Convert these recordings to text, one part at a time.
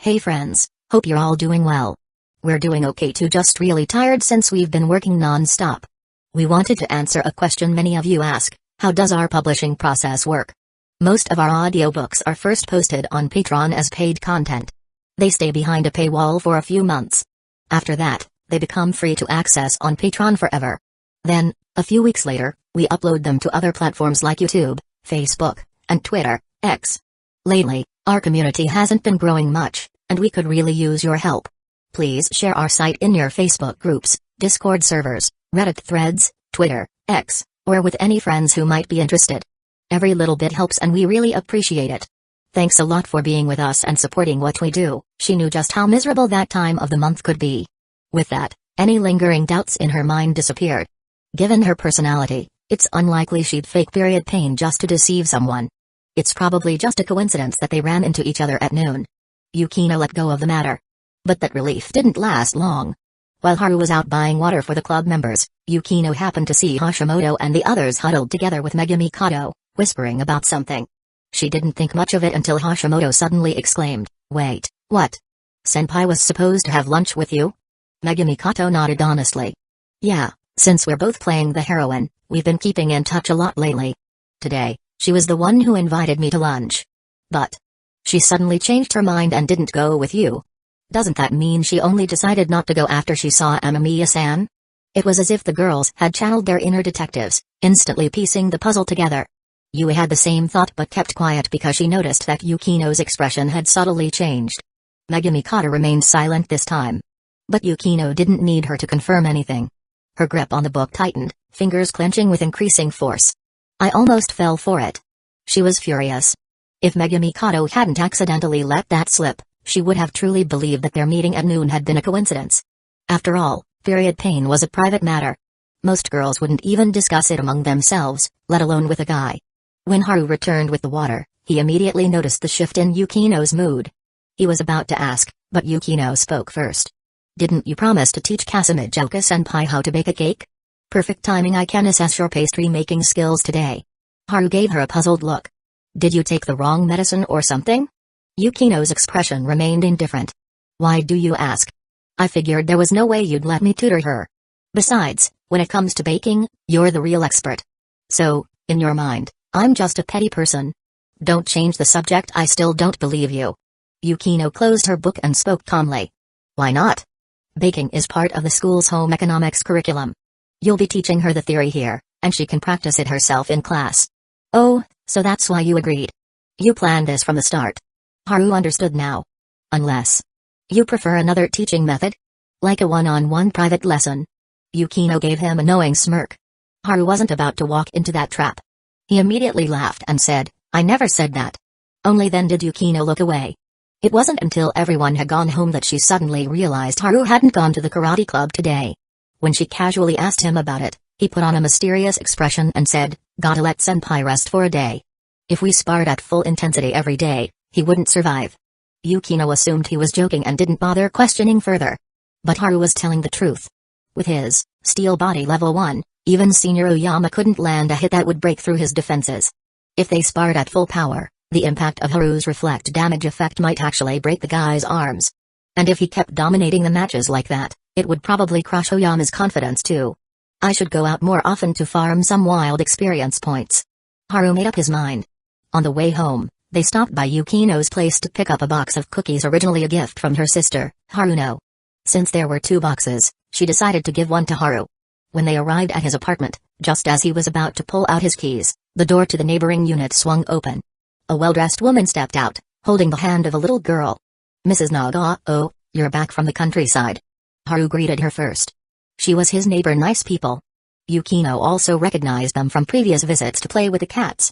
Hey friends, hope you're all doing well. We're doing okay too, just really tired since we've been working non-stop. We wanted to answer a question many of you ask: how does our publishing process work? Most of our audiobooks are first posted on Patreon as paid content. They stay behind a paywall for a few months. After that, they become free to access on Patreon forever. Then, a few weeks later, we upload them to other platforms like YouTube, Facebook, and Twitter, X. Lately, our community hasn't been growing much, and we could really use your help. Please share our site in your Facebook groups, Discord servers, Reddit threads, Twitter, X, or with any friends who might be interested. Every little bit helps and we really appreciate it. Thanks a lot for being with us and supporting what we do. She knew just how miserable that time of the month could be. With that, any lingering doubts in her mind disappeared. Given her personality, it's unlikely she'd fake period pain just to deceive someone. It's probably just a coincidence that they ran into each other at noon. Yukino let go of the matter. But that relief didn't last long. While Haru was out buying water for the club members, Yukino happened to see Hashimoto and the others huddled together with Megumi Kato, whispering about something. She didn't think much of it until Hashimoto suddenly exclaimed, "Wait, what? Senpai was supposed to have lunch with you?" Megumi Kato nodded honestly. "Yeah, since we're both playing the heroine, we've been keeping in touch a lot lately. Today, she was the one who invited me to lunch. But she suddenly changed her mind and didn't go with you. Doesn't that mean she only decided not to go after she saw Amamiya-san?" It was as if the girls had channeled their inner detectives, instantly piecing the puzzle together. Yui had the same thought but kept quiet because she noticed that Yukino's expression had subtly changed. Megumi Kato remained silent this time. But Yukino didn't need her to confirm anything. Her grip on the book tightened, fingers clenching with increasing force. "I almost fell for it." She was furious. If Megumi Kato hadn't accidentally let that slip, she would have truly believed that their meeting at noon had been a coincidence. After all, period pain was a private matter. Most girls wouldn't even discuss it among themselves, let alone with a guy. When Haru returned with the water, he immediately noticed the shift in Yukino's mood. He was about to ask, but Yukino spoke first. "Didn't you promise to teach Kasumijoka-senpai how to bake a cake? Perfect timing, I can assess your pastry-making skills today." Haru gave her a puzzled look. "Did you take the wrong medicine or something?" Yukino's expression remained indifferent. "Why do you ask? I figured there was no way you'd let me tutor her. Besides, when it comes to baking, you're the real expert. So, in your mind, I'm just a petty person. Don't change the subject, I still don't believe you." Yukino closed her book and spoke calmly. "Why not? Baking is part of the school's home economics curriculum. You'll be teaching her the theory here, and she can practice it herself in class." "Oh, so that's why you agreed. You planned this from the start." Haru understood now. "Unless you prefer another teaching method? Like a one-on-one private lesson?" Yukino gave him a knowing smirk. Haru wasn't about to walk into that trap. He immediately laughed and said, "I never said that." Only then did Yukino look away. It wasn't until everyone had gone home that she suddenly realized Haru hadn't gone to the karate club today. When she casually asked him about it, he put on a mysterious expression and said, "Gotta let senpai rest for a day. If we sparred at full intensity every day, he wouldn't survive." Yukino assumed he was joking and didn't bother questioning further. But Haru was telling the truth. With his steel body level 1, even Senior Oyama couldn't land a hit that would break through his defenses. If they sparred at full power, the impact of Haru's reflect damage effect might actually break the guy's arms. And if he kept dominating the matches like that, it would probably crush Oyama's confidence too. "I should go out more often to farm some wild experience points." Haru made up his mind. On the way home, they stopped by Yukino's place to pick up a box of cookies, originally a gift from her sister, Haruno. Since there were 2 boxes, she decided to give one to Haru. When they arrived at his apartment, just as he was about to pull out his keys, the door to the neighboring unit swung open. A well-dressed woman stepped out, holding the hand of a little girl. "Mrs. Naga, oh, you're back from the countryside." Haru greeted her first. She was his neighbor. Nice people. Yukino also recognized them from previous visits to play with the cats.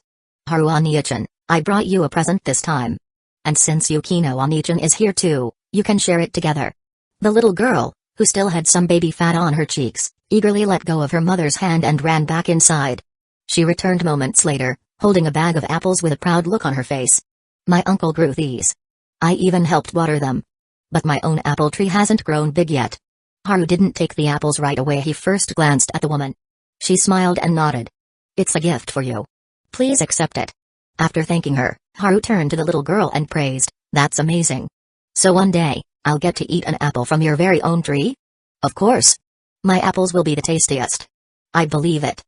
"Haru Oni-chan, I brought you a present this time. And since Yukino Oni-chan is here too, you can share it together." The little girl, who still had some baby fat on her cheeks, eagerly let go of her mother's hand and ran back inside. She returned moments later, holding a bag of apples with a proud look on her face. "My uncle grew these. I even helped water them. But my own apple tree hasn't grown big yet." Haru didn't take the apples right away. He first glanced at the woman. She smiled and nodded. "It's a gift for you. Please accept it." After thanking her, Haru turned to the little girl and praised, "That's amazing. So one day, I'll get to eat an apple from your very own tree? Of course. My apples will be the tastiest. I believe it.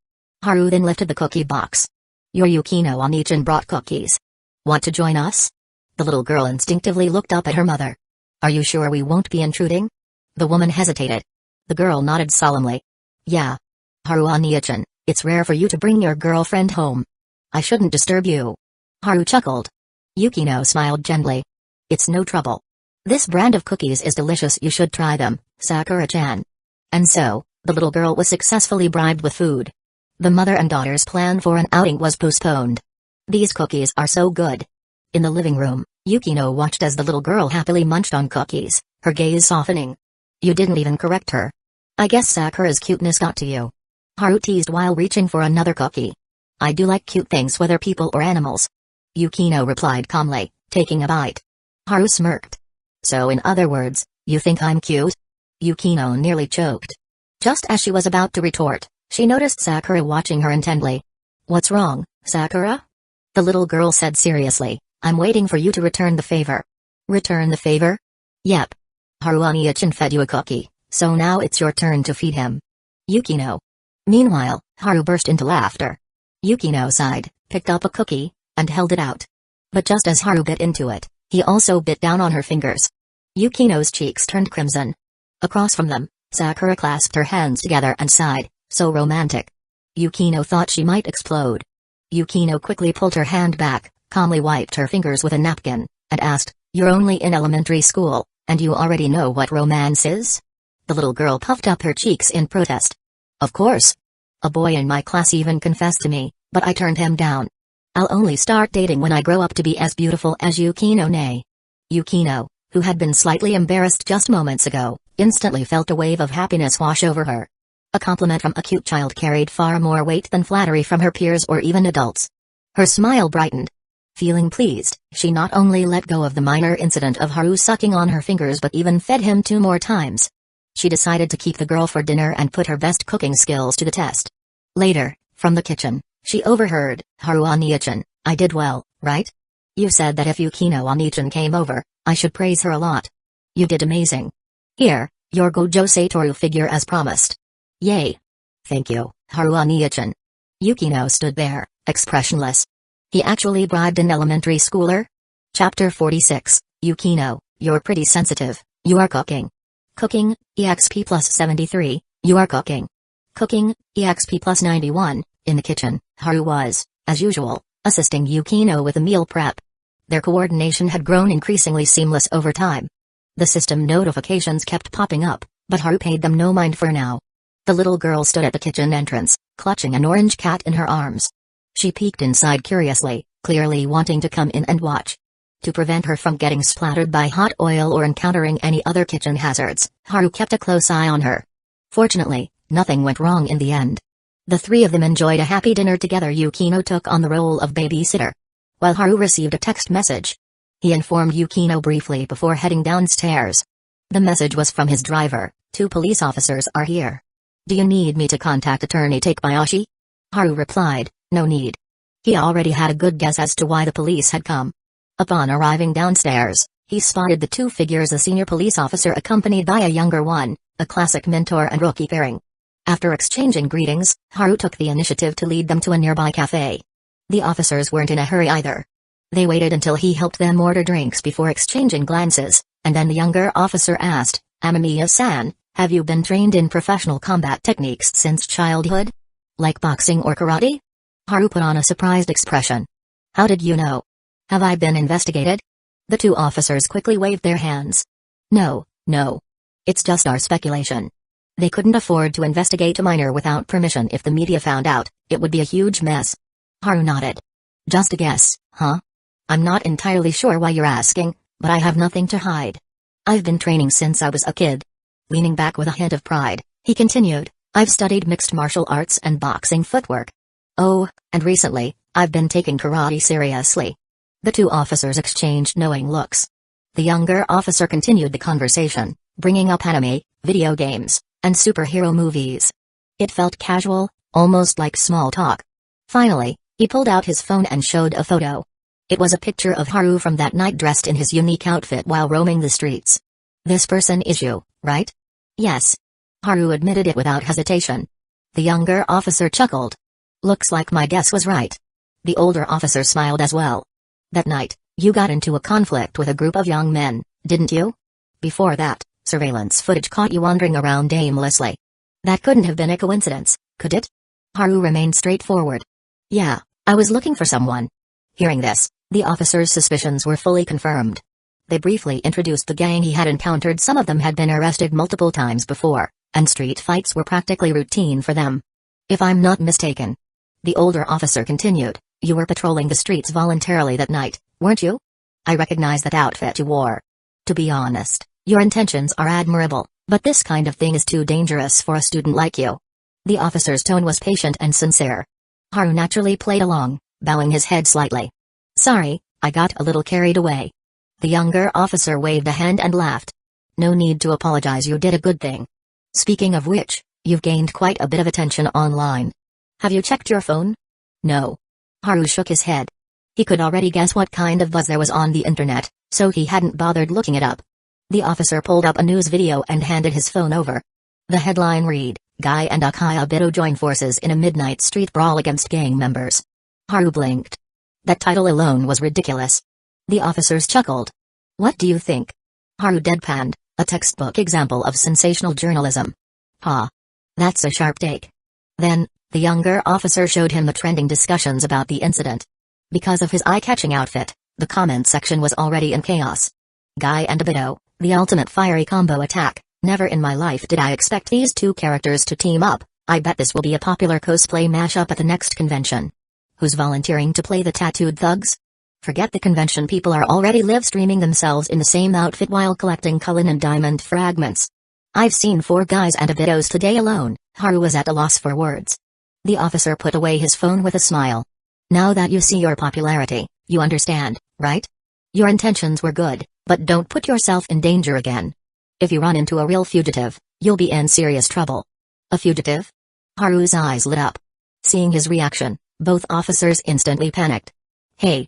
Haru then lifted the cookie box. Your Yukino Onichan brought cookies. Want to join us? The little girl instinctively looked up at her mother. Are you sure we won't be intruding? The woman hesitated. The girl nodded solemnly. Yeah. Haru Onichan, it's rare for you to bring your girlfriend home. I shouldn't disturb you. Haru chuckled. Yukino smiled gently. It's no trouble. This brand of cookies is delicious, you should try them, Sakura-chan. And so, the little girl was successfully bribed with food. The mother and daughter's plan for an outing was postponed. These cookies are so good. In the living room, Yukino watched as the little girl happily munched on cookies, her gaze softening. You didn't even correct her. I guess Sakura's cuteness got to you. Haru teased while reaching for another cookie. I do like cute things whether people or animals. Yukino replied calmly, taking a bite. Haru smirked. So in other words, you think I'm cute? Yukino nearly choked. Just as she was about to retort, she noticed Sakura watching her intently. What's wrong, Sakura? The little girl said seriously, I'm waiting for you to return the favor. Return the favor? Yep. Haru Onichan fed you a cookie, so now it's your turn to feed him. Yukino. Meanwhile, Haru burst into laughter. Yukino sighed, picked up a cookie, and held it out. But just as Haru bit into it, he also bit down on her fingers. Yukino's cheeks turned crimson. Across from them, Sakura clasped her hands together and sighed, so romantic. Yukino thought she might explode. Yukino quickly pulled her hand back, calmly wiped her fingers with a napkin, and asked, You're only in elementary school, and you already know what romance is? The little girl puffed up her cheeks in protest. Of course. A boy in my class even confessed to me, but I turned him down. I'll only start dating when I grow up to be as beautiful as Yukino Nay. Yukino, who had been slightly embarrassed just moments ago, instantly felt a wave of happiness wash over her. A compliment from a cute child carried far more weight than flattery from her peers or even adults. Her smile brightened. Feeling pleased, she not only let go of the minor incident of Haru sucking on her fingers but even fed him 2 more times. She decided to keep the girl for dinner and put her best cooking skills to the test. Later, from the kitchen, she overheard, Haru Onichan, I did well, right? You said that if Yukino Onichan came over, I should praise her a lot. You did amazing. Here, your Gojo Satoru figure as promised. Yay. Thank you, Haru Onichan. Yukino stood there, expressionless. He actually bribed an elementary schooler? Chapter 46, Yukino, you're pretty sensitive, you are cooking. Cooking, EXP plus 73, you are cooking. Cooking, EXP plus 91, in the kitchen, Haru was, as usual, assisting Yukino with the meal prep. Their coordination had grown increasingly seamless over time. The system notifications kept popping up, but Haru paid them no mind for now. The little girl stood at the kitchen entrance, clutching an orange cat in her arms. She peeked inside curiously, clearly wanting to come in and watch. To prevent her from getting splattered by hot oil or encountering any other kitchen hazards, Haru kept a close eye on her. Fortunately, nothing went wrong in the end. The 3 of them enjoyed a happy dinner together. Yukino took on the role of babysitter, while Haru received a text message. He informed Yukino briefly before heading downstairs. The message was from his driver, 2 police officers are here. Do you need me to contact Attorney Takebayashi? Haru replied, no need. He already had a good guess as to why the police had come. Upon arriving downstairs, he spotted the 2 figures, a senior police officer accompanied by a younger one, a classic mentor and rookie pairing. After exchanging greetings, Haru took the initiative to lead them to a nearby cafe. The officers weren't in a hurry either. They waited until he helped them order drinks before exchanging glances, and then the younger officer asked, Amamiya-san, have you been trained in professional combat techniques since childhood? Like boxing or karate? Haru put on a surprised expression. How did you know? Have I been investigated? The 2 officers quickly waved their hands. No. It's just our speculation. They couldn't afford to investigate a minor without permission. If the media found out, it would be a huge mess. Haru nodded. Just a guess, huh? I'm not entirely sure why you're asking, but I have nothing to hide. I've been training since I was a kid. Leaning back with a hint of pride, he continued, I've studied mixed martial arts and boxing footwork. Oh, and recently, I've been taking karate seriously. The 2 officers exchanged knowing looks. The younger officer continued the conversation, bringing up anime, video games, and superhero movies. It felt casual, almost like small talk. Finally, he pulled out his phone and showed a photo. It was a picture of Haru from that night dressed in his unique outfit while roaming the streets. This person is you, right? Yes. Haru admitted it without hesitation. The younger officer chuckled. Looks like my guess was right. The older officer smiled as well. That night, you got into a conflict with a group of young men, didn't you? Before that, surveillance footage caught you wandering around aimlessly. That couldn't have been a coincidence, could it? Haru remained straightforward. Yeah, I was looking for someone. Hearing this, the officer's suspicions were fully confirmed. They briefly introduced the gang he had encountered. Some of them had been arrested multiple times before, and street fights were practically routine for them. If I'm not mistaken. The older officer continued, you were patrolling the streets voluntarily that night, weren't you? I recognize that outfit you wore. To be honest, your intentions are admirable, but this kind of thing is too dangerous for a student like you. The officer's tone was patient and sincere. Haru naturally played along, bowing his head slightly. Sorry, I got a little carried away. The younger officer waved a hand and laughed. No need to apologize, you did a good thing. Speaking of which, you've gained quite a bit of attention online. Have you checked your phone? No. Haru shook his head. He could already guess what kind of buzz there was on the internet, so he hadn't bothered looking it up. The officer pulled up a news video and handed his phone over. The headline read, Guy and Akaya join forces in a midnight street brawl against gang members. Haru blinked. That title alone was ridiculous. The officers chuckled. What do you think? Haru deadpanned, a textbook example of sensational journalism. Ha. That's a sharp take. Then, the younger officer showed him the trending discussions about the incident. Because of his eye-catching outfit, the comment section was already in chaos. Guy and Obito, the ultimate fiery combo attack. Never in my life did I expect these two characters to team up. I bet this will be a popular cosplay mashup at the next convention. Who's volunteering to play the tattooed thugs? Forget the convention, people are already live-streaming themselves in the same outfit while collecting Cullen and Diamond fragments. I've seen 4 guys and Obitos today alone. Haru was at a loss for words. The officer put away his phone with a smile. Now that you see your popularity, you understand, right? Your intentions were good, but don't put yourself in danger again. If you run into a real fugitive, you'll be in serious trouble. A fugitive? Haru's eyes lit up. Seeing his reaction, both officers instantly panicked. Hey,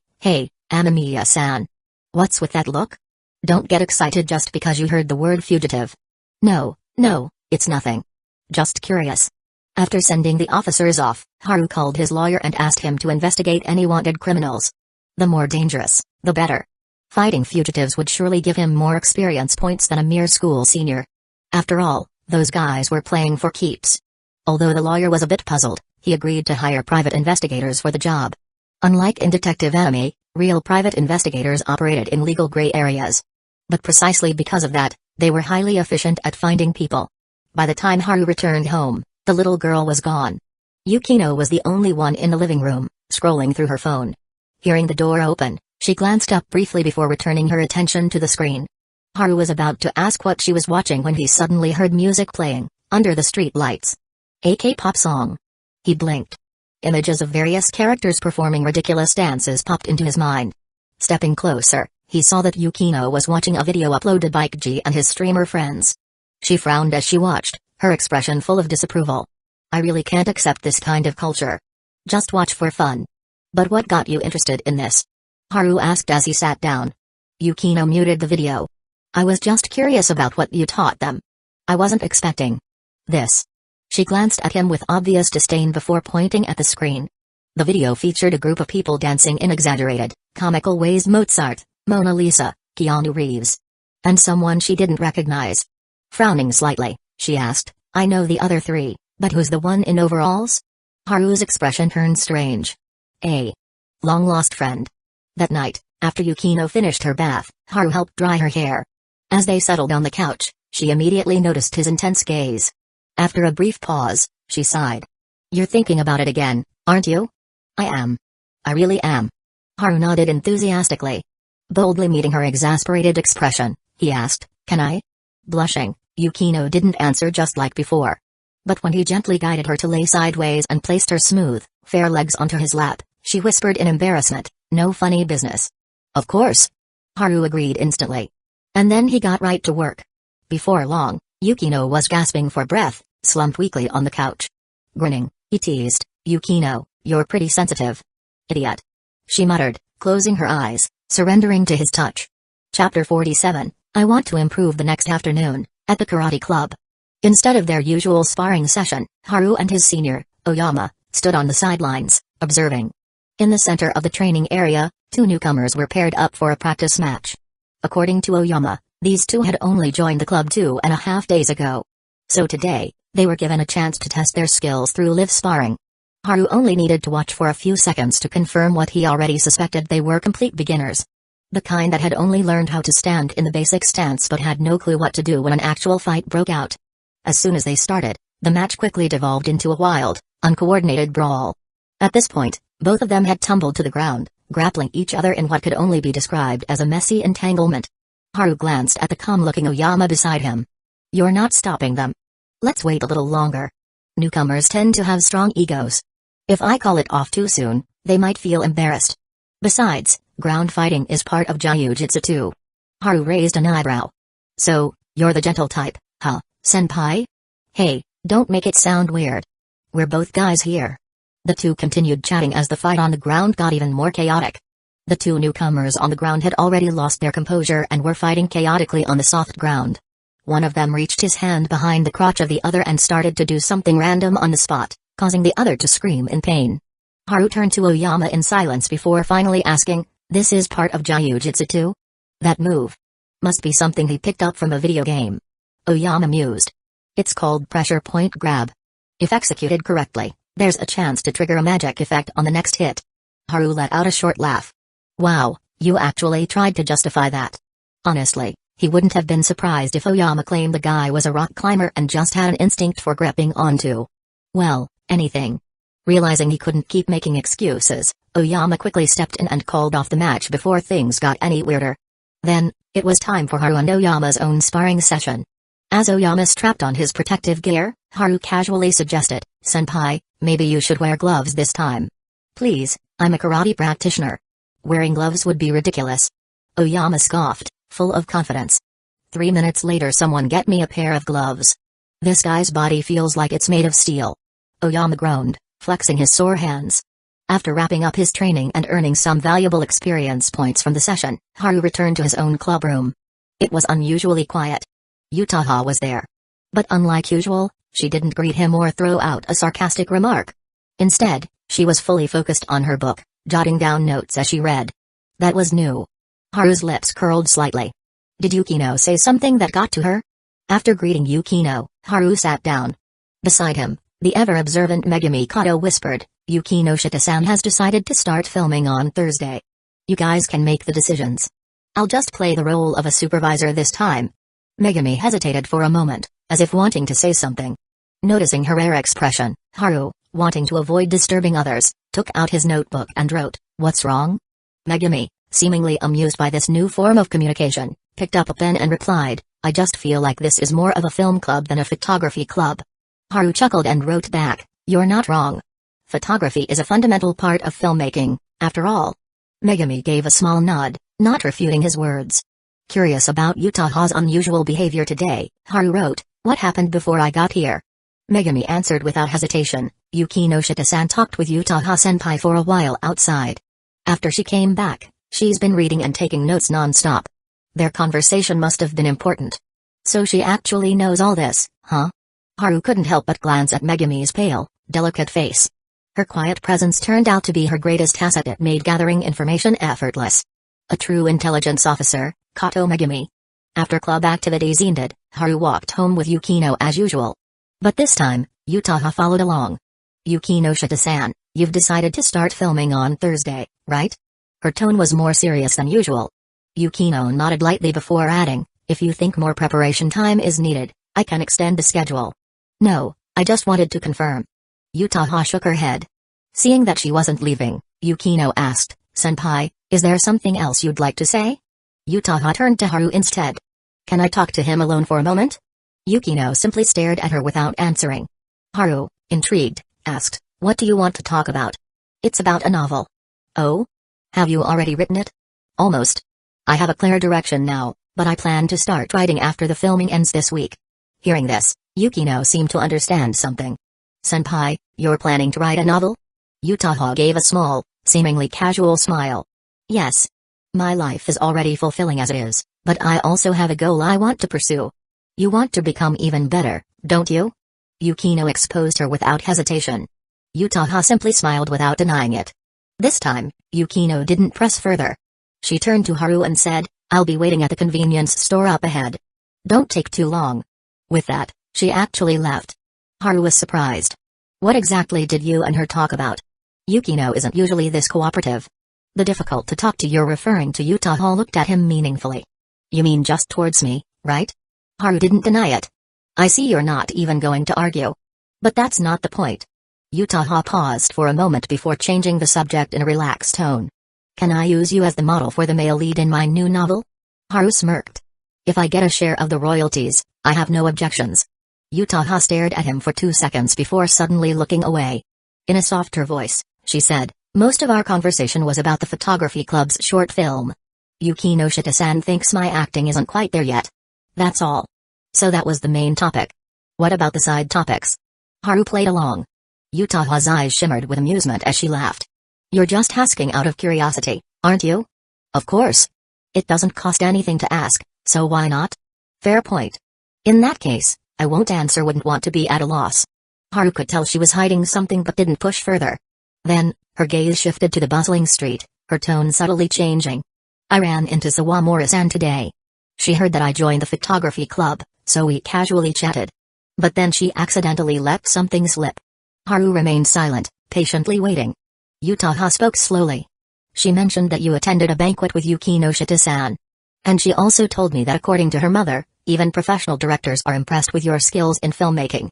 Anamiya-san. What's with that look? Don't get excited just because you heard the word fugitive. No, it's nothing. Just curious. After sending the officers off, Haru called his lawyer and asked him to investigate any wanted criminals. The more dangerous, the better. Fighting fugitives would surely give him more experience points than a mere school senior. After all, those guys were playing for keeps. Although the lawyer was a bit puzzled, he agreed to hire private investigators for the job. Unlike in detective anime, real private investigators operated in legal gray areas. But precisely because of that, they were highly efficient at finding people. By the time Haru returned home, the little girl was gone. Yukino was the only one in the living room, scrolling through her phone. Hearing the door open, she glanced up briefly before returning her attention to the screen. Haru was about to ask what she was watching when he suddenly heard music playing, under the street lights. A K-pop song. He blinked. Images of various characters performing ridiculous dances popped into his mind. Stepping closer, he saw that Yukino was watching a video uploaded by Kji and his streamer friends. She frowned as she watched, her expression full of disapproval. I really can't accept this kind of culture. Just watch for fun. But what got you interested in this? Haru asked as he sat down. Yukino muted the video. I was just curious about what you taught them. I wasn't expecting this. She glanced at him with obvious disdain before pointing at the screen. The video featured a group of people dancing in exaggerated, comical ways: Mozart, Mona Lisa, Keanu Reeves. And someone she didn't recognize. Frowning slightly, she asked, I know the other 3, but who's the one in overalls? Haru's expression turned strange. A long-lost friend. That night, after Yukino finished her bath, Haru helped dry her hair. As they settled on the couch, she immediately noticed his intense gaze. After a brief pause, she sighed. You're thinking about it again, aren't you? I am. I really am. Haru nodded enthusiastically. Boldly meeting her exasperated expression, he asked, Can I? Blushing, Yukino didn't answer just like before. But when he gently guided her to lay sideways and placed her smooth, fair legs onto his lap, she whispered in embarrassment, No funny business. Of course. Haru agreed instantly. And then he got right to work. Before long, Yukino was gasping for breath, slumped weakly on the couch. Grinning, he teased, Yukino, you're pretty sensitive. Idiot. She muttered, closing her eyes, surrendering to his touch. Chapter 47, I want to improve. The next afternoon, at the karate club. Instead of their usual sparring session, Haru and his senior, Oyama, stood on the sidelines, observing. In the center of the training area, two newcomers were paired up for a practice match. According to Oyama, these two had only joined the club 2.5 days ago. So today, they were given a chance to test their skills through live sparring. Haru only needed to watch for a few seconds to confirm what he already suspected: they were complete beginners. The kind that had only learned how to stand in the basic stance but had no clue what to do when an actual fight broke out. As soon as they started, the match quickly devolved into a wild, uncoordinated brawl. At this point, both of them had tumbled to the ground, grappling each other in what could only be described as a messy entanglement. Haru glanced at the calm-looking Oyama beside him. You're not stopping them. Let's wait a little longer. Newcomers tend to have strong egos. If I call it off too soon, they might feel embarrassed. Besides, ground fighting is part of Jiu-Jitsu too. Haru raised an eyebrow. So, you're the gentle type, huh, senpai? Hey, don't make it sound weird. We're both guys here. The two continued chatting as the fight on the ground got even more chaotic. The two newcomers on the ground had already lost their composure and were fighting chaotically on the soft ground. One of them reached his hand behind the crotch of the other and started to do something random on the spot, causing the other to scream in pain. Haru turned to Oyama in silence before finally asking, this is part of Jiu-Jitsu too? That move must be something he picked up from a video game. Oyama mused. It's called pressure point grab. If executed correctly, there's a chance to trigger a magic effect on the next hit. Haru let out a short laugh. Wow, you actually tried to justify that. Honestly, he wouldn't have been surprised if Oyama claimed the guy was a rock climber and just had an instinct for gripping onto, well, anything. Realizing he couldn't keep making excuses, Oyama quickly stepped in and called off the match before things got any weirder. Then, it was time for Haru and Oyama's own sparring session. As Oyama strapped on his protective gear, Haru casually suggested, Senpai, maybe you should wear gloves this time. Please, I'm a karate practitioner. Wearing gloves would be ridiculous. Oyama scoffed, full of confidence. 3 minutes later, someone get me a pair of gloves. This guy's body feels like it's made of steel. Oyama groaned, flexing his sore hands. After wrapping up his training and earning some valuable experience points from the session, Haru returned to his own club room. It was unusually quiet. Yutaha was there. But unlike usual, she didn't greet him or throw out a sarcastic remark. Instead, she was fully focused on her book, jotting down notes as she read. That was new. Haru's lips curled slightly. Did Yukino say something that got to her? After greeting Yukino, Haru sat down. Beside him, the ever-observant Megumi Kato whispered, Yukinoshita-san has decided to start filming on Thursday. You guys can make the decisions. I'll just play the role of a supervisor this time. Megumi hesitated for a moment, as if wanting to say something. Noticing her rare expression, Haru, wanting to avoid disturbing others, took out his notebook and wrote, What's wrong? Megumi, seemingly amused by this new form of communication, picked up a pen and replied, I just feel like this is more of a film club than a photography club. Haru chuckled and wrote back, You're not wrong. Photography is a fundamental part of filmmaking, after all. Megumi gave a small nod, not refuting his words. Curious about Yutaha's unusual behavior today, Haru wrote, What happened before I got here? Megumi answered without hesitation, Yukinoshita-san talked with Yutaha-senpai for a while outside. After she came back, she's been reading and taking notes non-stop. Their conversation must have been important. So she actually knows all this, huh? Haru couldn't help but glance at Megumi's pale, delicate face. Her quiet presence turned out to be her greatest asset. It made gathering information effortless. A true intelligence officer, Kato Megumi. After club activities ended, Haru walked home with Yukino as usual. But this time, Yutaha followed along. Yukinoshita-san, you've decided to start filming on Thursday, right? Her tone was more serious than usual. Yukino nodded lightly before adding, If you think more preparation time is needed, I can extend the schedule. No, I just wanted to confirm. Yutaha shook her head. Seeing that she wasn't leaving, Yukino asked, Senpai, is there something else you'd like to say? Yutaha turned to Haru instead. Can I talk to him alone for a moment? Yukino simply stared at her without answering. Haru, intrigued, asked, What do you want to talk about? It's about a novel. Oh? Have you already written it? Almost. I have a clear direction now, but I plan to start writing after the filming ends this week. Hearing this, Yukino seemed to understand something. Senpai, you're planning to write a novel? Yutaha gave a small, seemingly casual smile. Yes. My life is already fulfilling as it is, but I also have a goal I want to pursue. You want to become even better, don't you? Yukino exposed her without hesitation. Yutaha simply smiled without denying it. This time, Yukino didn't press further. She turned to Haru and said, "I'll be waiting at the convenience store up ahead. Don't take too long." With that, she actually left. Haru was surprised. What exactly did you and her talk about? Yukino isn't usually this cooperative. The difficult to talk to you're referring to. Yutaha looked at him meaningfully. You mean just towards me, right? Haru didn't deny it. I see you're not even going to argue. But that's not the point. Yutaha paused for a moment before changing the subject in a relaxed tone. Can I use you as the model for the male lead in my new novel? Haru smirked. If I get a share of the royalties, I have no objections. Yutaha stared at him for 2 seconds before suddenly looking away. In a softer voice, she said, most of our conversation was about the photography club's short film. Yukinoshita-san thinks my acting isn't quite there yet. That's all. So that was the main topic. What about the side topics? Haru played along. Yutaha's eyes shimmered with amusement as she laughed. You're just asking out of curiosity, aren't you? Of course. It doesn't cost anything to ask, so why not? Fair point. In that case, I won't answer. Wouldn't want to be at a loss. Haru could tell she was hiding something but didn't push further. Then, her gaze shifted to the bustling street, her tone subtly changing. I ran into Sawamura-san today. She heard that I joined the photography club, so we casually chatted. But then she accidentally let something slip. Haru remained silent, patiently waiting. Yutaha spoke slowly. She mentioned that you attended a banquet with Yukinoshita-san. And she also told me that according to her mother, even professional directors are impressed with your skills in filmmaking.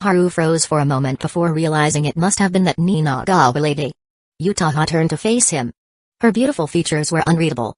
Haru froze for a moment before realizing it must have been that Ninagawa lady. Yutaha turned to face him. Her beautiful features were unreadable.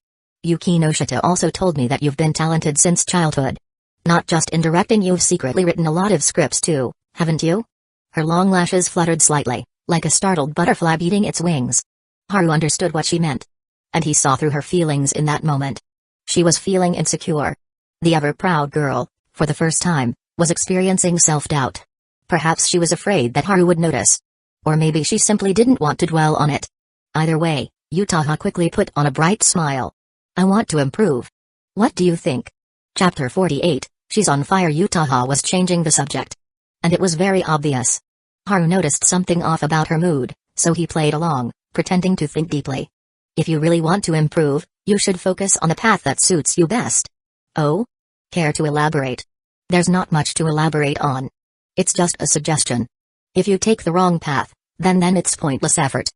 Yukinoshita also told me that you've been talented since childhood. Not just in directing, you've secretly written a lot of scripts too, haven't you? Her long lashes fluttered slightly, like a startled butterfly beating its wings. Haru understood what she meant. And he saw through her feelings in that moment. She was feeling insecure. The ever-proud girl, for the first time, was experiencing self-doubt. Perhaps she was afraid that Haru would notice. Or maybe she simply didn't want to dwell on it. Either way, Yutaha quickly put on a bright smile. I want to improve. What do you think? Chapter 48, She's on Fire. Yutaha was changing the subject. And it was very obvious. Haru noticed something off about her mood, so he played along, pretending to think deeply. If you really want to improve, you should focus on the path that suits you best. Oh? Care to elaborate? There's not much to elaborate on. It's just a suggestion. If you take the wrong path, then it's pointless effort.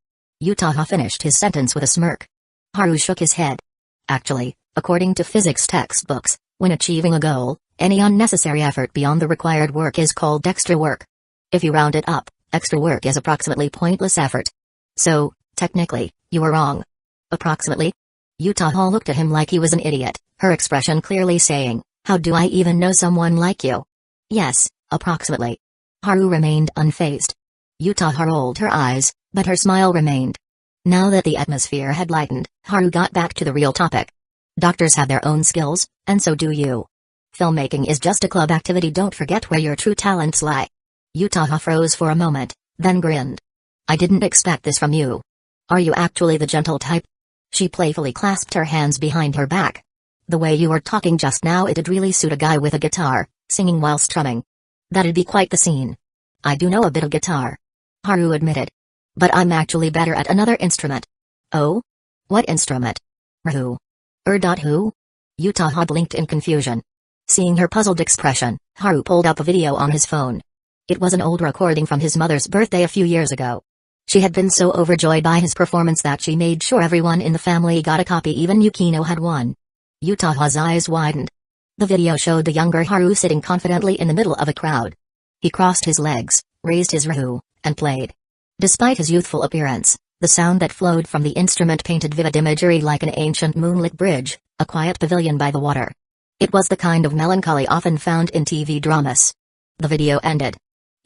Yutaha finished his sentence with a smirk. Haru shook his head. Actually, according to physics textbooks, when achieving a goal, any unnecessary effort beyond the required work is called extra work. If you round it up, extra work is approximately pointless effort. So, technically, you were wrong. Approximately? Yutaha looked at him like he was an idiot, her expression clearly saying, how do I even know someone like you? Yes, approximately. Haru remained unfazed. Yutaha rolled her eyes, but her smile remained. Now that the atmosphere had lightened, Haru got back to the real topic. Doctors have their own skills, and so do you. Filmmaking is just a club activity. Don't forget where your true talents lie. Yutaha froze for a moment, then grinned. I didn't expect this from you. Are you actually the gentle type? She playfully clasped her hands behind her back. The way you were talking just now, it'd really suit a guy with a guitar, singing while strumming. That'd be quite the scene. I do know a bit of guitar. Haru admitted. But I'm actually better at another instrument. Oh? What instrument? Who? Who? Yutaha blinked in confusion. Seeing her puzzled expression, Haru pulled up a video on his phone. It was an old recording from his mother's birthday a few years ago. She had been so overjoyed by his performance that she made sure everyone in the family got a copy. Even Yukino had one. Yutaha's eyes widened. The video showed the younger Haru sitting confidently in the middle of a crowd. He crossed his legs, raised his rahu, and played. Despite his youthful appearance, the sound that flowed from the instrument painted vivid imagery like an ancient moonlit bridge, a quiet pavilion by the water. It was the kind of melancholy often found in TV dramas. The video ended.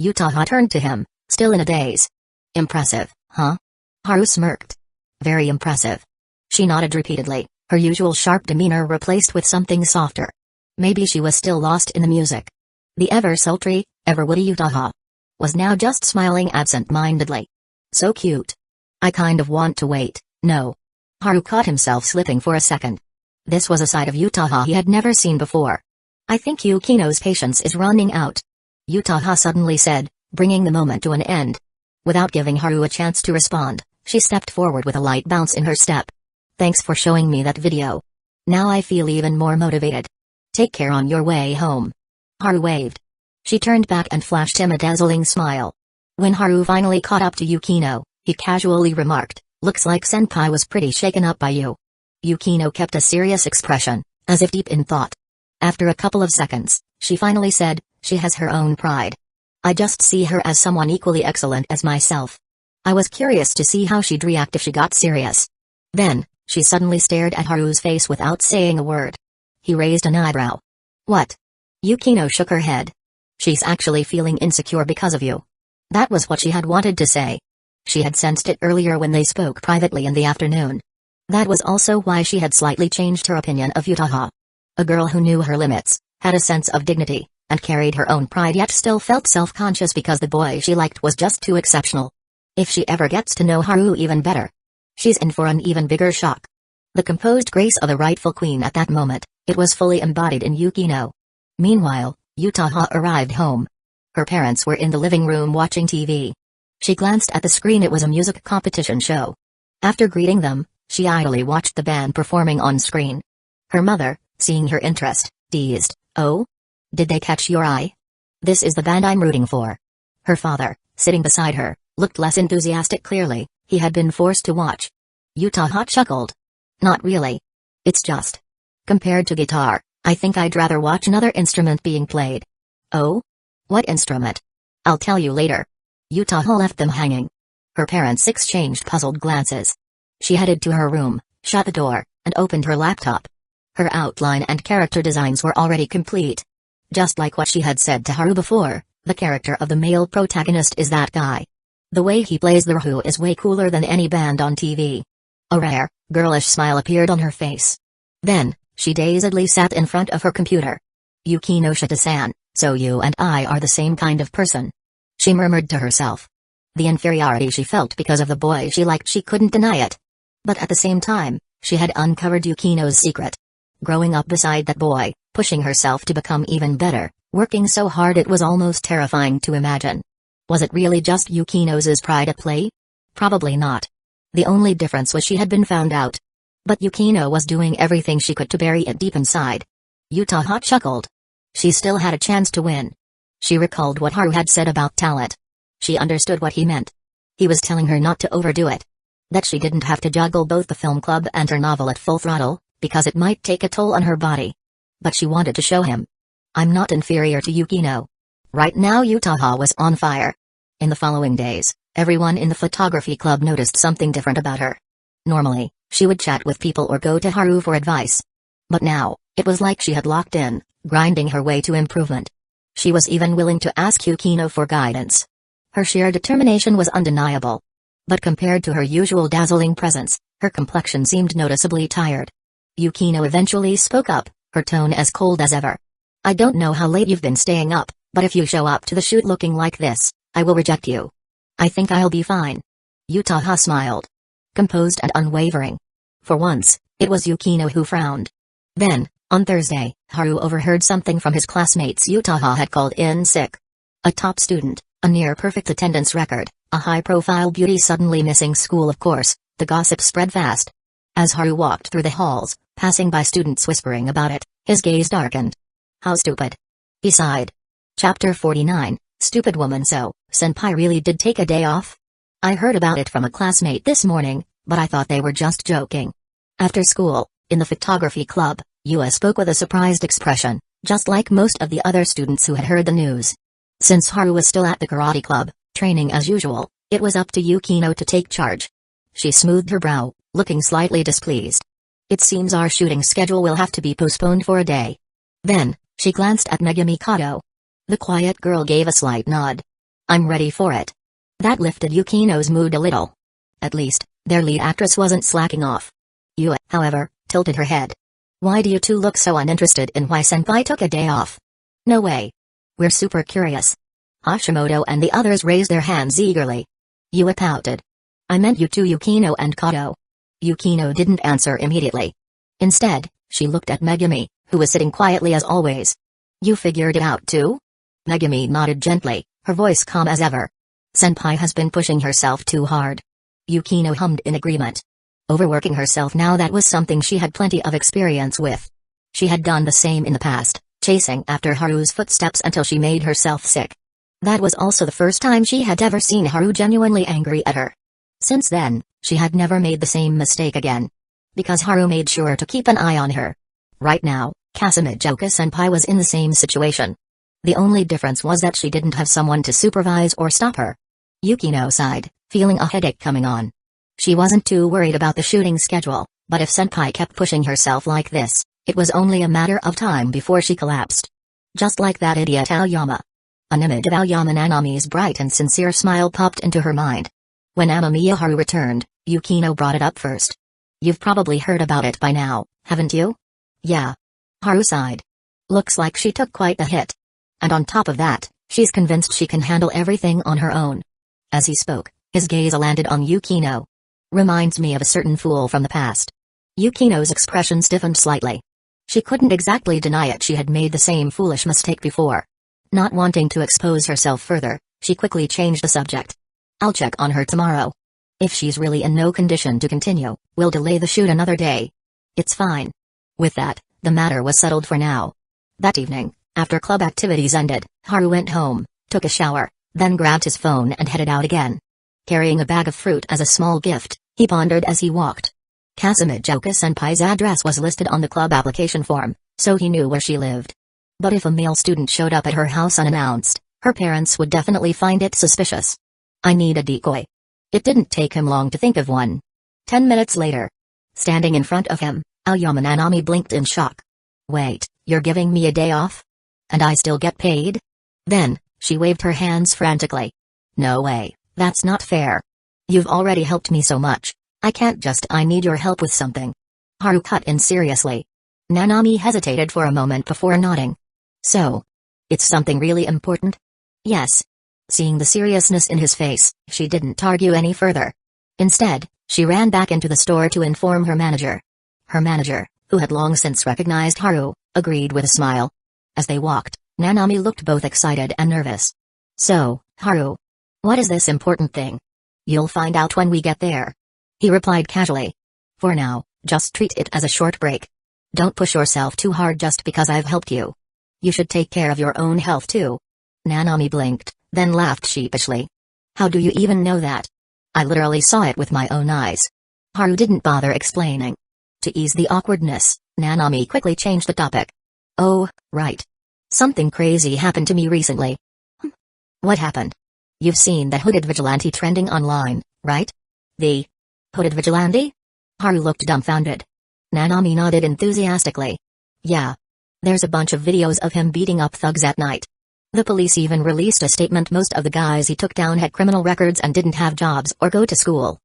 Yutaha turned to him, still in a daze. Impressive, huh? Haru smirked. Very impressive. She nodded repeatedly, her usual sharp demeanor replaced with something softer. Maybe she was still lost in the music. The ever-sultry, ever-woody Yutaha was now just smiling absent-mindedly. So cute. I kind of want to wait, no. Haru caught himself slipping for a second. This was a side of Yutaha he had never seen before. I think Yukino's patience is running out, Yutaha suddenly said, bringing the moment to an end. Without giving Haru a chance to respond, she stepped forward with a light bounce in her step. Thanks for showing me that video. Now I feel even more motivated. Take care on your way home. Haru waved. She turned back and flashed him a dazzling smile. When Haru finally caught up to Yukino, he casually remarked, looks like Senpai was pretty shaken up by you. Yukino kept a serious expression, as if deep in thought. After a couple of seconds, she finally said, she has her own pride. I just see her as someone equally excellent as myself. I was curious to see how she'd react if she got serious. Then, she suddenly stared at Haru's face without saying a word. He raised an eyebrow. What? Yukino shook her head. She's actually feeling insecure because of you. That was what she had wanted to say. She had sensed it earlier when they spoke privately in the afternoon. That was also why she had slightly changed her opinion of Yutaha. A girl who knew her limits, had a sense of dignity, and carried her own pride yet still felt self-conscious because the boy she liked was just too exceptional. If she ever gets to know Haru even better, she's in for an even bigger shock. The composed grace of the rightful queen at that moment, it was fully embodied in Yukino. Meanwhile, Yutaha arrived home. Her parents were in the living room watching TV. She glanced at the screen. It was a music competition show. After greeting them, she idly watched the band performing on screen. Her mother, seeing her interest, teased, "Oh? Did they catch your eye? This is the band I'm rooting for." Her father, sitting beside her, looked less enthusiastic. Clearly, he had been forced to watch. Yutaha chuckled. Not really. It's just. Compared to guitar, I think I'd rather watch another instrument being played. Oh? What instrument? I'll tell you later. Yutaha left them hanging. Her parents exchanged puzzled glances. She headed to her room, shut the door, and opened her laptop. Her outline and character designs were already complete. Just like what she had said to Haru before, the character of the male protagonist is that guy. The way he plays the Rahu is way cooler than any band on TV. A rare, girlish smile appeared on her face. Then, she dazedly sat in front of her computer. Yukinoshita-san, so you and I are the same kind of person. She murmured to herself. The inferiority she felt because of the boy she liked, she couldn't deny it. But at the same time, she had uncovered Yukino's secret. Growing up beside that boy, pushing herself to become even better, working so hard it was almost terrifying to imagine. Was it really just Yukino's pride at play? Probably not. The only difference was she had been found out. But Yukino was doing everything she could to bury it deep inside. Yutaha chuckled. She still had a chance to win. She recalled what Haru had said about talent. She understood what he meant. He was telling her not to overdo it. That she didn't have to juggle both the film club and her novel at full throttle, because it might take a toll on her body. But she wanted to show him. I'm not inferior to Yukino. Right now Yutaha was on fire. In the following days, everyone in the photography club noticed something different about her. Normally, she would chat with people or go to Haru for advice. But now, it was like she had locked in, grinding her way to improvement. She was even willing to ask Yukino for guidance. Her sheer determination was undeniable. But compared to her usual dazzling presence, her complexion seemed noticeably tired. Yukino eventually spoke up, her tone as cold as ever. I don't know how late you've been staying up, but if you show up to the shoot looking like this, I will reject you. I think I'll be fine. Yutaha smiled. Composed and unwavering. For once, it was Yukino who frowned. Then, on Thursday, Haru overheard something from his classmates. Yutaha had called in sick. A top student, a near-perfect attendance record, a high-profile beauty suddenly missing school. Of course, the gossip spread fast. As Haru walked through the halls, passing by students whispering about it, his gaze darkened. How stupid. He sighed. Chapter 49, Stupid Woman. So, Senpai really did take a day off? I heard about it from a classmate this morning, but I thought they were just joking. After school, in the photography club, Yua spoke with a surprised expression, just like most of the other students who had heard the news. Since Haru was still at the karate club, training as usual, it was up to Yukino to take charge. She smoothed her brow, looking slightly displeased. It seems our shooting schedule will have to be postponed for a day. Then, she glanced at Megumi Kato. The quiet girl gave a slight nod. I'm ready for it. That lifted Yukino's mood a little. At least, their lead actress wasn't slacking off. Yua, however, tilted her head. Why do you two look so uninterested in why Senpai took a day off? No way. We're super curious. Hashimoto and the others raised their hands eagerly. Yua pouted. I meant you two, Yukino and Kato. Yukino didn't answer immediately. Instead, she looked at Megumi, who was sitting quietly as always. You figured it out too? Megumi nodded gently, her voice calm as ever. Senpai has been pushing herself too hard. Yukino hummed in agreement. Overworking herself now, that was something she had plenty of experience with. She had done the same in the past, chasing after Haru's footsteps until she made herself sick. That was also the first time she had ever seen Haru genuinely angry at her. Since then, she had never made the same mistake again. Because Haru made sure to keep an eye on her. Right now, Kasumijoka-senpai was in the same situation. The only difference was that she didn't have someone to supervise or stop her. Yukino sighed, feeling a headache coming on. She wasn't too worried about the shooting schedule, but if senpai kept pushing herself like this, it was only a matter of time before she collapsed. Just like that idiot Aoyama. An image of Aoyama Nanami's bright and sincere smile popped into her mind. When Amamiya Haru returned, Yukino brought it up first. You've probably heard about it by now, haven't you? Yeah. Haru sighed. Looks like she took quite a hit. And on top of that, she's convinced she can handle everything on her own. As he spoke, his gaze landed on Yukino. Reminds me of a certain fool from the past. Yukino's expression stiffened slightly. She couldn't exactly deny it, she had made the same foolish mistake before. Not wanting to expose herself further, she quickly changed the subject. I'll check on her tomorrow. If she's really in no condition to continue, we'll delay the shoot another day. It's fine. With that, the matter was settled for now. That evening, after club activities ended, Haru went home, took a shower, then grabbed his phone and headed out again. Carrying a bag of fruit as a small gift, he pondered as he walked. Kasumijoka-senpai's address was listed on the club application form, so he knew where she lived. But if a male student showed up at her house unannounced, her parents would definitely find it suspicious. I need a decoy. It didn't take him long to think of one. 10 minutes later. Standing in front of him, Aoyama Nanami blinked in shock. Wait, you're giving me a day off? And I still get paid? Then, she waved her hands frantically. No way, that's not fair. You've already helped me so much. I need your help with something. Haru cut in seriously. Nanami hesitated for a moment before nodding. So? It's something really important? Yes. Seeing the seriousness in his face, she didn't argue any further. Instead, she ran back into the store to inform her manager. Her manager, who had long since recognized Haru, agreed with a smile. As they walked, Nanami looked both excited and nervous. So, Haru. What is this important thing? You'll find out when we get there. He replied casually. For now, just treat it as a short break. Don't push yourself too hard just because I've helped you. You should take care of your own health too. Nanami blinked, then laughed sheepishly. How do you even know that? I literally saw it with my own eyes. Haru didn't bother explaining. To ease the awkwardness, Nanami quickly changed the topic. Oh, right. Something crazy happened to me recently. What happened? You've seen that hooded vigilante trending online, right? The hooded vigilante? Haru looked dumbfounded. Nanami nodded enthusiastically. Yeah. There's a bunch of videos of him beating up thugs at night. The police even released a statement most of the guys he took down had criminal records and didn't have jobs or go to school.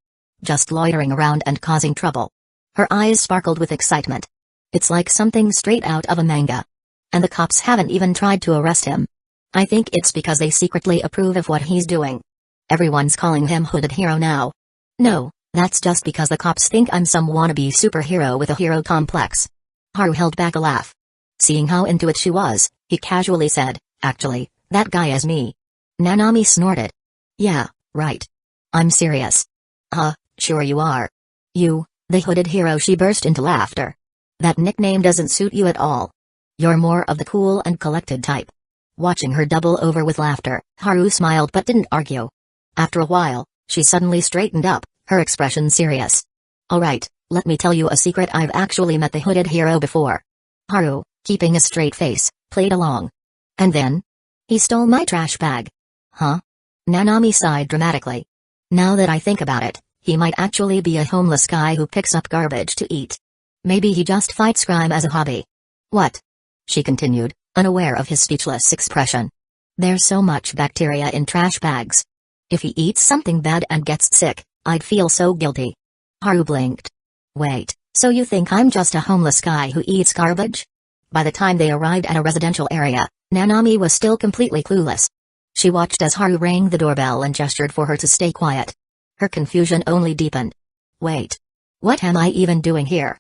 Just loitering around and causing trouble. Her eyes sparkled with excitement. It's like something straight out of a manga. And the cops haven't even tried to arrest him. I think it's because they secretly approve of what he's doing. Everyone's calling him hooded hero now. No, that's just because the cops think I'm some wannabe superhero with a hero complex. Haru held back a laugh. Seeing how into it she was, he casually said, actually, that guy is me. Nanami snorted. Yeah, right. I'm serious. Sure you are. You, the hooded hero, she burst into laughter. That nickname doesn't suit you at all. You're more of the cool and collected type. Watching her double over with laughter, Haru smiled but didn't argue. After a while, she suddenly straightened up, her expression serious. Alright, let me tell you a secret, I've actually met the hooded hero before. Haru, keeping a straight face, played along. And then? He stole my trash bag. Huh? Nanami sighed dramatically. Now that I think about it, he might actually be a homeless guy who picks up garbage to eat. Maybe he just fights crime as a hobby. What? She continued, unaware of his speechless expression. There's so much bacteria in trash bags. If he eats something bad and gets sick, I'd feel so guilty. Haru blinked. Wait, so you think I'm just a homeless guy who eats garbage? By the time they arrived at a residential area, Nanami was still completely clueless. She watched as Haru rang the doorbell and gestured for her to stay quiet. Her confusion only deepened. Wait. What am I even doing here?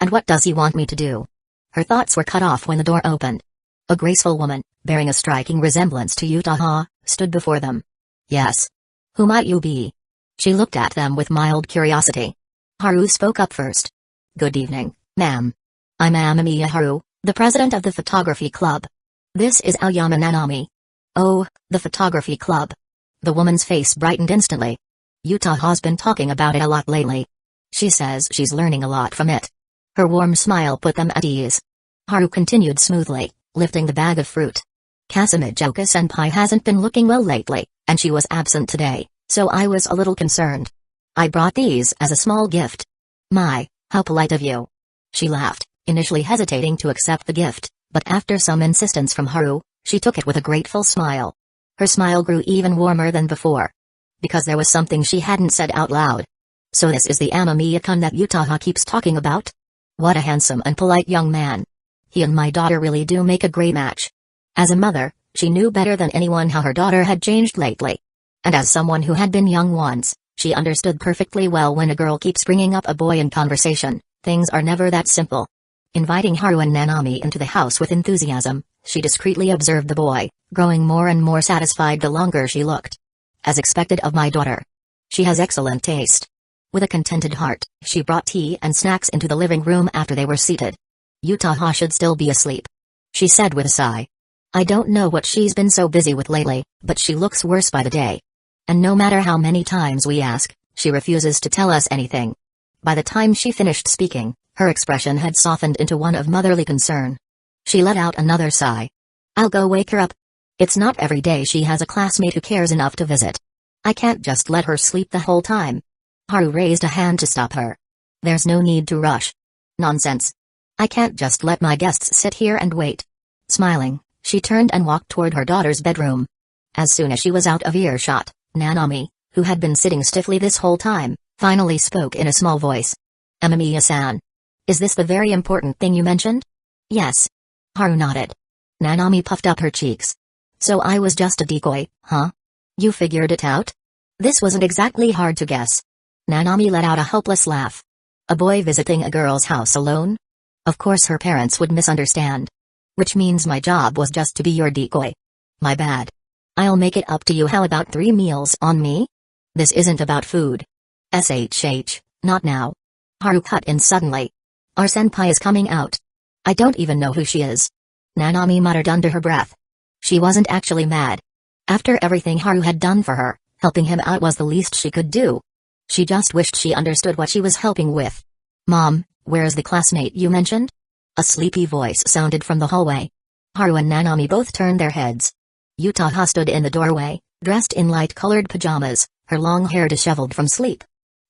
And what does he want me to do? Her thoughts were cut off when the door opened. A graceful woman, bearing a striking resemblance to Yutaha, stood before them. Yes. Who might you be? She looked at them with mild curiosity. Haru spoke up first. Good evening, ma'am. I'm Amamiya Haru, the president of the photography club. This is Aoyama Nanami. Oh, the photography club. The woman's face brightened instantly. Yutaha's been talking about it a lot lately. She says she's learning a lot from it. Her warm smile put them at ease. Haru continued smoothly, lifting the bag of fruit. Kasumijoka-senpai hasn't been looking well lately, and she was absent today, so I was a little concerned. I brought these as a small gift. My, how polite of you. She laughed, initially hesitating to accept the gift, but after some insistence from Haru, she took it with a grateful smile. Her smile grew even warmer than before. Because there was something she hadn't said out loud. So this is the Amamiya-kun that Yutaha keeps talking about? What a handsome and polite young man. He and my daughter really do make a great match. As a mother, she knew better than anyone how her daughter had changed lately. And as someone who had been young once, she understood perfectly well when a girl keeps bringing up a boy in conversation, things are never that simple. Inviting Haru and Nanami into the house with enthusiasm, she discreetly observed the boy, growing more and more satisfied the longer she looked. As expected of my daughter. She has excellent taste. With a contented heart, she brought tea and snacks into the living room after they were seated. Yutaha should still be asleep. She said with a sigh. I don't know what she's been so busy with lately, but she looks worse by the day. And no matter how many times we ask, she refuses to tell us anything. By the time she finished speaking, her expression had softened into one of motherly concern. She let out another sigh. I'll go wake her up. It's not every day she has a classmate who cares enough to visit. I can't just let her sleep the whole time. Haru raised a hand to stop her. There's no need to rush. Nonsense. I can't just let my guests sit here and wait. Smiling, she turned and walked toward her daughter's bedroom. As soon as she was out of earshot, Nanami, who had been sitting stiffly this whole time, finally spoke in a small voice. Amamiya-san. Is this the very important thing you mentioned? Yes. Haru nodded. Nanami puffed up her cheeks. So I was just a decoy, huh? You figured it out? This wasn't exactly hard to guess. Nanami let out a hopeless laugh. A boy visiting a girl's house alone? Of course her parents would misunderstand. Which means my job was just to be your decoy. My bad. I'll make it up to you. How about 3 meals on me? This isn't about food. SHH, not now. Haru cut in suddenly. Our senpai is coming out. I don't even know who she is. Nanami muttered under her breath. She wasn't actually mad. After everything Haru had done for her, helping him out was the least she could do. She just wished she understood what she was helping with. Mom, where's the classmate you mentioned? A sleepy voice sounded from the hallway. Haru and Nanami both turned their heads. Yutaha stood in the doorway, dressed in light-colored pajamas, her long hair disheveled from sleep.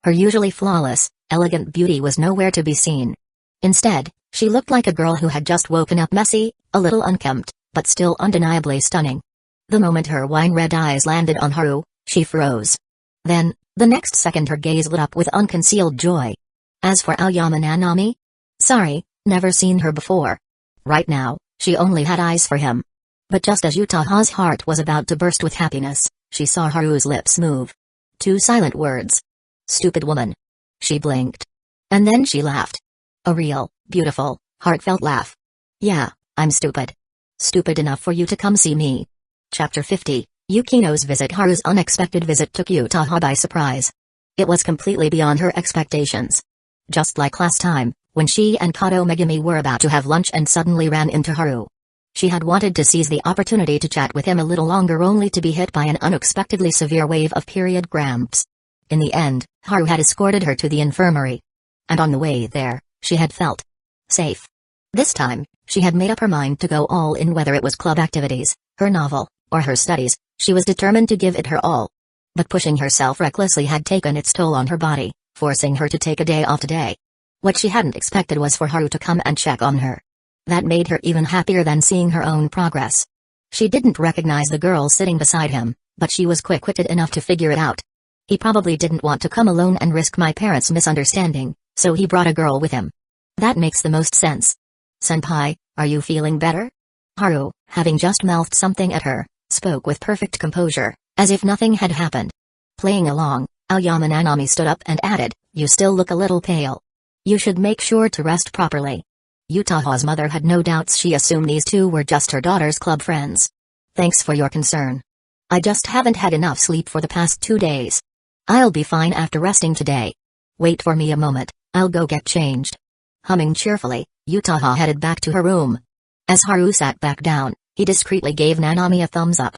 Her usually flawless, elegant beauty was nowhere to be seen. Instead, she looked like a girl who had just woken up messy, a little unkempt, but still undeniably stunning. The moment her wine-red eyes landed on Haru, she froze. Then, the next second her gaze lit up with unconcealed joy. As for Aoyama Nanami? Sorry, never seen her before. Right now, she only had eyes for him. But just as Yutaha's heart was about to burst with happiness, she saw Haru's lips move. 2 silent words. Stupid woman. She blinked. And then she laughed. A real, beautiful, heartfelt laugh. Yeah, I'm stupid. Stupid enough for you to come see me. Chapter 50, Yukino's visit. Haru's unexpected visit took Yutaha by surprise. It was completely beyond her expectations. Just like last time, when she and Kato Megumi were about to have lunch and suddenly ran into Haru. She had wanted to seize the opportunity to chat with him a little longer only to be hit by an unexpectedly severe wave of period cramps. In the end, Haru had escorted her to the infirmary. And on the way there, she had felt safe. This time, she had made up her mind to go all in, whether it was club activities, her novel, or her studies. She was determined to give it her all. But pushing herself recklessly had taken its toll on her body, forcing her to take a day off today. What she hadn't expected was for Haru to come and check on her. That made her even happier than seeing her own progress. She didn't recognize the girl sitting beside him, but she was quick-witted enough to figure it out. He probably didn't want to come alone and risk my parents' misunderstanding, so he brought a girl with him. That makes the most sense. Senpai, are you feeling better? Haru, having just mouthed something at her, spoke with perfect composure, as if nothing had happened. Playing along, Aoyama Nanami stood up and added, You still look a little pale. You should make sure to rest properly. Yutaha's mother had no doubts. She assumed these two were just her daughter's club friends. Thanks for your concern. I just haven't had enough sleep for the past 2 days. I'll be fine after resting today. Wait for me a moment, I'll go get changed. Humming cheerfully, Yutaha headed back to her room. As Haru sat back down, he discreetly gave Nanami a thumbs up.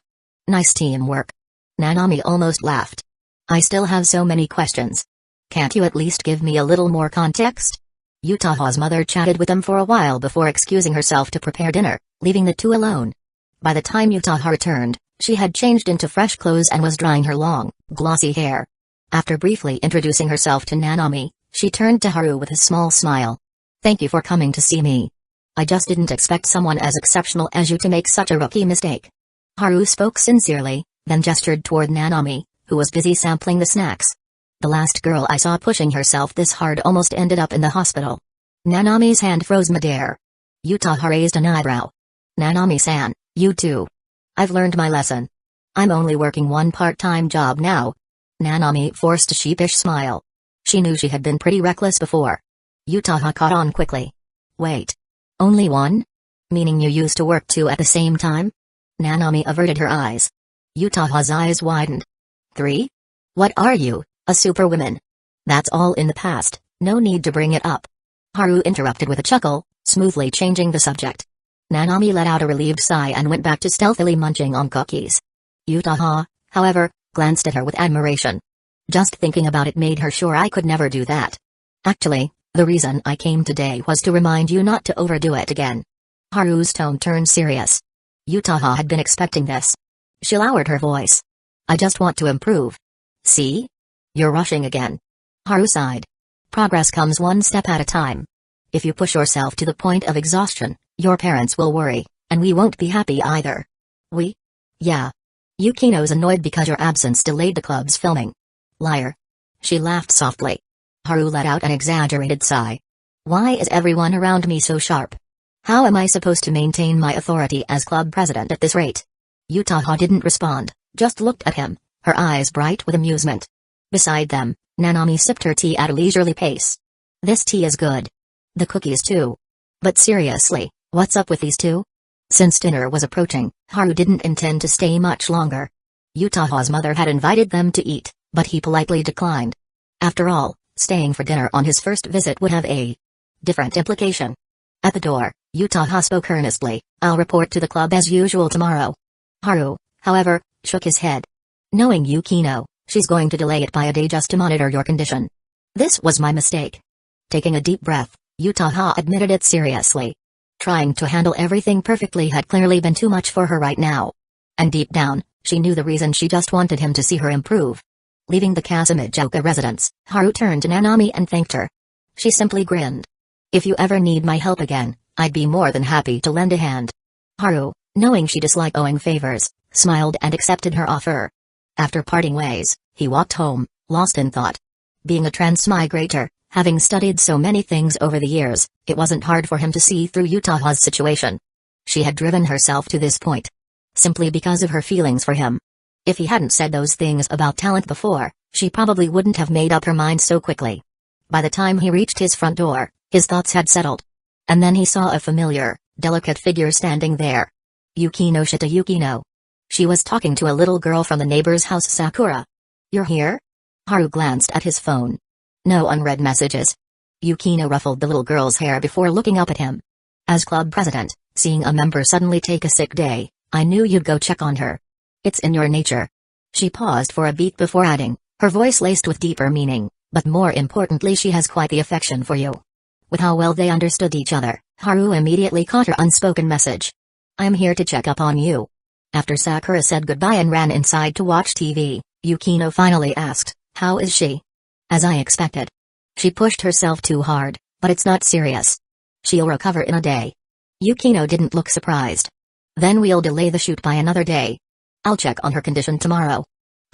Nice teamwork. Nanami almost laughed. I still have so many questions. Can't you at least give me a little more context? Yutaha's mother chatted with them for a while before excusing herself to prepare dinner, leaving the two alone. By the time Yutaha returned, she had changed into fresh clothes and was drying her long, glossy hair. After briefly introducing herself to Nanami, she turned to Haru with a small smile. Thank you for coming to see me. I just didn't expect someone as exceptional as you to make such a rookie mistake. Haru spoke sincerely, then gestured toward Nanami, who was busy sampling the snacks. The last girl I saw pushing herself this hard almost ended up in the hospital. Nanami's hand froze midair. Yutaha raised an eyebrow. Nanami-san, you too. I've learned my lesson. I'm only working one part-time job now. Nanami forced a sheepish smile. She knew she had been pretty reckless before. Yutaha caught on quickly. Wait. Only one? Meaning you used to work two at the same time? Nanami averted her eyes. Yutaha's eyes widened. 3? What are you, a superwoman? That's all in the past, no need to bring it up. Haru interrupted with a chuckle, smoothly changing the subject. Nanami let out a relieved sigh and went back to stealthily munching on cookies. Yutaha, however, glanced at her with admiration. Just thinking about it made her sure I could never do that. Actually, the reason I came today was to remind you not to overdo it again. Haru's tone turned serious. Yutaha had been expecting this. She lowered her voice. I just want to improve. See? You're rushing again. Haru sighed. Progress comes one step at a time. If you push yourself to the point of exhaustion, your parents will worry, and we won't be happy either. We? Yeah. Yukino's annoyed because your absence delayed the club's filming. Liar. She laughed softly. Haru let out an exaggerated sigh. Why is everyone around me so sharp? How am I supposed to maintain my authority as club president at this rate? Yutaha didn't respond, just looked at him, her eyes bright with amusement. Beside them, Nanami sipped her tea at a leisurely pace. This tea is good. The cookies too. But seriously, what's up with these two? Since dinner was approaching, Haru didn't intend to stay much longer. Yutaha's mother had invited them to eat, but he politely declined. After all, staying for dinner on his first visit would have a different implication. At the door, Yutaha spoke earnestly, I'll report to the club as usual tomorrow. Haru, however, shook his head. Knowing Yukino, she's going to delay it by a day just to monitor your condition. This was my mistake. Taking a deep breath, Yutaha admitted it seriously. Trying to handle everything perfectly had clearly been too much for her right now. And deep down, she knew the reason. She just wanted him to see her improve. Leaving the Kasumijoka residence, Haru turned to Nanami and thanked her. She simply grinned. If you ever need my help again, I'd be more than happy to lend a hand. Haru, knowing she disliked owing favors, smiled and accepted her offer. After parting ways, he walked home, lost in thought. Being a transmigrator, having studied so many things over the years, it wasn't hard for him to see through Yutaha's situation. She had driven herself to this point simply because of her feelings for him. If he hadn't said those things about talent before, she probably wouldn't have made up her mind so quickly. By the time he reached his front door, his thoughts had settled. And then he saw a familiar, delicate figure standing there. Yukinoshita Yukino. She was talking to a little girl from the neighbor's house. Sakura. You're here? Haru glanced at his phone. No unread messages. Yukino ruffled the little girl's hair before looking up at him. As club president, seeing a member suddenly take a sick day, I knew you'd go check on her. It's in your nature. She paused for a beat before adding, her voice laced with deeper meaning, but more importantly she has quite the affection for you. With how well they understood each other, Haru immediately caught her unspoken message. I'm here to check up on you. After Sakura said goodbye and ran inside to watch TV, Yukino finally asked, how is she? As I expected. She pushed herself too hard, but it's not serious. She'll recover in a day. Yukino didn't look surprised. Then we'll delay the shoot by another day. I'll check on her condition tomorrow.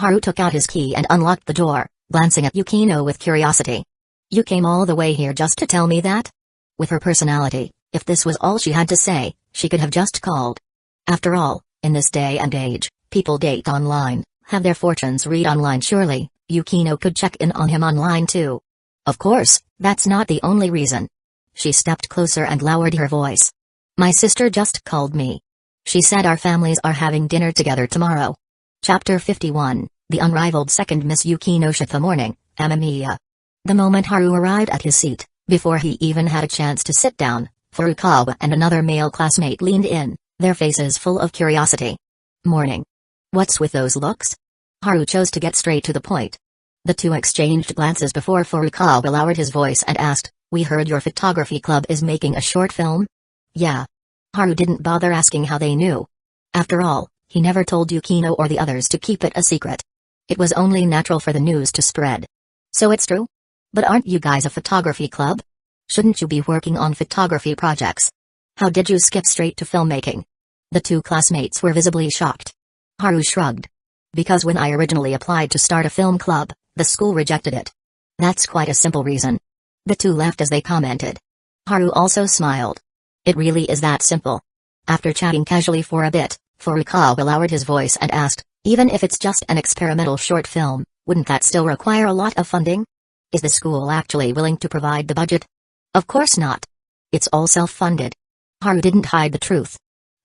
Haru took out his key and unlocked the door, glancing at Yukino with curiosity. You came all the way here just to tell me that? With her personality, if this was all she had to say, she could have just called. After all, in this day and age, people date online, have their fortunes read online. Surely, Yukino could check in on him online too. Of course, that's not the only reason. She stepped closer and lowered her voice. My sister just called me. She said our families are having dinner together tomorrow. Chapter 51, The Unrivaled Second Miss Yukinoshita Morning, Amamiya. The moment Haru arrived at his seat, before he even had a chance to sit down, Furukawa and another male classmate leaned in, their faces full of curiosity. Morning. What's with those looks? Haru chose to get straight to the point. The two exchanged glances before Furukawa lowered his voice and asked, we heard your photography club is making a short film? Yeah. Haru didn't bother asking how they knew. After all, he never told Yukino or the others to keep it a secret. It was only natural for the news to spread. So it's true? But aren't you guys a photography club? Shouldn't you be working on photography projects? How did you skip straight to filmmaking? The two classmates were visibly shocked. Haru shrugged. Because when I originally applied to start a film club, the school rejected it. That's quite a simple reason. The two laughed as they commented. Haru also smiled. It really is that simple. After chatting casually for a bit, Furukawa lowered his voice and asked, even if it's just an experimental short film, wouldn't that still require a lot of funding? Is the school actually willing to provide the budget? Of course not. It's all self-funded. Haru didn't hide the truth.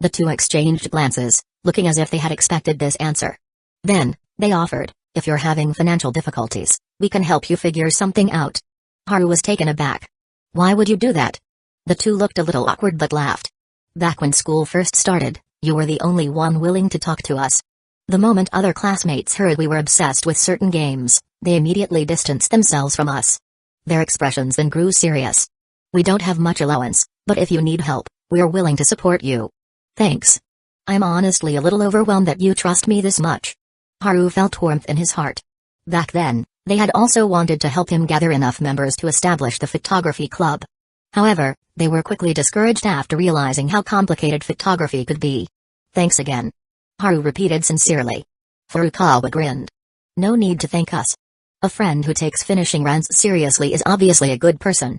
The two exchanged glances, looking as if they had expected this answer. Then, they offered, if you're having financial difficulties, we can help you figure something out. Haru was taken aback. Why would you do that? The two looked a little awkward but laughed. Back when school first started, you were the only one willing to talk to us. The moment other classmates heard we were obsessed with certain games, they immediately distanced themselves from us. Their expressions then grew serious. We don't have much allowance, but if you need help, we're willing to support you. Thanks. I'm honestly a little overwhelmed that you trust me this much. Haru felt warmth in his heart. Back then, they had also wanted to help him gather enough members to establish the photography club. However, they were quickly discouraged after realizing how complicated photography could be. Thanks again. Haru repeated sincerely. Furukawa grinned. No need to thank us. A friend who takes finishing rants seriously is obviously a good person.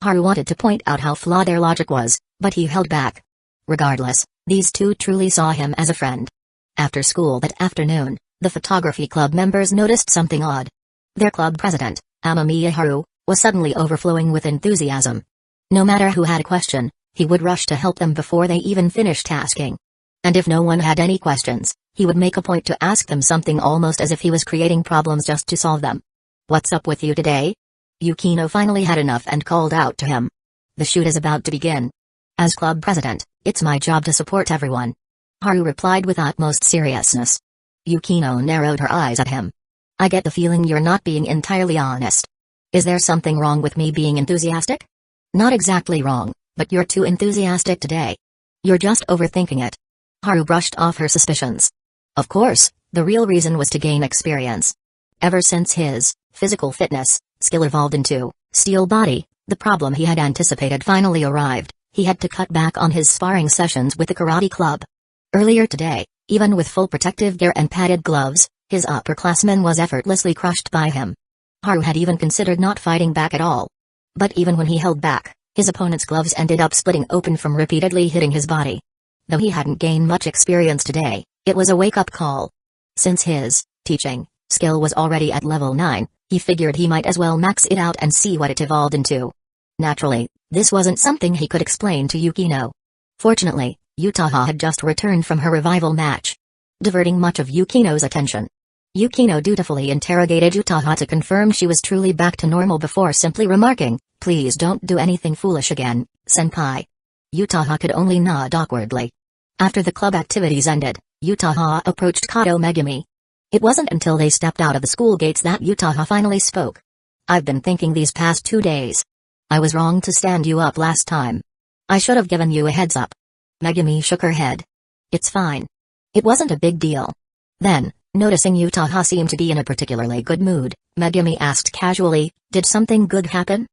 Haru wanted to point out how flawed their logic was, but he held back. Regardless, these two truly saw him as a friend. After school that afternoon, the photography club members noticed something odd. Their club president, Amamiya Haru, was suddenly overflowing with enthusiasm. No matter who had a question, he would rush to help them before they even finished asking. And if no one had any questions, he would make a point to ask them something almost as if he was creating problems just to solve them. What's up with you today? Yukino finally had enough and called out to him. The shoot is about to begin. As club president, it's my job to support everyone. Haru replied with utmost seriousness. Yukino narrowed her eyes at him. I get the feeling you're not being entirely honest. Is there something wrong with me being enthusiastic? Not exactly wrong, but you're too enthusiastic today. You're just overthinking it. Haru brushed off her suspicions. Of course, the real reason was to gain experience. Ever since his physical fitness skill evolved into steel body, the problem he had anticipated finally arrived. He had to cut back on his sparring sessions with the karate club. Earlier today, even with full protective gear and padded gloves, his upperclassman was effortlessly crushed by him. Haru had even considered not fighting back at all. But even when he held back, his opponent's gloves ended up splitting open from repeatedly hitting his body. Though he hadn't gained much experience today, it was a wake-up call. Since his teaching skill was already at level 9, he figured he might as well max it out and see what it evolved into. Naturally, this wasn't something he could explain to Yukino. Fortunately, Utaha had just returned from her revival match, diverting much of Yukino's attention. Yukino dutifully interrogated Utaha to confirm she was truly back to normal before simply remarking, "Please don't do anything foolish again, senpai." Utaha could only nod awkwardly. After the club activities ended, Utaha approached Kato Megumi. It wasn't until they stepped out of the school gates that Utaha finally spoke. "I've been thinking these past 2 days. I was wrong to stand you up last time. I should have given you a heads up." Megumi shook her head. "It's fine. It wasn't a big deal." Then, noticing Utaha seemed to be in a particularly good mood, Megumi asked casually, "Did something good happen?"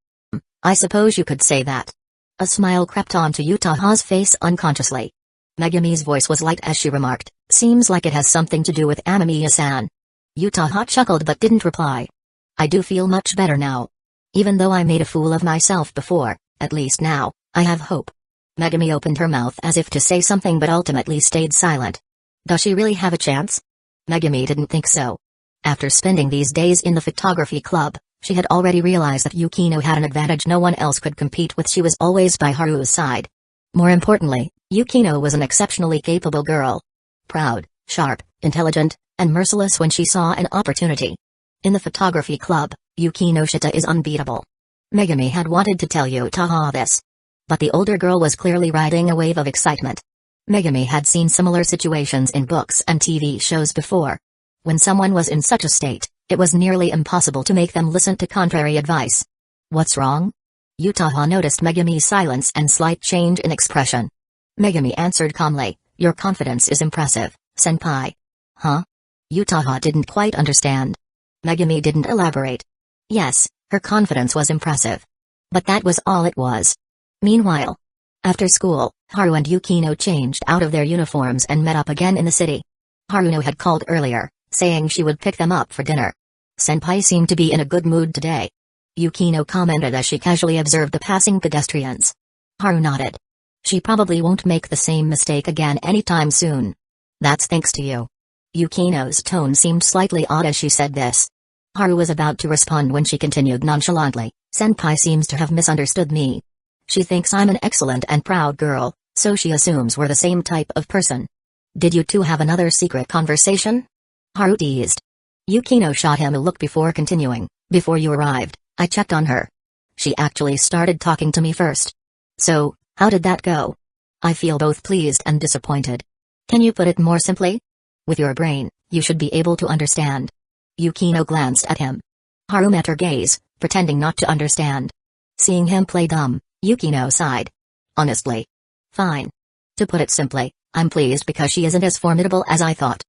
"I suppose you could say that." A smile crept onto Utaha's face unconsciously. Megumi's voice was light as she remarked, "Seems like it has something to do with Amamiya-san." Utaha chuckled but didn't reply. "I do feel much better now. Even though I made a fool of myself before, at least now, I have hope." Megumi opened her mouth as if to say something but ultimately stayed silent. Does she really have a chance? Megumi didn't think so. After spending these days in the photography club, She had already realized that Yukino had an advantage no one else could compete with. She was always by Haru's side. More importantly, Yukino was an exceptionally capable girl. Proud, sharp, intelligent, and merciless when she saw an opportunity. In the photography club, Yukinoshita is unbeatable. Megami had wanted to tell Yutaha this. But the older girl was clearly riding a wave of excitement. Megami had seen similar situations in books and TV shows before. When someone was in such a state, it was nearly impossible to make them listen to contrary advice. What's wrong? Yutaha noticed Megami's silence and slight change in expression. Megami answered calmly, your confidence is impressive, senpai. Huh? Yutaha didn't quite understand. Megami didn't elaborate. Yes, her confidence was impressive. But that was all it was. Meanwhile, after school, Haru and Yukino changed out of their uniforms and met up again in the city. Haruno had called earlier, saying she would pick them up for dinner. Senpai seemed to be in a good mood today. Yukino commented as she casually observed the passing pedestrians. Haru nodded. She probably won't make the same mistake again anytime soon. That's thanks to you. Yukino's tone seemed slightly odd as she said this. Haru was about to respond when she continued nonchalantly, Senpai seems to have misunderstood me. She thinks I'm an excellent and proud girl, so she assumes we're the same type of person. Did you two have another secret conversation? Haru teased. Yukino shot him a look before continuing, before you arrived, I checked on her. She actually started talking to me first. So, how did that go? I feel both pleased and disappointed. Can you put it more simply? With your brain, you should be able to understand. Yukino glanced at him. Haru met her gaze, pretending not to understand. Seeing him play dumb, Yukino sighed. Honestly. Fine. To put it simply, I'm pleased because she isn't as formidable as I thought.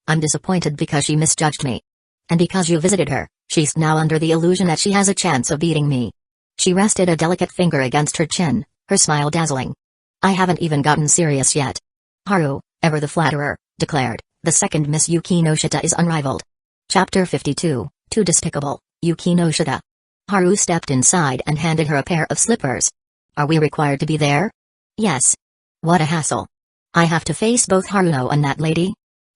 I'm disappointed because she misjudged me. And because you visited her, she's now under the illusion that she has a chance of beating me. She rested a delicate finger against her chin, her smile dazzling. I haven't even gotten serious yet. Haru, ever the flatterer, declared, the second Miss Yukinoshita is unrivaled. Chapter 52, Too Despicable, Yukinoshita. Haru stepped inside and handed her a pair of slippers. Are we required to be there? Yes. What a hassle. I have to face both Haruno and that lady?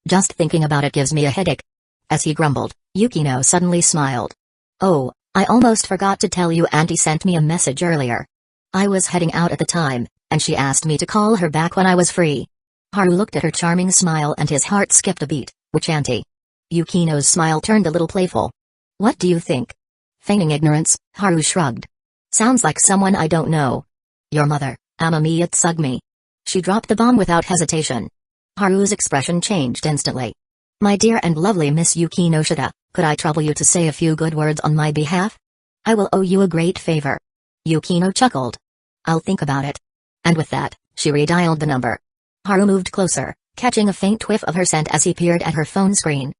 Just thinking about it gives me a headache. As he grumbled, Yukino suddenly smiled. Oh, I almost forgot to tell you Auntie sent me a message earlier. I was heading out at the time, and she asked me to call her back when I was free. Haru looked at her charming smile and his heart skipped a beat. Which auntie? Yukino's smile turned a little playful. What do you think? Feigning ignorance, Haru shrugged. Sounds like someone I don't know. Your mother, Amami Itsugmi. She dropped the bomb without hesitation. Haru's expression changed instantly. My dear and lovely Miss Yukinoshita, could I trouble you to say a few good words on my behalf? I will owe you a great favor. Yukino chuckled. I'll think about it. And with that, she redialed the number. Haru moved closer, catching a faint whiff of her scent as he peered at her phone screen.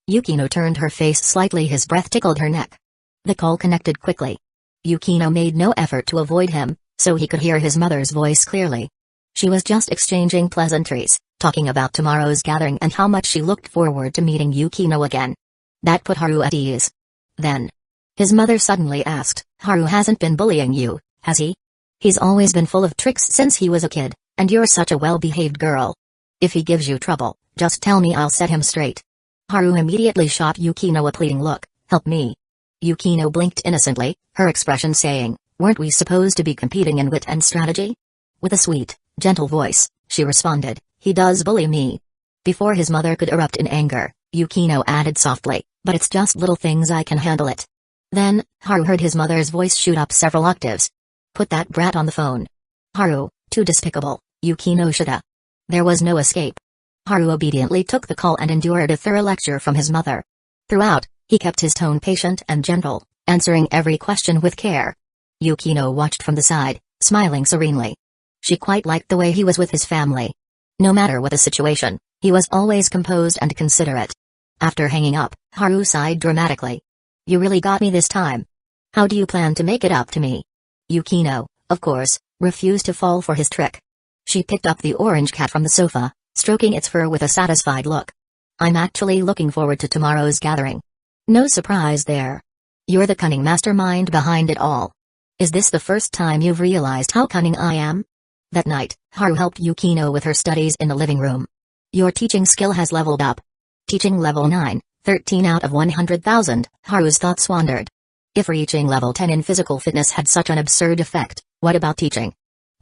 Yukino turned her face slightly, his breath tickled her neck. The call connected quickly. Yukino made no effort to avoid him, so he could hear his mother's voice clearly. She was just exchanging pleasantries, talking about tomorrow's gathering and how much she looked forward to meeting Yukino again. That put Haru at ease. Then, his mother suddenly asked, Haru hasn't been bullying you, has he? He's always been full of tricks since he was a kid, and you're such a well-behaved girl. If he gives you trouble, just tell me, I'll set him straight. Haru immediately shot Yukino a pleading look. Help me. Yukino blinked innocently, her expression saying, weren't we supposed to be competing in wit and strategy? With a sweet, gentle voice, she responded, he does bully me. Before his mother could erupt in anger, Yukino added softly, but it's just little things, I can handle it. Then, Haru heard his mother's voice shoot up several octaves. Put that brat on the phone. Haru, too despicable, Yukinoshita. There was no escape. Haru obediently took the call and endured a thorough lecture from his mother. Throughout, he kept his tone patient and gentle, answering every question with care. Yukino watched from the side, smiling serenely. She quite liked the way he was with his family. No matter what the situation, he was always composed and considerate. After hanging up, Haru sighed dramatically. You really got me this time. How do you plan to make it up to me? Yukino, of course, refused to fall for his trick. She picked up the orange cat from the sofa, stroking its fur with a satisfied look. I'm actually looking forward to tomorrow's gathering. No surprise there. You're the cunning mastermind behind it all. Is this the first time you've realized how cunning I am? That night, Haru helped Yukino with her studies in the living room. Your teaching skill has leveled up. Teaching level 9, 13 out of 100,000, Haru's thoughts wandered. If reaching level 10 in physical fitness had such an absurd effect, what about teaching?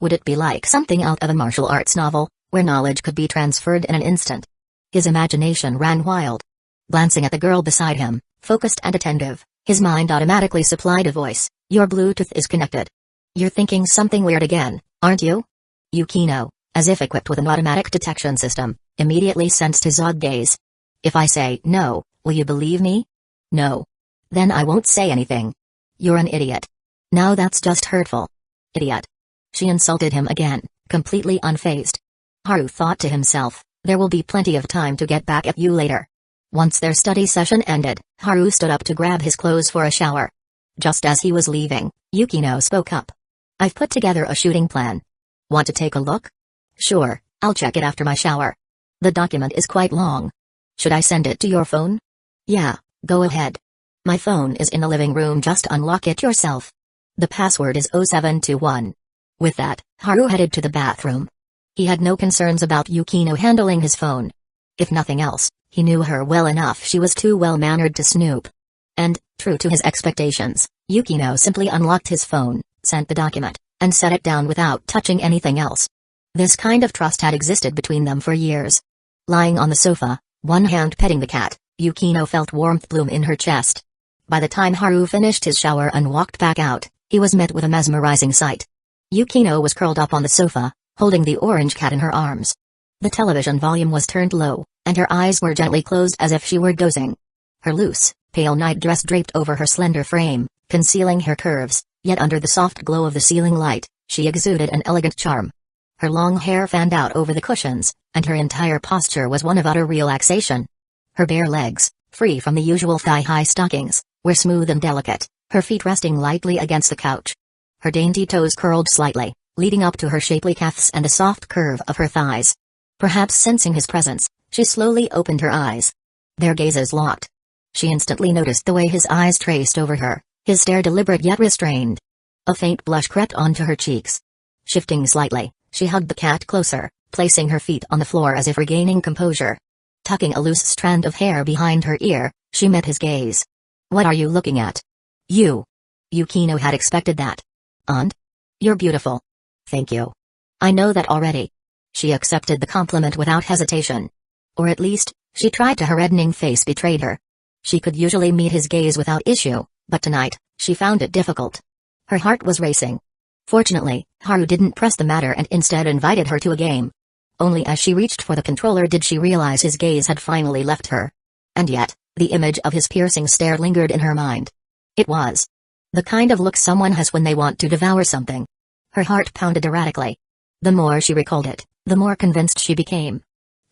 Would it be like something out of a martial arts novel, where knowledge could be transferred in an instant? His imagination ran wild. Glancing at the girl beside him, focused and attentive, his mind automatically supplied a voice. Your Bluetooth is connected. You're thinking something weird again, aren't you? Yukino, as if equipped with an automatic detection system, immediately sensed his odd gaze. If I say no, will you believe me? No. Then I won't say anything. You're an idiot. Now that's just hurtful. Idiot. She insulted him again, completely unfazed. Haru thought to himself, there will be plenty of time to get back at you later. Once their study session ended, Haru stood up to grab his clothes for a shower. Just as he was leaving, Yukino spoke up. I've put together a shooting plan. Want to take a look? Sure, I'll check it after my shower. The document is quite long. Should I send it to your phone? Yeah, go ahead. My phone is in the living room, just unlock it yourself. The password is 0721. With that, Haru headed to the bathroom. He had no concerns about Yukino handling his phone. If nothing else, he knew her well enough, she was too well-mannered to snoop. And, true to his expectations, Yukino simply unlocked his phone, sent the document, and set it down without touching anything else. This kind of trust had existed between them for years. Lying on the sofa, one hand petting the cat, Yukino felt warmth bloom in her chest. By the time Haru finished his shower and walked back out, he was met with a mesmerizing sight. Yukino was curled up on the sofa, holding the orange cat in her arms. The television volume was turned low, and her eyes were gently closed as if she were dozing. Her loose, pale night dress draped over her slender frame, concealing her curves, yet under the soft glow of the ceiling light, she exuded an elegant charm. Her long hair fanned out over the cushions, and her entire posture was one of utter relaxation. Her bare legs, free from the usual thigh-high stockings, were smooth and delicate, her feet resting lightly against the couch. Her dainty toes curled slightly, leading up to her shapely calves and the soft curve of her thighs. Perhaps sensing his presence, she slowly opened her eyes. Their gazes locked. She instantly noticed the way his eyes traced over her, his stare deliberate yet restrained. A faint blush crept onto her cheeks. Shifting slightly, she hugged the cat closer, placing her feet on the floor as if regaining composure. Tucking a loose strand of hair behind her ear, she met his gaze. What are you looking at? You. Yukino had expected that. Aunt? You're beautiful. Thank you. I know that already. She accepted the compliment without hesitation. Or at least, she tried to. Her reddening face betrayed her. She could usually meet his gaze without issue, but tonight, she found it difficult. Her heart was racing. Fortunately, Haru didn't press the matter and instead invited her to a game. Only as she reached for the controller did she realize his gaze had finally left her. And yet, the image of his piercing stare lingered in her mind. It was the kind of look someone has when they want to devour something. Her heart pounded erratically. The more she recalled it, the more convinced she became.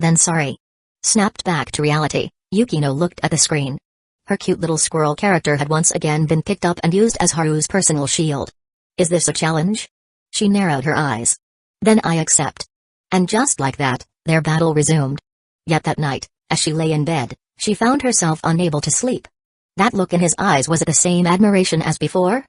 Then sorry. Snapped back to reality, Yukino looked at the screen. Her cute little squirrel character had once again been picked up and used as Haru's personal shield. Is this a challenge? She narrowed her eyes. Then I accept. And just like that, their battle resumed. Yet that night, as she lay in bed, she found herself unable to sleep. That look in his eyes, was it the same admiration as before?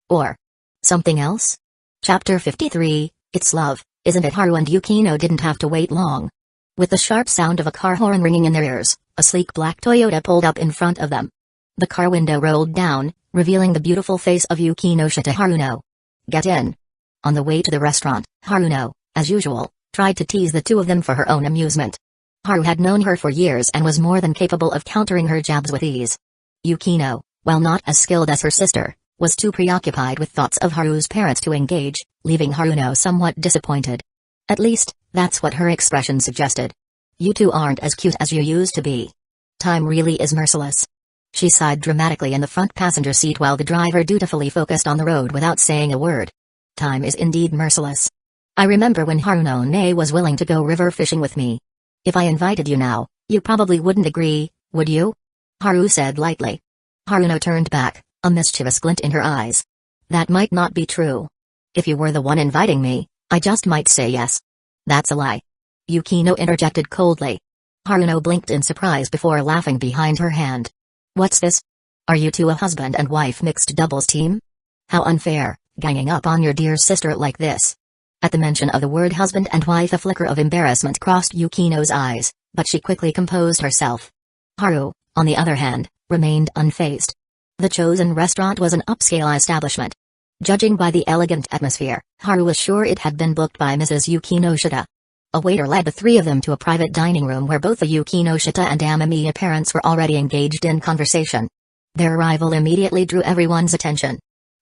Or something else? Chapter 53, It's Love, Isn't It? Haru and Yukino didn't have to wait long. With the sharp sound of a car horn ringing in their ears, a sleek black Toyota pulled up in front of them. The car window rolled down, revealing the beautiful face of Yukinoshita. Haruno. Get in. On the way to the restaurant, Haruno, as usual, tried to tease the two of them for her own amusement. Haru had known her for years and was more than capable of countering her jabs with ease. Yukino, while not as skilled as her sister, was too preoccupied with thoughts of Haru's parents to engage, leaving Haruno somewhat disappointed. At least, that's what her expression suggested. You two aren't as cute as you used to be. Time really is merciless. She sighed dramatically in the front passenger seat while the driver dutifully focused on the road without saying a word. Time is indeed merciless. I remember when Haruno was willing to go river fishing with me. If I invited you now, you probably wouldn't agree, would you? Haru said lightly. Haruno turned back, a mischievous glint in her eyes. That might not be true. If you were the one inviting me, I just might say yes. That's a lie. Yukino interjected coldly. Haruno blinked in surprise before laughing behind her hand. What's this? Are you two a husband and wife mixed doubles team? How unfair, ganging up on your dear sister like this. At the mention of the word husband and wife, a flicker of embarrassment crossed Yukino's eyes, but she quickly composed herself. Haru, on the other hand, remained unfazed. The chosen restaurant was an upscale establishment. Judging by the elegant atmosphere, Haru was sure it had been booked by Mrs. Yukinoshita. A waiter led the three of them to a private dining room where both the Yukinoshita and Amamiya parents were already engaged in conversation. Their arrival immediately drew everyone's attention.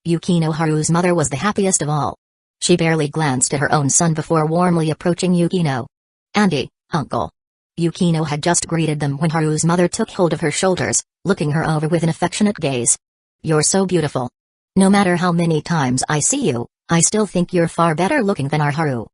Yukino, Haru's mother, was the happiest of all. She barely glanced at her own son before warmly approaching Yukino. "Auntie, uncle." Yukino had just greeted them when Haru's mother took hold of her shoulders, looking her over with an affectionate gaze. "You're so beautiful. No matter how many times I see you, I still think you're far better looking than our Haru."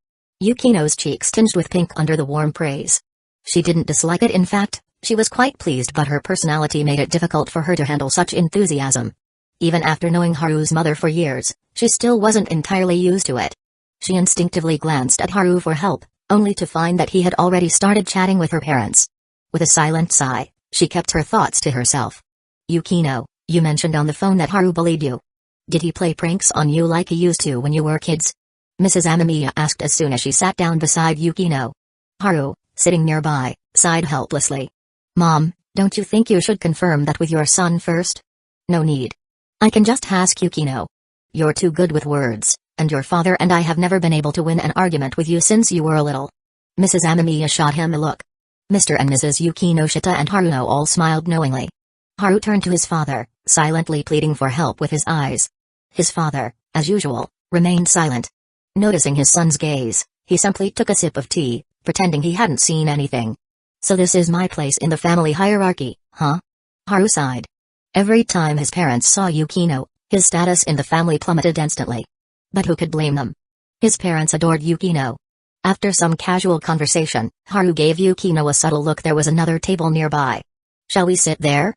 Yukino's cheeks tinged with pink under the warm praise. She didn't dislike it. In fact, she was quite pleased, but her personality made it difficult for her to handle such enthusiasm. Even after knowing Haru's mother for years, she still wasn't entirely used to it. She instinctively glanced at Haru for help, only to find that he had already started chatting with her parents. With a silent sigh, she kept her thoughts to herself. "Yukino, you mentioned on the phone that Haru bullied you. Did he play pranks on you like he used to when you were kids?" Mrs. Amamiya asked as soon as she sat down beside Yukino. Haru, sitting nearby, sighed helplessly. "Mom, don't you think you should confirm that with your son first?" "No need. I can just ask Yukino. You're too good with words, and your father and I have never been able to win an argument with you since you were little." Mrs. Amamiya shot him a look. Mr. and Mrs. Yukinoshita and Haruno all smiled knowingly. Haru turned to his father, silently pleading for help with his eyes. His father, as usual, remained silent. Noticing his son's gaze, he simply took a sip of tea, pretending he hadn't seen anything. "So this is my place in the family hierarchy, huh?" Haru sighed. Every time his parents saw Yukino, his status in the family plummeted instantly. But who could blame them? His parents adored Yukino. After some casual conversation, Haru gave Yukino a subtle look. There was another table nearby. "Shall we sit there?"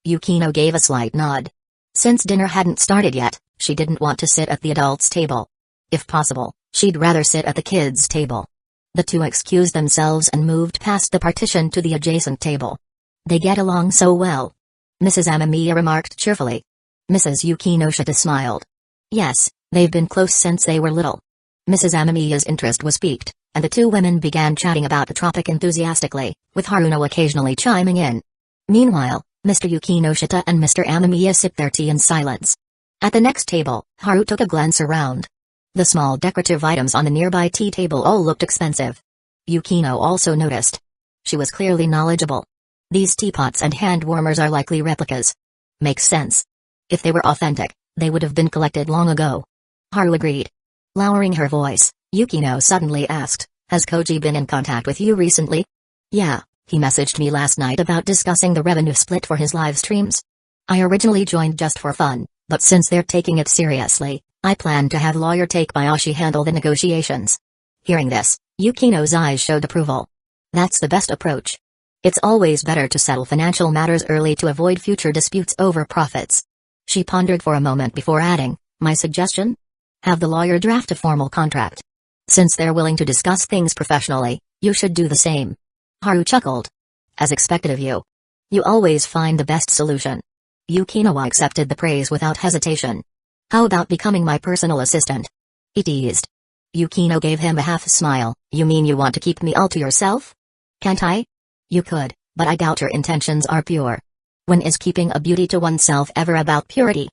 Yukino gave a slight nod. Since dinner hadn't started yet, she didn't want to sit at the adults' table. If possible, she'd rather sit at the kids' table. The two excused themselves and moved past the partition to the adjacent table. "They get along so well," Mrs. Amamiya remarked cheerfully. Mrs. Yukinoshita smiled. "Yes, they've been close since they were little." Mrs. Amamiya's interest was piqued, and the two women began chatting about the topic enthusiastically, with Haruno occasionally chiming in. Meanwhile, Mr. Yukinoshita and Mr. Amamiya sipped their tea in silence. At the next table, Haru took a glance around. The small decorative items on the nearby tea table all looked expensive. Yukino also noticed. She was clearly knowledgeable. These teapots and hand warmers are likely replicas. Makes sense. If they were authentic, they would have been collected long ago. Haru agreed. Lowering her voice, Yukino suddenly asked, "Has Koji been in contact with you recently?" "Yeah, he messaged me last night about discussing the revenue split for his live streams. I originally joined just for fun, but since they're taking it seriously, I plan to have lawyer Takebayashi handle the negotiations." Hearing this, Yukino's eyes showed approval. That's the best approach. It's always better to settle financial matters early to avoid future disputes over profits. She pondered for a moment before adding, "My suggestion? Have the lawyer draft a formal contract. Since they're willing to discuss things professionally, you should do the same." Haru chuckled. "As expected of you. You always find the best solution." Yukino accepted the praise without hesitation. "How about becoming my personal assistant?" he teased. Yukino gave him a half smile. "You mean you want to keep me all to yourself?" "Can't I?" "You could, but I doubt your intentions are pure. When is keeping a beauty to oneself ever about purity?"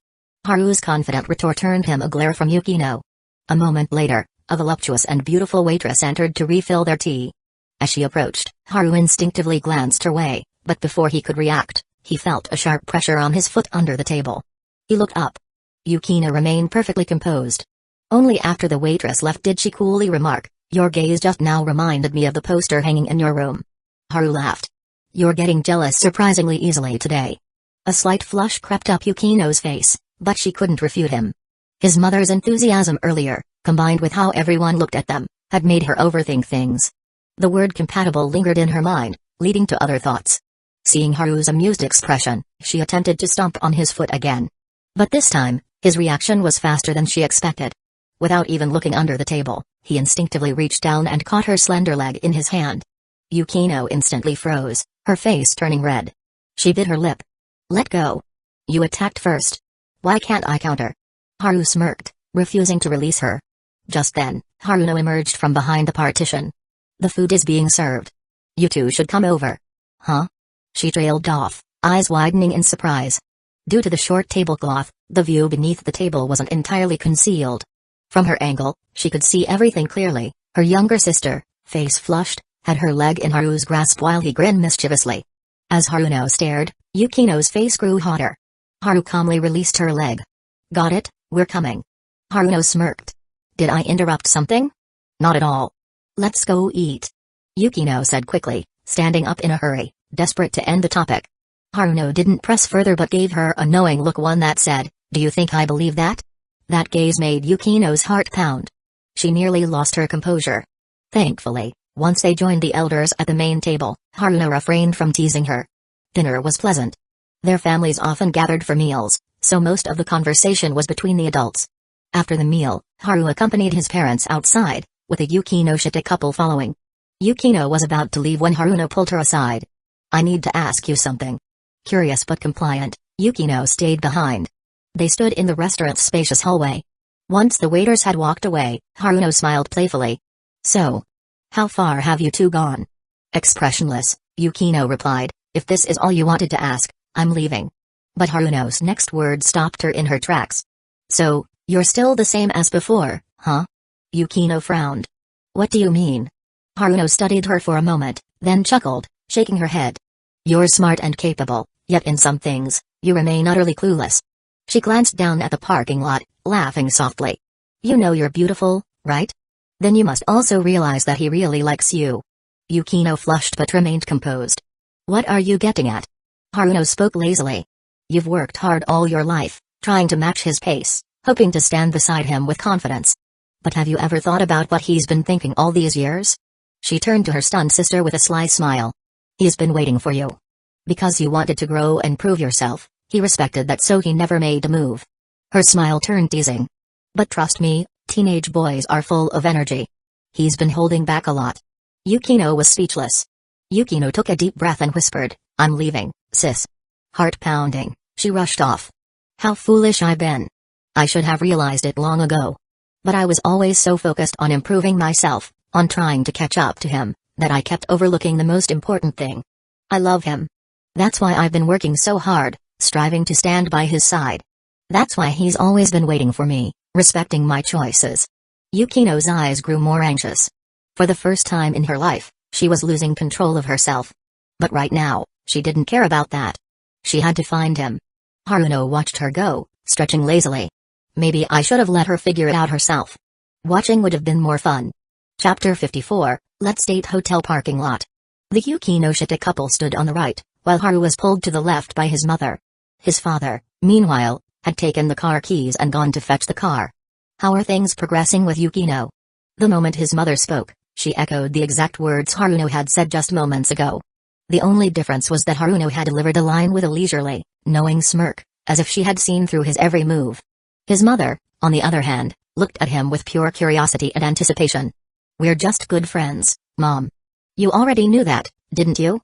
Haru's confident retort turned him a glare from Yukino. A moment later, a voluptuous and beautiful waitress entered to refill their tea. As she approached, Haru instinctively glanced her way, but before he could react, he felt a sharp pressure on his foot under the table. He looked up. Yukino remained perfectly composed. Only after the waitress left did she coolly remark, "Your gaze just now reminded me of the poster hanging in your room." Haru laughed. "You're getting jealous surprisingly easily today." A slight flush crept up Yukino's face, but she couldn't refute him. His mother's enthusiasm earlier, combined with how everyone looked at them, had made her overthink things. The word compatible lingered in her mind, leading to other thoughts. Seeing Haru's amused expression, she attempted to stomp on his foot again. But this time, his reaction was faster than she expected. Without even looking under the table, he instinctively reached down and caught her slender leg in his hand. Yukino instantly froze, her face turning red. She bit her lip. "Let go. You attacked first. Why can't I counter?" Haru smirked, refusing to release her. Just then, Haruno emerged from behind the partition. "The food is being served. You two should come over." "Huh?" She trailed off, eyes widening in surprise. Due to the short tablecloth, the view beneath the table wasn't entirely concealed. From her angle, she could see everything clearly. Her younger sister, face flushed, had her leg in Haru's grasp while he grinned mischievously. As Haruno stared, Yukino's face grew hotter. Haru calmly released her leg. Got it, we're coming. Haruno smirked. Did I interrupt something? Not at all. Let's go eat. Yukino said quickly, standing up in a hurry, desperate to end the topic. Haruno didn't press further but gave her a knowing look, one that said, do you think I believe that? That gaze made Yukino's heart pound. She nearly lost her composure. Thankfully, once they joined the elders at the main table, Haruno refrained from teasing her. Dinner was pleasant. Their families often gathered for meals, so most of the conversation was between the adults. After the meal, Haru accompanied his parents outside, with a Yukinoshita couple following. Yukino was about to leave when Haruno pulled her aside. I need to ask you something. Curious but compliant, Yukino stayed behind. They stood in the restaurant's spacious hallway. Once the waiters had walked away, Haruno smiled playfully. So, how far have you two gone? Expressionless, Yukino replied, if this is all you wanted to ask, I'm leaving. But Haruno's next word stopped her in her tracks. So, you're still the same as before, huh? Yukino frowned. What do you mean? Haruno studied her for a moment, then chuckled, shaking her head. You're smart and capable, yet in some things, you remain utterly clueless. She glanced down at the parking lot, laughing softly. You know you're beautiful, right? Then you must also realize that he really likes you. Yukino flushed but remained composed. What are you getting at? Haruno spoke lazily. You've worked hard all your life, trying to match his pace, hoping to stand beside him with confidence. But have you ever thought about what he's been thinking all these years? She turned to her stunned sister with a sly smile. He's been waiting for you. Because you wanted to grow and prove yourself, he respected that, so he never made a move. Her smile turned teasing. But trust me, teenage boys are full of energy. He's been holding back a lot. Yukino was speechless. Yukino took a deep breath and whispered, I'm leaving, sis. Heart pounding, she rushed off. How foolish I've been. I should have realized it long ago. But I was always so focused on improving myself, on trying to catch up to him, that I kept overlooking the most important thing. I love him. That's why I've been working so hard, striving to stand by his side. That's why he's always been waiting for me, respecting my choices. Yukino's eyes grew more anxious. For the first time in her life, she was losing control of herself. But right now, she didn't care about that. She had to find him. Haruno watched her go, stretching lazily. Maybe I should have let her figure it out herself. Watching would have been more fun. Chapter 54, Let's Date Hotel Parking Lot. The Yukinoshita couple stood on the right, while Haru was pulled to the left by his mother. His father, meanwhile, had taken the car keys and gone to fetch the car. How are things progressing with Yukino? The moment his mother spoke, she echoed the exact words Haruno had said just moments ago. The only difference was that Haruno had delivered a line with a leisurely, knowing smirk, as if she had seen through his every move. His mother, on the other hand, looked at him with pure curiosity and anticipation. We're just good friends, Mom. You already knew that, didn't you?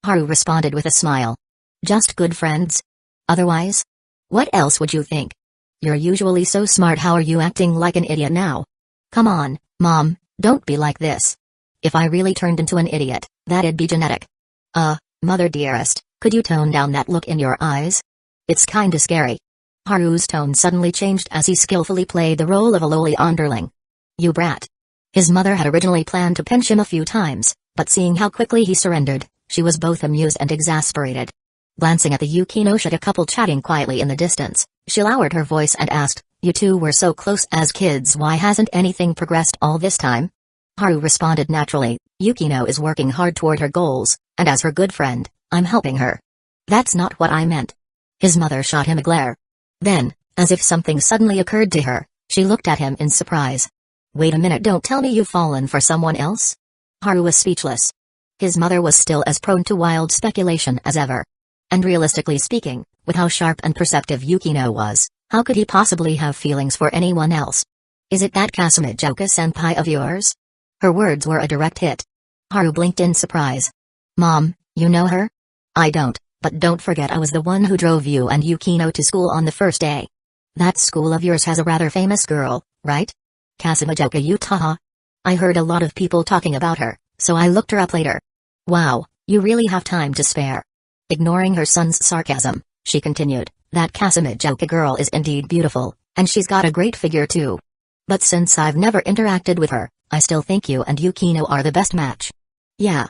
Haru responded with a smile. Just good friends? Otherwise? What else would you think? You're usually so smart, how are you acting like an idiot now? Come on, Mom, don't be like this. If I really turned into an idiot, that'd be genetic. Mother dearest, could you tone down that look in your eyes? It's kinda scary. Haru's tone suddenly changed as he skillfully played the role of a lowly underling. You brat. His mother had originally planned to pinch him a few times, but seeing how quickly he surrendered, she was both amused and exasperated. Glancing at the Yukinoshita couple chatting quietly in the distance, she lowered her voice and asked, You two were so close as kids, why hasn't anything progressed all this time? Haru responded naturally, Yukino is working hard toward her goals, and as her good friend, I'm helping her. That's not what I meant. His mother shot him a glare. Then, as if something suddenly occurred to her, she looked at him in surprise. Wait a minute, don't tell me you've fallen for someone else? Haru was speechless. His mother was still as prone to wild speculation as ever. And realistically speaking, with how sharp and perceptive Yukino was, how could he possibly have feelings for anyone else? Is it that Kasumijoka-senpai of yours? Her words were a direct hit. Haru blinked in surprise. Mom, you know her? I don't, but don't forget I was the one who drove you and Yukino to school on the first day. That school of yours has a rather famous girl, right? Kasumijoka Utaha. I heard a lot of people talking about her, so I looked her up later. Wow, you really have time to spare. Ignoring her son's sarcasm, she continued, That Kasumijoka girl is indeed beautiful, and she's got a great figure too. But since I've never interacted with her, I still think you and Yukino are the best match. Yeah,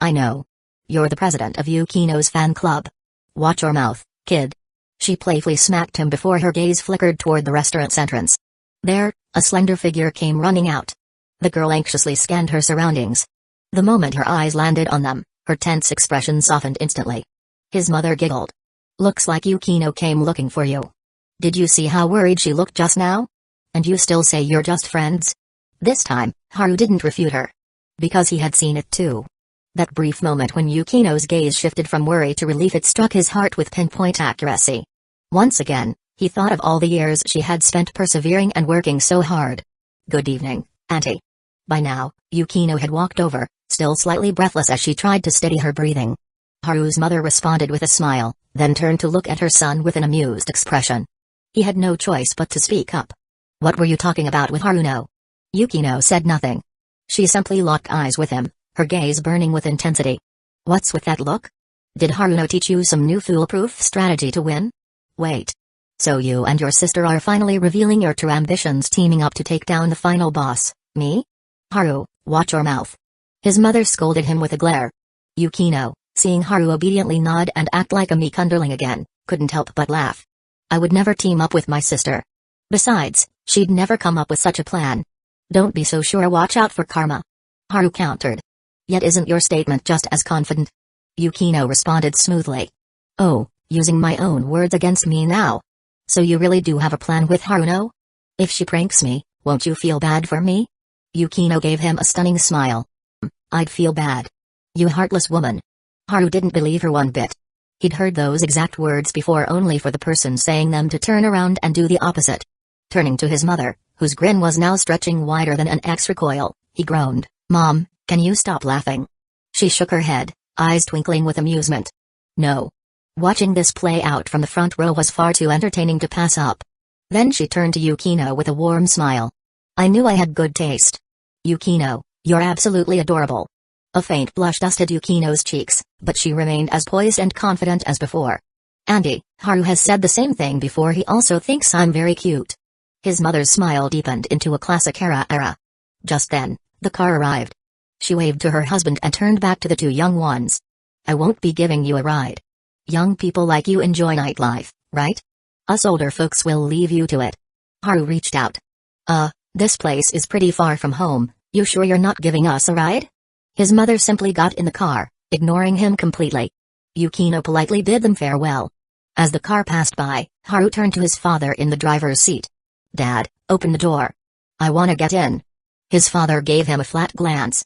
I know. You're the president of Yukino's fan club. Watch your mouth, kid. She playfully smacked him before her gaze flickered toward the restaurant's entrance. There, a slender figure came running out. The girl anxiously scanned her surroundings. The moment her eyes landed on them, her tense expression softened instantly. His mother giggled. Looks like Yukino came looking for you. Did you see how worried she looked just now? And you still say you're just friends? This time, Haru didn't refute her. Because he had seen it too. That brief moment when Yukino's gaze shifted from worry to relief, it struck his heart with pinpoint accuracy. Once again, he thought of all the years she had spent persevering and working so hard. Good evening, Auntie. By now, Yukino had walked over, still slightly breathless as she tried to steady her breathing. Haru's mother responded with a smile, then turned to look at her son with an amused expression. He had no choice but to speak up. What were you talking about with Haruno? Yukino said nothing. She simply locked eyes with him, her gaze burning with intensity. What's with that look? Did Haruno teach you some new foolproof strategy to win? Wait. So you and your sister are finally revealing your true ambitions, teaming up to take down the final boss, me? Haru, watch your mouth. His mother scolded him with a glare. Yukino, seeing Haru obediently nod and act like a meek underling again, couldn't help but laugh. I would never team up with my sister. Besides, she'd never come up with such a plan. Don't be so sure, watch out for karma. Haru countered. Yet isn't your statement just as confident? Yukino responded smoothly. Oh, using my own words against me now. So you really do have a plan with Haruno? If she pranks me, won't you feel bad for me? Yukino gave him a stunning smile. I'd feel bad. You heartless woman. Haru didn't believe her one bit. He'd heard those exact words before, only for the person saying them to turn around and do the opposite. Turning to his mother, whose grin was now stretching wider than an X-recoil, he groaned, Mom, can you stop laughing? She shook her head, eyes twinkling with amusement. No. Watching this play out from the front row was far too entertaining to pass up. Then she turned to Yukino with a warm smile. I knew I had good taste. Yukino, you're absolutely adorable. A faint blush dusted Yukino's cheeks, but she remained as poised and confident as before. Andy, Haru has said the same thing before, he also thinks I'm very cute. His mother's smile deepened into a classic era. Just then, the car arrived. She waved to her husband and turned back to the two young ones. I won't be giving you a ride. Young people like you enjoy nightlife, right? Us older folks will leave you to it. Haru reached out. This place is pretty far from home, you sure you're not giving us a ride? His mother simply got in the car, ignoring him completely. Yukino politely bid them farewell. As the car passed by, Haru turned to his father in the driver's seat. Dad, open the door. I wanna get in. His father gave him a flat glance.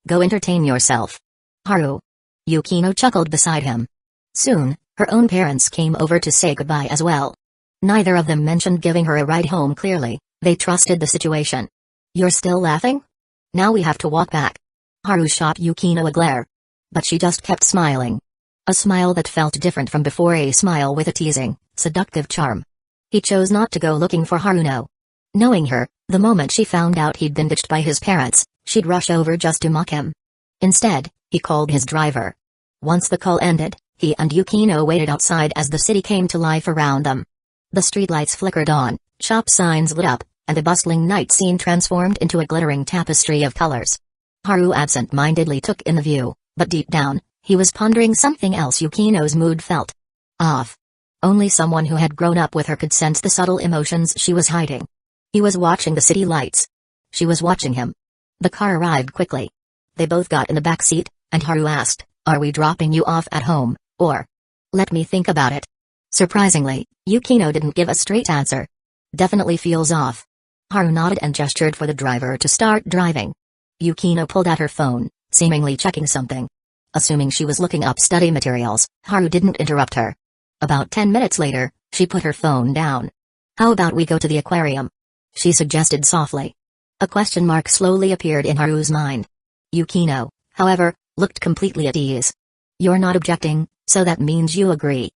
Go entertain yourself. Haru. Yukino chuckled beside him. Soon, her own parents came over to say goodbye as well. Neither of them mentioned giving her a ride home. Clearly, they trusted the situation. You're still laughing? Now we have to walk back. Haru shot Yukino a glare. But she just kept smiling. A smile that felt different from before, a smile with a teasing, seductive charm. He chose not to go looking for Haruno. Knowing her, the moment she found out he'd been ditched by his parents, she'd rush over just to mock him. Instead, he called his driver. Once the call ended, he and Yukino waited outside as the city came to life around them. The streetlights flickered on, shop signs lit up, and the bustling night scene transformed into a glittering tapestry of colors. Haru absent-mindedly took in the view, but deep down, he was pondering something else. Yukino's mood felt off. Only someone who had grown up with her could sense the subtle emotions she was hiding. He was watching the city lights. She was watching him. The car arrived quickly. They both got in the back seat, and Haru asked, Are we dropping you off at home, or? Let me think about it. Surprisingly, Yukino didn't give a straight answer. Definitely feels off. Haru nodded and gestured for the driver to start driving. Yukino pulled out her phone, seemingly checking something. Assuming she was looking up study materials, Haru didn't interrupt her. About 10 minutes later, she put her phone down. How about we go to the aquarium? She suggested softly. A question mark slowly appeared in Haru's mind. Yukino, however, looked completely at ease. You're not objecting, so that means you agree.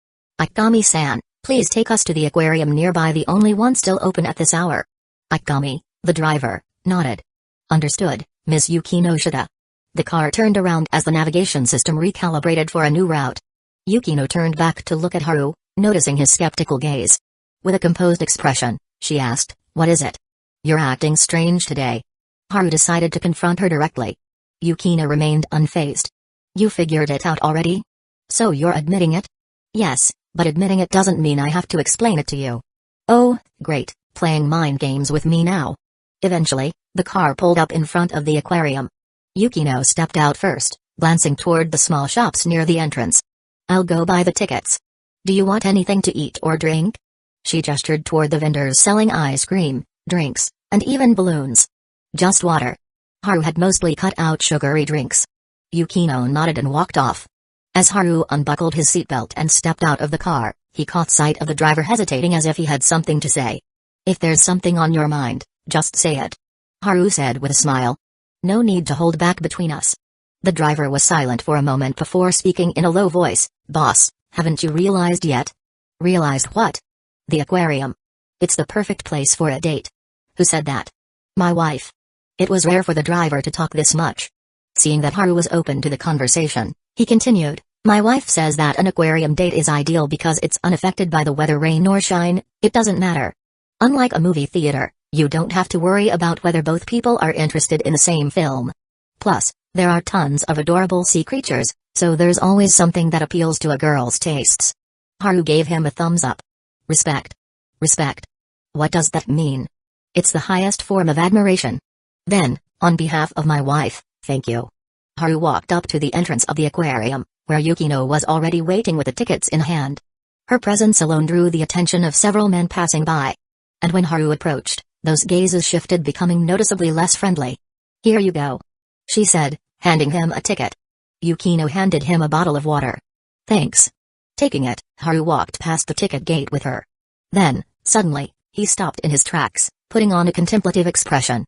Ikami-san, please take us to the aquarium nearby, the only one still open at this hour. Ikami, the driver, nodded. Understood, Ms. Yukinoshita. The car turned around as the navigation system recalibrated for a new route. Yukino turned back to look at Haru, Noticing his skeptical gaze. With a composed expression, she asked, "What is it? You're acting strange today." Haru decided to confront her directly. Yukino remained unfazed. "You figured it out already? So you're admitting it?" "Yes, but admitting it doesn't mean I have to explain it to you." "Oh, great, playing mind games with me now." Eventually, the car pulled up in front of the aquarium. Yukino stepped out first, glancing toward the small shops near the entrance. "I'll go buy the tickets. Do you want anything to eat or drink?" She gestured toward the vendors selling ice cream, drinks, and even balloons. "Just water." Haru had mostly cut out sugary drinks. Yukino nodded and walked off. As Haru unbuckled his seatbelt and stepped out of the car, he caught sight of the driver hesitating as if he had something to say. "If there's something on your mind, just say it," Haru said with a smile. "No need to hold back between us." The driver was silent for a moment before speaking in a low voice. "Boss, haven't you realized yet?" "Realized what?" "The aquarium. It's the perfect place for a date." "Who said that?" "My wife." It was rare for the driver to talk this much. Seeing that Haru was open to the conversation, he continued, "My wife says that an aquarium date is ideal because it's unaffected by the weather, rain or shine, it doesn't matter. Unlike a movie theater, you don't have to worry about whether both people are interested in the same film. Plus, there are tons of adorable sea creatures, so there's always something that appeals to a girl's tastes." Haru gave him a thumbs up. "Respect. Respect. What does that mean?" "It's the highest form of admiration." "Then, on behalf of my wife, thank you." Haru walked up to the entrance of the aquarium, where Yukino was already waiting with the tickets in hand. Her presence alone drew the attention of several men passing by. And when Haru approached, those gazes shifted, becoming noticeably less friendly. "Here you go," she said, handing him a ticket. Yukino handed him a bottle of water. "Thanks." Taking it, Haru walked past the ticket gate with her. Then, suddenly, he stopped in his tracks, putting on a contemplative expression.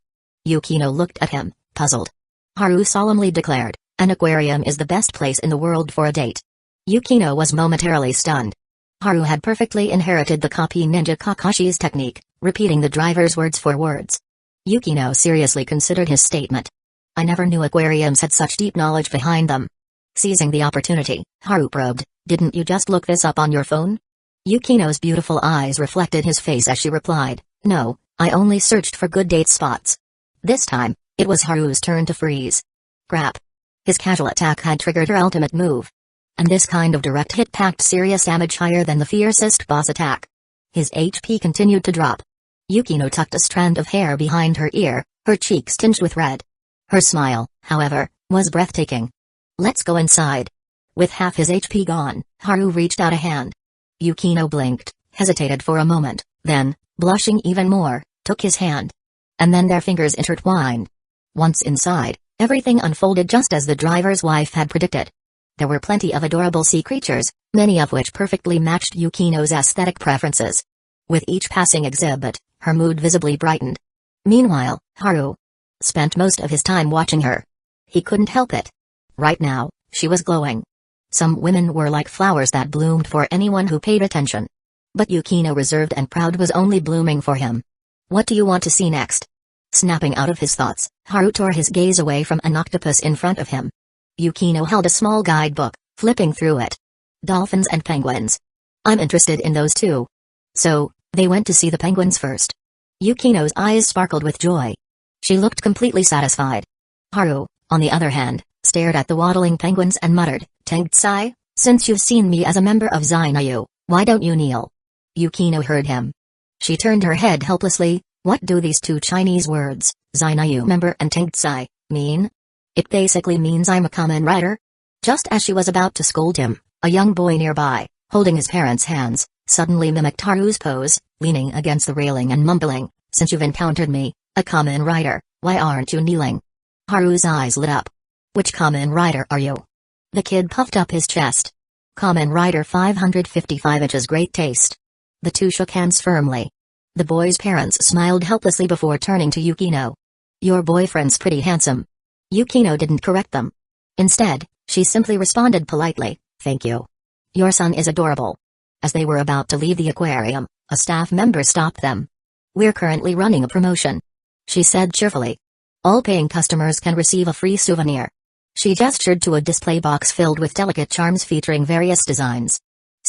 Yukino looked at him, puzzled. Haru solemnly declared, "An aquarium is the best place in the world for a date." Yukino was momentarily stunned. Haru had perfectly inherited the copy ninja Kakashi's technique, repeating the driver's words for words. Yukino seriously considered his statement. "I never knew aquariums had such deep knowledge behind them." Seizing the opportunity, Haru probed, "Didn't you just look this up on your phone?" Yukino's beautiful eyes reflected his face as she replied, "No, I only searched for good date spots." This time, it was Haru's turn to freeze. Crap. His casual attack had triggered her ultimate move. And this kind of direct hit packed serious damage higher than the fiercest boss attack. His HP continued to drop. Yukino tucked a strand of hair behind her ear, her cheeks tinged with red. Her smile, however, was breathtaking. "Let's go inside." With half his HP gone, Haru reached out a hand. Yukino blinked, hesitated for a moment, then, blushing even more, took his hand. And then their fingers intertwined. Once inside, everything unfolded just as the driver's wife had predicted. There were plenty of adorable sea creatures, many of which perfectly matched Yukino's aesthetic preferences. With each passing exhibit, her mood visibly brightened. Meanwhile, Haru spent most of his time watching her. He couldn't help it. Right now, she was glowing. Some women were like flowers that bloomed for anyone who paid attention. But Yukino, reserved and proud, was only blooming for him. "What do you want to see next?" Snapping out of his thoughts, Haru tore his gaze away from an octopus in front of him. Yukino held a small guidebook, flipping through it. "Dolphins and penguins. I'm interested in those too." So, they went to see the penguins first. Yukino's eyes sparkled with joy. She looked completely satisfied. Haru, on the other hand, stared at the waddling penguins and muttered, "Tengtsai, since you've seen me as a member of Zainayu, why don't you kneel?" Yukino heard him. She turned her head helplessly. What do these two Chinese words, Zainayu member and Tengtsai, mean? It basically means I'm a Kamen Rider. Just as she was about to scold him, a young boy nearby, holding his parents' hands, suddenly mimicked Haru's pose, leaning against the railing and mumbling, "Since you've encountered me, a Kamen Rider, why aren't you kneeling?" Haru's eyes lit up. "Which Kamen Rider are you?" The kid puffed up his chest. "Kamen Rider 555 inches, great taste." The two shook hands firmly. The boy's parents smiled helplessly before turning to Yukino. "Your boyfriend's pretty handsome." Yukino didn't correct them. Instead, she simply responded politely, "Thank you. Your son is adorable." As they were about to leave the aquarium, a staff member stopped them. "We're currently running a promotion," she said cheerfully. "All paying customers can receive a free souvenir." She gestured to a display box filled with delicate charms featuring various designs.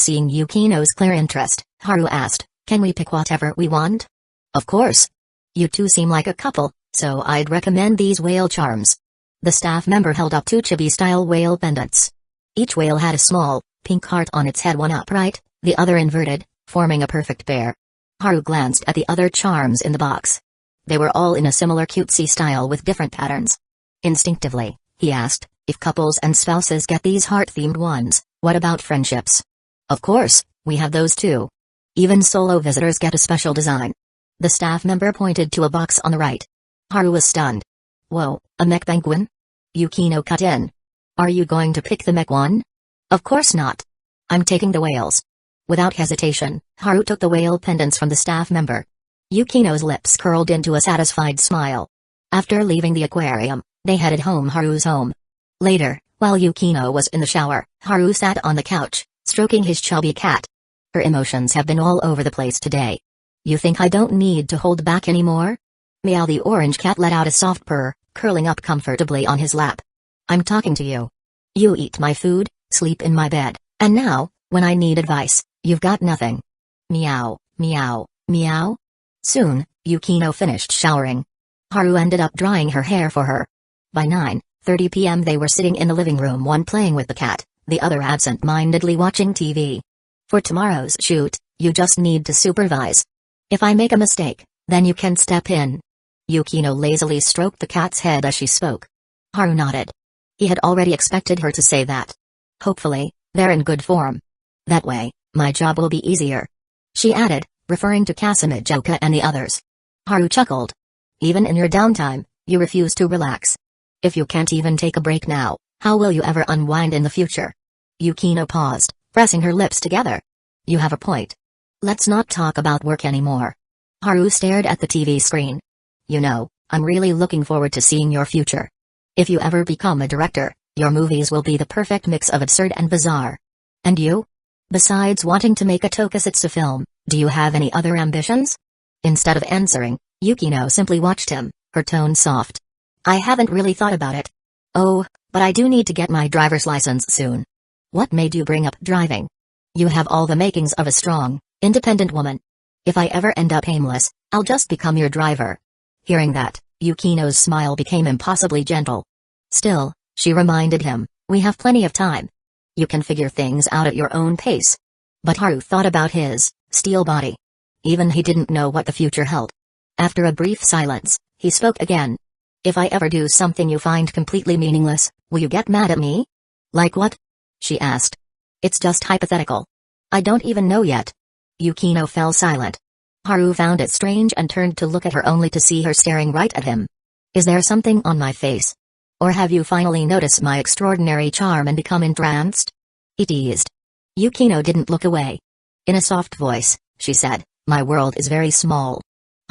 Seeing Yukino's clear interest, Haru asked, "Can we pick whatever we want?" "Of course. You two seem like a couple, so I'd recommend these whale charms." The staff member held up two chibi-style whale pendants. Each whale had a small, pink heart on its head, one upright, the other inverted, forming a perfect pair. Haru glanced at the other charms in the box. They were all in a similar cutesy style with different patterns. Instinctively, he asked, "If couples and spouses get these heart-themed ones, what about friendships?" "Of course, we have those too. Even solo visitors get a special design." The staff member pointed to a box on the right. Haru was stunned. "Whoa, a mech penguin?" Yukino cut in. "Are you going to pick the mech one?" "Of course not. I'm taking the whales." Without hesitation, Haru took the whale pendants from the staff member. Yukino's lips curled into a satisfied smile. After leaving the aquarium, they headed home, Haru's home. Later, while Yukino was in the shower, Haru sat on the couch, stroking his chubby cat. "Her emotions have been all over the place today. You think I don't need to hold back anymore?" Meow. The orange cat let out a soft purr, curling up comfortably on his lap. "I'm talking to you. You eat my food, sleep in my bed, and now, when I need advice, you've got nothing." Meow, meow, meow. Soon, Yukino finished showering. Haru ended up drying her hair for her. By 9:30 p.m. they were sitting in the living room, one playing with the cat, the other absent-mindedly watching TV. "For tomorrow's shoot, you just need to supervise. If I make a mistake, then you can step in." Yukino lazily stroked the cat's head as she spoke. Haru nodded. He had already expected her to say that. "Hopefully, they're in good form. That way, my job will be easier," she added, referring to Kasamijoka and the others. Haru chuckled. "Even in your downtime, you refuse to relax. If you can't even take a break now, how will you ever unwind in the future?" Yukino paused, pressing her lips together. "You have a point. Let's not talk about work anymore." Haru stared at the TV screen. "You know, I'm really looking forward to seeing your future. If you ever become a director, your movies will be the perfect mix of absurd and bizarre. And you? Besides wanting to make a tokusatsu film, do you have any other ambitions?" Instead of answering, Yukino simply watched him, her tone soft. "I haven't really thought about it. Oh, but I do need to get my driver's license soon." "What made you bring up driving? You have all the makings of a strong, independent woman. If I ever end up aimless, I'll just become your driver." Hearing that, Yukino's smile became impossibly gentle. Still, she reminded him, "We have plenty of time. You can figure things out at your own pace." But Haru thought about his steel body. Even he didn't know what the future held. After a brief silence, he spoke again. "If I ever do something you find completely meaningless, will you get mad at me?" "Like what?" she asked. "It's just hypothetical. I don't even know yet." Yukino fell silent. Haru found it strange and turned to look at her only to see her staring right at him. "Is there something on my face? Or have you finally noticed my extraordinary charm and become entranced?" he teased. Yukino didn't look away. In a soft voice, she said, "My world is very small."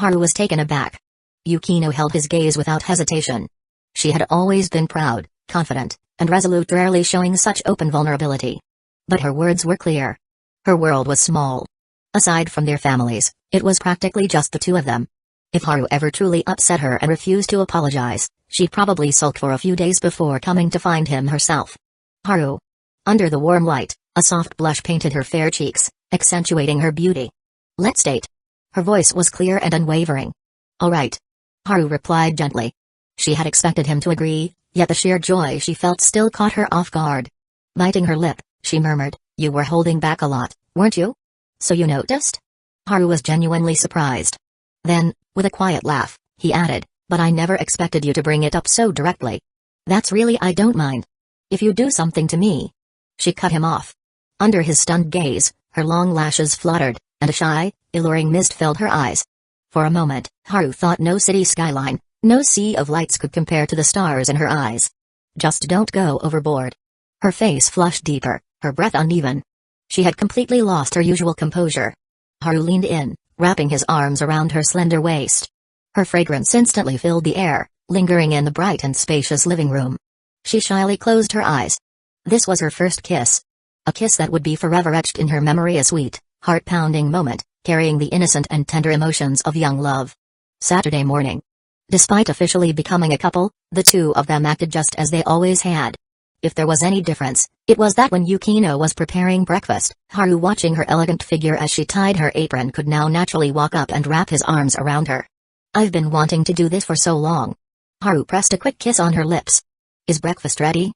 Haru was taken aback. Yukino held his gaze without hesitation. She had always been proud, confident, and resolute, rarely showing such open vulnerability. But her words were clear. Her world was small. Aside from their families, it was practically just the two of them. If Haru ever truly upset her and refused to apologize, she'd probably sulk for a few days before coming to find him herself. "Haru." Under the warm light, a soft blush painted her fair cheeks, accentuating her beauty. "Let's date." Her voice was clear and unwavering. "All right." Haru replied gently. She had expected him to agree, yet the sheer joy she felt still caught her off guard. Biting her lip, she murmured, "You were holding back a lot, weren't you? So you noticed?" Haru was genuinely surprised. Then, with a quiet laugh, he added, "But I never expected you to bring it up so directly." "That's really, I don't mind. If you do something to me." She cut him off. Under his stunned gaze, her long lashes fluttered, and a shy, alluring mist filled her eyes. For a moment, Haru thought no city skyline, no sea of lights could compare to the stars in her eyes. "Just don't go overboard." Her face flushed deeper, her breath uneven. She had completely lost her usual composure. Haru leaned in, wrapping his arms around her slender waist. Her fragrance instantly filled the air, lingering in the bright and spacious living room. She shyly closed her eyes. This was her first kiss. A kiss that would be forever etched in her memory, a sweet, heart-pounding moment, carrying the innocent and tender emotions of young love. Saturday morning. Despite officially becoming a couple, the two of them acted just as they always had. If there was any difference, it was that when Yukino was preparing breakfast, Haru, watching her elegant figure as she tied her apron, could now naturally walk up and wrap his arms around her. "I've been wanting to do this for so long." Haru pressed a quick kiss on her lips. "Is breakfast ready?"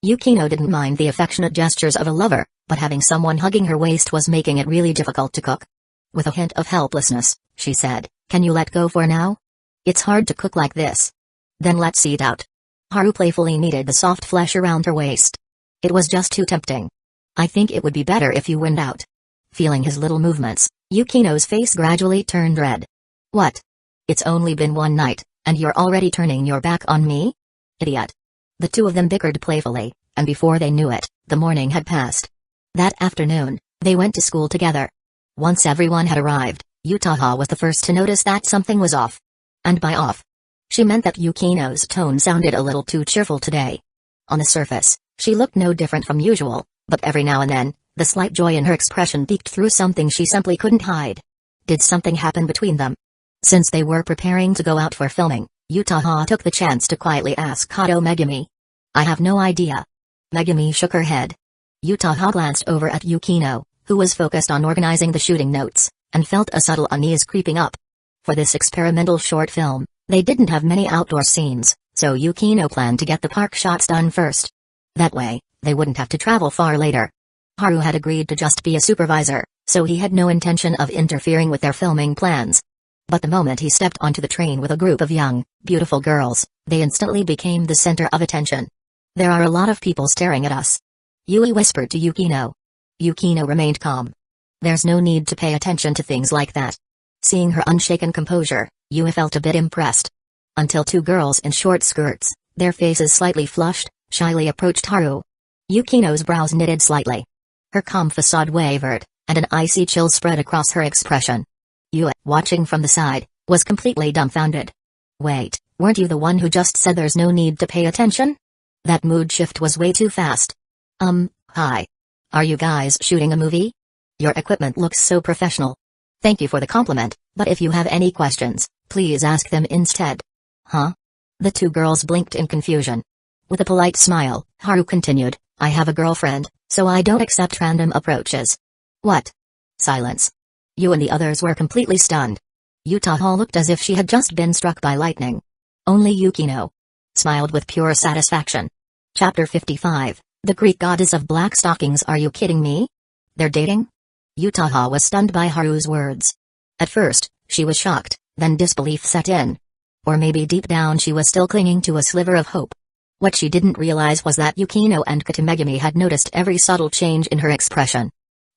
Yukino didn't mind the affectionate gestures of a lover, but having someone hugging her waist was making it really difficult to cook. With a hint of helplessness, she said, "Can you let go for now? It's hard to cook like this." "Then let's eat out." Haru playfully kneaded the soft flesh around her waist. It was just too tempting. "I think it would be better if you went out." Feeling his little movements, Yukino's face gradually turned red. "What? It's only been one night, and you're already turning your back on me? Idiot." The two of them bickered playfully, and before they knew it, the morning had passed. That afternoon, they went to school together. Once everyone had arrived, Yutaha was the first to notice that something was off. And by off, she meant that Yukino's tone sounded a little too cheerful today. On the surface, she looked no different from usual, but every now and then, the slight joy in her expression peeked through something she simply couldn't hide. Did something happen between them? Since they were preparing to go out for filming, Yutaha took the chance to quietly ask Kato Megumi. "I have no idea." Megumi shook her head. Yutaha glanced over at Yukino, who was focused on organizing the shooting notes, and felt a subtle unease creeping up. For this experimental short film, they didn't have many outdoor scenes, so Yukino planned to get the park shots done first. That way, they wouldn't have to travel far later. Haru had agreed to just be a supervisor, so he had no intention of interfering with their filming plans. But the moment he stepped onto the train with a group of young, beautiful girls, they instantly became the center of attention. "There are a lot of people staring at us," Yui whispered to Yukino. Yukino remained calm. "There's no need to pay attention to things like that." Seeing her unshaken composure, Yui felt a bit impressed. Until two girls in short skirts, their faces slightly flushed, shyly approached Haru. Yukino's brows knitted slightly. Her calm facade wavered, and an icy chill spread across her expression. Yui, watching from the side, was completely dumbfounded. "Wait, weren't you the one who just said there's no need to pay attention?" That mood shift was way too fast. Hi. Are you guys shooting a movie? Your equipment looks so professional." "Thank you for the compliment, but if you have any questions, please ask them instead." "Huh?" The two girls blinked in confusion. With a polite smile, Haru continued, "I have a girlfriend, so I don't accept random approaches." "What?" Silence. You and the others were completely stunned. Yutaha looked as if she had just been struck by lightning. Only Yukino smiled with pure satisfaction. Chapter 55, The Greek Goddess of Black Stockings. "Are you kidding me? They're dating?" Yutaha was stunned by Haru's words. At first, she was shocked, then disbelief set in. Or maybe deep down she was still clinging to a sliver of hope. What she didn't realize was that Yukino and Kato Megumi had noticed every subtle change in her expression.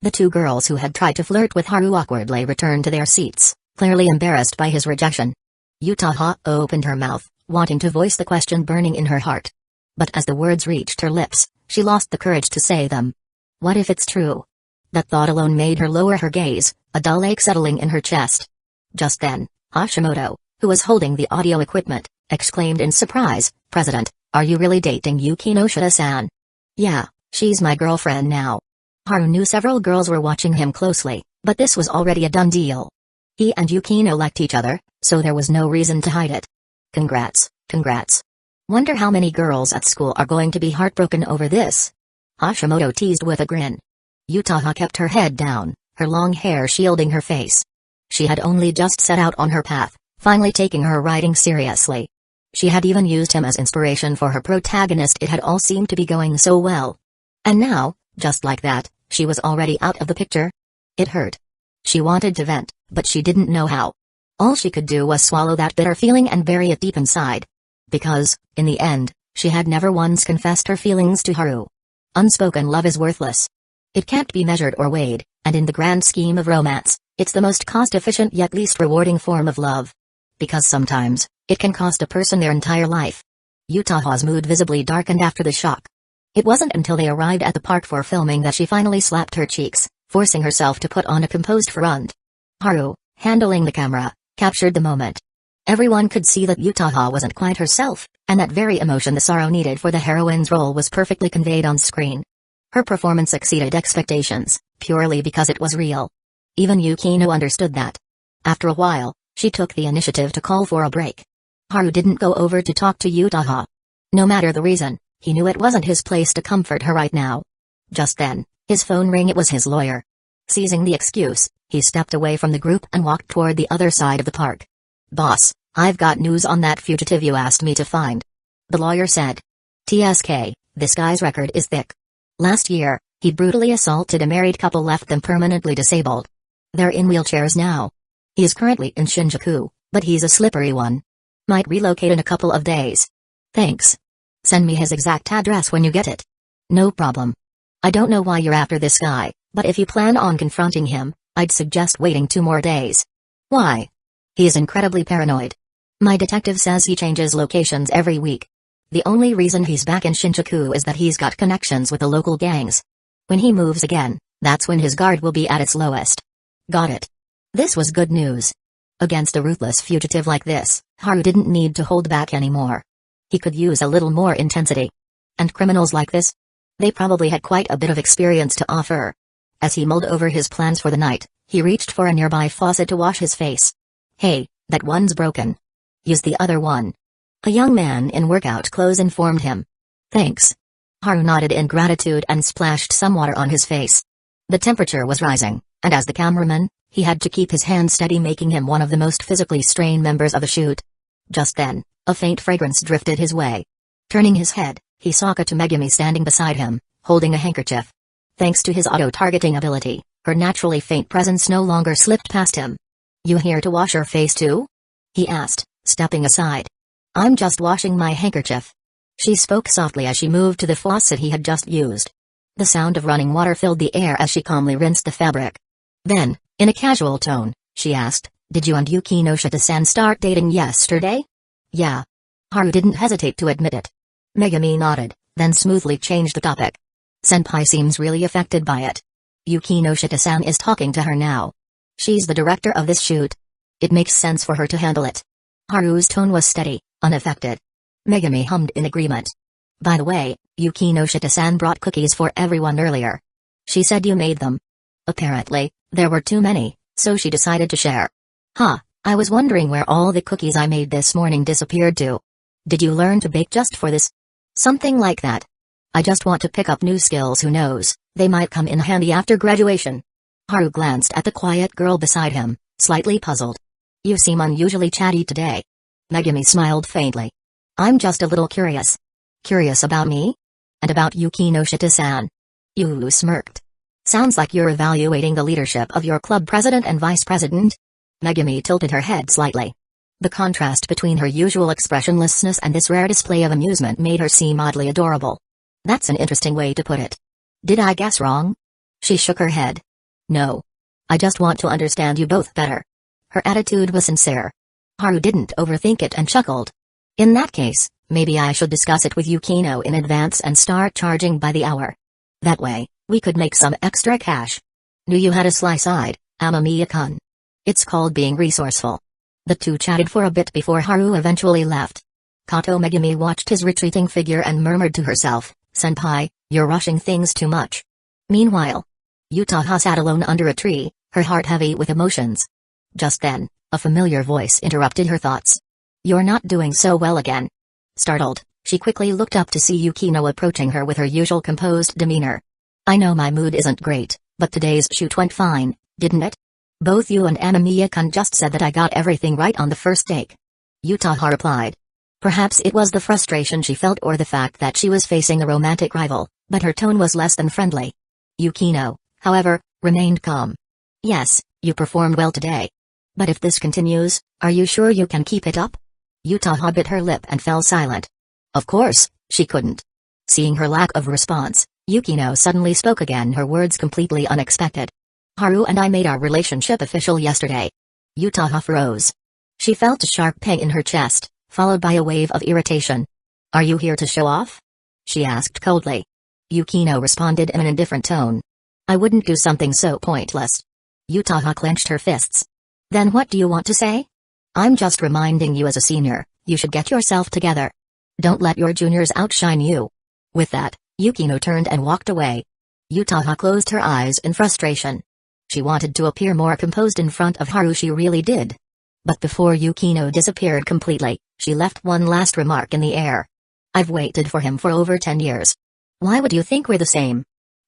The two girls who had tried to flirt with Haru awkwardly returned to their seats, clearly embarrassed by his rejection. Yutaha opened her mouth, wanting to voice the question burning in her heart. But as the words reached her lips, she lost the courage to say them. What if it's true? That thought alone made her lower her gaze, a dull ache settling in her chest. Just then, Hashimoto, who was holding the audio equipment, exclaimed in surprise, "President, are you really dating Yukinoshita-san?" "Yeah, she's my girlfriend now." Haru knew several girls were watching him closely, but this was already a done deal. He and Yukino liked each other, so there was no reason to hide it. Congrats. Wonder how many girls at school are going to be heartbroken over this?" Hashimoto teased with a grin. Yutaha kept her head down, her long hair shielding her face. She had only just set out on her path, finally taking her writing seriously. She had even used him as inspiration for her protagonist. It had all seemed to be going so well. And now, just like that, she was already out of the picture. It hurt. She wanted to vent, but she didn't know how. All she could do was swallow that bitter feeling and bury it deep inside. Because, in the end, she had never once confessed her feelings to Haru. Unspoken love is worthless. It can't be measured or weighed, and in the grand scheme of romance, it's the most cost-efficient yet least rewarding form of love. Because sometimes, it can cost a person their entire life. Yutaha's mood visibly darkened after the shock. It wasn't until they arrived at the park for filming that she finally slapped her cheeks, forcing herself to put on a composed front. Haru, handling the camera, captured the moment. Everyone could see that Yutaha wasn't quite herself, and that very emotion the sorrow needed for the heroine's role was perfectly conveyed on screen. Her performance exceeded expectations, purely because it was real. Even Yukino understood that. After a while, she took the initiative to call for a break. Haru didn't go over to talk to Yutaha. No matter the reason, He knew it wasn't his place to comfort her right now. Just then, his phone rang. It was his lawyer. Seizing the excuse, he stepped away from the group and walked toward the other side of the park. "Boss, I've got news on that fugitive you asked me to find," the lawyer said. "TSK, this guy's record is thick. Last year, he brutally assaulted a married couple, left them permanently disabled. They're in wheelchairs now. He's currently in Shinjuku, but he's a slippery one. Might relocate in a couple of days." "Thanks. Send me his exact address when you get it." "No problem. I don't know why you're after this guy, but if you plan on confronting him, I'd suggest waiting 2 more days." "Why?" "He is incredibly paranoid. My detective says he changes locations every week. The only reason he's back in Shinjuku is that he's got connections with the local gangs. When he moves again, that's when his guard will be at its lowest." "Got it." This was good news. Against a ruthless fugitive like this, Haru didn't need to hold back anymore. He could use a little more intensity. And criminals like this? They probably had quite a bit of experience to offer. As he mulled over his plans for the night, he reached for a nearby faucet to wash his face. "Hey, that one's broken. Use the other one," a young man in workout clothes informed him. "Thanks." Haru nodded in gratitude and splashed some water on his face. The temperature was rising, and as the cameraman, he had to keep his hand steady, making him one of the most physically strained members of the shoot. Just then, a faint fragrance drifted his way. Turning his head, he saw Kato Megumi standing beside him, holding a handkerchief. Thanks to his auto-targeting ability, her naturally faint presence no longer slipped past him. "You here to wash your face too?" he asked, stepping aside. "I'm just washing my handkerchief." She spoke softly as she moved to the faucet he had just used. The sound of running water filled the air as she calmly rinsed the fabric. Then, in a casual tone, she asked, "Did you and Yukinoshita-san start dating yesterday?" "Yeah." Haru didn't hesitate to admit it. Megumi nodded, then smoothly changed the topic. "Senpai seems really affected by it. Yukinoshita-san is talking to her now. She's the director of this shoot. It makes sense for her to handle it." Haru's tone was steady, unaffected. Megumi hummed in agreement. "By the way, Yukinoshita-san brought cookies for everyone earlier. She said you made them. Apparently, there were too many, so she decided to share." "Huh, I was wondering where all the cookies I made this morning disappeared to. Did you learn to bake just for this?" "Something like that. I just want to pick up new skills, who knows, they might come in handy after graduation." Haru glanced at the quiet girl beside him, slightly puzzled. "You seem unusually chatty today." Megumi smiled faintly. "I'm just a little curious." "Curious about me? And about Yukinoshita-san?" Yu smirked. "Sounds like you're evaluating the leadership of your club president and vice president?" Megumi tilted her head slightly. The contrast between her usual expressionlessness and this rare display of amusement made her seem oddly adorable. "That's an interesting way to put it. Did I guess wrong?" She shook her head. "No. I just want to understand you both better." Her attitude was sincere. Haru didn't overthink it and chuckled. "In that case, maybe I should discuss it with Yukino in advance and start charging by the hour. That way, we could make some extra cash. Knew you had a sly side, Amamiya-kun. It's called being resourceful." The two chatted for a bit before Haru eventually left. Kato Megumi watched his retreating figure and murmured to herself, "Senpai, you're rushing things too much." Meanwhile, Yutaha sat alone under a tree, her heart heavy with emotions. Just then, a familiar voice interrupted her thoughts. "You're not doing so well again." Startled, she quickly looked up to see Yukino approaching her with her usual composed demeanor. "I know my mood isn't great, but today's shoot went fine, didn't it? Both you and Amamiya-kun just said that I got everything right on the first take." Yutaha replied. Perhaps it was the frustration she felt or the fact that she was facing a romantic rival, but her tone was less than friendly. Yukino, however, remained calm. "Yes, you performed well today. But if this continues, are you sure you can keep it up?" Yutaha bit her lip and fell silent. Of course, she couldn't. Seeing her lack of response, Yukino suddenly spoke again, her words completely unexpected. "Haru and I made our relationship official yesterday." Yutaha froze. She felt a sharp pang in her chest, followed by a wave of irritation. "Are you here to show off?" she asked coldly. Yukino responded in an indifferent tone. "I wouldn't do something so pointless." Yutaha clenched her fists. "Then what do you want to say?" "I'm just reminding you, as a senior, you should get yourself together. Don't let your juniors outshine you." With that, Yukino turned and walked away. Yutaha closed her eyes in frustration. She wanted to appear more composed in front of Haru, she really did. But before Yukino disappeared completely, she left one last remark in the air. I've waited for him for over 10 years. Why would you think we're the same?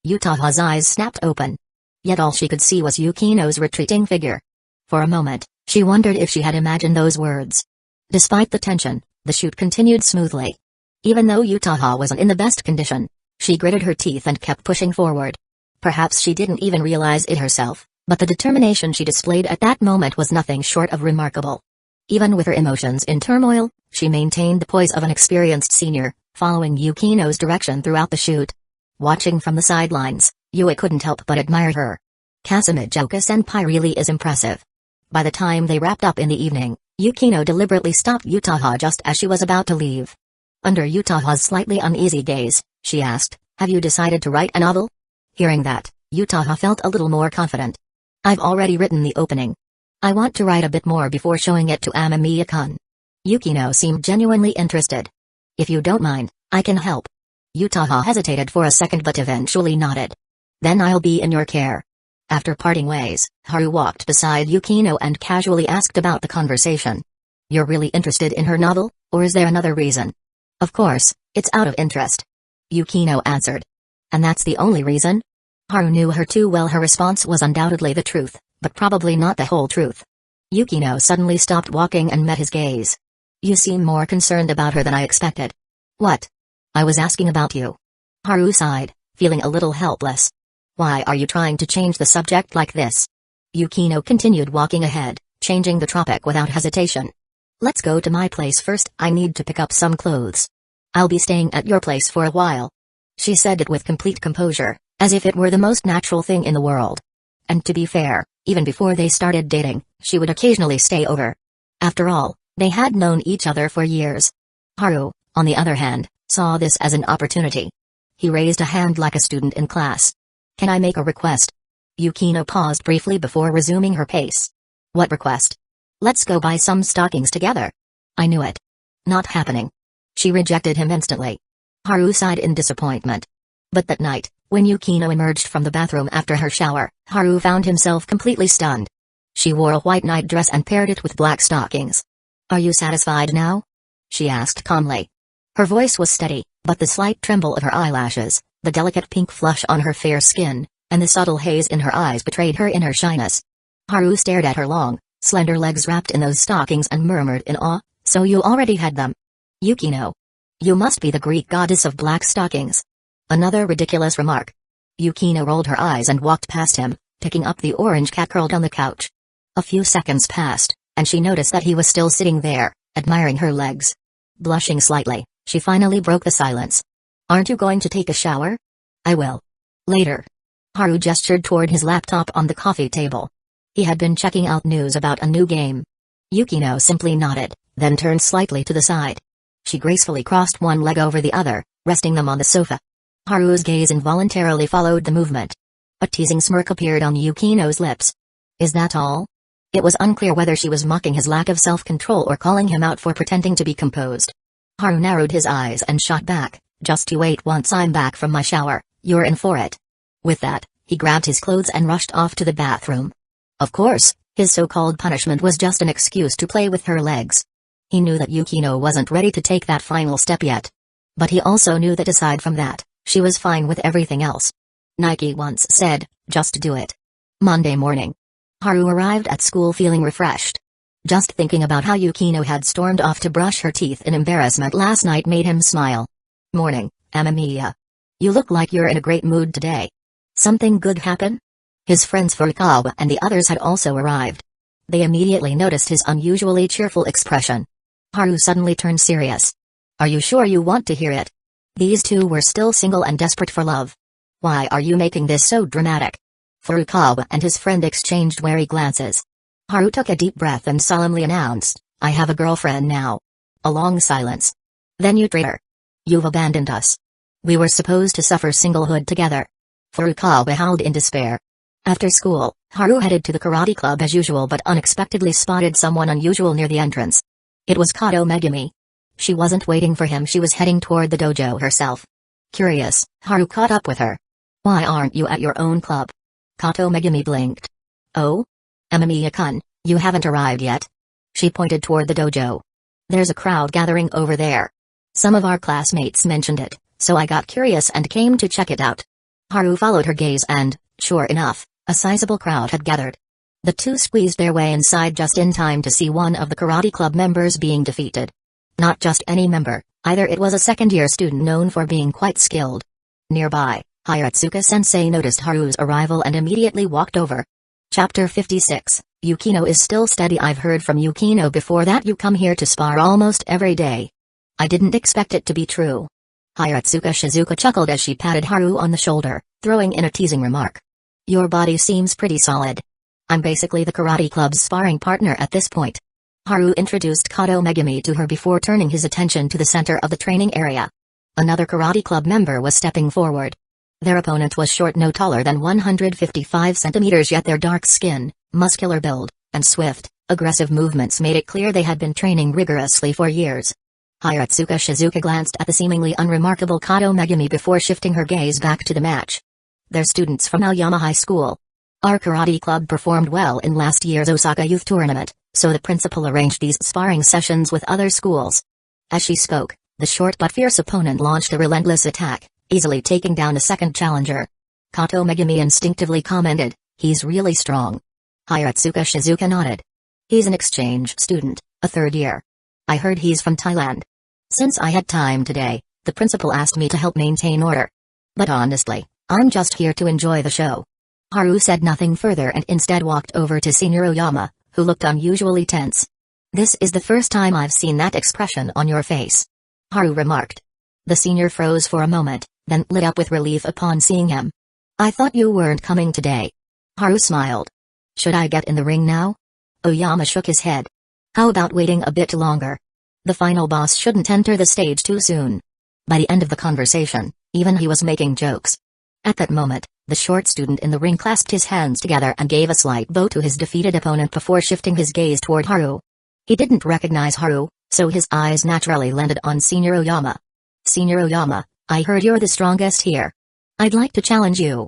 Yutaha's eyes snapped open. Yet all she could see was Yukino's retreating figure. For a moment, she wondered if she had imagined those words. Despite the tension, the shoot continued smoothly. Even though Yutaha wasn't in the best condition, she gritted her teeth and kept pushing forward. Perhaps she didn't even realize it herself, but the determination she displayed at that moment was nothing short of remarkable. Even with her emotions in turmoil, she maintained the poise of an experienced senior, following Yukino's direction throughout the shoot. Watching from the sidelines, Yui couldn't help but admire her. Kasumijoka-senpai really is impressive. By the time they wrapped up in the evening, Yukino deliberately stopped Yutaha just as she was about to leave. Under Yutaha's slightly uneasy gaze, she asked, "Have you decided to write a novel?" Hearing that, Yutaha felt a little more confident. "I've already written the opening. I want to write a bit more before showing it to Amemiya-kun." Yukino seemed genuinely interested. "If you don't mind, I can help." Yutaha hesitated for a second but eventually nodded. "Then I'll be in your care." After parting ways, Haru walked beside Yukino and casually asked about the conversation. "You're really interested in her novel, or is there another reason?" "Of course, it's out of interest," Yukino answered. "And that's the only reason?" Haru knew her too well. Her response was undoubtedly the truth, but probably not the whole truth. Yukino suddenly stopped walking and met his gaze. "You seem more concerned about her than I expected." "What?" "I was asking about you." Haru sighed, feeling a little helpless. "Why are you trying to change the subject like this?" Yukino continued walking ahead, changing the topic without hesitation. "Let's go to my place first. I need to pick up some clothes. I'll be staying at your place for a while." She said it with complete composure, as if it were the most natural thing in the world. And to be fair, even before they started dating, she would occasionally stay over. After all, they had known each other for years. Haru, on the other hand, saw this as an opportunity. He raised a hand like a student in class. "Can I make a request?" Yukino paused briefly before resuming her pace. "What request?" "Let's go buy some stockings together." "I knew it. Not happening." She rejected him instantly. Haru sighed in disappointment. But that night, when Yukino emerged from the bathroom after her shower, Haru found himself completely stunned. She wore a white night dress and paired it with black stockings. "Are you satisfied now?" she asked calmly. Her voice was steady, but the slight tremble of her eyelashes, the delicate pink flush on her fair skin, and the subtle haze in her eyes betrayed her inner shyness. Haru stared at her long, slender legs wrapped in those stockings and murmured in awe, "So you already had them? Yukino. You must be the Greek goddess of black stockings." Another ridiculous remark. Yukino rolled her eyes and walked past him, picking up the orange cat curled on the couch. A few seconds passed, and she noticed that he was still sitting there, admiring her legs. Blushing slightly, she finally broke the silence. "Aren't you going to take a shower?" "I will. Later." Haru gestured toward his laptop on the coffee table. He had been checking out news about a new game. Yukino simply nodded, then turned slightly to the side. She gracefully crossed one leg over the other, resting them on the sofa. Haru's gaze involuntarily followed the movement. A teasing smirk appeared on Yukino's lips. "Is that all?" It was unclear whether she was mocking his lack of self-control or calling him out for pretending to be composed. Haru narrowed his eyes and shot back, "Just you wait once I'm back from my shower, you're in for it." With that, he grabbed his clothes and rushed off to the bathroom. Of course, his so-called punishment was just an excuse to play with her legs. He knew that Yukino wasn't ready to take that final step yet. But he also knew that aside from that, she was fine with everything else. Nike once said, "Just do it." Monday morning. Haru arrived at school feeling refreshed. Just thinking about how Yukino had stormed off to brush her teeth in embarrassment last night made him smile. "Morning, Amemiya. You look like you're in a great mood today. Something good happen?" His friends Furukawa and the others had also arrived. They immediately noticed his unusually cheerful expression. Haru suddenly turned serious. "Are you sure you want to hear it?" These two were still single and desperate for love. "Why are you making this so dramatic?" Furukawa and his friend exchanged wary glances. Haru took a deep breath and solemnly announced, "I have a girlfriend now." A long silence. "Then you traitor. You've abandoned us. We were supposed to suffer singlehood together." Furukawa howled in despair. After school, Haru headed to the karate club as usual but unexpectedly spotted someone unusual near the entrance. It was Kato Megumi. She wasn't waiting for him, she was heading toward the dojo herself. Curious, Haru caught up with her. "Why aren't you at your own club?" Kato Megumi blinked. "Oh? Amemiya-kun, you haven't arrived yet?" She pointed toward the dojo. "There's a crowd gathering over there." Some of our classmates mentioned it, so I got curious and came to check it out. Haru followed her gaze and, sure enough, a sizable crowd had gathered. The two squeezed their way inside just in time to see one of the karate club members being defeated. Not just any member, either. It was a second-year student known for being quite skilled. Nearby, Hiratsuka-sensei noticed Haru's arrival and immediately walked over. Chapter 56, Yukino is still steady. I've heard from Yukino before that you come here to spar almost every day. I didn't expect it to be true. Hiratsuka Shizuka chuckled as she patted Haru on the shoulder, throwing in a teasing remark. Your body seems pretty solid. I'm basically the karate club's sparring partner at this point. Haru introduced Kato Megumi to her before turning his attention to the center of the training area. Another karate club member was stepping forward. Their opponent was short, no taller than 155 centimeters, yet their dark skin, muscular build, and swift, aggressive movements made it clear they had been training rigorously for years. Hiratsuka Shizuka glanced at the seemingly unremarkable Kato Megumi before shifting her gaze back to the match. They're students from Aoyama High School. Our karate club performed well in last year's Osaka Youth Tournament, so the principal arranged these sparring sessions with other schools. As she spoke, the short but fierce opponent launched a relentless attack, easily taking down a second challenger. Kato Megumi instinctively commented, "He's really strong." Hiratsuka Shizuka nodded. "He's an exchange student, a third year. I heard he's from Thailand. Since I had time today, the principal asked me to help maintain order. But honestly, I'm just here to enjoy the show." Haru said nothing further and instead walked over to Senior Oyama, who looked unusually tense. "This is the first time I've seen that expression on your face," Haru remarked. The senior froze for a moment, then lit up with relief upon seeing him. "I thought you weren't coming today." Haru smiled. "Should I get in the ring now?" Oyama shook his head. "How about waiting a bit longer? The final boss shouldn't enter the stage too soon." By the end of the conversation, even he was making jokes. At that moment, the short student in the ring clasped his hands together and gave a slight bow to his defeated opponent before shifting his gaze toward Haru. He didn't recognize Haru, so his eyes naturally landed on Senior Oyama. "Senior Oyama, I heard you're the strongest here. I'd like to challenge you."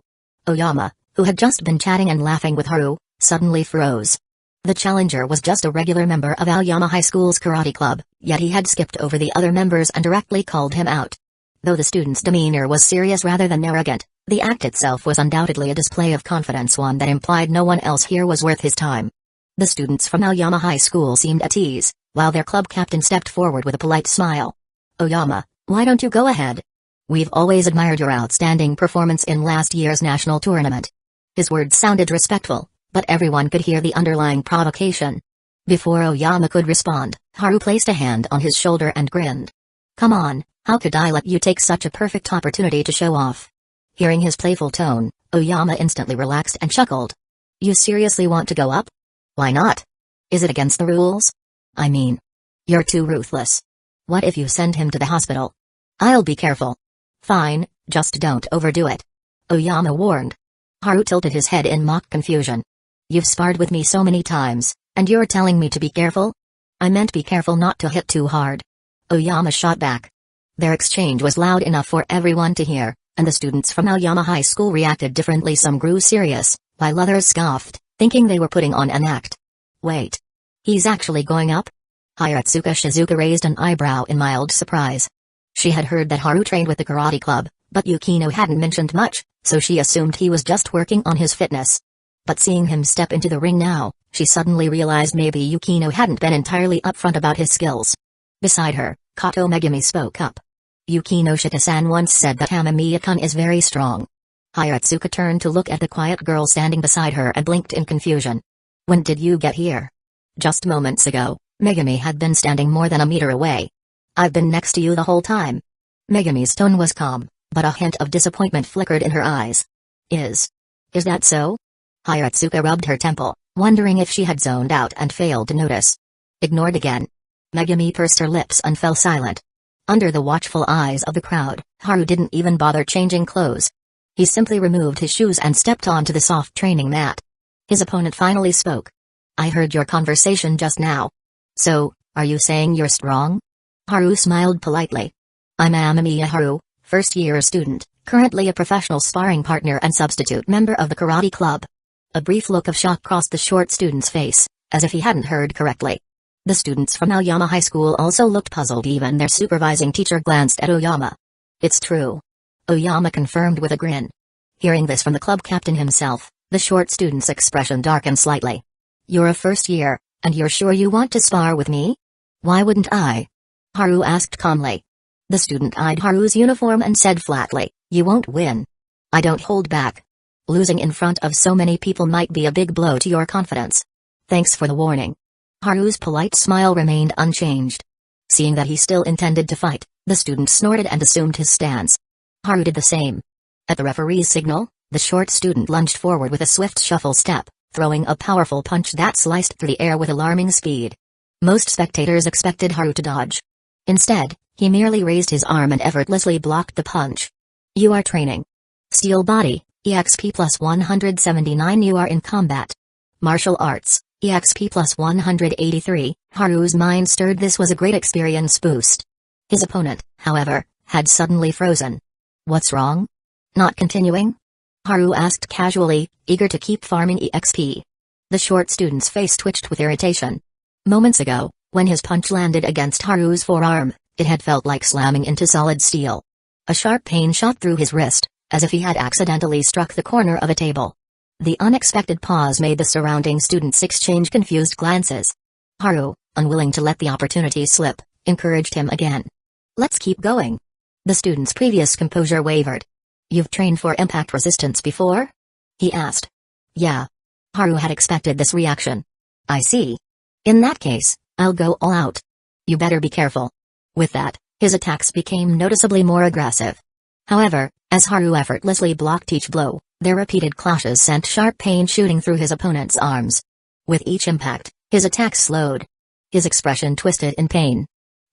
Oyama, who had just been chatting and laughing with Haru, suddenly froze. The challenger was just a regular member of Aoyama High School's karate club, yet he had skipped over the other members and directly called him out. Though the student's demeanor was serious rather than arrogant, the act itself was undoubtedly a display of confidence, one that implied no one else here was worth his time. The students from Aoyama High School seemed at ease, while their club captain stepped forward with a polite smile. "Oyama, why don't you go ahead? We've always admired your outstanding performance in last year's national tournament." His words sounded respectful, but everyone could hear the underlying provocation. Before Oyama could respond, Haru placed a hand on his shoulder and grinned. "Come on, how could I let you take such a perfect opportunity to show off?" Hearing his playful tone, Oyama instantly relaxed and chuckled. "You seriously want to go up? Why not? Is it against the rules? I mean, you're too ruthless. What if you send him to the hospital?" "I'll be careful." "Fine, just don't overdo it," Oyama warned. Haru tilted his head in mock confusion. "You've sparred with me so many times, and you're telling me to be careful?" "I meant be careful not to hit too hard," Oyama shot back. Their exchange was loud enough for everyone to hear, and the students from Aoyama High School reacted differently. Some grew serious, while others scoffed, thinking they were putting on an act. "Wait. He's actually going up?" Hiratsuka Shizuka raised an eyebrow in mild surprise. She had heard that Haru trained with the karate club, but Yukino hadn't mentioned much, so she assumed he was just working on his fitness. But seeing him step into the ring now, she suddenly realized maybe Yukino hadn't been entirely upfront about his skills. Beside her, Kato Megumi spoke up. "Yukinoshita-san once said that Hamamiya-kun is very strong." Hiratsuka turned to look at the quiet girl standing beside her and blinked in confusion. "When did you get here?" "Just moments ago." Megumi had been standing more than a meter away. "I've been next to you the whole time." Megumi's tone was calm, but a hint of disappointment flickered in her eyes. Is that so?" Hiratsuka rubbed her temple, wondering if she had zoned out and failed to notice. "Ignored again." Megumi pursed her lips and fell silent. Under the watchful eyes of the crowd, Haru didn't even bother changing clothes. He simply removed his shoes and stepped onto the soft training mat. His opponent finally spoke. "I heard your conversation just now. So, are you saying you're strong?" Haru smiled politely. "I'm Amamiya Haru, first-year student, currently a professional sparring partner and substitute member of the karate club." A brief look of shock crossed the short student's face, as if he hadn't heard correctly. The students from Aoyama High School also looked puzzled. Even their supervising teacher glanced at Oyama. It's true. Oyama confirmed with a grin. Hearing this from the club captain himself, the short student's expression darkened slightly. You're a first year, and you're sure you want to spar with me? Why wouldn't I? Haru asked calmly. The student eyed Haru's uniform and said flatly, you won't win. I don't hold back. Losing in front of so many people might be a big blow to your confidence. Thanks for the warning. Haru's polite smile remained unchanged. Seeing that he still intended to fight, the student snorted and assumed his stance. Haru did the same. At the referee's signal, the short student lunged forward with a swift shuffle step, throwing a powerful punch that sliced through the air with alarming speed. Most spectators expected Haru to dodge. Instead, he merely raised his arm and effortlessly blocked the punch. You are training. Steel body, EXP plus 179. You are in combat. Martial arts, EXP plus 183. Haru's mind stirred. This was a great experience boost. His opponent, however, had suddenly frozen. What's wrong? Not continuing? Haru asked casually, eager to keep farming EXP. The short student's face twitched with irritation. Moments ago, when his punch landed against Haru's forearm, it had felt like slamming into solid steel. A sharp pain shot through his wrist, as if he had accidentally struck the corner of a table. The unexpected pause made the surrounding students exchange confused glances. Haru, unwilling to let the opportunity slip, encouraged him again. Let's keep going. The student's previous composure wavered. You've trained for impact resistance before? He asked. Yeah. Haru had expected this reaction. I see. In that case, I'll go all out. You better be careful. With that, his attacks became noticeably more aggressive. However, as Haru effortlessly blocked each blow, their repeated clashes sent sharp pain shooting through his opponent's arms. With each impact, his attacks slowed. His expression twisted in pain.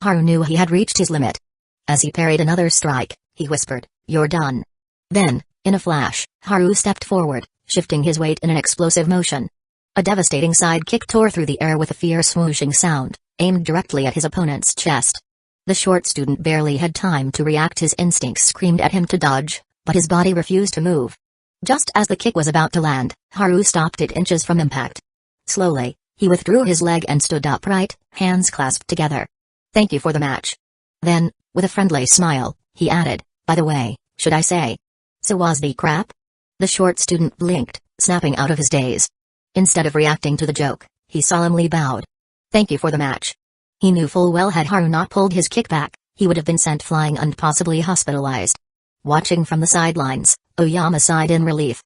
Haru knew he had reached his limit. As he parried another strike, he whispered, "You're done." Then, in a flash, Haru stepped forward, shifting his weight in an explosive motion. A devastating side kick tore through the air with a fierce swooshing sound, aimed directly at his opponent's chest. The short student barely had time to react. His instincts screamed at him to dodge, but his body refused to move. Just as the kick was about to land, Haru stopped it inches from impact. Slowly, he withdrew his leg and stood upright, hands clasped together. Thank you for the match. Then, with a friendly smile, he added, by the way, should I say? So was the crap? The short student blinked, snapping out of his daze. Instead of reacting to the joke, he solemnly bowed. Thank you for the match. He knew full well had Haru not pulled his kick back, he would have been sent flying and possibly hospitalized. Watching from the sidelines, Oyama sighed in relief.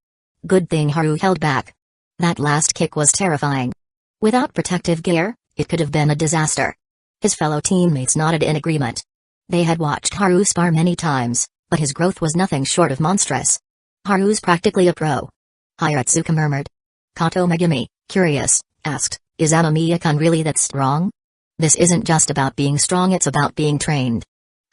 Good thing Haru held back. That last kick was terrifying. Without protective gear, it could have been a disaster. His fellow teammates nodded in agreement. They had watched Haru spar many times, but his growth was nothing short of monstrous. Haru's practically a pro. Hiratsuka murmured. Kato Megumi, curious, asked, is Amamiya-kun really that strong? This isn't just about being strong, it's about being trained.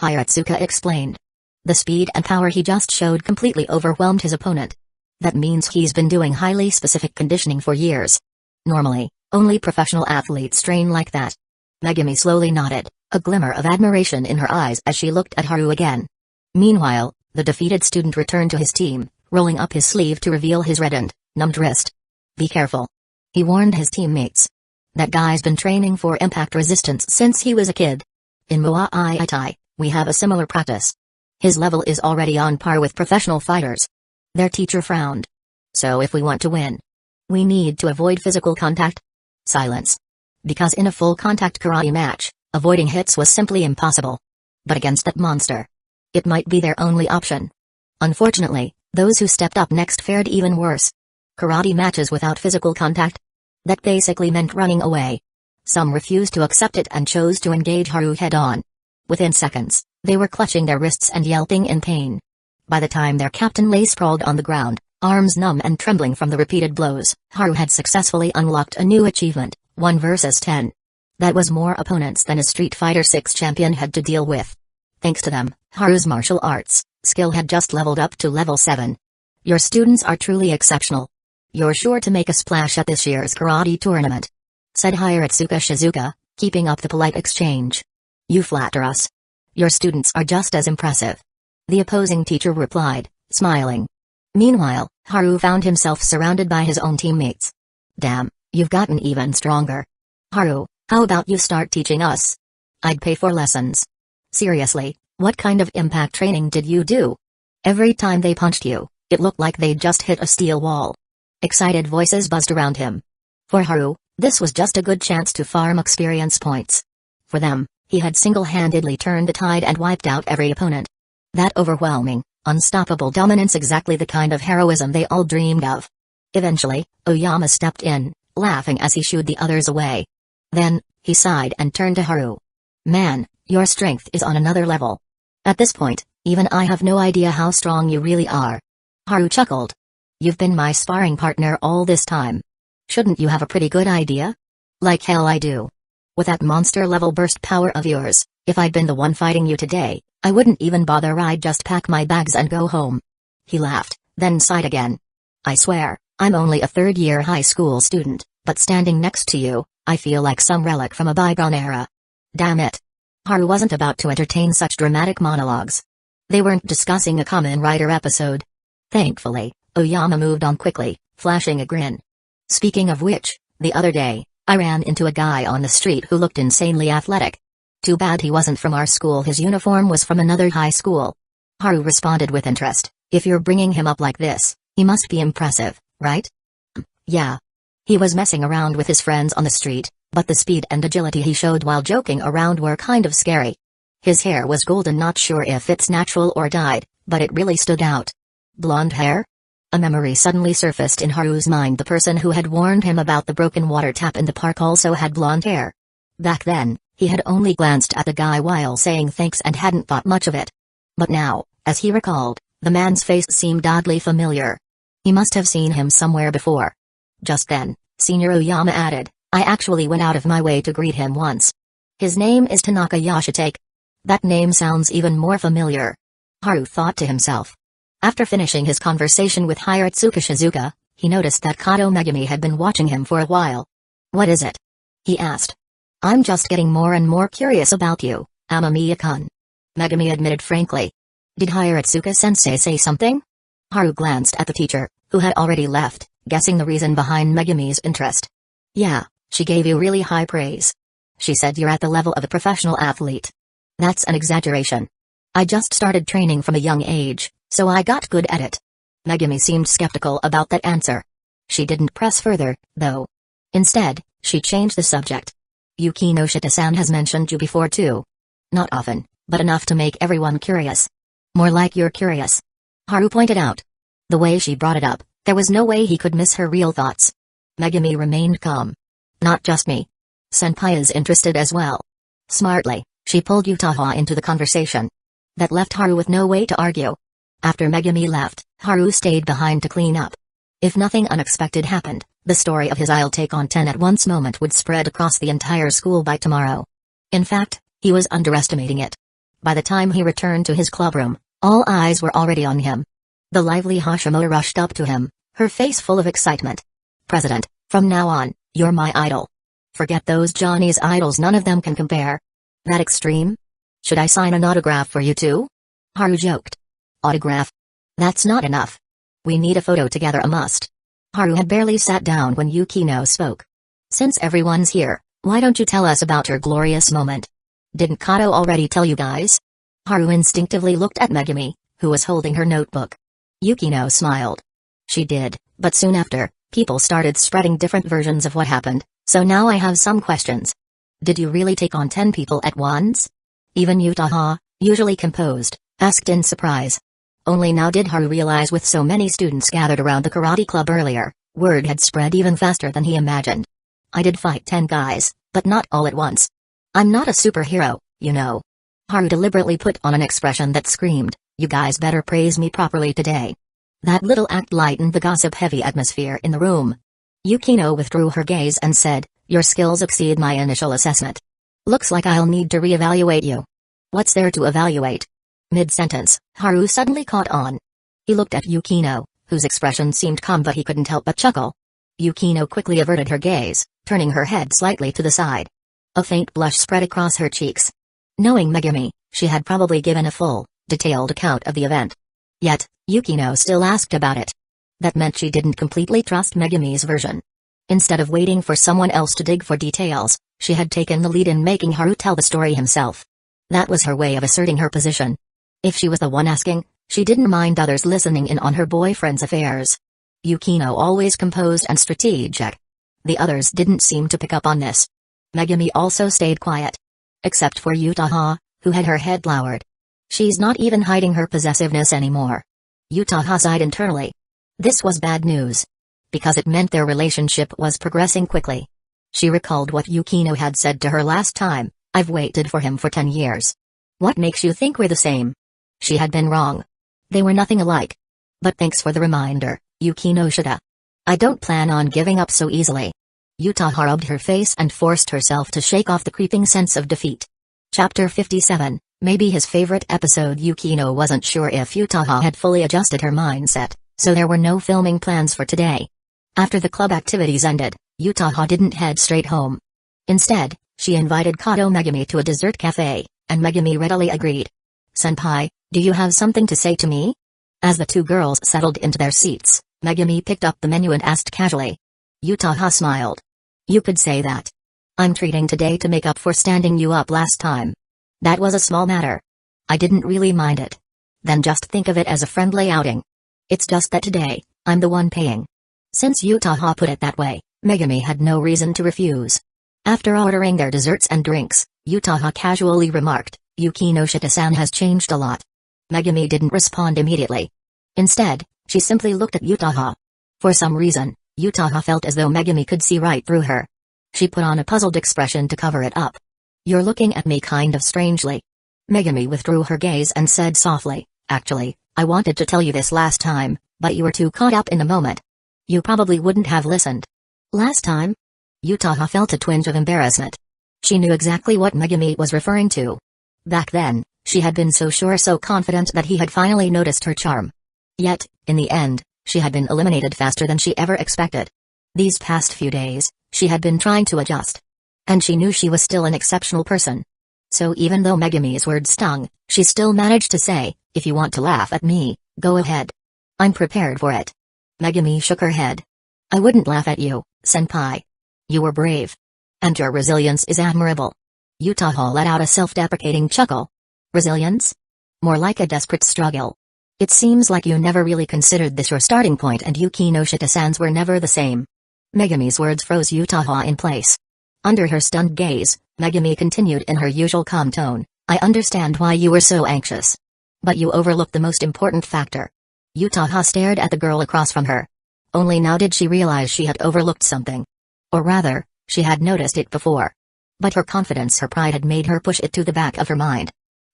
Hiratsuka explained. The speed and power he just showed completely overwhelmed his opponent. That means he's been doing highly specific conditioning for years. Normally, only professional athletes train like that. Megumi slowly nodded, a glimmer of admiration in her eyes as she looked at Haru again. Meanwhile, the defeated student returned to his team, rolling up his sleeve to reveal his reddened, numbed wrist. Be careful. He warned his teammates. That guy's been training for impact resistance since he was a kid. In Muay Thai, we have a similar practice. His level is already on par with professional fighters. Their teacher frowned. So if we want to win, we need to avoid physical contact? Silence. Because in a full contact karate match, avoiding hits was simply impossible. But against that monster, it might be their only option. Unfortunately, those who stepped up next fared even worse. Karate matches without physical contact? That basically meant running away. Some refused to accept it and chose to engage Haru head-on. Within seconds, they were clutching their wrists and yelping in pain. By the time their captain lay sprawled on the ground, arms numb and trembling from the repeated blows, Haru had successfully unlocked a new achievement, 1 versus 10. That was more opponents than a Street Fighter 6 champion had to deal with. Thanks to them, Haru's martial arts skill had just leveled up to level 7. Your students are truly exceptional. You're sure to make a splash at this year's karate tournament, said Hiratsuka Shizuka, keeping up the polite exchange. You flatter us. Your students are just as impressive. The opposing teacher replied, smiling. Meanwhile, Haru found himself surrounded by his own teammates. Damn, you've gotten even stronger. Haru, How about you start teaching us? I'd pay for lessons. Seriously, what kind of impact training did you do? Every time they punched you, it looked like they'd just hit a steel wall. Excited voices buzzed around him. For Haru, this was just a good chance to farm experience points. For them, he had single-handedly turned the tide and wiped out every opponent. That overwhelming, unstoppable dominance, exactly the kind of heroism they all dreamed of. Eventually, Oyama stepped in, laughing as he shooed the others away. Then, he sighed and turned to Haru. Man, your strength is on another level. At this point, even I have no idea how strong you really are. Haru chuckled. You've been my sparring partner all this time. Shouldn't you have a pretty good idea? Like hell I do. With that monster-level burst power of yours, if I'd been the one fighting you today, I wouldn't even bother. I'd just pack my bags and go home. He laughed, then sighed again. I swear, I'm only a third-year high school student, but standing next to you, I feel like some relic from a bygone era. Damn it. Haru wasn't about to entertain such dramatic monologues. They weren't discussing a Kamen Rider episode. Thankfully, Oyama moved on quickly, flashing a grin. Speaking of which, the other day, I ran into a guy on the street who looked insanely athletic. Too bad he wasn't from our school, his uniform was from another high school. Haru responded with interest. If you're bringing him up like this, he must be impressive, right? Yeah. He was messing around with his friends on the street, but the speed and agility he showed while joking around were kind of scary. His hair was golden, not sure if it's natural or dyed, but it really stood out. Blonde hair? A memory suddenly surfaced in Haru's mind. The person who had warned him about the broken water tap in the park also had blonde hair. Back then, he had only glanced at the guy while saying thanks and hadn't thought much of it. But now, as he recalled, the man's face seemed oddly familiar. He must have seen him somewhere before. Just then, Senior Oyama added, I actually went out of my way to greet him once. His name is Tanaka Yoshitake. That name sounds even more familiar. Haru thought to himself. After finishing his conversation with Hiratsuka Shizuka, he noticed that Kato Megumi had been watching him for a while. What is it? He asked. I'm just getting more and more curious about you, Amamiya-kun. Megumi admitted frankly. Did Hiratsuka-sensei say something? Haru glanced at the teacher, who had already left, guessing the reason behind Megumi's interest. Yeah, she gave you really high praise. She said you're at the level of a professional athlete. That's an exaggeration. I just started training from a young age, so I got good at it. Megumi seemed skeptical about that answer. She didn't press further, though. Instead, she changed the subject. Yukinoshita-san has mentioned you before too. Not often, but enough to make everyone curious. More like you're curious. Haru pointed out. The way she brought it up, there was no way he could miss her real thoughts. Megumi remained calm. Not just me. Senpai is interested as well. Smartly, she pulled Utaha into the conversation. That left Haru with no way to argue. After Megumi left, Haru stayed behind to clean up. If nothing unexpected happened, the story of his I'll take on 10 at once moment would spread across the entire school by tomorrow. In fact, he was underestimating it. By the time he returned to his clubroom, all eyes were already on him. The lively Hashimoto rushed up to him, her face full of excitement. President, from now on, you're my idol. Forget those Johnny's idols, none of them can compare. That extreme? Should I sign an autograph for you too? Haru joked. Autograph? That's not enough. We need a photo together, a must. Haru had barely sat down when Yukino spoke. Since everyone's here, why don't you tell us about your glorious moment? Didn't Kato already tell you guys? Haru instinctively looked at Megumi, who was holding her notebook. Yukino smiled. She did, but soon after, people started spreading different versions of what happened, so now I have some questions. Did you really take on 10 people at once? Even Utaha, usually composed, asked in surprise. Only now did Haru realize, with so many students gathered around the karate club earlier, word had spread even faster than he imagined. I did fight 10 guys, but not all at once. I'm not a superhero, you know. Haru deliberately put on an expression that screamed, you guys better praise me properly today. That little act lightened the gossip-heavy atmosphere in the room. Yukino withdrew her gaze and said, your skills exceed my initial assessment. Looks like I'll need to reevaluate you. What's there to evaluate? Mid-sentence, Haru suddenly caught on. He looked at Yukino, whose expression seemed calm, but he couldn't help but chuckle. Yukino quickly averted her gaze, turning her head slightly to the side. A faint blush spread across her cheeks. Knowing Megumi, she had probably given a full, detailed account of the event. Yet, Yukino still asked about it. That meant she didn't completely trust Megumi's version. Instead of waiting for someone else to dig for details, she had taken the lead in making Haru tell the story himself. That was her way of asserting her position. If she was the one asking, she didn't mind others listening in on her boyfriend's affairs. Yukino always composed and strategic. The others didn't seem to pick up on this. Megumi also stayed quiet. Except for Yutaha, who had her head lowered. She's not even hiding her possessiveness anymore. Yutaha sighed internally. This was bad news. Because it meant their relationship was progressing quickly. She recalled what Yukino had said to her last time, "I've waited for him for 10 years. What makes you think we're the same?" She had been wrong. They were nothing alike. But thanks for the reminder, Yukinoshita. I don't plan on giving up so easily. Yutaha rubbed her face and forced herself to shake off the creeping sense of defeat. Chapter 57, maybe his favorite episode. Yukino wasn't sure if Yutaha had fully adjusted her mindset, so there were no filming plans for today. After the club activities ended, Yutaha didn't head straight home. Instead, she invited Kato Megumi to a dessert cafe, and Megumi readily agreed. "Senpai, do you have something to say to me?" As the two girls settled into their seats, Megumi picked up the menu and asked casually. Yutaha smiled. "You could say that. I'm treating today to make up for standing you up last time. That was a small matter. I didn't really mind it. Then just think of it as a friendly outing. It's just that today, I'm the one paying." Since Yutaha put it that way, Megumi had no reason to refuse. After ordering their desserts and drinks, Yutaha casually remarked, "Yukinoshita-san has changed a lot." Megumi didn't respond immediately. Instead, she simply looked at Yutaha. For some reason, Yutaha felt as though Megumi could see right through her. She put on a puzzled expression to cover it up. "You're looking at me kind of strangely." Megumi withdrew her gaze and said softly, "Actually, I wanted to tell you this last time, but you were too caught up in the moment. You probably wouldn't have listened." "Last time?" Yutaha felt a twinge of embarrassment. She knew exactly what Megumi was referring to. Back then, she had been so sure, so confident that he had finally noticed her charm. Yet, in the end, she had been eliminated faster than she ever expected. These past few days, she had been trying to adjust. And she knew she was still an exceptional person. So even though Megumi's words stung, she still managed to say, "If you want to laugh at me, go ahead. I'm prepared for it." Megumi shook her head. "I wouldn't laugh at you, senpai. You were brave. And your resilience is admirable." Yutaha let out a self-deprecating chuckle. "Resilience? More like a desperate struggle. It seems like you never really considered this your starting point, and Yukinoshita-sans were never the same." Megumi's words froze Yutaha in place. Under her stunned gaze, Megumi continued in her usual calm tone, "I understand why you were so anxious. But you overlooked the most important factor." Yutaha stared at the girl across from her. Only now did she realize she had overlooked something. Or rather, she had noticed it before. But her confidence, her pride had made her push it to the back of her mind.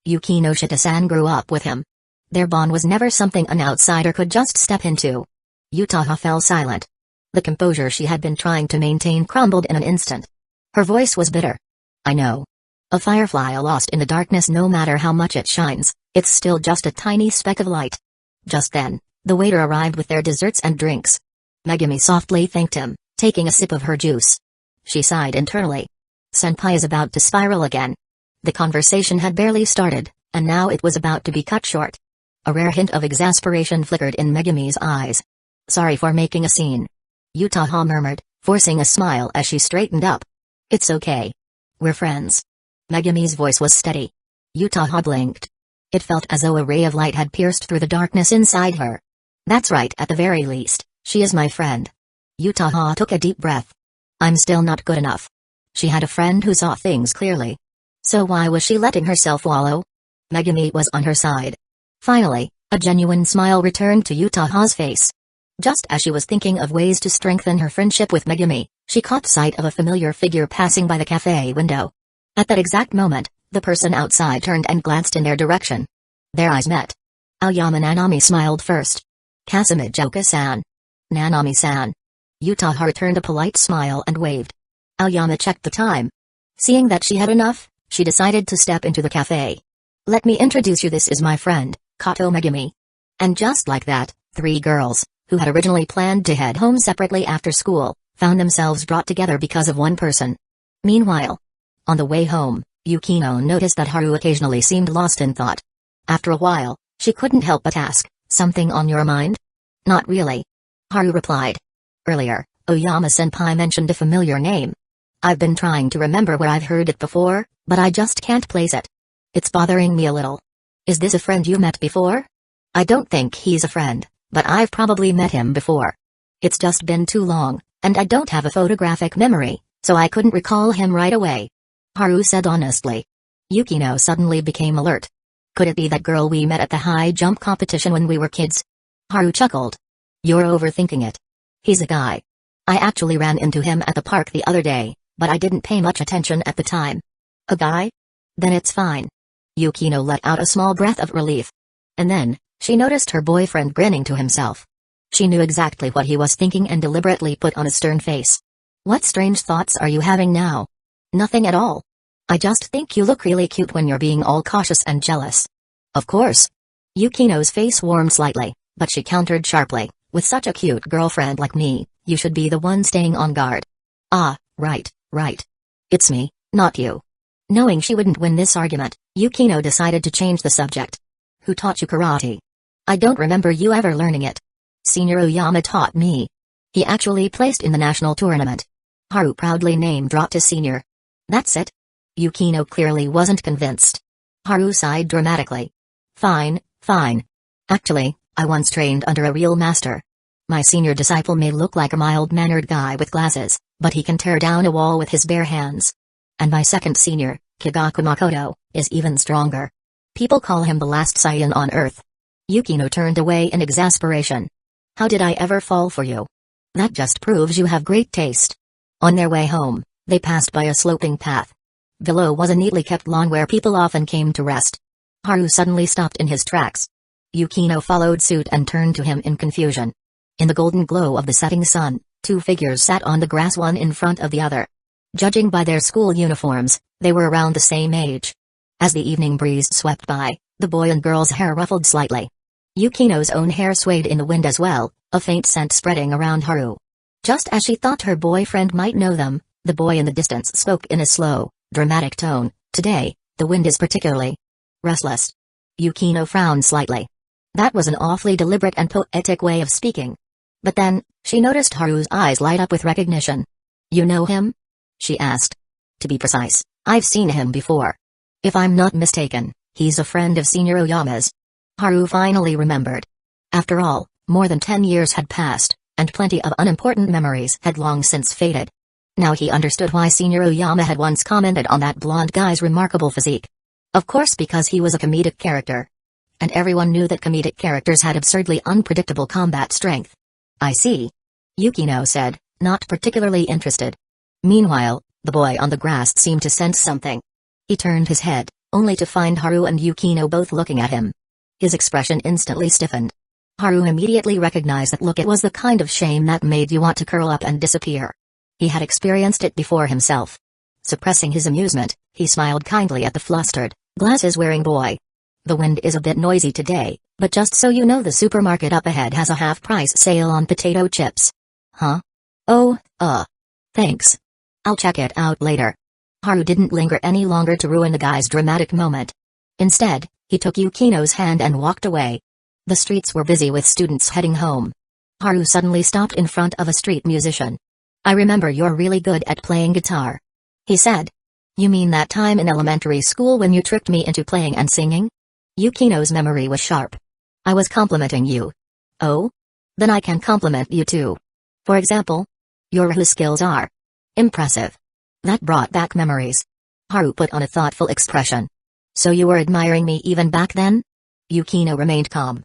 Yukinoshita-san grew up with him. Their bond was never something an outsider could just step into. Yutaha fell silent. The composure she had been trying to maintain crumbled in an instant. Her voice was bitter. "I know. A firefly lost in the darkness, no matter how much it shines, it's still just a tiny speck of light." Just then, the waiter arrived with their desserts and drinks. Megumi softly thanked him, taking a sip of her juice. She sighed internally. Senpai is about to spiral again. The conversation had barely started, and now it was about to be cut short. A rare hint of exasperation flickered in Megumi's eyes. "Sorry for making a scene," Yutaha murmured, forcing a smile as she straightened up. "It's okay. We're friends." Megumi's voice was steady. Yutaha blinked. It felt as though a ray of light had pierced through the darkness inside her. "That's right, at the very least, she is my friend." Yutaha took a deep breath. "I'm still not good enough." She had a friend who saw things clearly. So why was she letting herself wallow? Megumi was on her side. Finally, a genuine smile returned to Yutaha's face. Just as she was thinking of ways to strengthen her friendship with Megumi, she caught sight of a familiar figure passing by the cafe window. At that exact moment, the person outside turned and glanced in their direction. Their eyes met. Aoyama Nanami smiled first. "Kasumijoka-san." "Nanami-san." Yutaha returned a polite smile and waved. Aoyama checked the time. Seeing that she had enough, she decided to step into the cafe. "Let me introduce you, this is my friend, Kato Megumi." And just like that, three girls, who had originally planned to head home separately after school, found themselves brought together because of one person. Meanwhile, on the way home, Yukino noticed that Haru occasionally seemed lost in thought. After a while, she couldn't help but ask, "Something on your mind?" "Not really," Haru replied. "Earlier, Oyama-senpai mentioned a familiar name. I've been trying to remember where I've heard it before, but I just can't place it. It's bothering me a little. Is this a friend you met before? I don't think he's a friend, but I've probably met him before. It's just been too long, and I don't have a photographic memory, so I couldn't recall him right away. Haru said honestly. Yukino suddenly became alert. Could it be that girl we met at the high jump competition when we were kids? Haru chuckled. You're overthinking it. He's a guy. I actually ran into him at the park the other day, but I didn't pay much attention at the time. A guy? Then it's fine. Yukino let out a small breath of relief. And then, she noticed her boyfriend grinning to himself. She knew exactly what he was thinking and deliberately put on a stern face. What strange thoughts are you having now? Nothing at all. I just think you look really cute when you're being all cautious and jealous. Of course. Yukino's face warmed slightly, but she countered sharply, with such a cute girlfriend like me, you should be the one staying on guard. Ah, right. It's me, not you. Knowing she wouldn't win this argument, Yukino decided to change the subject. Who taught you karate? I don't remember you ever learning it. Senior Oyama taught me. He actually placed in the national tournament. Haru proudly name-dropped his senior. That's it? Yukino clearly wasn't convinced. Haru sighed dramatically. Fine. Actually, I once trained under a real master. My senior disciple may look like a mild-mannered guy with glasses, but he can tear down a wall with his bare hands. And my second senior, Kigaku Makoto, is even stronger. People call him the last Saiyan on Earth. Yukino turned away in exasperation. How did I ever fall for you? That just proves you have great taste. On their way home, they passed by a sloping path. Below was a neatly kept lawn where people often came to rest. Haru suddenly stopped in his tracks. Yukino followed suit and turned to him in confusion. In the golden glow of the setting sun, two figures sat on the grass, one in front of the other. Judging by their school uniforms, they were around the same age. As the evening breeze swept by, the boy and girl's hair ruffled slightly. Yukino's own hair swayed in the wind as well, a faint scent spreading around Haru. Just as she thought her boyfriend might know them, the boy in the distance spoke in a slow, dramatic tone. Today, the wind is particularly restless. Yukino frowned slightly. That was an awfully deliberate and poetic way of speaking. But then, she noticed Haru's eyes light up with recognition. You know him? She asked. To be precise, I've seen him before. If I'm not mistaken, he's a friend of Senior Oyama's. Haru finally remembered. After all, more than 10 years had passed, and plenty of unimportant memories had long since faded. Now he understood why Senior Oyama had once commented on that blonde guy's remarkable physique. Of course, because he was a comedic character. And everyone knew that comedic characters had absurdly unpredictable combat strength. I see. Yukino said, not particularly interested. Meanwhile, the boy on the grass seemed to sense something. He turned his head, only to find Haru and Yukino both looking at him. His expression instantly stiffened. Haru immediately recognized that look. It was the kind of shame that made you want to curl up and disappear. He had experienced it before himself. Suppressing his amusement, he smiled kindly at the flustered, glasses-wearing boy. The wind is a bit noisy today, but just so you know, the supermarket up ahead has a half-price sale on potato chips. Huh? Oh, thanks. I'll check it out later. Haru didn't linger any longer to ruin the guy's dramatic moment. Instead, he took Yukino's hand and walked away. The streets were busy with students heading home. Haru suddenly stopped in front of a street musician. I remember you're really good at playing guitar. He said. You mean that time in elementary school when you tricked me into playing and singing? Yukino's memory was sharp. I was complimenting you. Oh? Then I can compliment you too. For example? Your rahu skills are impressive. That brought back memories. Haru put on a thoughtful expression. So you were admiring me even back then? Yukino remained calm.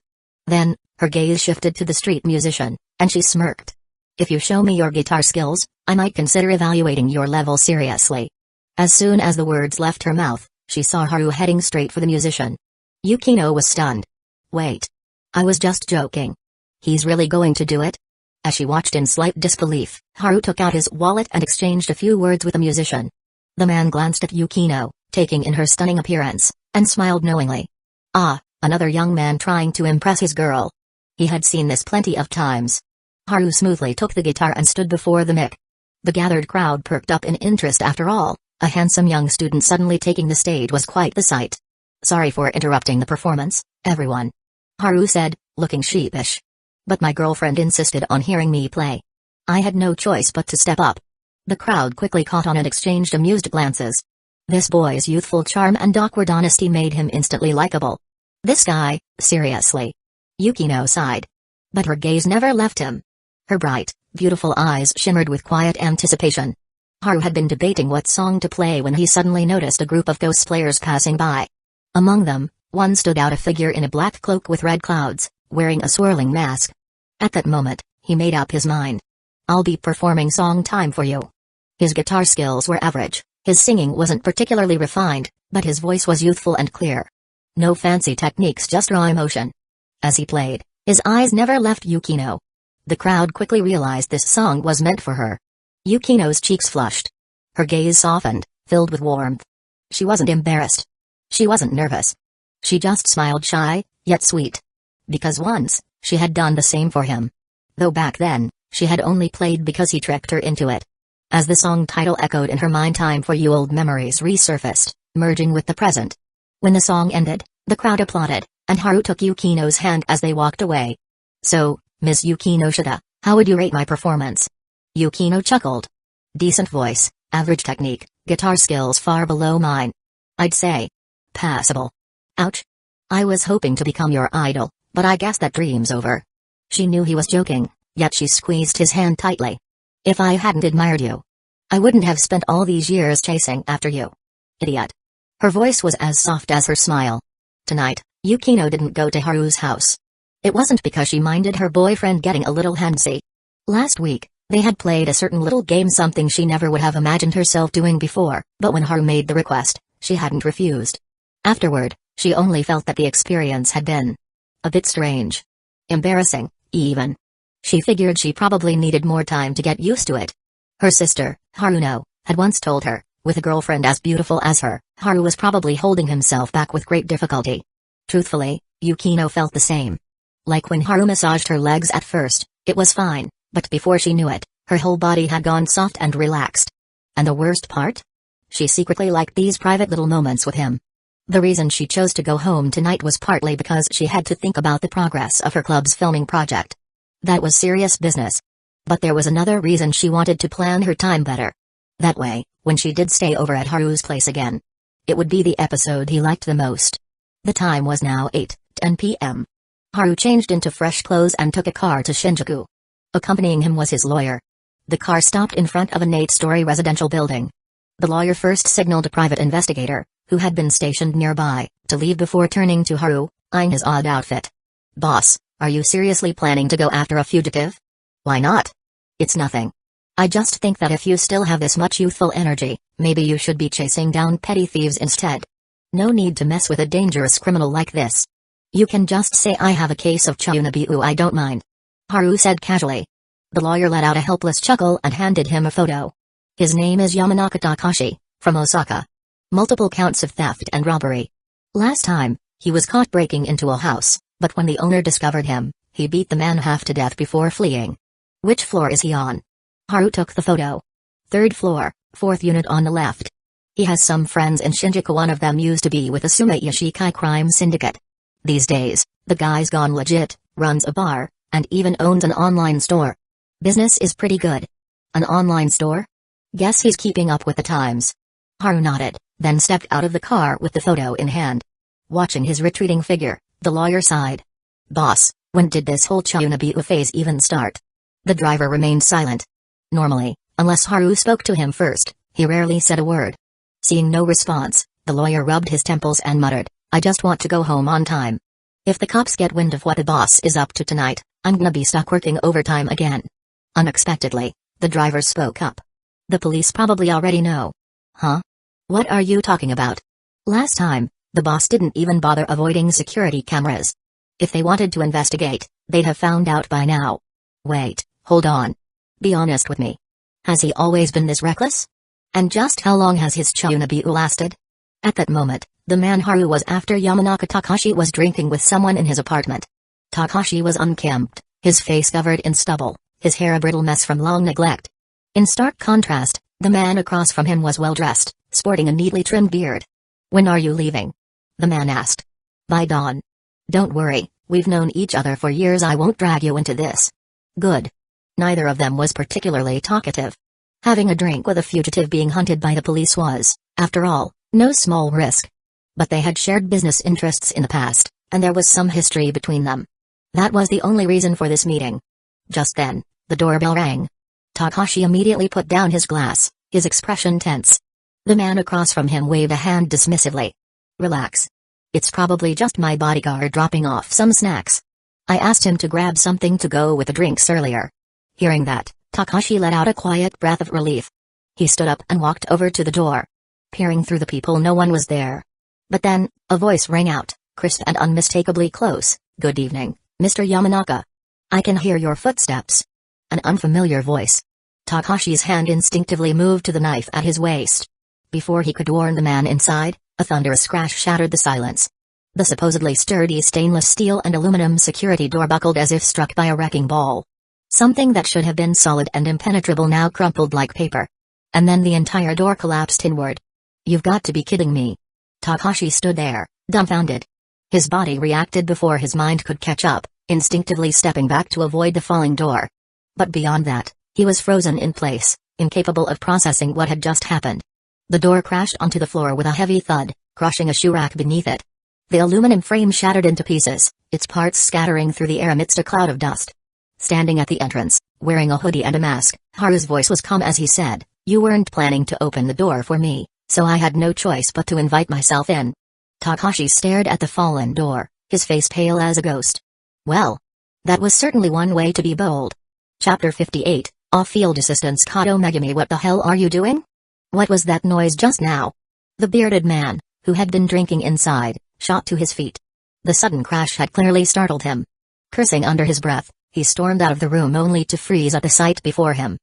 Then, her gaze shifted to the street musician, and she smirked. If you show me your guitar skills, I might consider evaluating your level seriously. As soon as the words left her mouth, she saw Haru heading straight for the musician. Yukino was stunned. Wait. I was just joking. He's really going to do it? As she watched in slight disbelief, Haru took out his wallet and exchanged a few words with the musician. The man glanced at Yukino, taking in her stunning appearance, and smiled knowingly. Ah, another young man trying to impress his girl. He had seen this plenty of times. Haru smoothly took the guitar and stood before the mic. The gathered crowd perked up in interest. After all, a handsome young student suddenly taking the stage was quite the sight. Sorry for interrupting the performance, everyone. Haru said, looking sheepish. But my girlfriend insisted on hearing me play. I had no choice but to step up. The crowd quickly caught on and exchanged amused glances. This boy's youthful charm and awkward honesty made him instantly likable. This guy, seriously. Yukino sighed. But her gaze never left him. Her bright, beautiful eyes shimmered with quiet anticipation. Haru had been debating what song to play when he suddenly noticed a group of cosplayers passing by. Among them, one stood out, a figure in a black cloak with red clouds, wearing a swirling mask. At that moment, he made up his mind. I'll be performing Song Time for you. His guitar skills were average, his singing wasn't particularly refined, but his voice was youthful and clear. No fancy techniques, just raw emotion. As he played, his eyes never left Yukino. The crowd quickly realized this song was meant for her. Yukino's cheeks flushed. Her gaze softened, filled with warmth. She wasn't embarrassed. She wasn't nervous. She just smiled, shy, yet sweet. Because once, she had done the same for him. Though back then, she had only played because he tricked her into it. As the song title echoed in her mind, time for you, old memories resurfaced, merging with the present. When the song ended, the crowd applauded, and Haru took Yukino's hand as they walked away. So, Miss Yukinoshita, how would you rate my performance? Yukino chuckled. Decent voice, average technique, guitar skills far below mine. I'd say passable. Ouch. I was hoping to become your idol, but I guess that dream's over. She knew he was joking, yet she squeezed his hand tightly. If I hadn't admired you, I wouldn't have spent all these years chasing after you. Idiot. Her voice was as soft as her smile. Tonight, Yukino didn't go to Haru's house. It wasn't because she minded her boyfriend getting a little handsy. Last week, they had played a certain little game, something she never would have imagined herself doing before, but when Haru made the request, she hadn't refused. Afterward, she only felt that the experience had been a bit strange. Embarrassing, even. She figured she probably needed more time to get used to it. Her sister, Haruno, had once told her, with a girlfriend as beautiful as her, Haru was probably holding himself back with great difficulty. Truthfully, Yukino felt the same. Like when Haru massaged her legs at first, it was fine, but before she knew it, her whole body had gone soft and relaxed. And the worst part? She secretly liked these private little moments with him. The reason she chose to go home tonight was partly because she had to think about the progress of her club's filming project. That was serious business. But there was another reason she wanted to plan her time better. That way, when she did stay over at Haru's place again, it would be the episode he liked the most. The time was now 8:10 p.m. Haru changed into fresh clothes and took a car to Shinjuku. Accompanying him was his lawyer. The car stopped in front of an 8-story residential building. The lawyer first signaled a private investigator, who had been stationed nearby, to leave before turning to Haru, eyeing his odd outfit. Boss, are you seriously planning to go after a fugitive? Why not? It's nothing. I just think that if you still have this much youthful energy, maybe you should be chasing down petty thieves instead. No need to mess with a dangerous criminal like this. You can just say I have a case of Chayunabiu, I don't mind. Haru said casually. The lawyer let out a helpless chuckle and handed him a photo. His name is Yamanaka Takashi, from Osaka. Multiple counts of theft and robbery. Last time, he was caught breaking into a house, but when the owner discovered him, he beat the man half to death before fleeing. Which floor is he on? Haru took the photo. 3rd floor, 4th unit on the left. He has some friends in Shinjuku, one of them used to be with the Sumei Yashikai crime syndicate. These days, the guy's gone legit, runs a bar, and even owns an online store. Business is pretty good. An online store? Guess he's keeping up with the times. Haru nodded, then stepped out of the car with the photo in hand. Watching his retreating figure, the lawyer sighed. Boss, when did this whole Chayunabiu phase even start? The driver remained silent. Normally, unless Haru spoke to him first, he rarely said a word. Seeing no response, the lawyer rubbed his temples and muttered, I just want to go home on time. If the cops get wind of what the boss is up to tonight, I'm gonna be stuck working overtime again. Unexpectedly, the driver spoke up. The police probably already know. Huh? What are you talking about? Last time, the boss didn't even bother avoiding security cameras. If they wanted to investigate, they'd have found out by now. Wait, hold on. Be honest with me. Has he always been this reckless? And just how long has his Chayunabiu lasted? At that moment, the man Haru was after, Yamanaka Takashi, was drinking with someone in his apartment. Takashi was unkempt, his face covered in stubble, his hair a brittle mess from long neglect. In stark contrast, the man across from him was well dressed, sporting a neatly trimmed beard. When are you leaving? The man asked. By dawn. Don't worry, we've known each other for years, I won't drag you into this. Good. Neither of them was particularly talkative. Having a drink with a fugitive being hunted by the police was, after all, no small risk. But they had shared business interests in the past, and there was some history between them. That was the only reason for this meeting. Just then, the doorbell rang. Takashi immediately put down his glass, his expression tense. The man across from him waved a hand dismissively. Relax. It's probably just my bodyguard dropping off some snacks. I asked him to grab something to go with the drinks earlier. Hearing that, Takashi let out a quiet breath of relief. He stood up and walked over to the door. Peering through the people, no one was there. But then, a voice rang out, crisp and unmistakably close. Good evening, Mr. Yamanaka. I can hear your footsteps. An unfamiliar voice. Takashi's hand instinctively moved to the knife at his waist. Before he could warn the man inside, a thunderous crash shattered the silence. The supposedly sturdy stainless steel and aluminum security door buckled as if struck by a wrecking ball. Something that should have been solid and impenetrable now crumpled like paper. And then the entire door collapsed inward. You've got to be kidding me. Takashi stood there, dumbfounded. His body reacted before his mind could catch up, instinctively stepping back to avoid the falling door. But beyond that, he was frozen in place, incapable of processing what had just happened. The door crashed onto the floor with a heavy thud, crushing a shoe rack beneath it. The aluminum frame shattered into pieces, its parts scattering through the air amidst a cloud of dust. Standing at the entrance, wearing a hoodie and a mask, Haru's voice was calm as he said, "You weren't planning to open the door for me, so I had no choice but to invite myself in." Takashi stared at the fallen door, his face pale as a ghost. Well, that was certainly one way to be bold. Chapter 58, Off-Field Assistance. Kato Megumi, what the hell are you doing? What was that noise just now? The bearded man, who had been drinking inside, shot to his feet. The sudden crash had clearly startled him. Cursing under his breath, he stormed out of the room only to freeze at the sight before him.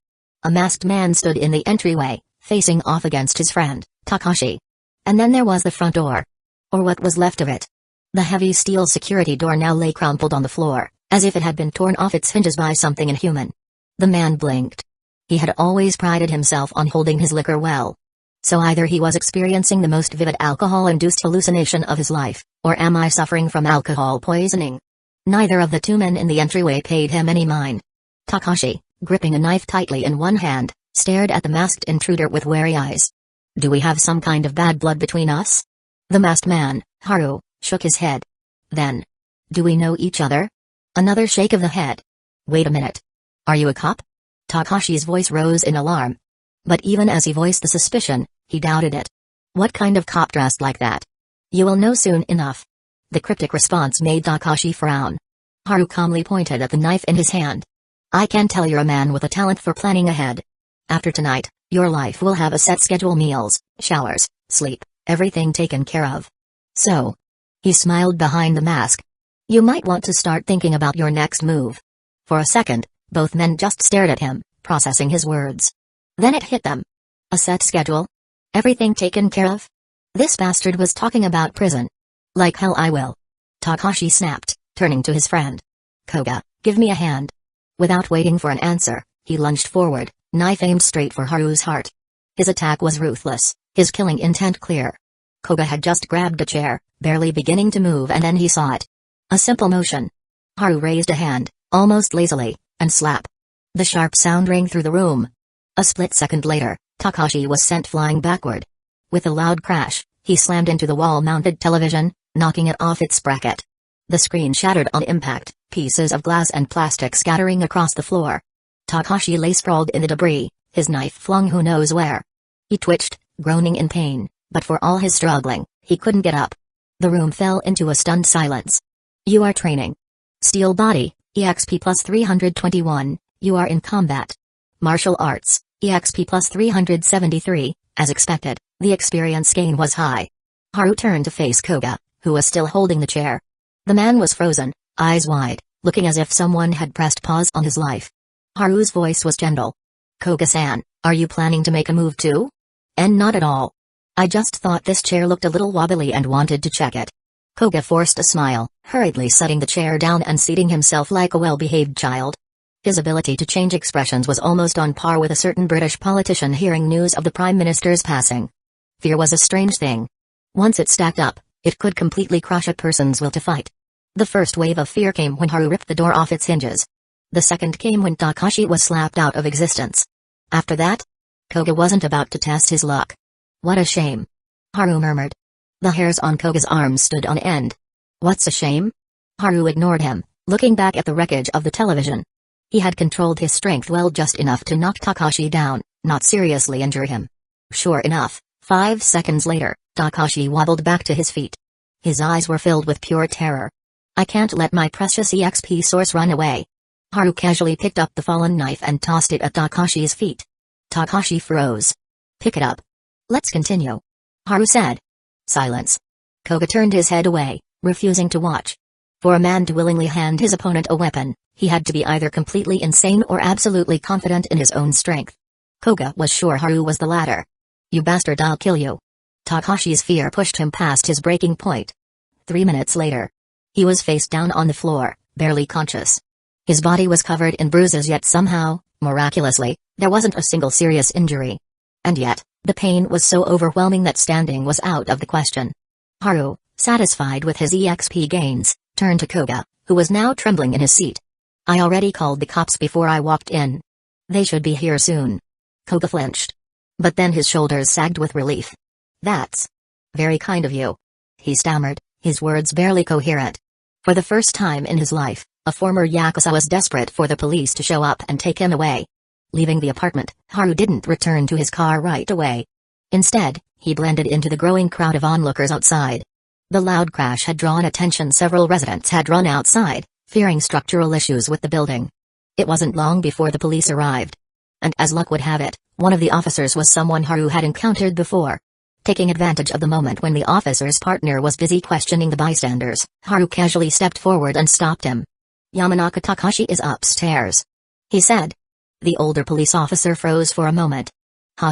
A masked man stood in the entryway, facing off against his friend, Takashi. And then there was the front door. Or what was left of it. The heavy steel security door now lay crumpled on the floor, as if it had been torn off its hinges by something inhuman. The man blinked. He had always prided himself on holding his liquor well. So either he was experiencing the most vivid alcohol-induced hallucination of his life, or am I suffering from alcohol poisoning? Neither of the two men in the entryway paid him any mind. Takashi, gripping a knife tightly in one hand, stared at the masked intruder with wary eyes. Do we have some kind of bad blood between us? The masked man, Haru, shook his head. Then, do we know each other? Another shake of the head. Wait a minute. Are you a cop? Takashi's voice rose in alarm. But even as he voiced the suspicion, he doubted it. What kind of cop dressed like that? You will know soon enough. The cryptic response made Takashi frown. Haru calmly pointed at the knife in his hand. I can tell you're a man with a talent for planning ahead. After tonight, your life will have a set schedule: meals, showers, sleep, everything taken care of. So. He smiled behind the mask. You might want to start thinking about your next move. For a second, both men just stared at him, processing his words. Then it hit them. A set schedule? Everything taken care of? This bastard was talking about prison. Like hell I will. Takashi snapped, turning to his friend. Koga, give me a hand. Without waiting for an answer, he lunged forward, knife aimed straight for Haru's heart. His attack was ruthless, his killing intent clear. Koga had just grabbed a chair, barely beginning to move, and then he saw it. A simple motion. Haru raised a hand, almost lazily, and slap. The sharp sound rang through the room. A split second later, Takashi was sent flying backward. With a loud crash, he slammed into the wall-mounted television, knocking it off its bracket. The screen shattered on impact, pieces of glass and plastic scattering across the floor. Takashi lay sprawled in the debris, his knife flung who knows where. He twitched, groaning in pain, but for all his struggling, he couldn't get up. The room fell into a stunned silence. You are training. Steel body, EXP plus 321, you are in combat. Martial arts, EXP plus 373, as expected, the experience gain was high. Haru turned to face Koga, who was still holding the chair. The man was frozen, eyes wide, looking as if someone had pressed pause on his life. Haru's voice was gentle. Koga-san, are you planning to make a move too? And not at all. I just thought this chair looked a little wobbly and wanted to check it. Koga forced a smile, hurriedly setting the chair down and seating himself like a well-behaved child. His ability to change expressions was almost on par with a certain British politician hearing news of the Prime Minister's passing. Fear was a strange thing. Once it stacked up, it could completely crush a person's will to fight. The first wave of fear came when Haru ripped the door off its hinges. The second came when Takashi was slapped out of existence. After that, Koga wasn't about to test his luck. What a shame. Haru murmured. The hairs on Koga's arms stood on end. What's a shame? Haru ignored him, looking back at the wreckage of the television. He had controlled his strength well, just enough to knock Takashi down, not seriously injure him. Sure enough, 5 seconds later, Takashi wobbled back to his feet. His eyes were filled with pure terror. I can't let my precious EXP source run away. Haru casually picked up the fallen knife and tossed it at Takashi's feet. Takashi froze. Pick it up. Let's continue. Haru said. Silence. Koga turned his head away, refusing to watch. For a man to willingly hand his opponent a weapon, he had to be either completely insane or absolutely confident in his own strength. Koga was sure Haru was the latter. You bastard, I'll kill you. Takashi's fear pushed him past his breaking point. 3 minutes later. He was face down on the floor, barely conscious. His body was covered in bruises, yet somehow, miraculously, there wasn't a single serious injury. And yet, the pain was so overwhelming that standing was out of the question. Haru, satisfied with his EXP gains, turned to Koga, who was now trembling in his seat. I already called the cops before I walked in. They should be here soon. Koga flinched. But then his shoulders sagged with relief. That's very kind of you. He stammered, his words barely coherent. For the first time in his life, a former Yakuza was desperate for the police to show up and take him away. Leaving the apartment, Haru didn't return to his car right away. Instead, he blended into the growing crowd of onlookers outside. The loud crash had drawn attention. Several residents had run outside, fearing structural issues with the building. It wasn't long before the police arrived. And as luck would have it, one of the officers was someone Haru had encountered before. Taking advantage of the moment when the officer's partner was busy questioning the bystanders, Haru casually stepped forward and stopped him. Yamanaka Takashi is upstairs, he said. The older police officer froze for a moment.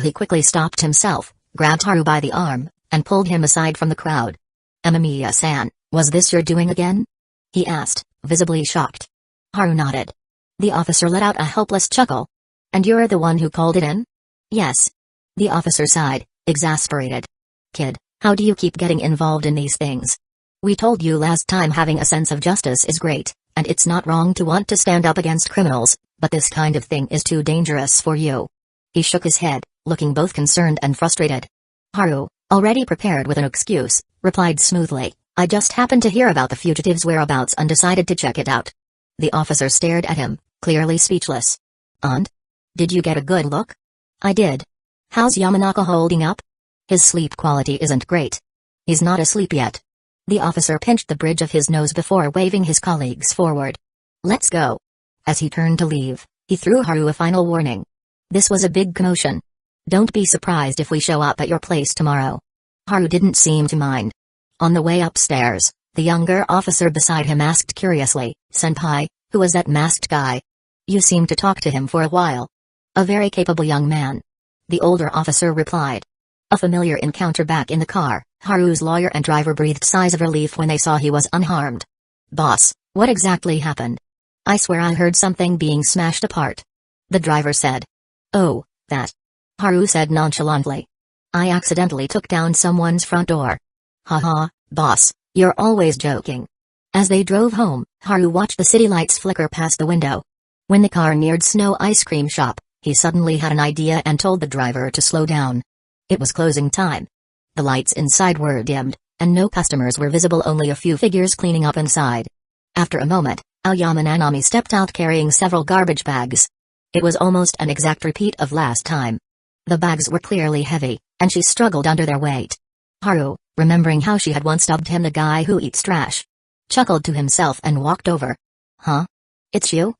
He quickly stopped himself, grabbed Haru by the arm, and pulled him aside from the crowd. Amamiya-san, was this your doing again? He asked, visibly shocked. Haru nodded. The officer let out a helpless chuckle. And you're the one who called it in? Yes. The officer sighed, exasperated. Kid, how do you keep getting involved in these things? We told you last time having a sense of justice is great, and it's not wrong to want to stand up against criminals, but this kind of thing is too dangerous for you. He shook his head, looking both concerned and frustrated. Haru, already prepared with an excuse, replied smoothly, I just happened to hear about the fugitive's whereabouts and decided to check it out. The officer stared at him, clearly speechless. And? Did you get a good look? I did. How's Yamanaka holding up? His sleep quality isn't great. He's not asleep yet. The officer pinched the bridge of his nose before waving his colleagues forward. Let's go. As he turned to leave, he threw Haru a final warning. This was a big commotion. Don't be surprised if we show up at your place tomorrow. Haru didn't seem to mind. On the way upstairs, the younger officer beside him asked curiously, Senpai, who was that masked guy? You seemed to talk to him for a while. A very capable young man. The older officer replied. A familiar encounter back in the car. Haru's lawyer and driver breathed sighs of relief when they saw he was unharmed. Boss, what exactly happened? I swear I heard something being smashed apart. The driver said. Oh, that. Haru said nonchalantly. I accidentally took down someone's front door. Haha, boss, you're always joking. As they drove home, Haru watched the city lights flicker past the window. When the car neared Snow Ice Cream Shop, he suddenly had an idea and told the driver to slow down. It was closing time. The lights inside were dimmed, and no customers were visible, only a few figures cleaning up inside. After a moment, Aoyama Nanami stepped out carrying several garbage bags. It was almost an exact repeat of last time. The bags were clearly heavy, and she struggled under their weight. Haru, remembering how she had once dubbed him the guy who eats trash, chuckled to himself and walked over. Huh? It's you?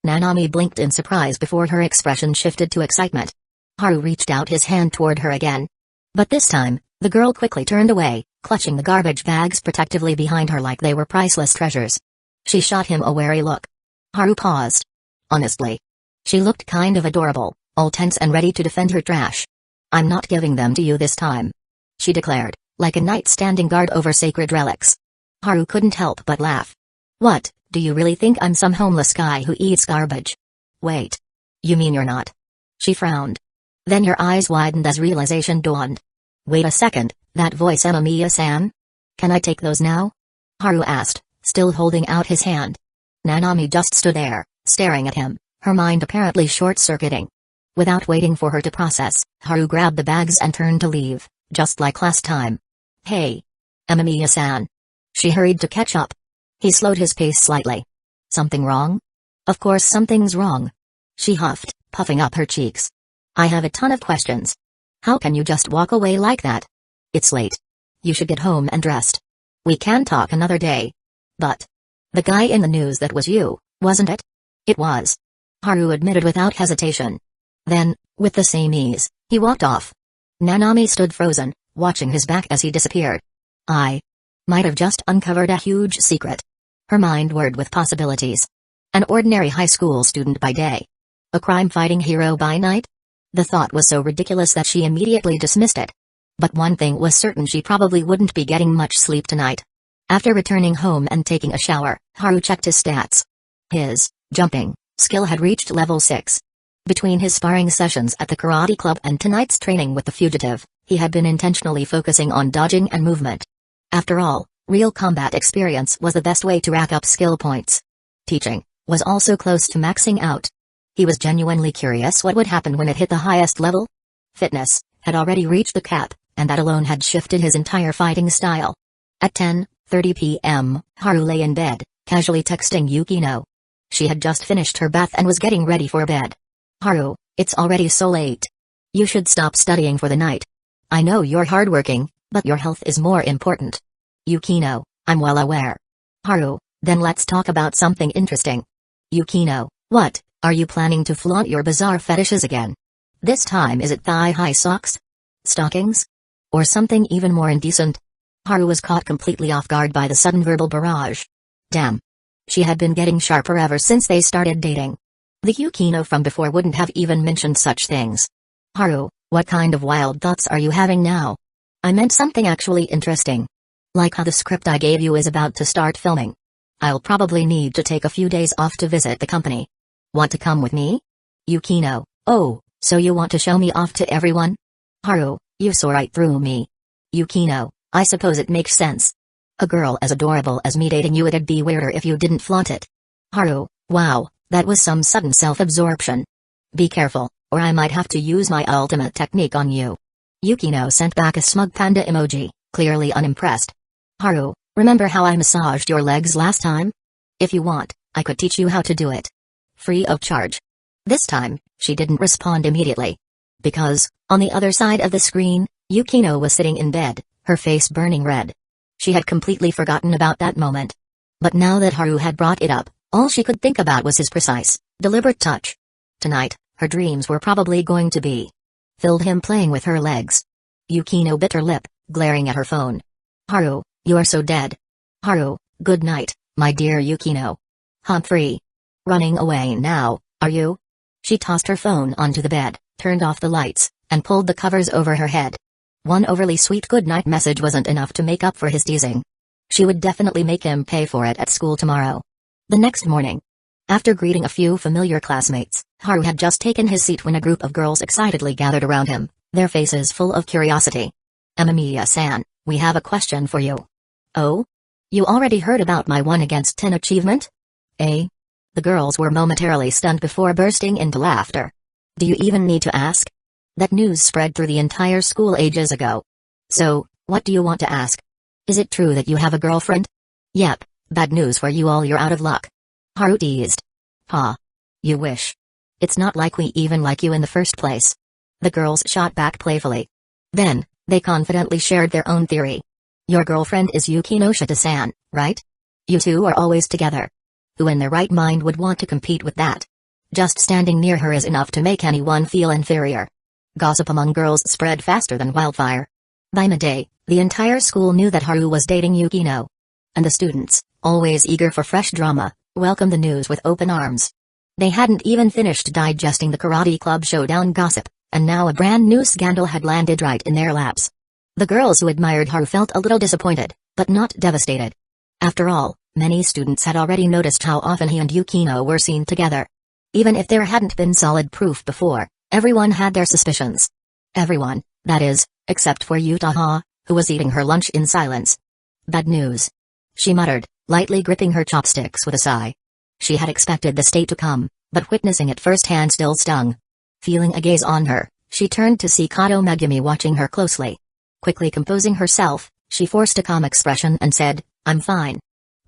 Nanami blinked in surprise before her expression shifted to excitement. Haru reached out his hand toward her again. But this time, the girl quickly turned away, clutching the garbage bags protectively behind her like they were priceless treasures. She shot him a wary look. Haru paused. Honestly, she looked kind of adorable, all tense and ready to defend her trash. I'm not giving them to you this time, she declared, like a knight standing guard over sacred relics. Haru couldn't help but laugh. What, do you really think I'm some homeless guy who eats garbage? Wait. You mean you're not? She frowned. Then her eyes widened as realization dawned. Wait a second, that voice Amamiya-san? Can I take those now? Haru asked, still holding out his hand. Nanami just stood there, staring at him, her mind apparently short-circuiting. Without waiting for her to process, Haru grabbed the bags and turned to leave, just like last time. "Hey. Amamiya-san." She hurried to catch up. He slowed his pace slightly. "Something wrong?" "Of course something's wrong." She huffed, puffing up her cheeks. "I have a ton of questions. How can you just walk away like that? It's late. You should get home and rest. We can talk another day." "But the guy in the news, that was you, wasn't it?" "It was," Haru admitted without hesitation. Then, with the same ease, he walked off. Nanami stood frozen, watching his back as he disappeared. I might have just uncovered a huge secret. Her mind whirred with possibilities. An ordinary high school student by day. A crime-fighting hero by night? The thought was so ridiculous that she immediately dismissed it. But one thing was certain: she probably wouldn't be getting much sleep tonight. After returning home and taking a shower, Haru checked his stats. His jumping skill had reached level 6. Between his sparring sessions at the karate club and tonight's training with the fugitive, he had been intentionally focusing on dodging and movement. After all, real combat experience was the best way to rack up skill points. Teaching was also close to maxing out. He was genuinely curious what would happen when it hit the highest level. Fitness had already reached the cap, and that alone had shifted his entire fighting style. At 10:30 p.m., Haru lay in bed, casually texting Yukino. She had just finished her bath and was getting ready for bed. "Haru, it's already so late. You should stop studying for the night. I know you're hardworking, but your health is more important." "Yukino, I'm well aware." "Haru, then let's talk about something interesting." "Yukino, what, are you planning to flaunt your bizarre fetishes again? This time is it thigh-high socks? Stockings? Or something even more indecent?" Haru was caught completely off guard by the sudden verbal barrage. Damn. She had been getting sharper ever since they started dating. The Yukino from before wouldn't have even mentioned such things. "Haru, what kind of wild thoughts are you having now?" "I meant something actually interesting. Like how the script I gave you is about to start filming. I'll probably need to take a few days off to visit the company. Want to come with me?" Yukino, "Oh, so you want to show me off to everyone?" "Haru, you saw right through me." Yukino, "I suppose it makes sense. A girl as adorable as me dating you, it'd be weirder if you didn't flaunt it." Haru, "Wow. That was some sudden self-absorption. Be careful, or I might have to use my ultimate technique on you." Yukino sent back a smug panda emoji, clearly unimpressed. "Haru, remember how I massaged your legs last time? If you want, I could teach you how to do it. Free of charge." This time, she didn't respond immediately. Because, on the other side of the screen, Yukino was sitting in bed, her face burning red. She had completely forgotten about that moment. But now that Haru had brought it up, all she could think about was his precise, deliberate touch. Tonight, her dreams were probably going to be filled him playing with her legs. Yukino bit her lip, glaring at her phone. "Haru, you are so dead." "Haru, good night, my dear Yukino." "Humphrey. Running away now, are you?" She tossed her phone onto the bed, turned off the lights, and pulled the covers over her head. One overly sweet goodnight message wasn't enough to make up for his teasing. She would definitely make him pay for it at school tomorrow. The next morning, after greeting a few familiar classmates, Haru had just taken his seat when a group of girls excitedly gathered around him, their faces full of curiosity. "Amamiya-san, we have a question for you." "Oh? You already heard about my 1 against 10 achievement?" "Eh?" The girls were momentarily stunned before bursting into laughter. "Do you even need to ask? That news spread through the entire school ages ago. So, what do you want to ask? Is it true that you have a girlfriend?" "Yep. Bad news for you all, you're out of luck." Haru teased. "Ha. You wish. It's not like we even like you in the first place." The girls shot back playfully. Then, they confidently shared their own theory. "Your girlfriend is Yukinoshita-san, right? You two are always together. Who in their right mind would want to compete with that? Just standing near her is enough to make anyone feel inferior." Gossip among girls spread faster than wildfire. By midday, the entire school knew that Haru was dating Yukino. And the students, always eager for fresh drama, welcomed the news with open arms. They hadn't even finished digesting the karate club showdown gossip, and now a brand new scandal had landed right in their laps. The girls who admired Haru felt a little disappointed, but not devastated. After all, many students had already noticed how often he and Yukino were seen together. Even if there hadn't been solid proof before, everyone had their suspicions. Everyone, that is, except for Utaha, who was eating her lunch in silence. "Bad news," she muttered, lightly gripping her chopsticks with a sigh. She had expected the state to come, but witnessing it firsthand still stung. Feeling a gaze on her, she turned to see Kato Megumi watching her closely. Quickly composing herself, she forced a calm expression and said, "I'm fine."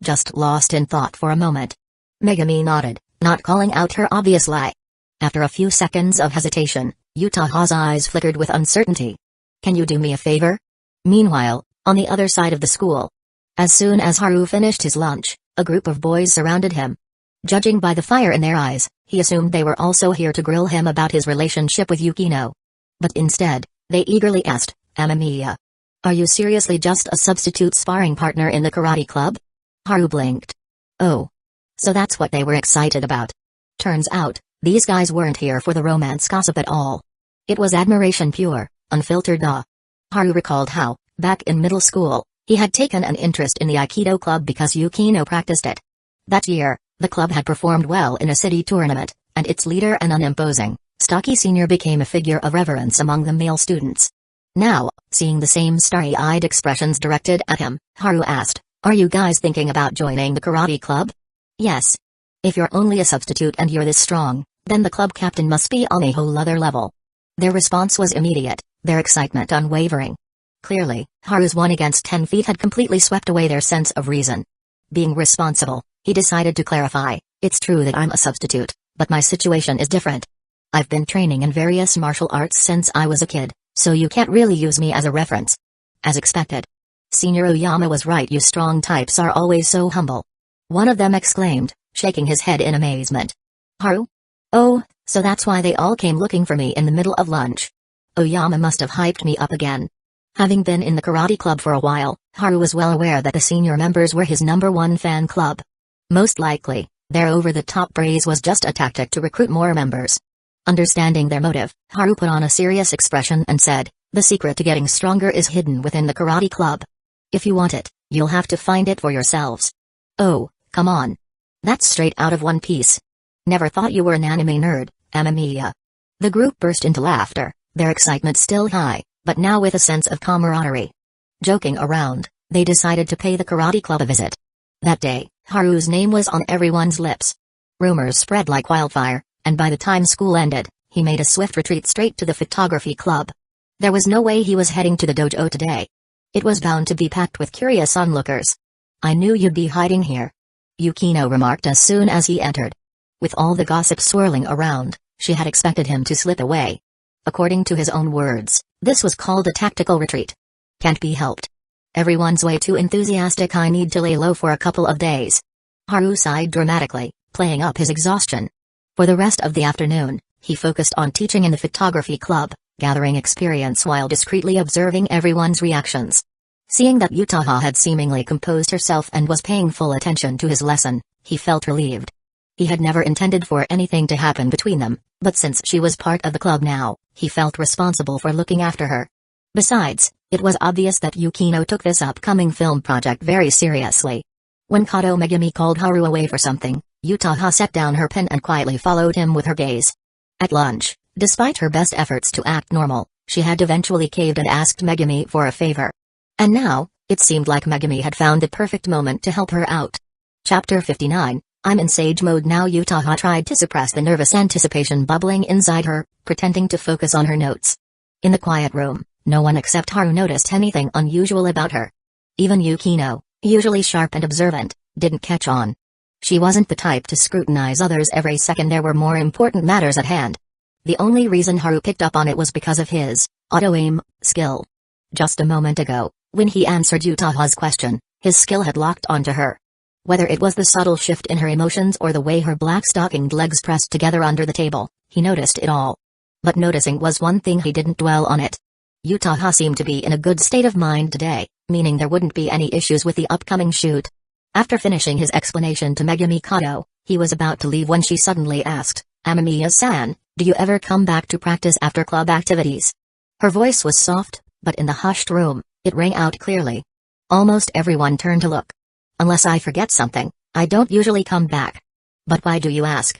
Just lost in thought for a moment. Megumi nodded, not calling out her obvious lie. After a few seconds of hesitation, Yutaha's eyes flickered with uncertainty. "Can you do me a favor?" Meanwhile, on the other side of the school. As soon as Haru finished his lunch, a group of boys surrounded him. Judging by the fire in their eyes, he assumed they were also here to grill him about his relationship with Yukino. But instead, they eagerly asked, "Amamiya, are you seriously just a substitute sparring partner in the karate club?" Haru blinked. Oh. So that's what they were excited about. Turns out, these guys weren't here for the romance gossip at all. It was admiration pure, unfiltered awe. Haru recalled how, back in middle school, he had taken an interest in the Aikido club because Yukino practiced it. That year, the club had performed well in a city tournament, and its leader, an unimposing, stocky senior, became a figure of reverence among the male students. Now, seeing the same starry-eyed expressions directed at him, Haru asked, "Are you guys thinking about joining the karate club?" "Yes. If you're only a substitute and you're this strong, then the club captain must be on a whole other level." Their response was immediate, their excitement unwavering. Clearly, Haru's 1 against 10 feat had completely swept away their sense of reason. Being responsible, he decided to clarify, "It's true that I'm a substitute, but my situation is different. I've been training in various martial arts since I was a kid, so you can't really use me as a reference." As expected. Senior Oyama was right. "You strong types are always so humble," one of them exclaimed, shaking his head in amazement. "Haru? Oh, so that's why they all came looking for me in the middle of lunch. Oyama must have hyped me up again." Having been in the karate club for a while, Haru was well aware that the senior members were his #1 fan club. Most likely, their over-the-top praise was just a tactic to recruit more members. Understanding their motive, Haru put on a serious expression and said, "The secret to getting stronger is hidden within the karate club. If you want it, you'll have to find it for yourselves." "Oh, come on. That's straight out of One Piece. Never thought you were an anime nerd, Amamiya." The group burst into laughter, their excitement still high, but now with a sense of camaraderie. Joking around, they decided to pay the karate club a visit. That day, Haru's name was on everyone's lips. Rumors spread like wildfire, and by the time school ended, he made a swift retreat straight to the photography club. There was no way he was heading to the dojo today. It was bound to be packed with curious onlookers. "I knew you'd be hiding here," Yukino remarked as soon as he entered. With all the gossip swirling around, she had expected him to slip away. According to his own words, this was called a tactical retreat. Can't be helped. Everyone's way too enthusiastic. I need to lay low for a couple of days. Haru sighed dramatically, playing up his exhaustion. For the rest of the afternoon, he focused on teaching in the photography club, gathering experience while discreetly observing everyone's reactions. Seeing that Yutaha had seemingly composed herself and was paying full attention to his lesson, he felt relieved. He had never intended for anything to happen between them, but since she was part of the club now, he felt responsible for looking after her. Besides, it was obvious that Yukino took this upcoming film project very seriously. When Kato Megumi called Haru away for something, Yutaha set down her pen and quietly followed him with her gaze. At lunch, despite her best efforts to act normal, she had eventually caved and asked Megumi for a favor. And now, it seemed like Megumi had found the perfect moment to help her out. Chapter 59, I'm in sage mode now. Yutaha tried to suppress the nervous anticipation bubbling inside her, pretending to focus on her notes. In the quiet room, no one except Haru noticed anything unusual about her. Even Yukino, usually sharp and observant, didn't catch on. She wasn't the type to scrutinize others every second. There were more important matters at hand. The only reason Haru picked up on it was because of his auto-aim skill. Just a moment ago, when he answered Yutaha's question, his skill had locked onto her. Whether it was the subtle shift in her emotions or the way her black-stockinged legs pressed together under the table, he noticed it all. But noticing was one thing, he didn't dwell on it. Yutaha seemed to be in a good state of mind today, meaning there wouldn't be any issues with the upcoming shoot. After finishing his explanation to Megumi Kato, he was about to leave when she suddenly asked, Amamiya-san, do you ever come back to practice after club activities? Her voice was soft, but in the hushed room, it rang out clearly. Almost everyone turned to look. Unless I forget something, I don't usually come back. But why do you ask?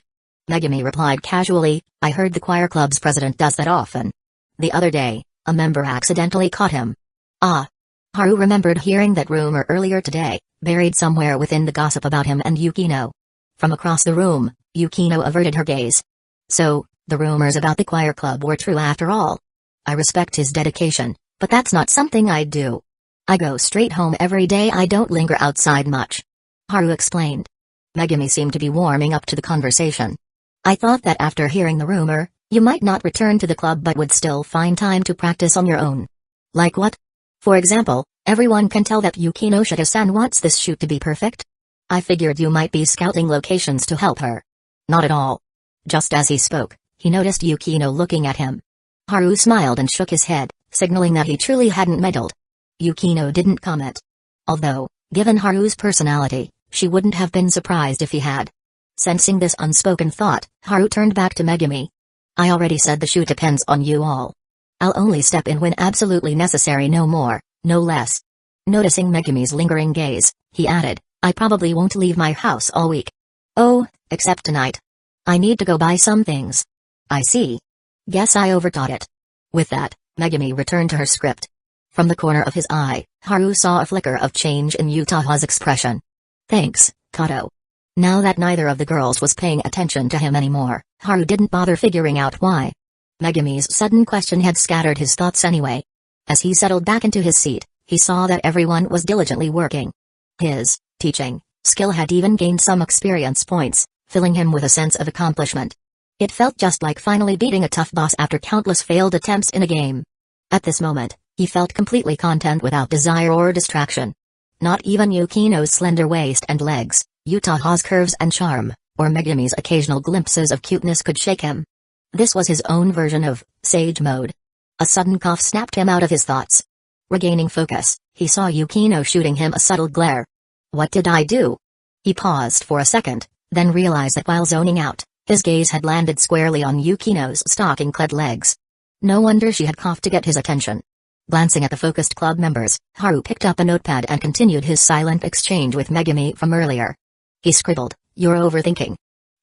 Megumi replied casually, I heard the choir club's president does that often. The other day, a member accidentally caught him. Ah. Haru remembered hearing that rumor earlier today, buried somewhere within the gossip about him and Yukino. From across the room, Yukino averted her gaze. So, the rumors about the choir club were true after all. I respect his dedication, but that's not something I'd do. I go straight home every day. I don't linger outside much. Haru explained. Megumi seemed to be warming up to the conversation. I thought that after hearing the rumor, you might not return to the club but would still find time to practice on your own. Like what? For example, everyone can tell that Yukinoshita-san wants this shoot to be perfect. I figured you might be scouting locations to help her. Not at all. Just as he spoke, he noticed Yukino looking at him. Haru smiled and shook his head, signaling that he truly hadn't meddled. Yukino didn't comment. Although, given Haru's personality, she wouldn't have been surprised if he had. Sensing this unspoken thought, Haru turned back to Megumi. I already said the shoot depends on you all. I'll only step in when absolutely necessary, no more, no less. Noticing Megumi's lingering gaze, he added, I probably won't leave my house all week. Oh, except tonight. I need to go buy some things. I see. Guess I overthought it. With that, Megumi returned to her script. From the corner of his eye, Haru saw a flicker of change in Yutaha's expression. Thanks, Kato. Now that neither of the girls was paying attention to him anymore, Haru didn't bother figuring out why. Megumi's sudden question had scattered his thoughts anyway. As he settled back into his seat, he saw that everyone was diligently working. His teaching skill had even gained some experience points, filling him with a sense of accomplishment. It felt just like finally beating a tough boss after countless failed attempts in a game. At this moment, he felt completely content without desire or distraction. Not even Yukino's slender waist and legs, Yutaha's curves and charm, or Megumi's occasional glimpses of cuteness could shake him. This was his own version of sage mode. A sudden cough snapped him out of his thoughts. Regaining focus, he saw Yukino shooting him a subtle glare. What did I do? He paused for a second, then realized that while zoning out, his gaze had landed squarely on Yukino's stocking-clad legs. No wonder she had coughed to get his attention. Glancing at the focused club members, Haru picked up a notepad and continued his silent exchange with Megumi from earlier. He scribbled, You're overthinking.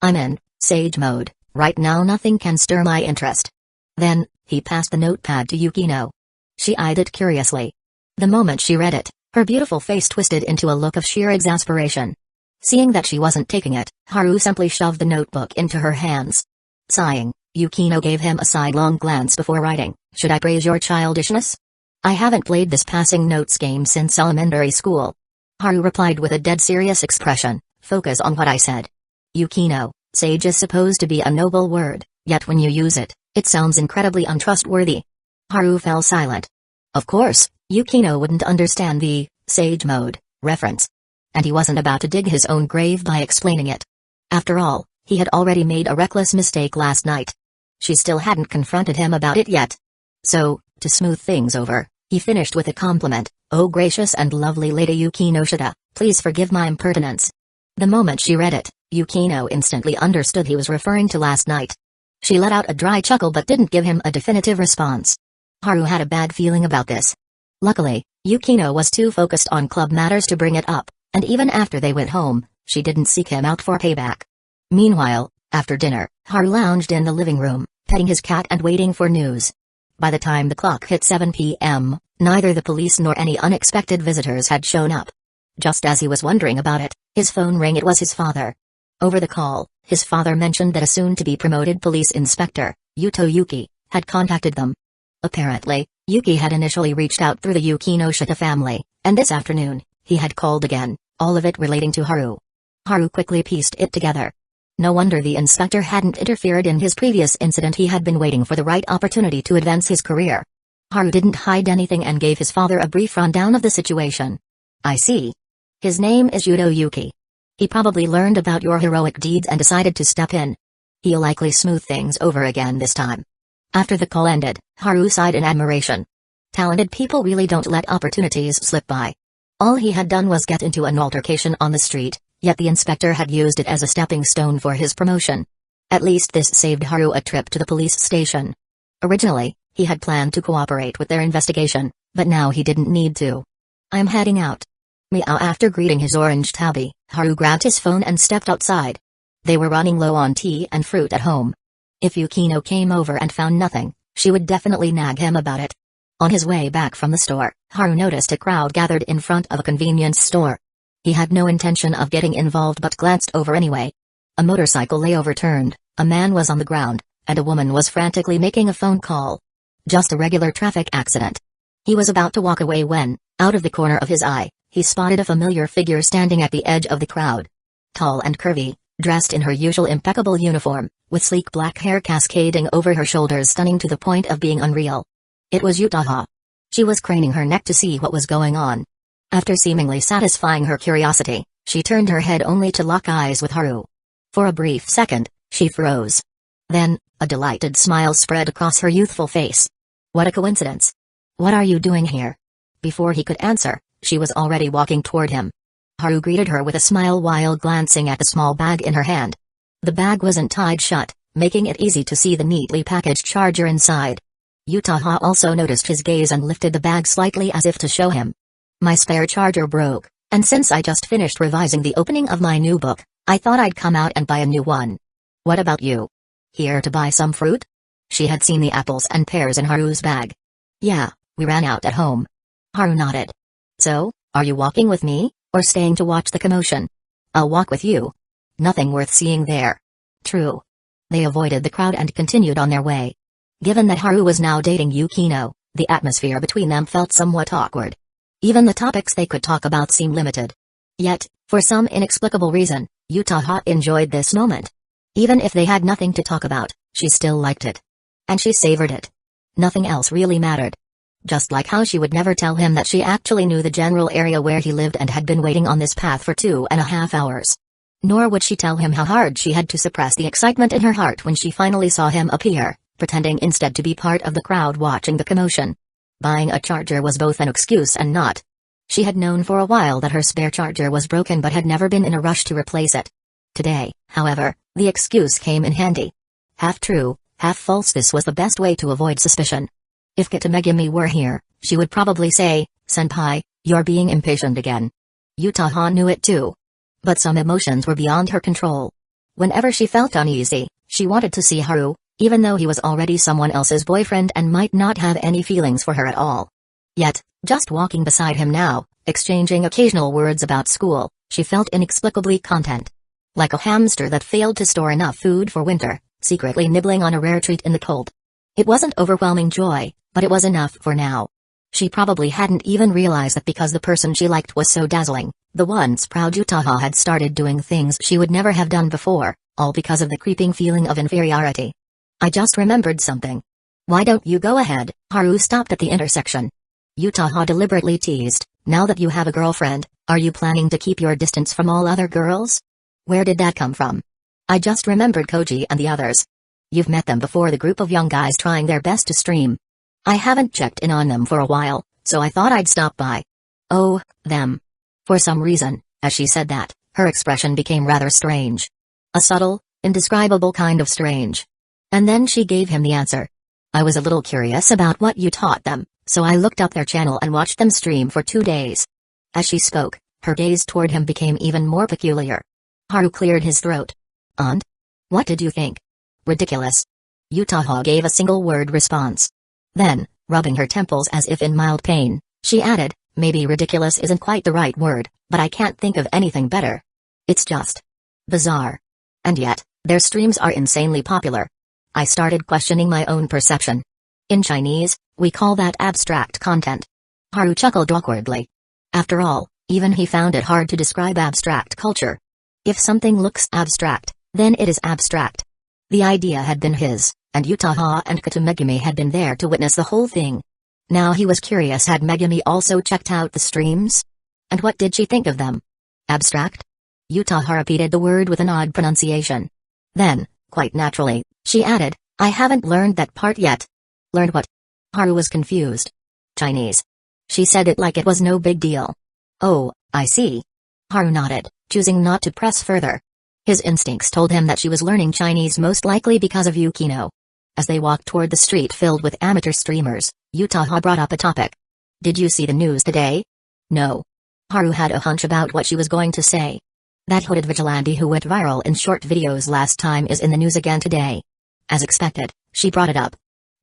I'm in sage mode. Right now nothing can stir my interest. Then, he passed the notepad to Yukino. She eyed it curiously. The moment she read it, her beautiful face twisted into a look of sheer exasperation. Seeing that she wasn't taking it, Haru simply shoved the notebook into her hands. Sighing, Yukino gave him a sidelong glance before writing, Should I praise your childishness? I haven't played this passing notes game since elementary school. Haru replied with a dead serious expression, Focus on what I said. Yukino, sage is supposed to be a noble word, yet when you use it, it sounds incredibly untrustworthy. Haru fell silent. Of course, Yukino wouldn't understand the sage mode reference. And he wasn't about to dig his own grave by explaining it. After all, he had already made a reckless mistake last night. She still hadn't confronted him about it yet. So, to smooth things over, he finished with a compliment, Oh gracious and lovely Lady Yukinoshita, please forgive my impertinence. The moment she read it, Yukino instantly understood he was referring to last night. She let out a dry chuckle but didn't give him a definitive response. Haru had a bad feeling about this. Luckily, Yukino was too focused on club matters to bring it up, and even after they went home, she didn't seek him out for payback. Meanwhile, after dinner, Haru lounged in the living room, petting his cat and waiting for news. By the time the clock hit 7 p.m., neither the police nor any unexpected visitors had shown up. Just as he was wondering about it, his phone rang. It was his father. Over the call, his father mentioned that a soon-to-be-promoted police inspector, Yuto Yuki, had contacted them. Apparently, Yuki had initially reached out through the Yukinoshita family, and this afternoon, he had called again, all of it relating to Haru. Haru quickly pieced it together. No wonder the inspector hadn't interfered in his previous incident. He had been waiting for the right opportunity to advance his career. Haru didn't hide anything and gave his father a brief rundown of the situation. I see. His name is Yuto Yuki. He probably learned about your heroic deeds and decided to step in. He'll likely smooth things over again this time. After the call ended, Haru sighed in admiration. Talented people really don't let opportunities slip by. All he had done was get into an altercation on the street, yet the inspector had used it as a stepping stone for his promotion. At least this saved Haru a trip to the police station. Originally, he had planned to cooperate with their investigation, but now he didn't need to. I'm heading out. Meow. After greeting his orange tabby, Haru grabbed his phone and stepped outside. They were running low on tea and fruit at home. If Yukino came over and found nothing, she would definitely nag him about it. On his way back from the store, Haru noticed a crowd gathered in front of a convenience store. He had no intention of getting involved but glanced over anyway. A motorcycle lay overturned, a man was on the ground, and a woman was frantically making a phone call. Just a regular traffic accident. He was about to walk away when, out of the corner of his eye, he spotted a familiar figure standing at the edge of the crowd. Tall and curvy, dressed in her usual impeccable uniform, with sleek black hair cascading over her shoulders stunning to the point of being unreal. It was Yutaha. She was craning her neck to see what was going on. After seemingly satisfying her curiosity, she turned her head only to lock eyes with Haru. For a brief second, she froze. Then, a delighted smile spread across her youthful face. What a coincidence. What are you doing here? Before he could answer, she was already walking toward him. Haru greeted her with a smile while glancing at the small bag in her hand. The bag wasn't tied shut, making it easy to see the neatly packaged charger inside. Yutaha also noticed his gaze and lifted the bag slightly as if to show him. My spare charger broke, and since I just finished revising the opening of my new book, I thought I'd come out and buy a new one. What about you? Here to buy some fruit? She had seen the apples and pears in Haru's bag. Yeah, we ran out at home. Haru nodded. So, are you walking with me, or staying to watch the commotion? I'll walk with you. Nothing worth seeing there. True. They avoided the crowd and continued on their way. Given that Haru was now dating Yukino, the atmosphere between them felt somewhat awkward. Even the topics they could talk about seemed limited. Yet, for some inexplicable reason, Yutaha enjoyed this moment. Even if they had nothing to talk about, she still liked it. And she savored it. Nothing else really mattered. Just like how she would never tell him that she actually knew the general area where he lived and had been waiting on this path for 2.5 hours. Nor would she tell him how hard she had to suppress the excitement in her heart when she finally saw him appear, pretending instead to be part of the crowd watching the commotion. Buying a charger was both an excuse and not. She had known for a while that her spare charger was broken but had never been in a rush to replace it. Today, however, the excuse came in handy. Half true, half false. This was the best way to avoid suspicion. If Kitamegami were here, she would probably say, "Senpai, you're being impatient again." Yutaha knew it too. But some emotions were beyond her control. Whenever she felt uneasy, she wanted to see Haru, even though he was already someone else's boyfriend and might not have any feelings for her at all. Yet, just walking beside him now, exchanging occasional words about school, she felt inexplicably content. Like a hamster that failed to store enough food for winter, secretly nibbling on a rare treat in the cold. It wasn't overwhelming joy, but it was enough for now. She probably hadn't even realized that because the person she liked was so dazzling, the once proud Yutaha had started doing things she would never have done before, all because of the creeping feeling of inferiority. I just remembered something. Why don't you go ahead? Haru stopped at the intersection. Yutaha deliberately teased, now that you have a girlfriend, are you planning to keep your distance from all other girls? Where did that come from? I just remembered Koji and the others. You've met them before, the group of young guys trying their best to stream. I haven't checked in on them for a while, so I thought I'd stop by. Oh, them. For some reason, as she said that, her expression became rather strange. A subtle, indescribable kind of strange. And then she gave him the answer. I was a little curious about what you taught them, so I looked up their channel and watched them stream for 2 days. As she spoke, her gaze toward him became even more peculiar. Haru cleared his throat. Aunt? What did you think? Ridiculous. Yutaha gave a single-word response. Then, rubbing her temples as if in mild pain, she added, maybe ridiculous isn't quite the right word, but I can't think of anything better. It's just bizarre. And yet, their streams are insanely popular. I started questioning my own perception. In Chinese, we call that abstract content. Haru chuckled awkwardly. After all, even he found it hard to describe abstract culture. If something looks abstract, then it is abstract. The idea had been his, and Yutaha and Kitamegami had been there to witness the whole thing. Now he was curious, had Megami also checked out the streams? And what did she think of them? Abstract? Yutaha repeated the word with an odd pronunciation. Then, quite naturally, she added, I haven't learned that part yet. Learned what? Haru was confused. Chinese. She said it like it was no big deal. Oh, I see. Haru nodded, choosing not to press further. His instincts told him that she was learning Chinese most likely because of Yukino. As they walked toward the street filled with amateur streamers, Yutaha brought up a topic. Did you see the news today? No. Haru had a hunch about what she was going to say. That hooded vigilante who went viral in short videos last time is in the news again today. As expected, she brought it up.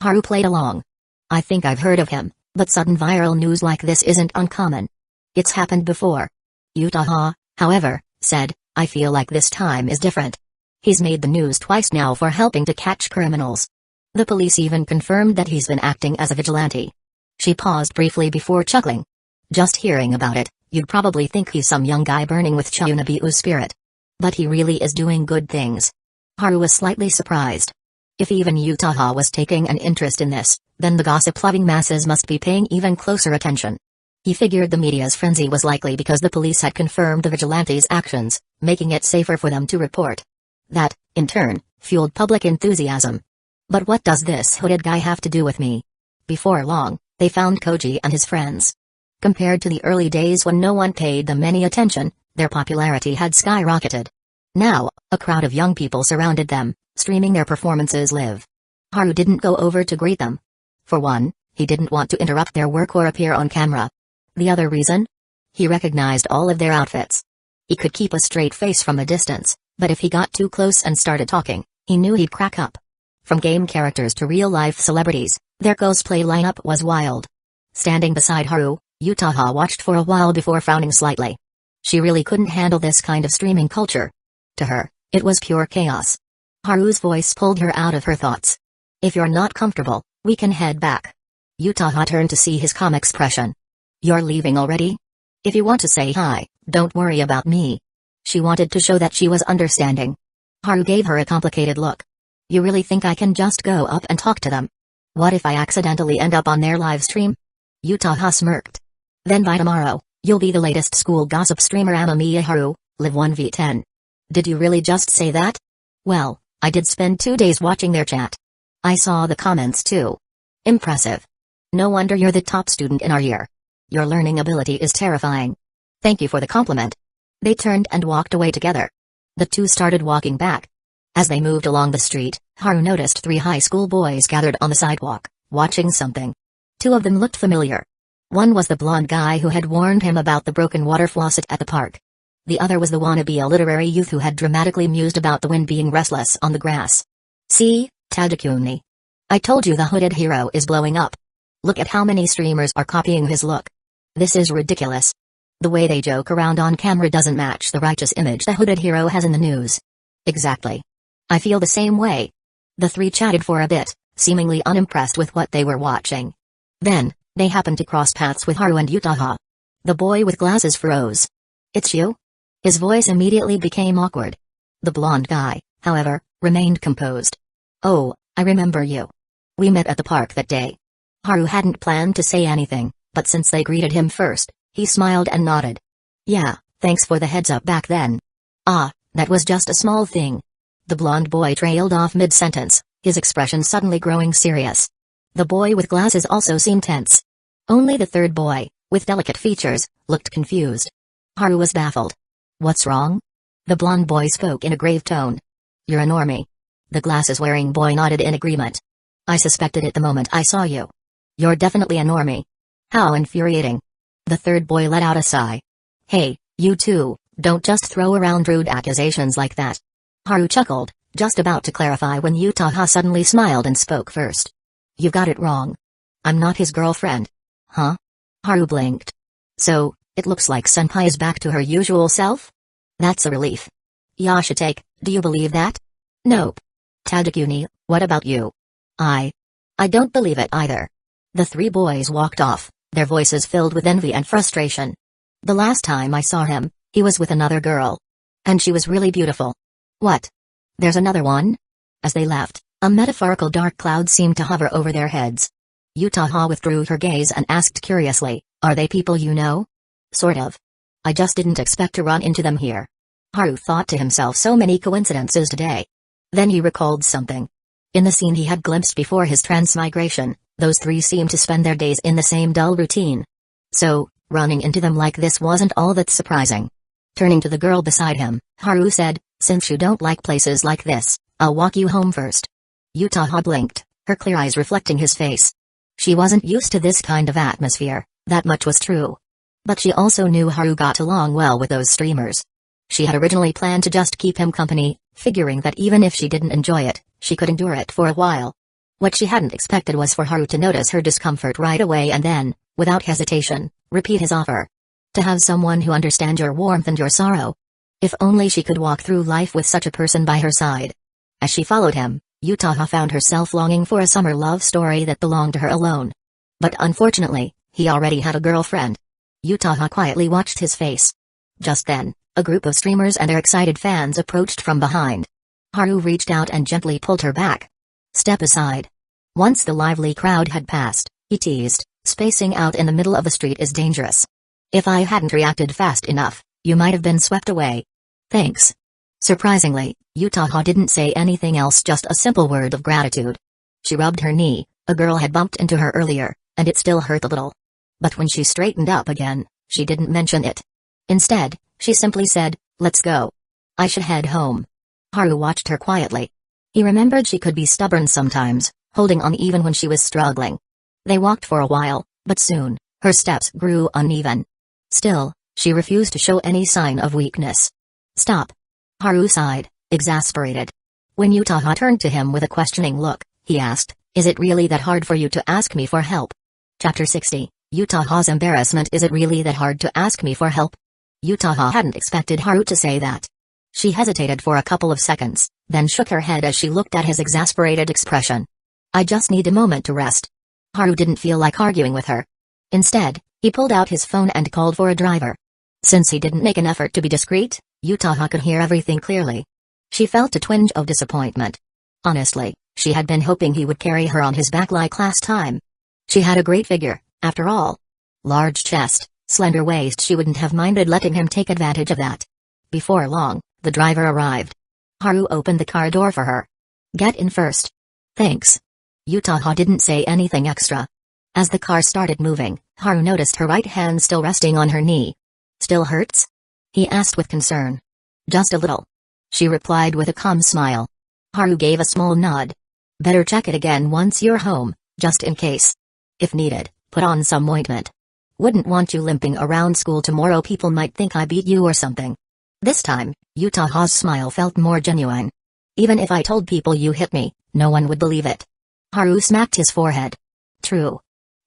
Haru played along. I think I've heard of him, but sudden viral news like this isn't uncommon. It's happened before. Yutaha, however, said, I feel like this time is different. He's made the news twice now for helping to catch criminals. The police even confirmed that he's been acting as a vigilante. She paused briefly before chuckling. Just hearing about it, you'd probably think he's some young guy burning with Chiyunobu's spirit. But he really is doing good things. Haru was slightly surprised. If even Yutaha was taking an interest in this, then the gossip-loving masses must be paying even closer attention. He figured the media's frenzy was likely because the police had confirmed the vigilantes' actions, making it safer for them to report. That, in turn, fueled public enthusiasm. But what does this hooded guy have to do with me? Before long, they found Koji and his friends. Compared to the early days when no one paid them any attention, their popularity had skyrocketed. Now, a crowd of young people surrounded them, streaming their performances live. Haru didn't go over to greet them. For one, he didn't want to interrupt their work or appear on camera. The other reason? He recognized all of their outfits. He could keep a straight face from a distance, but if he got too close and started talking, he knew he'd crack up. From game characters to real-life celebrities, their cosplay lineup was wild. Standing beside Haru, Yutaha watched for a while before frowning slightly. She really couldn't handle this kind of streaming culture. To her, it was pure chaos. Haru's voice pulled her out of her thoughts. If you're not comfortable, we can head back. Yutaha turned to see his calm expression. You're leaving already? If you want to say hi, don't worry about me. She wanted to show that she was understanding. Haru gave her a complicated look. You really think I can just go up and talk to them? What if I accidentally end up on their live stream? Yutaha smirked. Then by tomorrow, you'll be the latest school gossip streamer. Amamiya Haru, live 1v10. Did you really just say that? Well, I did spend 2 days watching their chat. I saw the comments too. Impressive. No wonder you're the top student in our year. Your learning ability is terrifying. Thank you for the compliment. They turned and walked away together. The two started walking back. As they moved along the street, Haru noticed 3 high school boys gathered on the sidewalk, watching something. 2 of them looked familiar. One was the blonde guy who had warned him about the broken water faucet at the park. The other was the wannabe a literary youth who had dramatically mused about the wind being restless on the grass. See, Tadakuni. I told you the hooded hero is blowing up. Look at how many streamers are copying his look. This is ridiculous. The way they joke around on camera doesn't match the righteous image the hooded hero has in the news. Exactly. I feel the same way. The 3 chatted for a bit, seemingly unimpressed with what they were watching. Then, they happened to cross paths with Haru and Yutaha. The boy with glasses froze. It's you? His voice immediately became awkward. The blonde guy, however, remained composed. Oh, I remember you. We met at the park that day. Haru hadn't planned to say anything, but since they greeted him first, he smiled and nodded. Yeah, thanks for the heads up back then. Ah, that was just a small thing. The blonde boy trailed off mid-sentence, his expression suddenly growing serious. The boy with glasses also seemed tense. Only the third boy, with delicate features, looked confused. Haru was baffled. What's wrong? The blonde boy spoke in a grave tone. You're a normie. The glasses-wearing boy nodded in agreement. I suspected it the moment I saw you. You're definitely a normie. How infuriating. The third boy let out a sigh. Hey, you two, don't just throw around rude accusations like that. Haru chuckled, just about to clarify when Yutaha suddenly smiled and spoke first. You got it wrong. I'm not his girlfriend. Huh? Haru blinked. So, it looks like Senpai is back to her usual self? That's a relief. Yashitake, do you believe that? Nope. Tadakuni, what about you? I don't believe it either. The 3 boys walked off, their voices filled with envy and frustration. The last time I saw him, he was with another girl. And she was really beautiful. What? There's another one? As they left, a metaphorical dark cloud seemed to hover over their heads. Yutaha withdrew her gaze and asked curiously, are they people you know? Sort of. I just didn't expect to run into them here. Haru thought to himself, so many coincidences today. Then he recalled something. In the scene he had glimpsed before his transmigration, those 3 seemed to spend their days in the same dull routine. So, running into them like this wasn't all that surprising. Turning to the girl beside him, Haru said, since you don't like places like this, I'll walk you home first. Yutaha blinked, her clear eyes reflecting his face. She wasn't used to this kind of atmosphere, that much was true. But she also knew Haru got along well with those streamers. She had originally planned to just keep him company, figuring that even if she didn't enjoy it, she could endure it for a while. What she hadn't expected was for Haru to notice her discomfort right away and then, without hesitation, repeat his offer. To have someone who understands your warmth and your sorrow. If only she could walk through life with such a person by her side. As she followed him, Yutaha found herself longing for a summer love story that belonged to her alone. But unfortunately, he already had a girlfriend. Yutaha quietly watched his face. Just then, a group of streamers and their excited fans approached from behind. Haru reached out and gently pulled her back. Step aside. Once the lively crowd had passed, he teased, spacing out in the middle of the street is dangerous. If I hadn't reacted fast enough, you might have been swept away. Thanks. Surprisingly, Yutaha didn't say anything else, just a simple word of gratitude. She rubbed her knee. A girl had bumped into her earlier, and it still hurt a little. But when she straightened up again, she didn't mention it. Instead, she simply said, "Let's go. I should head home." Haru watched her quietly. He remembered she could be stubborn sometimes, holding on even when she was struggling. They walked for a while, but soon, her steps grew uneven. Still, she refused to show any sign of weakness. "Stop." Haru sighed, exasperated. When Yutaha turned to him with a questioning look, he asked, "Is it really that hard for you to ask me for help?" Chapter 60, Yutaha's embarrassment. Is it really that hard to ask me for help? Yutaha hadn't expected Haru to say that. She hesitated for a couple of seconds, then shook her head as she looked at his exasperated expression. "I just need a moment to rest." Haru didn't feel like arguing with her. Instead, he pulled out his phone and called for a driver. Since he didn't make an effort to be discreet, Yutaha could hear everything clearly. She felt a twinge of disappointment. Honestly, she had been hoping he would carry her on his back like last time. She had a great figure, after all. Large chest, slender waist. She wouldn't have minded letting him take advantage of that. Before long, the driver arrived. Haru opened the car door for her. "Get in first." "Thanks." Yutaha didn't say anything extra. As the car started moving, Haru noticed her right hand still resting on her knee. "Still hurts?" he asked with concern. "Just a little," she replied with a calm smile. Haru gave a small nod. "Better check it again once you're home, just in case. If needed, put on some ointment. Wouldn't want you limping around school tomorrow. People might think I beat you or something." This time, Yutaha's smile felt more genuine. "Even if I told people you hit me, no one would believe it." Haru smacked his forehead. "True.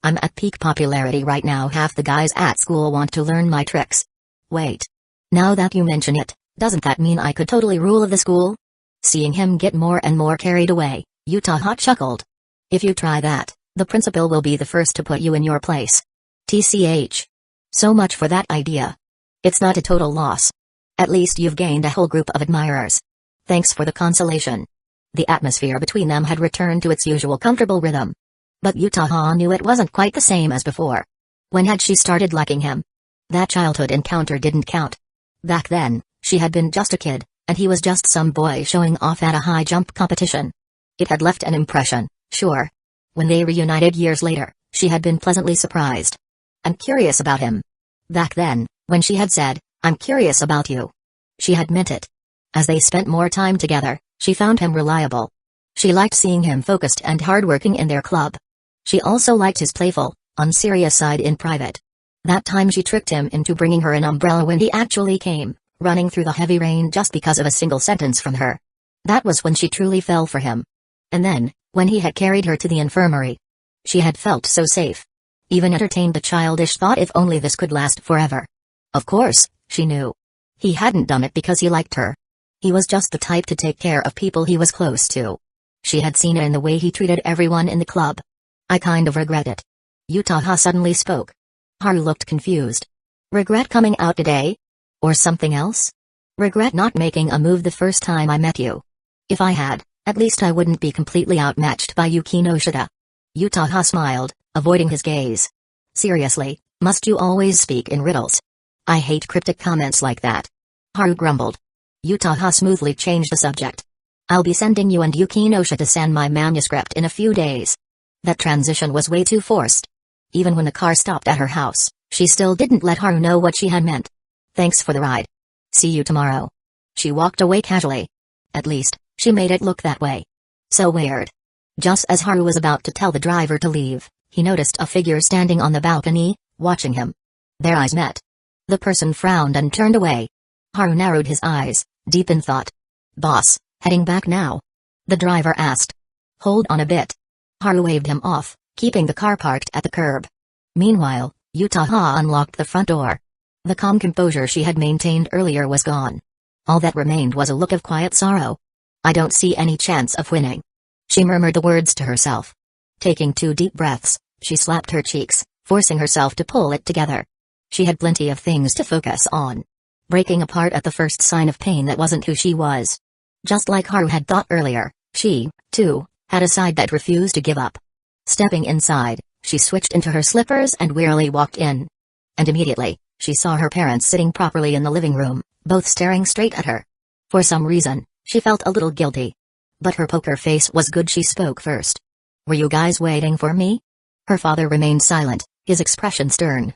I'm at peak popularity right now. Half the guys at school want to learn my tricks. Wait. Now that you mention it, doesn't that mean I could totally rule the school?" Seeing him get more and more carried away, Yutaha chuckled. "If you try that, the principal will be the first to put you in your place. TCH. So much for that idea. It's not a total loss. At least you've gained a whole group of admirers. Thanks for the consolation." The atmosphere between them had returned to its usual comfortable rhythm. But Yutaha knew it wasn't quite the same as before. When had she started liking him? That childhood encounter didn't count. Back then, she had been just a kid, and he was just some boy showing off at a high jump competition. It had left an impression, sure. When they reunited years later, she had been pleasantly surprised. And curious about him. Back then, when she had said, "I'm curious about you," she had meant it. As they spent more time together, she found him reliable. She liked seeing him focused and hardworking in their club. She also liked his playful, unserious side in private. That time she tricked him into bringing her an umbrella when he actually came, running through the heavy rain just because of a single sentence from her. That was when she truly fell for him. And then, when he had carried her to the infirmary. She had felt so safe. Even entertained the childish thought, if only this could last forever. Of course, she knew. He hadn't done it because he liked her. He was just the type to take care of people he was close to. She had seen it in the way he treated everyone in the club. "I kind of regret it." Yutaha suddenly spoke. Haru looked confused. "Regret coming out today? Or something else?" "Regret not making a move the first time I met you. If I had, at least I wouldn't be completely outmatched by Yukinoshita." Yutaha smiled, avoiding his gaze. "Seriously, must you always speak in riddles? I hate cryptic comments like that." Haru grumbled. Yutaha smoothly changed the subject. "I'll be sending you and Yukinoshita-san my manuscript in a few days." That transition was way too forced. Even when the car stopped at her house, she still didn't let Haru know what she had meant. "Thanks for the ride. See you tomorrow." She walked away casually. At least, she made it look that way. So weird. Just as Haru was about to tell the driver to leave, he noticed a figure standing on the balcony, watching him. Their eyes met. The person frowned and turned away. Haru narrowed his eyes, deep in thought. "Boss, heading back now?" the driver asked. "Hold on a bit." Haru waved him off, keeping the car parked at the curb. Meanwhile, Yutaha unlocked the front door. The calm composure she had maintained earlier was gone. All that remained was a look of quiet sorrow. I don't see any chance of winning. She murmured the words to herself. Taking 2 deep breaths, she slapped her cheeks, forcing herself to pull it together. She had plenty of things to focus on. Breaking apart at the first sign of pain that wasn't who she was. Just like Haru had thought earlier, she, too, had a side that refused to give up. Stepping inside, she switched into her slippers and wearily walked in. And immediately, she saw her parents sitting properly in the living room, both staring straight at her. For some reason, she felt a little guilty. But her poker face was good. She spoke first. "Were you guys waiting for me?" Her father remained silent, his expression stern.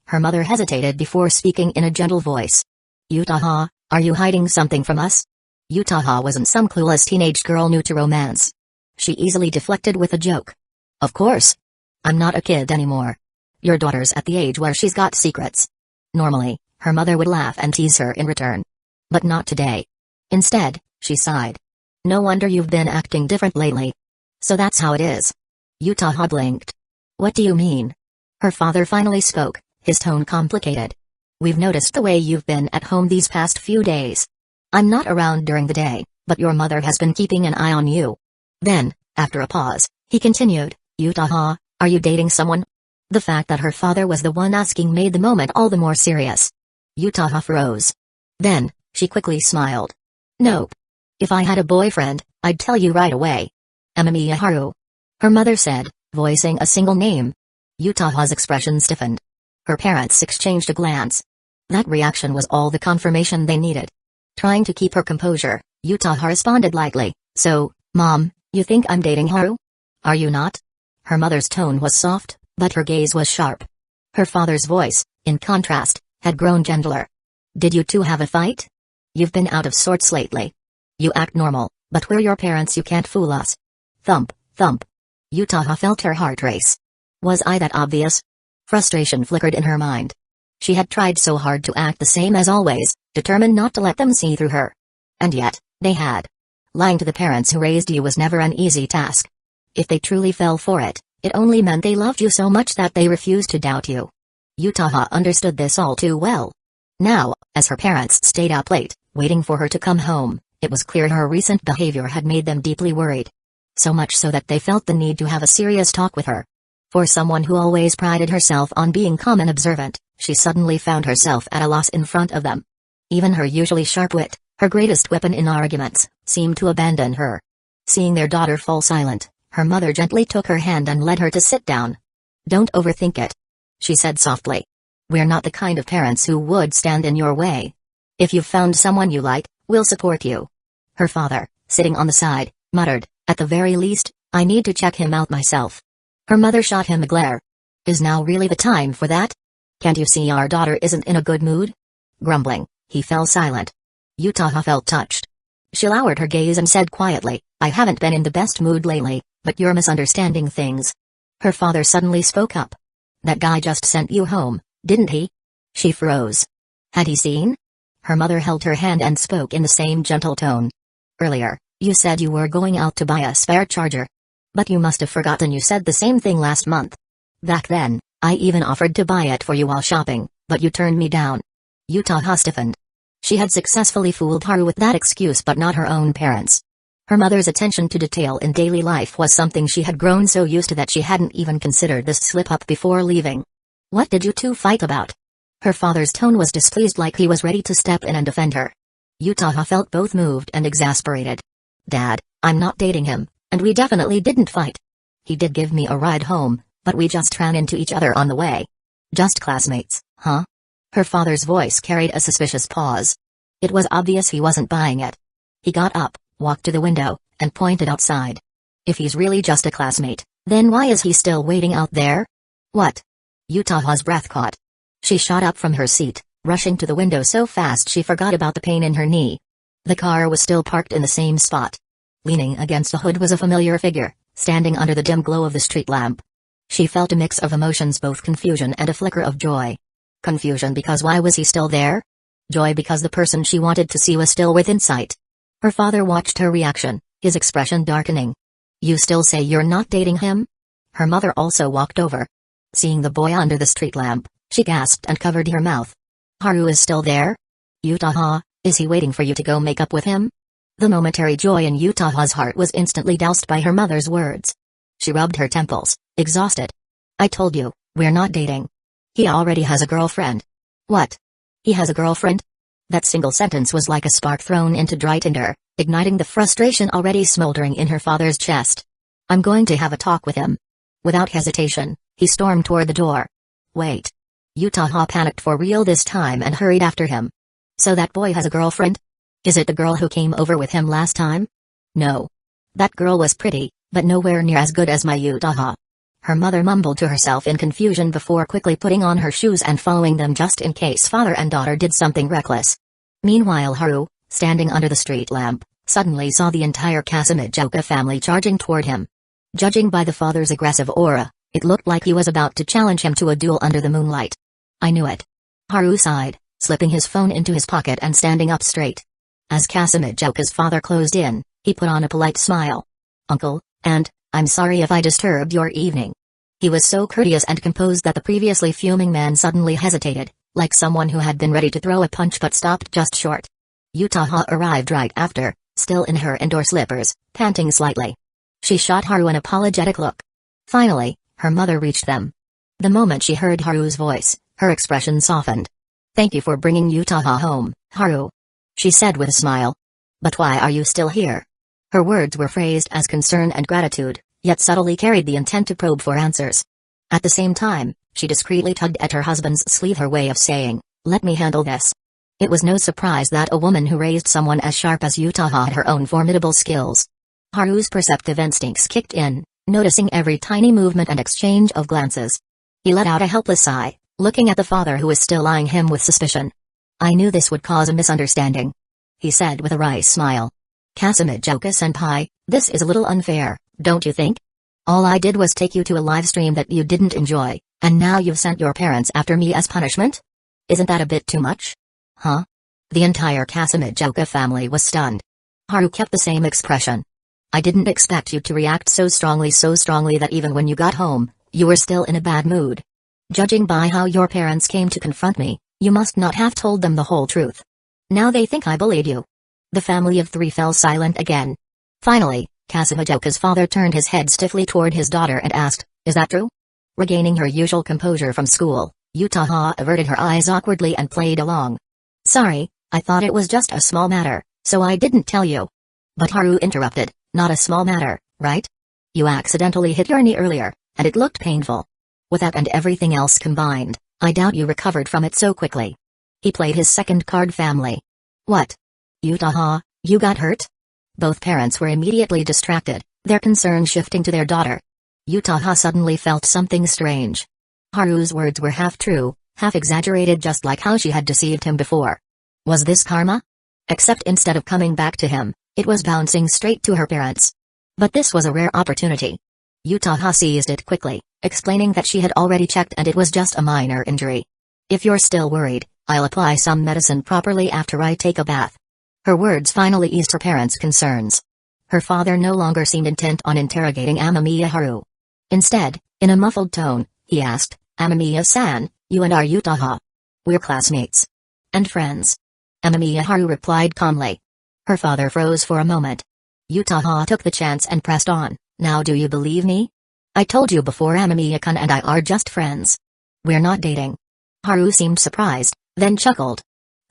Her mother hesitated before speaking in a gentle voice. "Yutaha, are you hiding something from us?" Yutaha wasn't some clueless teenage girl new to romance. She easily deflected with a joke. "Of course. I'm not a kid anymore. Your daughter's at the age where she's got secrets." Normally, her mother would laugh and tease her in return. But not today. Instead, she sighed. "No wonder you've been acting different lately. So that's how it is." Yutaha blinked. "What do you mean?" Her father finally spoke, his tone complicated. "We've noticed the way you've been at home these past few days. I'm not around during the day, but your mother has been keeping an eye on you." Then, after a pause, he continued, "Yutaha, are you dating someone?" The fact that her father was the one asking made the moment all the more serious. Yutaha froze. Then, she quickly smiled. "Nope. If I had a boyfriend, I'd tell you right away." "Amamiya Haru," her mother said, voicing a single name. Yutaha's expression stiffened. Her parents exchanged a glance. That reaction was all the confirmation they needed. Trying to keep her composure, Yutaha responded lightly, "So, Mom, you think I'm dating Haru? Are you not?" Her mother's tone was soft, but her gaze was sharp. Her father's voice, in contrast, had grown gentler. "Did you two have a fight? You've been out of sorts lately. You act normal, but we're your parents. You can't fool us." Thump, thump. Yutaha felt her heart race. Was I that obvious? Frustration flickered in her mind. She had tried so hard to act the same as always, determined not to let them see through her. And yet, they had. Lying to the parents who raised you was never an easy task. If they truly fell for it, it only meant they loved you so much that they refused to doubt you. Yutaha understood this all too well. Now, as her parents stayed up late, waiting for her to come home, it was clear her recent behavior had made them deeply worried. So much so that they felt the need to have a serious talk with her. For someone who always prided herself on being calm and observant, she suddenly found herself at a loss in front of them. Even her usually sharp wit, her greatest weapon in arguments, seemed to abandon her. Seeing their daughter fall silent, her mother gently took her hand and led her to sit down. "Don't overthink it," she said softly. "We're not the kind of parents who would stand in your way. If you've found someone you like, we'll support you." Her father, sitting on the side, muttered, "At the very least, I need to check him out myself." Her mother shot him a glare. "Is now really the time for that? Can't you see our daughter isn't in a good mood?" Grumbling, he fell silent. Yutaha felt touched. She lowered her gaze and said quietly, "I haven't been in the best mood lately, but you're misunderstanding things." Her father suddenly spoke up. "That guy just sent you home, didn't he?" She froze. Had he seen? Her mother held her hand and spoke in the same gentle tone. "Earlier, you said you were going out to buy a spare charger. But you must have forgotten you said the same thing last month. Back then, I even offered to buy it for you while shopping, but you turned me down." Yutaha stiffened. She had successfully fooled Haru with that excuse but not her own parents. Her mother's attention to detail in daily life was something she had grown so used to that she hadn't even considered this slip-up before leaving. "What did you two fight about?" Her father's tone was displeased, like he was ready to step in and defend her. Yutaha felt both moved and exasperated. "Dad, I'm not dating him. And we definitely didn't fight. He did give me a ride home, but we just ran into each other on the way." "Just classmates, huh?" Her father's voice carried a suspicious pause. It was obvious he wasn't buying it. He got up, walked to the window, and pointed outside. "If he's really just a classmate, then why is he still waiting out there?" "What?" Yutaha's breath caught. She shot up from her seat, rushing to the window so fast she forgot about the pain in her knee. The car was still parked in the same spot. Leaning against the hood was a familiar figure, standing under the dim glow of the street lamp. She felt a mix of emotions, both confusion and a flicker of joy. Confusion because why was he still there? Joy because the person she wanted to see was still within sight. Her father watched her reaction, his expression darkening. "You still say you're not dating him?" Her mother also walked over. Seeing the boy under the street lamp, she gasped and covered her mouth. "Haru is still there?" "Yutaha, Is he waiting for you to go make up with him? The momentary joy in Yutaha's heart was instantly doused by her mother's words. She rubbed her temples, exhausted. I told you, we're not dating. He already has a girlfriend. What? He has a girlfriend? That single sentence was like a spark thrown into dry tinder, igniting the frustration already smoldering in her father's chest. I'm going to have a talk with him. Without hesitation, he stormed toward the door. Wait. Yutaha panicked for real this time and hurried after him. So that boy has a girlfriend? Is it the girl who came over with him last time? No. That girl was pretty, but nowhere near as good as my Yutaha. Her mother mumbled to herself in confusion before quickly putting on her shoes and following them just in case father and daughter did something reckless. Meanwhile Haru, standing under the street lamp, suddenly saw the entire Kasumijoka family charging toward him. Judging by the father's aggressive aura, it looked like he was about to challenge him to a duel under the moonlight. I knew it. Haru sighed, slipping his phone into his pocket and standing up straight. As Kasumijoka's father closed in, he put on a polite smile. Uncle, and, I'm sorry if I disturbed your evening. He was so courteous and composed that the previously fuming man suddenly hesitated, like someone who had been ready to throw a punch but stopped just short. Yutaha arrived right after, still in her indoor slippers, panting slightly. She shot Haru an apologetic look. Finally, her mother reached them. The moment she heard Haru's voice, her expression softened. Thank you for bringing Yutaha home, Haru. She said with a smile. But why are you still here? Her words were phrased as concern and gratitude, yet subtly carried the intent to probe for answers. At the same time, she discreetly tugged at her husband's sleeve, her way of saying, let me handle this. It was no surprise that a woman who raised someone as sharp as Yutaha had her own formidable skills. Haru's perceptive instincts kicked in, noticing every tiny movement and exchange of glances. He let out a helpless sigh, looking at the father who was still eyeing him with suspicion. I knew this would cause a misunderstanding, he said with a wry smile. Kasumijoka-senpai, this is a little unfair, don't you think? All I did was take you to a live stream that you didn't enjoy, and now you've sent your parents after me as punishment? Isn't that a bit too much? Huh? The entire Kasumijoka family was stunned. Haru kept the same expression. I didn't expect you to react so strongly that even when you got home, you were still in a bad mood. Judging by how your parents came to confront me, you must not have told them the whole truth. Now they think I bullied you. The family of three fell silent again. Finally, Kasumijoka's father turned his head stiffly toward his daughter and asked, is that true? Regaining her usual composure from school, Yutaha averted her eyes awkwardly and played along. Sorry, I thought it was just a small matter, so I didn't tell you. But Haru interrupted, not a small matter, right? You accidentally hit your knee earlier, and it looked painful. With that and everything else combined, I doubt you recovered from it so quickly. He played his second card, family. What? Yutaha, you got hurt? Both parents were immediately distracted, their concern shifting to their daughter. Yutaha suddenly felt something strange. Haru's words were half true, half exaggerated, just like how she had deceived him before. Was this karma? Except instead of coming back to him, it was bouncing straight to her parents. But this was a rare opportunity. Yutaha seized it quickly, explaining that she had already checked and it was just a minor injury. If you're still worried, I'll apply some medicine properly after I take a bath. Her words finally eased her parents' concerns. Her father no longer seemed intent on interrogating Amamiya Haru. Instead, in a muffled tone, he asked, Amamiya-san, you and our Yutaha. We're classmates. And friends. Amamiya Haru replied calmly. Her father froze for a moment. Yutaha took the chance and pressed on, now do you believe me? I told you before, Amamiya-kun and I are just friends. We're not dating. Haru seemed surprised, then chuckled.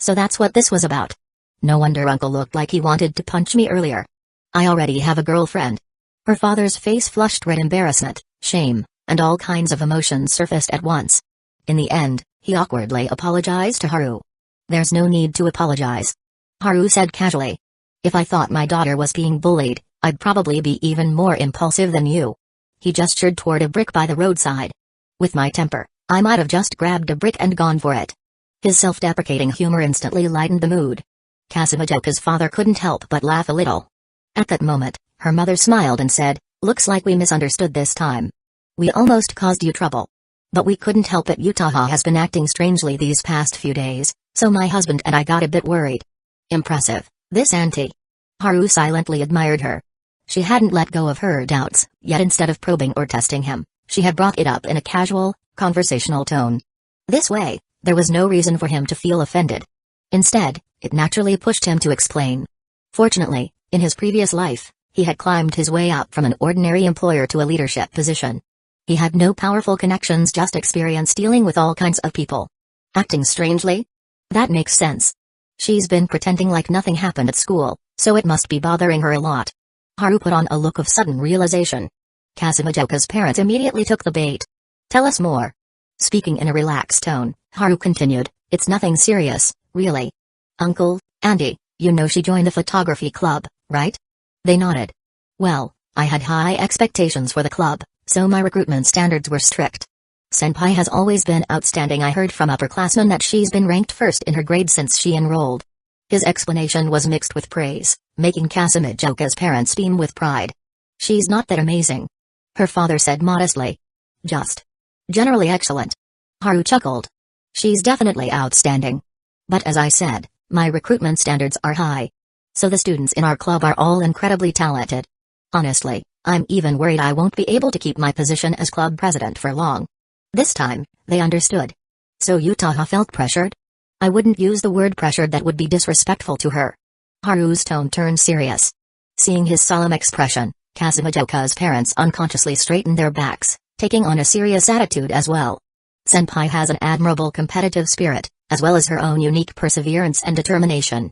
So that's what this was about. No wonder Uncle looked like he wanted to punch me earlier. I already have a girlfriend. Her father's face flushed red. Embarrassment, shame, and all kinds of emotions surfaced at once. In the end, he awkwardly apologized to Haru. There's no need to apologize. Haru said casually. If I thought my daughter was being bullied, I'd probably be even more impulsive than you. He gestured toward a brick by the roadside. With my temper, I might have just grabbed a brick and gone for it. His self-deprecating humor instantly lightened the mood. Kasumijoka's father couldn't help but laugh a little. At that moment, her mother smiled and said, looks like we misunderstood this time. We almost caused you trouble. But we couldn't help it. Yutaha has been acting strangely these past few days, so my husband and I got a bit worried. Impressive, this auntie. Haru silently admired her. She hadn't let go of her doubts, yet instead of probing or testing him, she had brought it up in a casual, conversational tone. This way, there was no reason for him to feel offended. Instead, it naturally pushed him to explain. Fortunately, in his previous life, he had climbed his way up from an ordinary employer to a leadership position. He had no powerful connections, just experience dealing with all kinds of people. Acting strangely? That makes sense. She's been pretending like nothing happened at school, so it must be bothering her a lot. Haru put on a look of sudden realization. Kasumijoka's parents immediately took the bait. Tell us more. Speaking in a relaxed tone, Haru continued, it's nothing serious, really. Uncle, Andy, you know she joined the photography club, right? They nodded. Well, I had high expectations for the club, so my recruitment standards were strict. Senpai has always been outstanding. I heard from upperclassmen that she's been ranked first in her grade since she enrolled. His explanation was mixed with praise, making Kasumijoka's parents beam with pride. She's not that amazing. Her father said modestly. Just generally excellent. Haru chuckled. She's definitely outstanding. But as I said, my recruitment standards are high. So the students in our club are all incredibly talented. Honestly, I'm even worried I won't be able to keep my position as club president for long. This time, they understood. So Yutaha felt pressured? I wouldn't use the word pressured, that would be disrespectful to her. Haru's tone turned serious. Seeing his solemn expression, Kasumijoka's parents unconsciously straightened their backs, taking on a serious attitude as well. Senpai has an admirable competitive spirit, as well as her own unique perseverance and determination.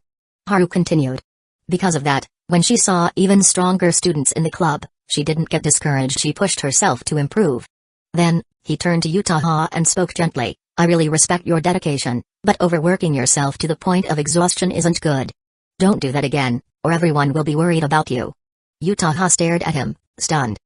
Haru continued. Because of that, when she saw even stronger students in the club, she didn't get discouraged, she pushed herself to improve. Then, he turned to Yutaha and spoke gently, I really respect your dedication, but overworking yourself to the point of exhaustion isn't good. Don't do that again, or everyone will be worried about you. Yutaha stared at him, stunned.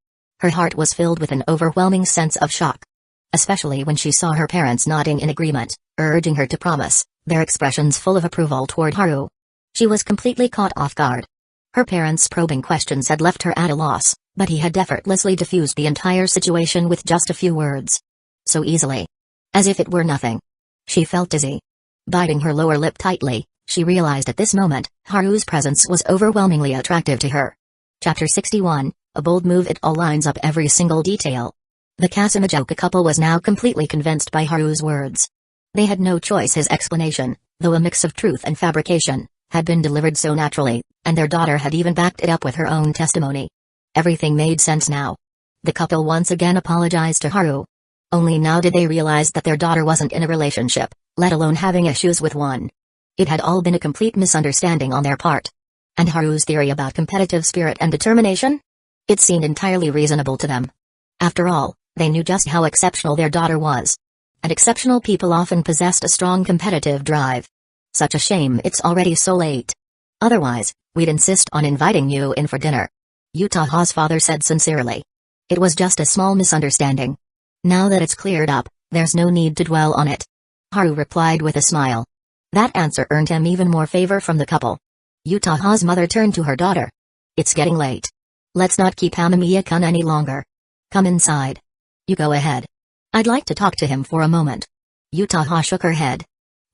Her heart was filled with an overwhelming sense of shock. Especially when she saw her parents nodding in agreement, urging her to promise, their expressions full of approval toward Haru. She was completely caught off guard. Her parents' probing questions had left her at a loss, but he had effortlessly diffused the entire situation with just a few words. So easily. As if it were nothing. She felt dizzy. Biting her lower lip tightly, she realized at this moment, Haru's presence was overwhelmingly attractive to her. Chapter 61, a bold move. It all lines up, every single detail. The Kasumijoka couple was now completely convinced by Haru's words. They had no choice. His explanation, though a mix of truth and fabrication, had been delivered so naturally, and their daughter had even backed it up with her own testimony. Everything made sense now. The couple once again apologized to Haru. Only now did they realize that their daughter wasn't in a relationship, let alone having issues with one. It had all been a complete misunderstanding on their part. And Haru's theory about competitive spirit and determination? It seemed entirely reasonable to them. After all, they knew just how exceptional their daughter was. And exceptional people often possessed a strong competitive drive. Such a shame it's already so late. Otherwise, we'd insist on inviting you in for dinner. Yutaha's father said sincerely. It was just a small misunderstanding. Now that it's cleared up, there's no need to dwell on it. Haru replied with a smile. That answer earned him even more favor from the couple. Yutaha's mother turned to her daughter. It's getting late. Let's not keep Amamiya-kun any longer. Come inside. You go ahead. I'd like to talk to him for a moment. Yutaha shook her head.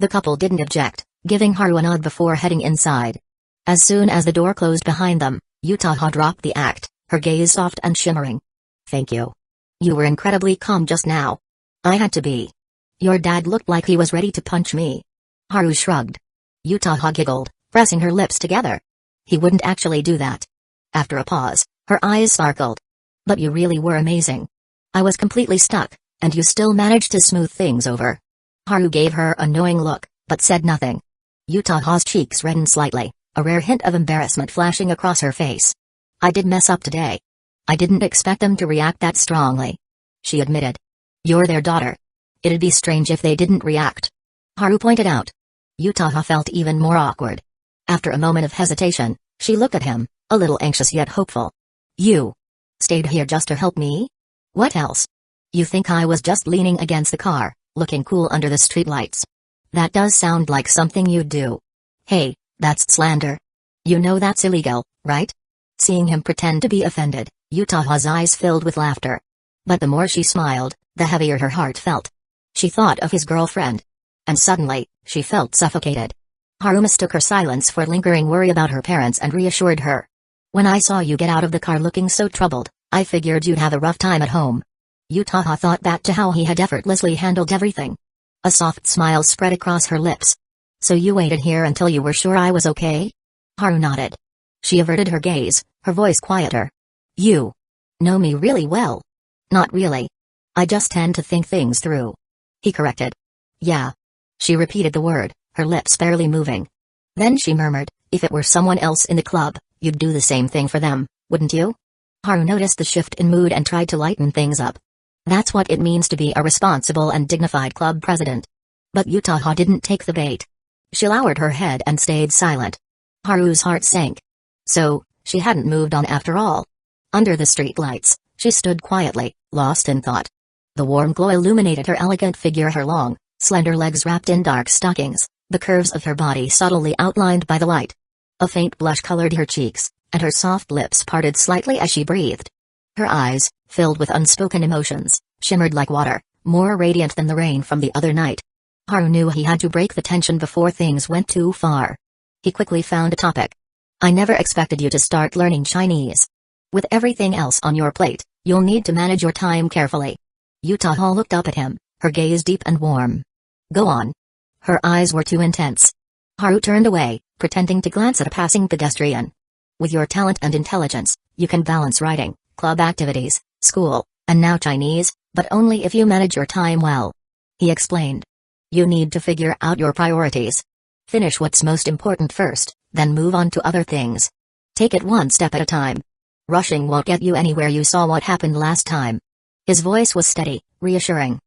The couple didn't object, giving Haru a nod before heading inside. As soon as the door closed behind them, Yutaha dropped the act, her gaze soft and shimmering. Thank you. You were incredibly calm just now. I had to be. Your dad looked like he was ready to punch me. Haru shrugged. Yutaha giggled, pressing her lips together. He wouldn't actually do that. After a pause, her eyes sparkled. But you really were amazing. I was completely stuck, and you still managed to smooth things over. Haru gave her a knowing look, but said nothing. Yutaha's cheeks reddened slightly, a rare hint of embarrassment flashing across her face. I did mess up today. I didn't expect them to react that strongly. She admitted. You're their daughter. It'd be strange if they didn't react. Haru pointed out. Yutaha felt even more awkward. After a moment of hesitation, she looked at him, a little anxious yet hopeful. You stayed here just to help me? What else? You think I was just leaning against the car, looking cool under the streetlights? That does sound like something you'd do. Hey, that's slander. You know that's illegal, right? Seeing him pretend to be offended, Yutaha's eyes filled with laughter. But the more she smiled, the heavier her heart felt. She thought of his girlfriend. And suddenly, she felt suffocated. Haru mistook her silence for lingering worry about her parents and reassured her. When I saw you get out of the car looking so troubled, I figured you'd have a rough time at home. Yutaha thought back to how he had effortlessly handled everything. A soft smile spread across her lips. So you waited here until you were sure I was okay? Haru nodded. She averted her gaze, her voice quieter. You know me really well. Not really. I just tend to think things through. He corrected. Yeah. She repeated the word, her lips barely moving. Then she murmured, if it were someone else in the club, you'd do the same thing for them, wouldn't you? Haru noticed the shift in mood and tried to lighten things up. That's what it means to be a responsible and dignified club president. But Yutaha didn't take the bait. She lowered her head and stayed silent. Haru's heart sank. So, she hadn't moved on after all. Under the street lights, she stood quietly, lost in thought. The warm glow illuminated her elegant figure, her long, slender legs wrapped in dark stockings, the curves of her body subtly outlined by the light. A faint blush colored her cheeks, and her soft lips parted slightly as she breathed. Her eyes, filled with unspoken emotions, shimmered like water, more radiant than the rain from the other night. Haru knew he had to break the tension before things went too far. He quickly found a topic. I never expected you to start learning Chinese. With everything else on your plate, you'll need to manage your time carefully. Yutaha looked up at him, her gaze deep and warm. Go on. Her eyes were too intense. Haru turned away, pretending to glance at a passing pedestrian. With your talent and intelligence, you can balance writing, club activities, school, and now Chinese, but only if you manage your time well. He explained. You need to figure out your priorities. Finish what's most important first, then move on to other things. Take it one step at a time. Rushing won't get you anywhere. You saw what happened last time. His voice was steady, reassuring.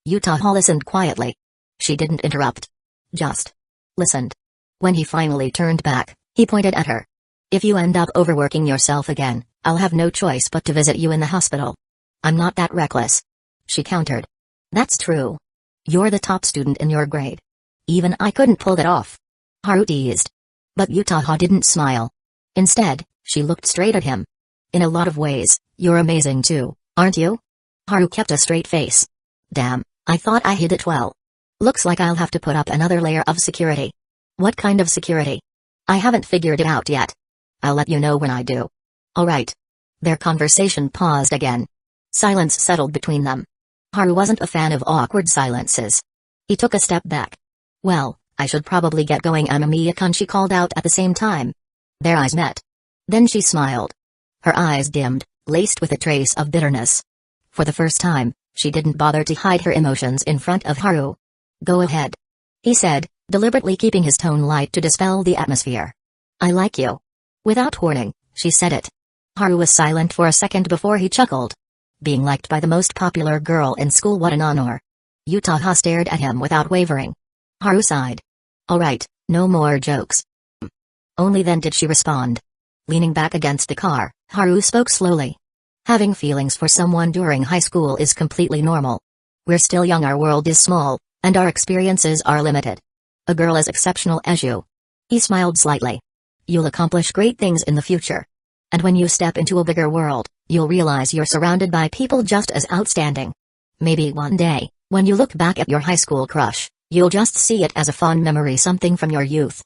Yutaha listened quietly. She didn't interrupt. Just listened. When he finally turned back, he pointed at her. If you end up overworking yourself again, I'll have no choice but to visit you in the hospital. I'm not that reckless. She countered. That's true. You're the top student in your grade. Even I couldn't pull that off. Haru teased. But Yutaha didn't smile. Instead, she looked straight at him. In a lot of ways, you're amazing too, aren't you? Haru kept a straight face. Damn, I thought I hid it well. Looks like I'll have to put up another layer of security. What kind of security? I haven't figured it out yet. I'll let you know when I do. Alright. Their conversation paused again. Silence settled between them. Haru wasn't a fan of awkward silences. He took a step back. Well, I should probably get going, Amamiya-kun, she called out at the same time. Their eyes met. Then she smiled. Her eyes dimmed, laced with a trace of bitterness. For the first time, she didn't bother to hide her emotions in front of Haru. Go ahead. He said, deliberately keeping his tone light to dispel the atmosphere. I like you. Without warning, she said it. Haru was silent for a second before he chuckled. Being liked by the most popular girl in school, what an honor. Yutaha stared at him without wavering. Haru sighed. Alright, no more jokes. Only then did she respond. Leaning back against the car, Haru spoke slowly. Having feelings for someone during high school is completely normal. We're still young, our world is small, and our experiences are limited. A girl as exceptional as you. He smiled slightly. You'll accomplish great things in the future. And when you step into a bigger world, you'll realize you're surrounded by people just as outstanding. Maybe one day, when you look back at your high school crush, you'll just see it as a fond memory, something from your youth.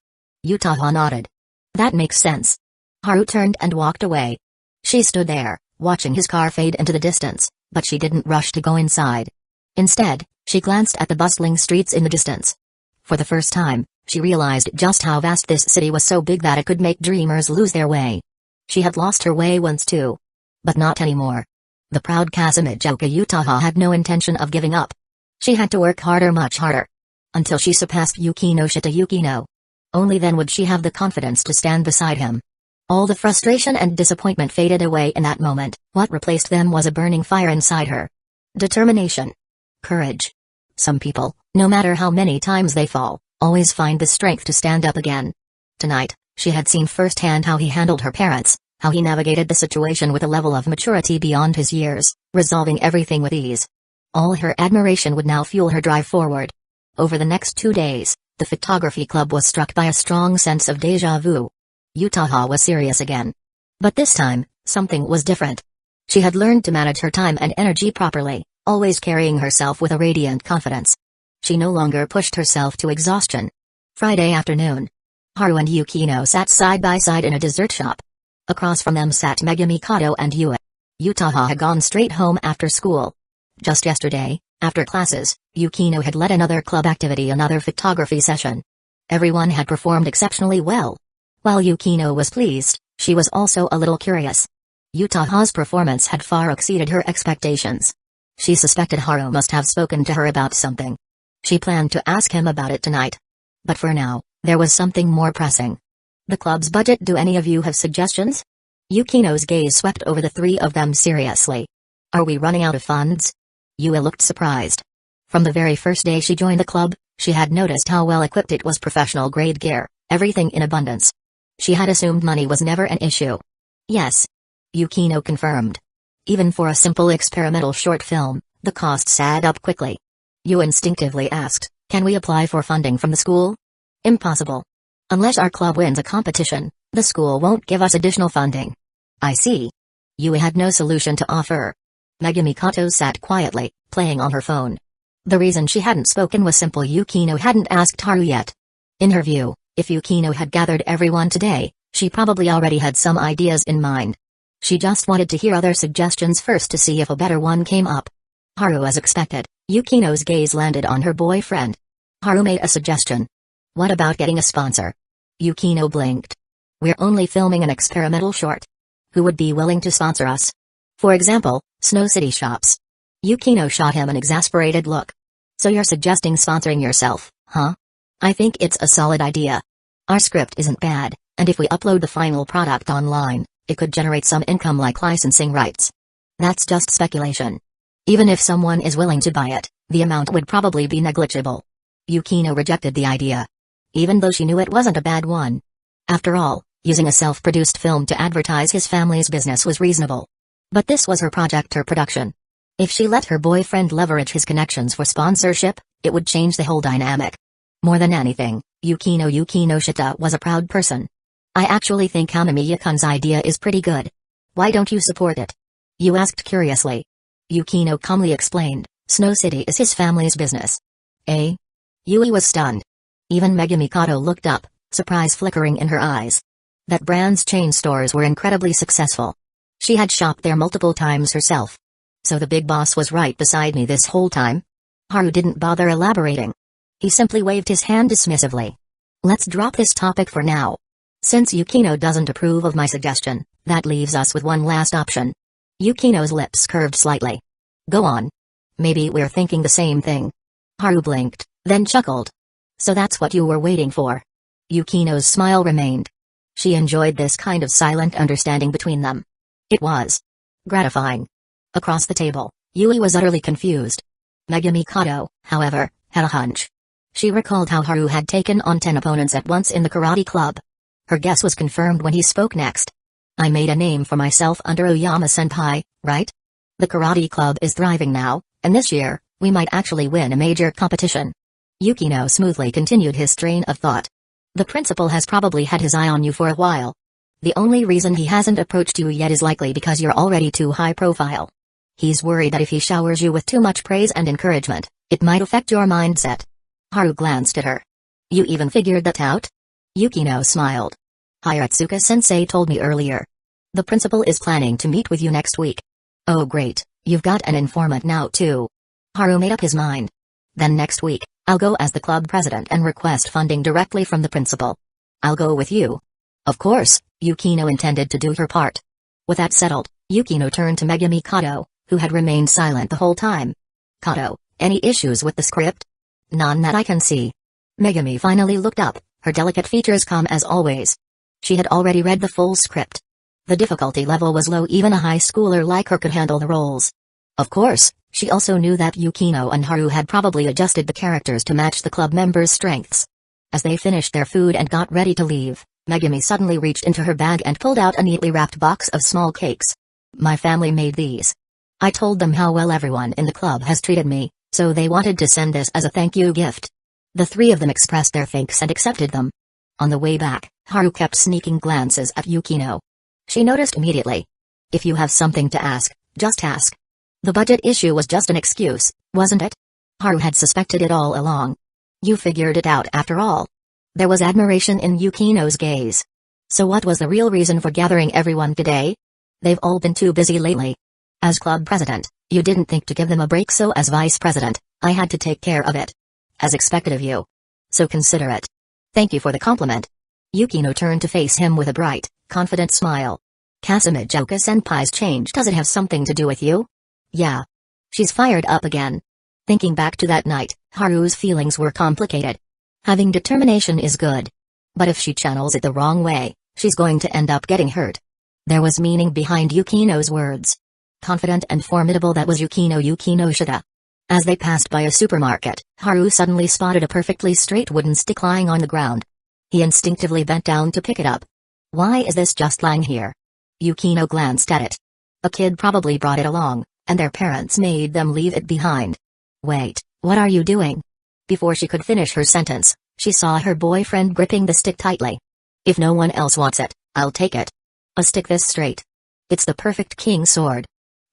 Yutaha nodded. That makes sense. Haru turned and walked away. She stood there, watching his car fade into the distance, but she didn't rush to go inside. Instead, she glanced at the bustling streets in the distance. For the first time, she realized just how vast this city was, so big that it could make dreamers lose their way. She had lost her way once too. But not anymore. The proud Kazumi-juku Yutaha had no intention of giving up. She had to work harder, much harder. Until she surpassed Yukinoshita Yukino. Only then would she have the confidence to stand beside him. All the frustration and disappointment faded away in that moment. What replaced them was a burning fire inside her. Determination. Courage. Some people, no matter how many times they fall, always find the strength to stand up again. Tonight, she had seen firsthand how he handled her parents, how he navigated the situation with a level of maturity beyond his years, resolving everything with ease. All her admiration would now fuel her drive forward. Over the next 2 days, the photography club was struck by a strong sense of déjà vu. Yutaha was serious again. But this time, something was different. She had learned to manage her time and energy properly, always carrying herself with a radiant confidence. She no longer pushed herself to exhaustion. Friday afternoon. Haru and Yukino sat side by side in a dessert shop. Across from them sat Megumi Kato and Yue. Yutaha had gone straight home after school. Just yesterday, after classes, Yukino had led another club activity, another photography session. Everyone had performed exceptionally well. While Yukino was pleased, she was also a little curious. Utaha's performance had far exceeded her expectations. She suspected Haru must have spoken to her about something. She planned to ask him about it tonight. But for now, there was something more pressing. The club's budget. Do any of you have suggestions? Yukino's gaze swept over the three of them seriously. Are we running out of funds? Yui looked surprised. From the very first day she joined the club, she had noticed how well equipped it was, professional-grade gear, everything in abundance. She had assumed money was never an issue. Yes. Yukino confirmed. Even for a simple experimental short film, the costs add up quickly. Yu instinctively asked, can we apply for funding from the school? Impossible. Unless our club wins a competition, the school won't give us additional funding. I see. Yui had no solution to offer. Megumi Kato sat quietly, playing on her phone. The reason she hadn't spoken was simple: Yukino hadn't asked Haru yet. In her view, if Yukino had gathered everyone today, she probably already had some ideas in mind. She just wanted to hear other suggestions first to see if a better one came up. Haru, as expected, Yukino's gaze landed on her boyfriend. Haru made a suggestion. What about getting a sponsor? Yukino blinked. We're only filming an experimental short. Who would be willing to sponsor us? For example, Snow City Shops. Yukino shot him an exasperated look. So you're suggesting sponsoring yourself, huh? I think it's a solid idea. Our script isn't bad, and if we upload the final product online, it could generate some income like licensing rights. That's just speculation. Even if someone is willing to buy it, the amount would probably be negligible. Yukino rejected the idea. Even though she knew it wasn't a bad one. After all, using a self-produced film to advertise his family's business was reasonable. But this was her project, her production. If she let her boyfriend leverage his connections for sponsorship, it would change the whole dynamic. More than anything, Yukinoshita was a proud person. I actually think Hanamiya-kun's idea is pretty good. Why don't you support it? You asked curiously. Yukino calmly explained, Snow City is his family's business. Eh? Yui was stunned. Even Megumi Kato looked up, surprise flickering in her eyes. That brand's chain stores were incredibly successful. She had shopped there multiple times herself. So the big boss was right beside me this whole time? Haru didn't bother elaborating. He simply waved his hand dismissively. Let's drop this topic for now. Since Yukino doesn't approve of my suggestion, that leaves us with one last option. Yukino's lips curved slightly. Go on. Maybe we're thinking the same thing. Haru blinked, then chuckled. So that's what you were waiting for. Yukino's smile remained. She enjoyed this kind of silent understanding between them. It was gratifying. Across the table, Yui was utterly confused. Megumi Kato, however, had a hunch. She recalled how Haru had taken on 10 opponents at once in the karate club. Her guess was confirmed when he spoke next. I made a name for myself under Oyama-senpai, right? The karate club is thriving now, and this year, we might actually win a major competition. Yukino smoothly continued his train of thought. The principal has probably had his eye on you for a while. The only reason he hasn't approached you yet is likely because you're already too high profile. He's worried that if he showers you with too much praise and encouragement, it might affect your mindset. Haru glanced at her. You even figured that out? Yukino smiled. Hiratsuka-sensei told me earlier. The principal is planning to meet with you next week. Oh great, you've got an informant now too. Haru made up his mind. Then next week, I'll go as the club president and request funding directly from the principal. I'll go with you. Of course, Yukino intended to do her part. With that settled, Yukino turned to Megumi Kato, who had remained silent the whole time. Kato, any issues with the script? None that I can see. Megumi finally looked up, her delicate features calm as always. She had already read the full script. The difficulty level was low, even a high schooler like her could handle the roles. Of course, she also knew that Yukino and Haru had probably adjusted the characters to match the club members' strengths. As they finished their food and got ready to leave, Megumi suddenly reached into her bag and pulled out a neatly wrapped box of small cakes. My family made these. I told them how well everyone in the club has treated me, so they wanted to send this as a thank you gift. The three of them expressed their thanks and accepted them. On the way back, Haru kept sneaking glances at Yukino. She noticed immediately. If you have something to ask, just ask. The budget issue was just an excuse, wasn't it? Haru had suspected it all along. You figured it out after all. There was admiration in Yukino's gaze. So what was the real reason for gathering everyone today? They've all been too busy lately. As club president, you didn't think to give them a break, so as vice president, I had to take care of it. As expected of you. So consider it. Thank you for the compliment. Yukino turned to face him with a bright, confident smile. Kazumi-Joka-senpai's change, does it have something to do with you? Yeah. She's fired up again. Thinking back to that night, Haru's feelings were complicated. Having determination is good. But if she channels it the wrong way, she's going to end up getting hurt. There was meaning behind Yukino's words. Confident and formidable, that was Yukinoshita. As they passed by a supermarket, Haru suddenly spotted a perfectly straight wooden stick lying on the ground. He instinctively bent down to pick it up. Why is this just lying here? Yukino glanced at it. A kid probably brought it along, and their parents made them leave it behind. Wait, what are you doing? Before she could finish her sentence, she saw her boyfriend gripping the stick tightly. If no one else wants it, I'll take it. A stick this straight. It's the perfect king sword.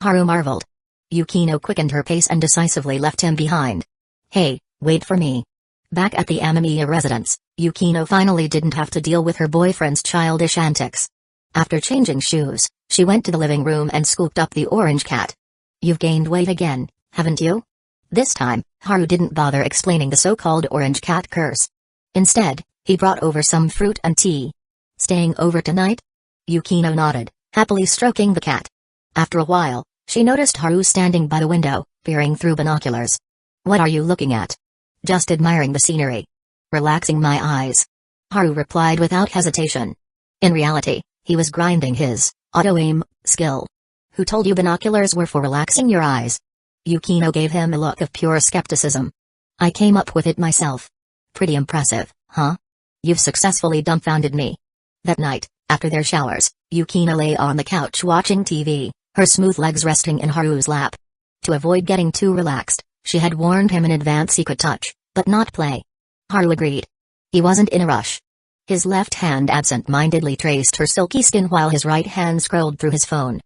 Haru marveled. Yukino quickened her pace and decisively left him behind. Hey, wait for me. Back at the Amamiya residence, Yukino finally didn't have to deal with her boyfriend's childish antics. After changing shoes, she went to the living room and scooped up the orange cat. You've gained weight again, haven't you? This time, Haru didn't bother explaining the so-called orange cat curse. Instead, he brought over some fruit and tea. Staying over tonight? Yukino nodded, happily stroking the cat. After a while, she noticed Haru standing by the window, peering through binoculars. What are you looking at? Just admiring the scenery. Relaxing my eyes. Haru replied without hesitation. In reality, he was grinding his auto-aim skill. Who told you binoculars were for relaxing your eyes? Yukino gave him a look of pure skepticism. I came up with it myself. Pretty impressive, huh? You've successfully dumbfounded me. That night, after their showers, Yukino lay on the couch watching TV, her smooth legs resting in Haru's lap. To avoid getting too relaxed, she had warned him in advance he could touch, but not play. Haru agreed. He wasn't in a rush. His left hand absent-mindedly traced her silky skin while his right hand scrolled through his phone.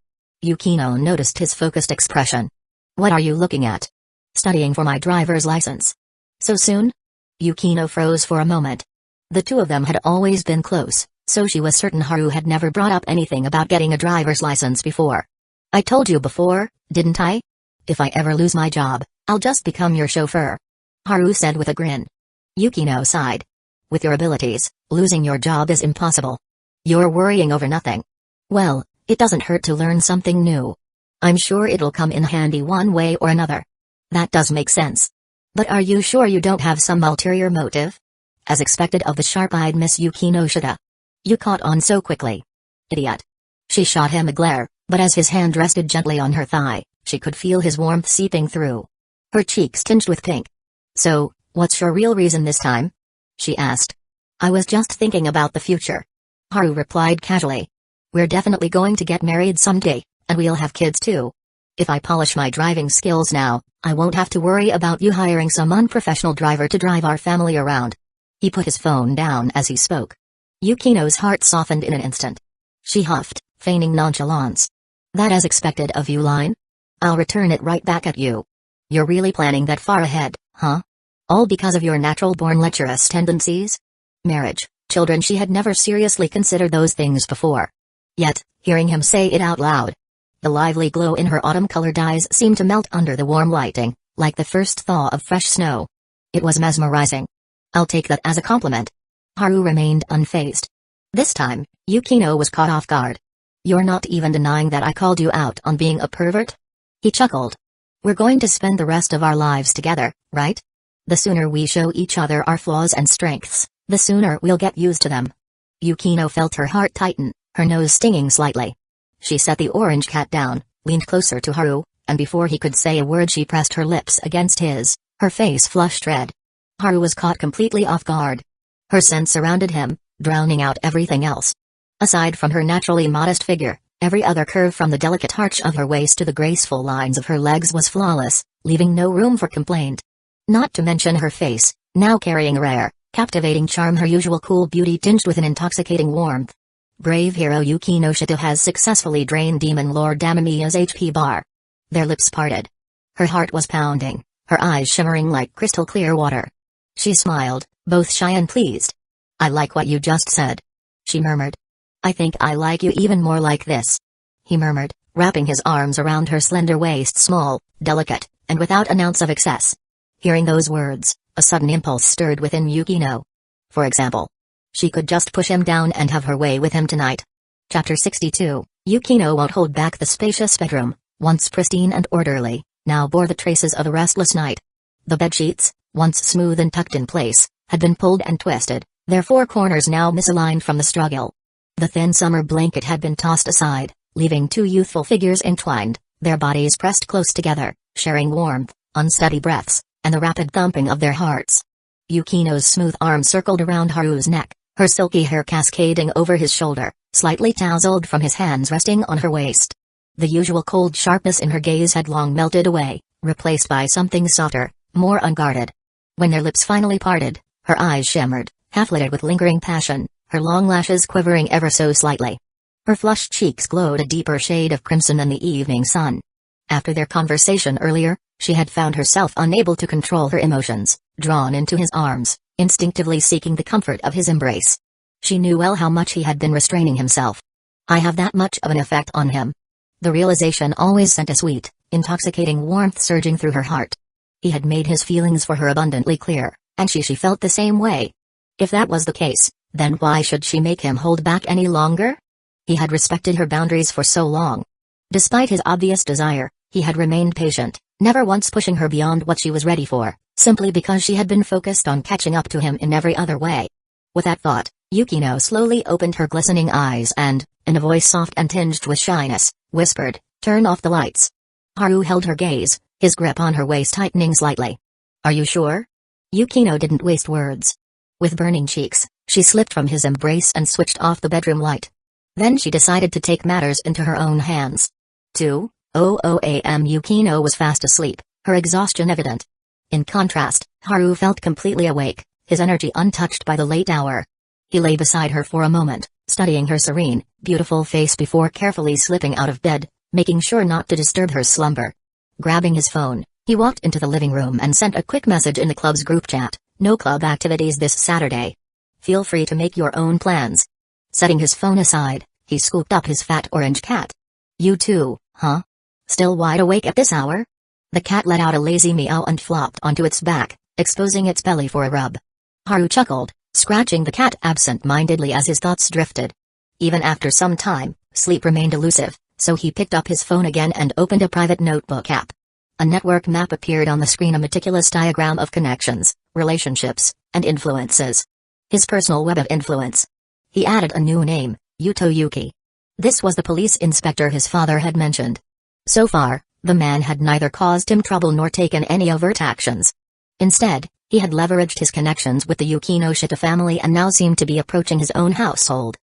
Yukino noticed his focused expression. What are you looking at? Studying for my driver's license. So soon? Yukino froze for a moment. The two of them had always been close, so she was certain Haru had never brought up anything about getting a driver's license before. I told you before, didn't I? If I ever lose my job, I'll just become your chauffeur. Haru said with a grin. Yukino sighed. With your abilities, losing your job is impossible. You're worrying over nothing. Well, it doesn't hurt to learn something new. I'm sure it'll come in handy one way or another. That does make sense. But are you sure you don't have some ulterior motive? As expected of the sharp-eyed Miss Yukinoshita. You caught on so quickly. Idiot. She shot him a glare, but as his hand rested gently on her thigh, she could feel his warmth seeping through. Her cheeks tinged with pink. So, what's your real reason this time? She asked. I was just thinking about the future. Haru replied casually. We're definitely going to get married someday, and we'll have kids too. If I polish my driving skills now, I won't have to worry about you hiring some unprofessional driver to drive our family around. He put his phone down as he spoke. Yukino's heart softened in an instant. She huffed, feigning nonchalance. That as expected of you line? I'll return it right back at you. You're really planning that far ahead, huh? All because of your natural-born lecherous tendencies? Marriage, children, she had never seriously considered those things before. Yet, hearing him say it out loud, the lively glow in her autumn-colored eyes seemed to melt under the warm lighting, like the first thaw of fresh snow. It was mesmerizing. I'll take that as a compliment. Haru remained unfazed. This time, Yukino was caught off guard. You're not even denying that I called you out on being a pervert? He chuckled. We're going to spend the rest of our lives together, right? The sooner we show each other our flaws and strengths, the sooner we'll get used to them. Yukino felt her heart tighten, her nose stinging slightly. She set the orange cat down, leaned closer to Haru, and before he could say a word she pressed her lips against his, her face flushed red. Haru was caught completely off guard. Her scent surrounded him, drowning out everything else. Aside from her naturally modest figure, every other curve from the delicate arch of her waist to the graceful lines of her legs was flawless, leaving no room for complaint. Not to mention her face, now carrying a rare, captivating charm, her usual cool beauty tinged with an intoxicating warmth. Brave hero Yukinoshita has successfully drained Demon Lord Amamiya's HP bar. Their lips parted. Her heart was pounding, her eyes shimmering like crystal clear water. She smiled, both shy and pleased. I like what you just said. She murmured. I think I like you even more like this. He murmured, wrapping his arms around her slender waist, small, delicate, and without an ounce of excess. Hearing those words, a sudden impulse stirred within Yukino. for example. She could just push him down and have her way with him tonight. Chapter 62. Yukino won't hold back. The spacious bedroom, once pristine and orderly, now bore the traces of a restless night. The bedsheets, once smooth and tucked in place, had been pulled and twisted, their four corners now misaligned from the struggle. The thin summer blanket had been tossed aside, leaving two youthful figures entwined, their bodies pressed close together, sharing warmth, unsteady breaths, and the rapid thumping of their hearts. Yukino's smooth arm circled around Haru's neck, her silky hair cascading over his shoulder, slightly tousled from his hands resting on her waist. The usual cold sharpness in her gaze had long melted away, replaced by something softer, more unguarded. When their lips finally parted, her eyes shimmered, half-lidded with lingering passion, her long lashes quivering ever so slightly. Her flushed cheeks glowed a deeper shade of crimson than the evening sun. After their conversation earlier, she had found herself unable to control her emotions, drawn into his arms, instinctively seeking the comfort of his embrace. She knew well how much he had been restraining himself. I have that much of an effect on him. The realization always sent a sweet, intoxicating warmth surging through her heart. He had made his feelings for her abundantly clear, and she felt the same way. If that was the case, then why should she make him hold back any longer? He had respected her boundaries for so long. Despite his obvious desire, he had remained patient, never once pushing her beyond what she was ready for, simply because she had been focused on catching up to him in every other way. With that thought, Yukino slowly opened her glistening eyes and, in a voice soft and tinged with shyness, whispered, "Turn off the lights." Haru held her gaze, his grip on her waist tightening slightly. "Are you sure?" Yukino didn't waste words. With burning cheeks, she slipped from his embrace and switched off the bedroom light. Then she decided to take matters into her own hands. 2:00 a.m. Yukino was fast asleep, her exhaustion evident. In contrast, Haru felt completely awake, his energy untouched by the late hour. He lay beside her for a moment, studying her serene, beautiful face before carefully slipping out of bed, making sure not to disturb her slumber. Grabbing his phone, he walked into the living room and sent a quick message in the club's group chat, "No club activities this Saturday. Feel free to make your own plans." Setting his phone aside, he scooped up his fat orange cat. "You too, huh? Still wide awake at this hour?" The cat let out a lazy meow and flopped onto its back, exposing its belly for a rub. Haru chuckled, scratching the cat absent-mindedly as his thoughts drifted. Even after some time, sleep remained elusive, so he picked up his phone again and opened a private notebook app. A network map appeared on the screen, a meticulous diagram of connections, relationships, and influences. His personal web of influence. He added a new name, Yuki. This was the police inspector his father had mentioned. So far, the man had neither caused him trouble nor taken any overt actions. Instead, he had leveraged his connections with the Yukinoshita family and now seemed to be approaching his own household.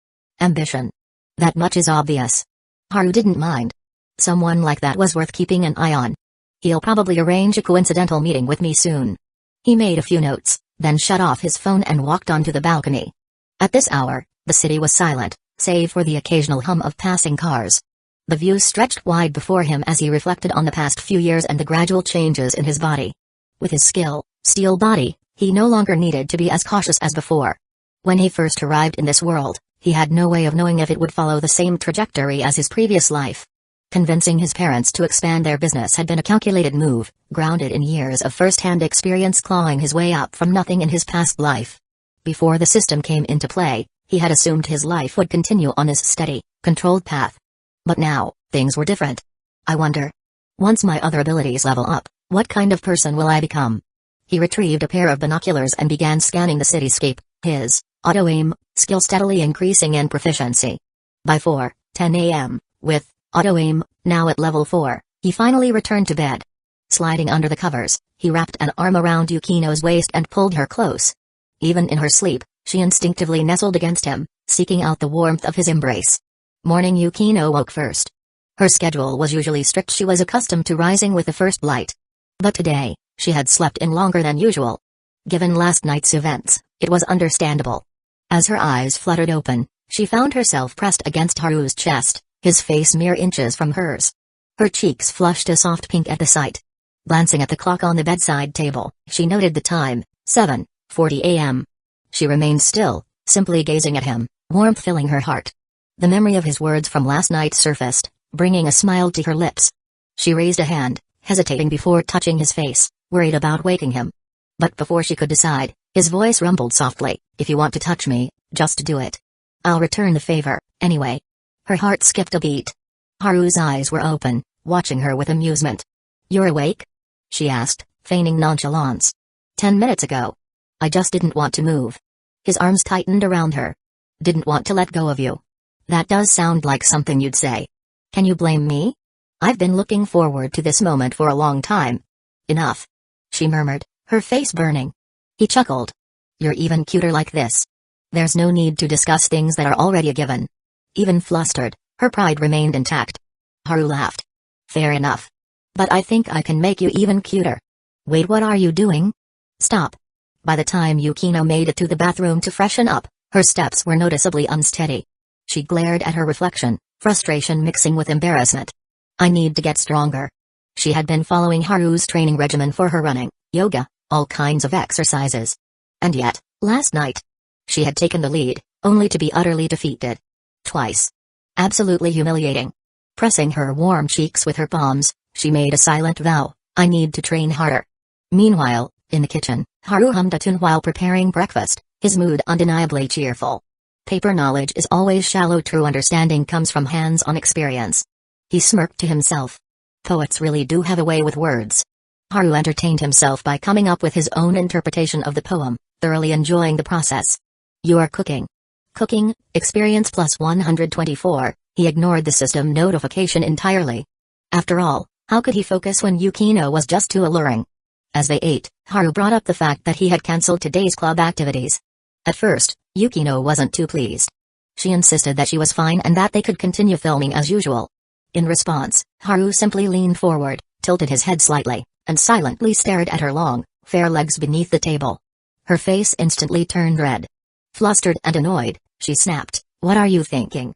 Ambition. That much is obvious. Haru didn't mind. Someone like that was worth keeping an eye on. He'll probably arrange a coincidental meeting with me soon. He made a few notes, then shut off his phone and walked onto the balcony. At this hour, the city was silent, save for the occasional hum of passing cars. The view stretched wide before him as he reflected on the past few years and the gradual changes in his body. With his steel body, he no longer needed to be as cautious as before. When he first arrived in this world, he had no way of knowing if it would follow the same trajectory as his previous life. Convincing his parents to expand their business had been a calculated move, grounded in years of first-hand experience clawing his way up from nothing in his past life. Before the system came into play, he had assumed his life would continue on this steady, controlled path. But now, things were different. I wonder. Once my other abilities level up, what kind of person will I become? He retrieved a pair of binoculars and began scanning the cityscape, his auto-aim skill steadily increasing in proficiency. By 4:10 a.m., with auto-aim now at level 4, he finally returned to bed. Sliding under the covers, he wrapped an arm around Yukino's waist and pulled her close. Even in her sleep, she instinctively nestled against him, seeking out the warmth of his embrace. Morning. Yukino woke first. Her schedule was usually strict. She was accustomed to rising with the first light. But today, she had slept in longer than usual. Given last night's events, it was understandable. As her eyes fluttered open, she found herself pressed against Haru's chest, his face mere inches from hers. Her cheeks flushed a soft pink at the sight. Glancing at the clock on the bedside table, she noted the time, 7:40 a.m. She remained still, simply gazing at him, warmth filling her heart. The memory of his words from last night surfaced, bringing a smile to her lips. She raised a hand, hesitating before touching his face, worried about waking him. But before she could decide, his voice rumbled softly, If you want to touch me, just do it. I'll return the favor, anyway. Her heart skipped a beat. Haru's eyes were open, watching her with amusement. You're awake? She asked, feigning nonchalance. 10 minutes ago. I just didn't want to move. His arms tightened around her. Didn't want to let go of you. That does sound like something you'd say. Can you blame me? I've been looking forward to this moment for a long time. Enough. She murmured, her face burning. He chuckled. You're even cuter like this. There's no need to discuss things that are already a given. Even flustered, her pride remained intact. Haru laughed. Fair enough. But I think I can make you even cuter. Wait, what are you doing? Stop. By the time Yukino made it to the bathroom to freshen up, her steps were noticeably unsteady. She glared at her reflection, frustration mixing with embarrassment. I need to get stronger. She had been following Haru's training regimen for her running, yoga, all kinds of exercises. And yet, last night, she had taken the lead, only to be utterly defeated. Twice. Absolutely humiliating. Pressing her warm cheeks with her palms, she made a silent vow, I need to train harder. Meanwhile, in the kitchen, Haru hummed a tune while preparing breakfast, his mood undeniably cheerful. Paper knowledge is always shallow, true understanding comes from hands-on experience. He smirked to himself. Poets really do have a way with words. Haru entertained himself by coming up with his own interpretation of the poem, thoroughly enjoying the process. You are cooking. Cooking, experience plus 124, he ignored the system notification entirely. After all, how could he focus when Yukino was just too alluring? As they ate, Haru brought up the fact that he had cancelled today's club activities. At first, Yukino wasn't too pleased. She insisted that she was fine and that they could continue filming as usual. In response, Haru simply leaned forward, tilted his head slightly, and silently stared at her long, fair legs beneath the table. Her face instantly turned red. Flustered and annoyed, she snapped, What are you thinking?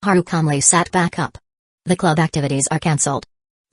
Haru calmly sat back up. The club activities are cancelled.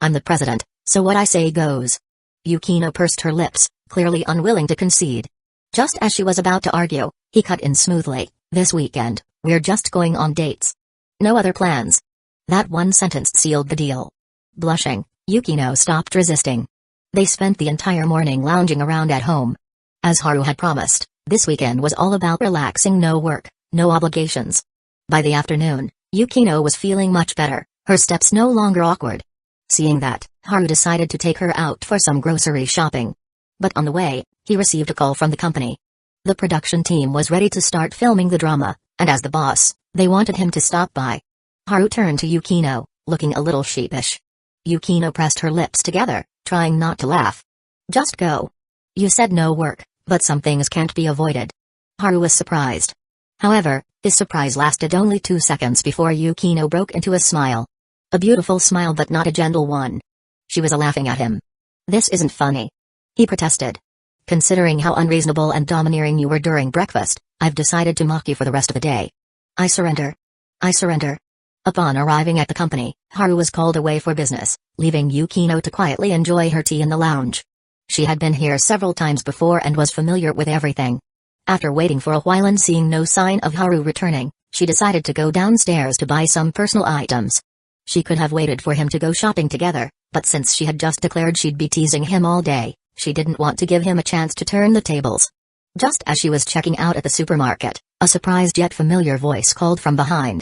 I'm the president, so what I say goes. Yukino pursed her lips, clearly unwilling to concede. Just as she was about to argue, he cut in smoothly, This weekend, we're just going on dates. No other plans. That one sentence sealed the deal. Blushing, Yukino stopped resisting. They spent the entire morning lounging around at home. As Haru had promised, this weekend was all about relaxing, no work, no obligations. By the afternoon, Yukino was feeling much better, her steps no longer awkward. Seeing that, Haru decided to take her out for some grocery shopping. But on the way, he received a call from the company. The production team was ready to start filming the drama, and as the boss, they wanted him to stop by. Haru turned to Yukino, looking a little sheepish. Yukino pressed her lips together, trying not to laugh. Just go. You said no work, but some things can't be avoided. Haru was surprised. However, his surprise lasted only 2 seconds before Yukino broke into a smile. A beautiful smile, but not a gentle one. She was laughing at him. This isn't funny. He protested. Considering how unreasonable and domineering you were during breakfast, I've decided to mock you for the rest of the day. I surrender. I surrender. Upon arriving at the company, Haru was called away for business, leaving Yukino to quietly enjoy her tea in the lounge. She had been here several times before and was familiar with everything. After waiting for a while and seeing no sign of Haru returning, she decided to go downstairs to buy some personal items. She could have waited for him to go shopping together, but since she had just declared she'd be teasing him all day, she didn't want to give him a chance to turn the tables. Just as she was checking out at the supermarket, a surprised yet familiar voice called from behind.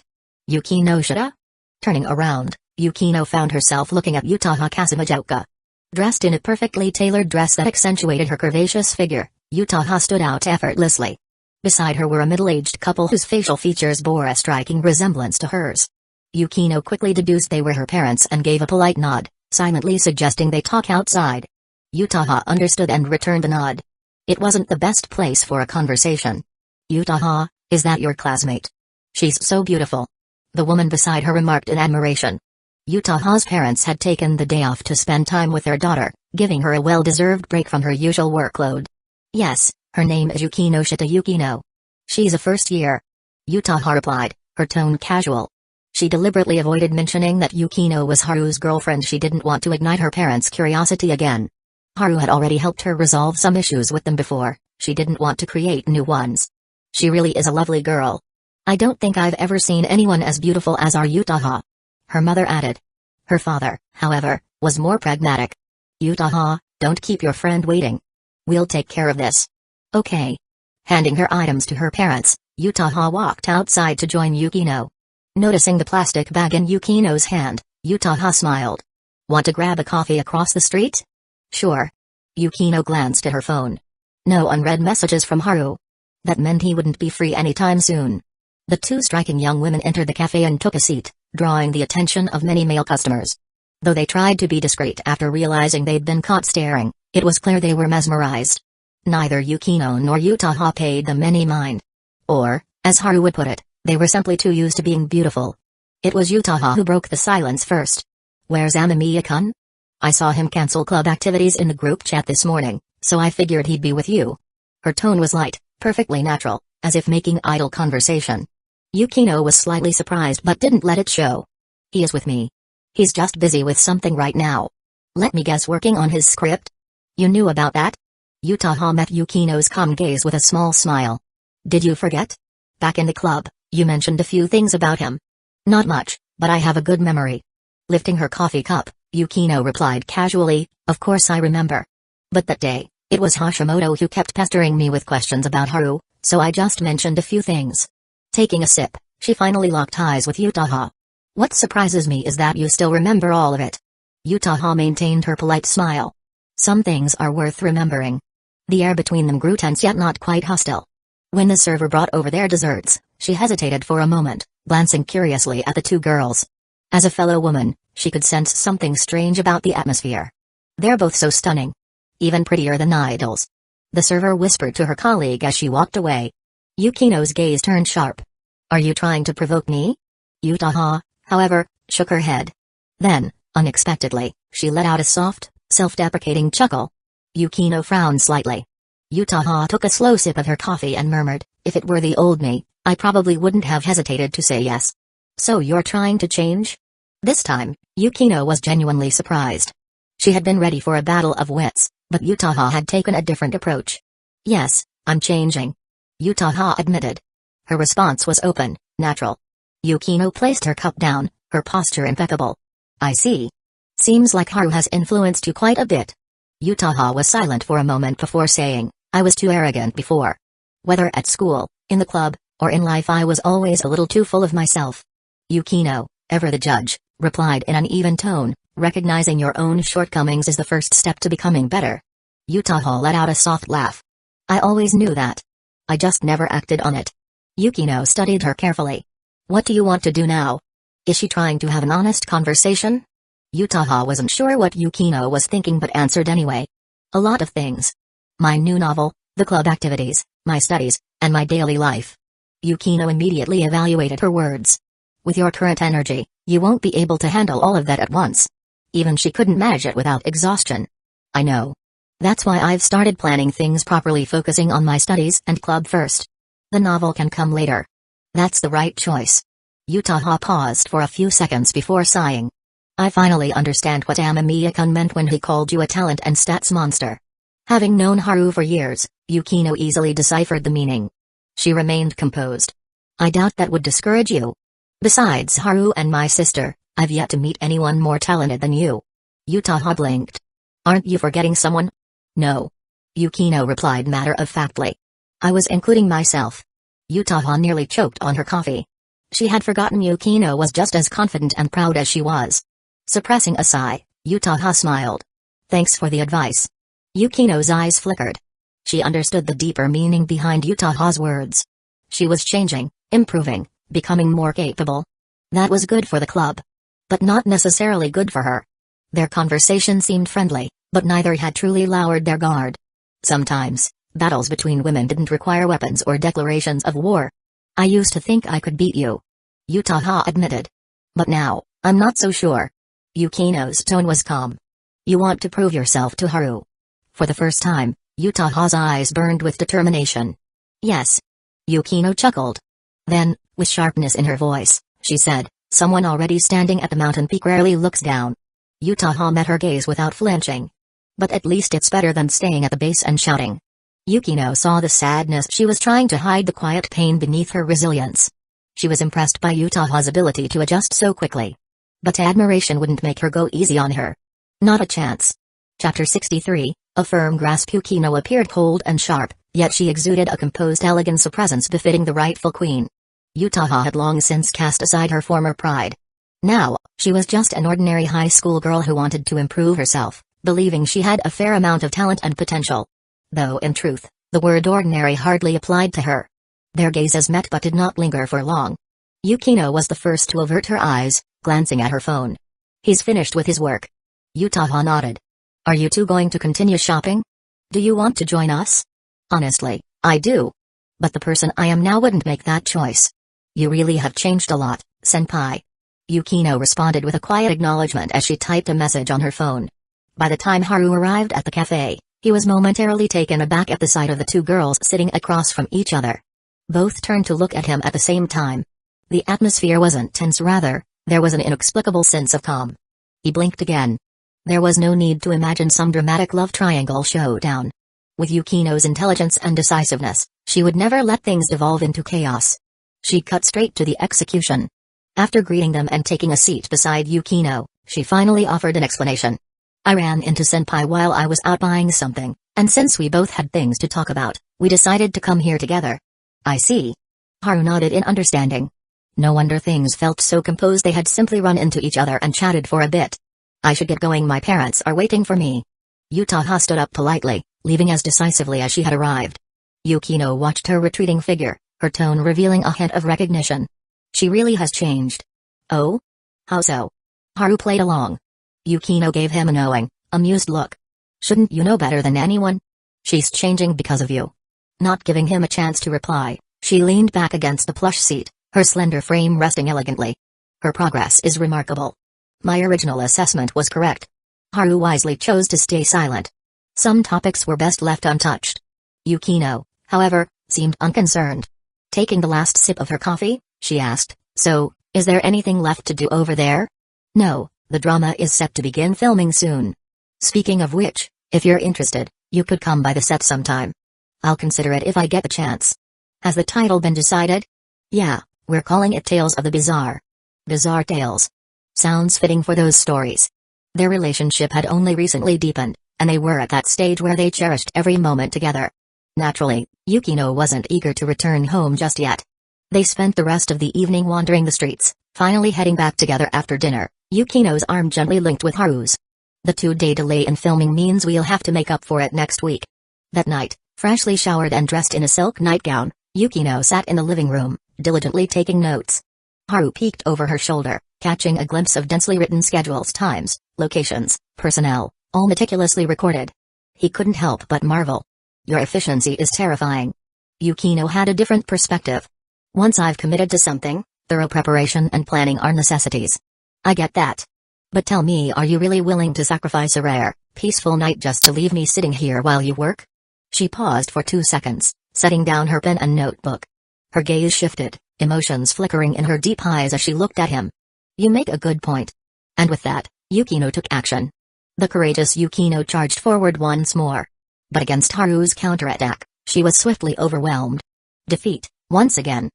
Yukinoshita? Turning around, Yukino found herself looking at Yutaha Kasumijoka. Dressed in a perfectly tailored dress that accentuated her curvaceous figure, Yutaha stood out effortlessly. Beside her were a middle-aged couple whose facial features bore a striking resemblance to hers. Yukino quickly deduced they were her parents and gave a polite nod, silently suggesting they talk outside. Yutaha understood and returned the nod. It wasn't the best place for a conversation. Yutaha, is that your classmate? She's so beautiful. The woman beside her remarked in admiration. Yutaha's parents had taken the day off to spend time with their daughter, giving her a well-deserved break from her usual workload. Yes, her name is Yukinoshita Yukino. She's a first year. Yutaha replied, her tone casual. She deliberately avoided mentioning that Yukino was Haru's girlfriend. She didn't want to ignite her parents' curiosity again. Haru had already helped her resolve some issues with them before, she didn't want to create new ones. She really is a lovely girl. I don't think I've ever seen anyone as beautiful as our Yutaha. Her mother added. Her father, however, was more pragmatic. Yutaha, don't keep your friend waiting. We'll take care of this. Okay. Handing her items to her parents, Yutaha walked outside to join Yukino. Noticing the plastic bag in Yukino's hand, Yutaha smiled. Want to grab a coffee across the street? Sure. Yukino glanced at her phone. No unread messages from Haru. That meant he wouldn't be free anytime soon. The two striking young women entered the cafe and took a seat, drawing the attention of many male customers. Though they tried to be discreet after realizing they'd been caught staring, it was clear they were mesmerized. Neither Yukino nor Yutaha paid them any mind. Or, as Haru would put it, they were simply too used to being beautiful. It was Yutaha who broke the silence first. Where's Amamiya-kun? I saw him cancel club activities in the group chat this morning, so I figured he'd be with you. Her tone was light, perfectly natural, as if making idle conversation. Yukino was slightly surprised but didn't let it show. He is with me. He's just busy with something right now. Let me guess, working on his script? You knew about that? Yutaha met Yukino's calm gaze with a small smile. Did you forget? Back in the club, you mentioned a few things about him. Not much, but I have a good memory. Lifting her coffee cup, Yukino replied casually, of course I remember. But that day, it was Hashimoto who kept pestering me with questions about Haru, so I just mentioned a few things. Taking a sip, she finally locked eyes with Yutaha. What surprises me is that you still remember all of it. Yutaha maintained her polite smile. Some things are worth remembering. The air between them grew tense yet not quite hostile. When the server brought over their desserts, she hesitated for a moment, glancing curiously at the two girls. As a fellow woman, she could sense something strange about the atmosphere. They're both so stunning. Even prettier than idols. The server whispered to her colleague as she walked away. Yukino's gaze turned sharp. Are you trying to provoke me? Yutaha, however, shook her head. Then, unexpectedly, she let out a soft, self-deprecating chuckle. Yukino frowned slightly. Yutaha took a slow sip of her coffee and murmured, if it were the old me, I probably wouldn't have hesitated to say yes. So you're trying to change? This time, Yukino was genuinely surprised. She had been ready for a battle of wits, but Yutaha had taken a different approach. Yes, I'm changing. Yutaha admitted. Her response was open, natural. Yukino placed her cup down, her posture impeccable. I see. Seems like Haru has influenced you quite a bit. Yutaha was silent for a moment before saying, I was too arrogant before. Whether at school, in the club, or in life I was always a little too full of myself. Yukino, ever the judge, replied in an even tone, recognizing your own shortcomings is the first step to becoming better. Yutaha let out a soft laugh. I always knew that. I just never acted on it. Yukino studied her carefully. What do you want to do now? Is she trying to have an honest conversation? Yutaha wasn't sure what Yukino was thinking but answered anyway. A lot of things. My new novel, the club activities, my studies, and my daily life. Yukino immediately evaluated her words. With your current energy, you won't be able to handle all of that at once. Even she couldn't manage it without exhaustion. I know. That's why I've started planning things properly, focusing on my studies and club first. The novel can come later. That's the right choice. Yutaha paused for a few seconds before sighing. I finally understand what Amamiya-kun meant when he called you a talent and stats monster. Having known Haru for years, Yukino easily deciphered the meaning. She remained composed. I doubt that would discourage you. Besides Haru and my sister, I've yet to meet anyone more talented than you. Yutaha blinked. Aren't you forgetting someone? No. Yukino replied matter-of-factly. I was including myself. Yutaha nearly choked on her coffee. She had forgotten Yukino was just as confident and proud as she was. Suppressing a sigh, Yutaha smiled. Thanks for the advice. Yukino's eyes flickered. She understood the deeper meaning behind Yutaha's words. She was changing, improving, becoming more capable. That was good for the club. But not necessarily good for her. Their conversation seemed friendly, but neither had truly lowered their guard. Sometimes, battles between women didn't require weapons or declarations of war. I used to think I could beat you. Yutaha admitted. But now, I'm not so sure. Yukino's tone was calm. You want to prove yourself to Haru. For the first time, Yutaha's eyes burned with determination. Yes. Yukino chuckled. Then, with sharpness in her voice, she said, someone already standing at the mountain peak rarely looks down. Yutaha met her gaze without flinching. But at least it's better than staying at the base and shouting. Yukino saw the sadness she was trying to hide, the quiet pain beneath her resilience. She was impressed by Yutaha's ability to adjust so quickly. But admiration wouldn't make her go easy on her. Not a chance. Chapter 63, a firm grasp. Yukino appeared cold and sharp, Yet she exuded a composed elegance, a presence befitting the rightful queen. Yutaha had long since cast aside her former pride. Now, she was just an ordinary high school girl who wanted to improve herself, believing she had a fair amount of talent and potential. Though in truth, the word ordinary hardly applied to her. Their gazes met but did not linger for long. Yukino was the first to avert her eyes, glancing at her phone. He's finished with his work. Yutaha nodded. Are you two going to continue shopping? Do you want to join us? Honestly, I do. But the person I am now wouldn't make that choice. You really have changed a lot, senpai. Yukino responded with a quiet acknowledgement as she typed a message on her phone. By the time Haru arrived at the cafe, he was momentarily taken aback at the sight of the two girls sitting across from each other. Both turned to look at him at the same time. The atmosphere wasn't tense, rather, there was an inexplicable sense of calm. He blinked again. There was no need to imagine some dramatic love triangle showdown. With Yukino's intelligence and decisiveness, she would never let things devolve into chaos. She cut straight to the execution. After greeting them and taking a seat beside Yukino, she finally offered an explanation. I ran into senpai while I was out buying something, and since we both had things to talk about, we decided to come here together. I see. Haru nodded in understanding. No wonder things felt so composed. They had simply run into each other and chatted for a bit. I should get going, my parents are waiting for me. Yutaha stood up politely, leaving as decisively as she had arrived. Yukino watched her retreating figure, her tone revealing a hint of recognition. She really has changed. Oh? How so? Haru played along. Yukino gave him a knowing, amused look. Shouldn't you know better than anyone? She's changing because of you. Not giving him a chance to reply, she leaned back against the plush seat, her slender frame resting elegantly. Her progress is remarkable. My original assessment was correct. Haru wisely chose to stay silent. Some topics were best left untouched. Yukino, however, seemed unconcerned. Taking the last sip of her coffee, she asked, so, is there anything left to do over there? No, the drama is set to begin filming soon. Speaking of which, if you're interested, you could come by the set sometime. I'll consider it if I get the chance. Has the title been decided? Yeah, we're calling it Tales of the Bizarre. Bizarre Tales. Sounds fitting for those stories. Their relationship had only recently deepened, and they were at that stage where they cherished every moment together. Naturally, Yukino wasn't eager to return home just yet. They spent the rest of the evening wandering the streets, finally heading back together after dinner, Yukino's arm gently linked with Haru's. The 2-day delay in filming means we'll have to make up for it next week. That night, freshly showered and dressed in a silk nightgown, Yukino sat in the living room, diligently taking notes. Haru peeked over her shoulder, catching a glimpse of densely written schedules, times, locations, personnel, all meticulously recorded. He couldn't help but marvel. Your efficiency is terrifying. Yukino had a different perspective. Once I've committed to something, thorough preparation and planning are necessities. I get that. But tell me, are you really willing to sacrifice a rare, peaceful night just to leave me sitting here while you work? She paused for 2 seconds, setting down her pen and notebook. Her gaze shifted, emotions flickering in her deep eyes as she looked at him. You make a good point. And with that, Yukino took action. The courageous Yukino charged forward once more. But against Haru's counterattack, she was swiftly overwhelmed. Defeat, once again.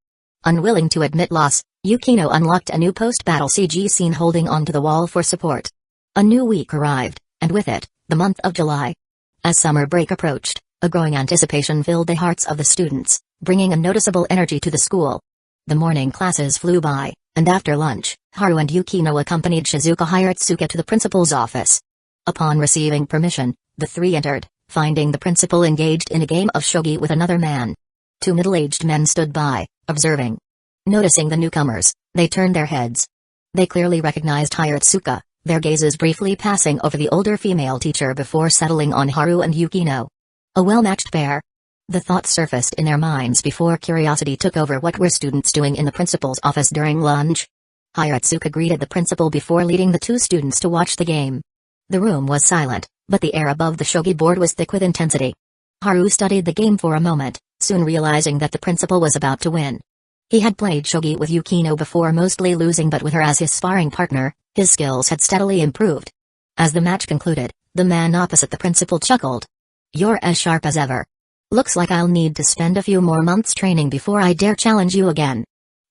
Unwilling to admit loss, Yukino unlocked a new post-battle CG scene holding onto the wall for support. A new week arrived, and with it, the month of July. As summer break approached, a growing anticipation filled the hearts of the students, bringing a noticeable energy to the school. The morning classes flew by, and after lunch, Haru and Yukino accompanied Shizuka Hiratsuka to the principal's office. Upon receiving permission, the three entered, finding the principal engaged in a game of shogi with another man. 2 middle-aged men stood by, observing. Noticing the newcomers, they turned their heads. They clearly recognized Hiratsuka, their gazes briefly passing over the older female teacher before settling on Haru and Yukino. A well-matched pair. The thought surfaced in their minds before curiosity took over. What were students doing in the principal's office during lunch? Hiratsuka greeted the principal before leading the 2 students to watch the game. The room was silent, but the air above the shogi board was thick with intensity. Haru studied the game for a moment, soon realizing that the principal was about to win. He had played shogi with Yukino before, mostly losing, but with her as his sparring partner, his skills had steadily improved. As the match concluded, the man opposite the principal chuckled. You're as sharp as ever. Looks like I'll need to spend a few more months training before I dare challenge you again.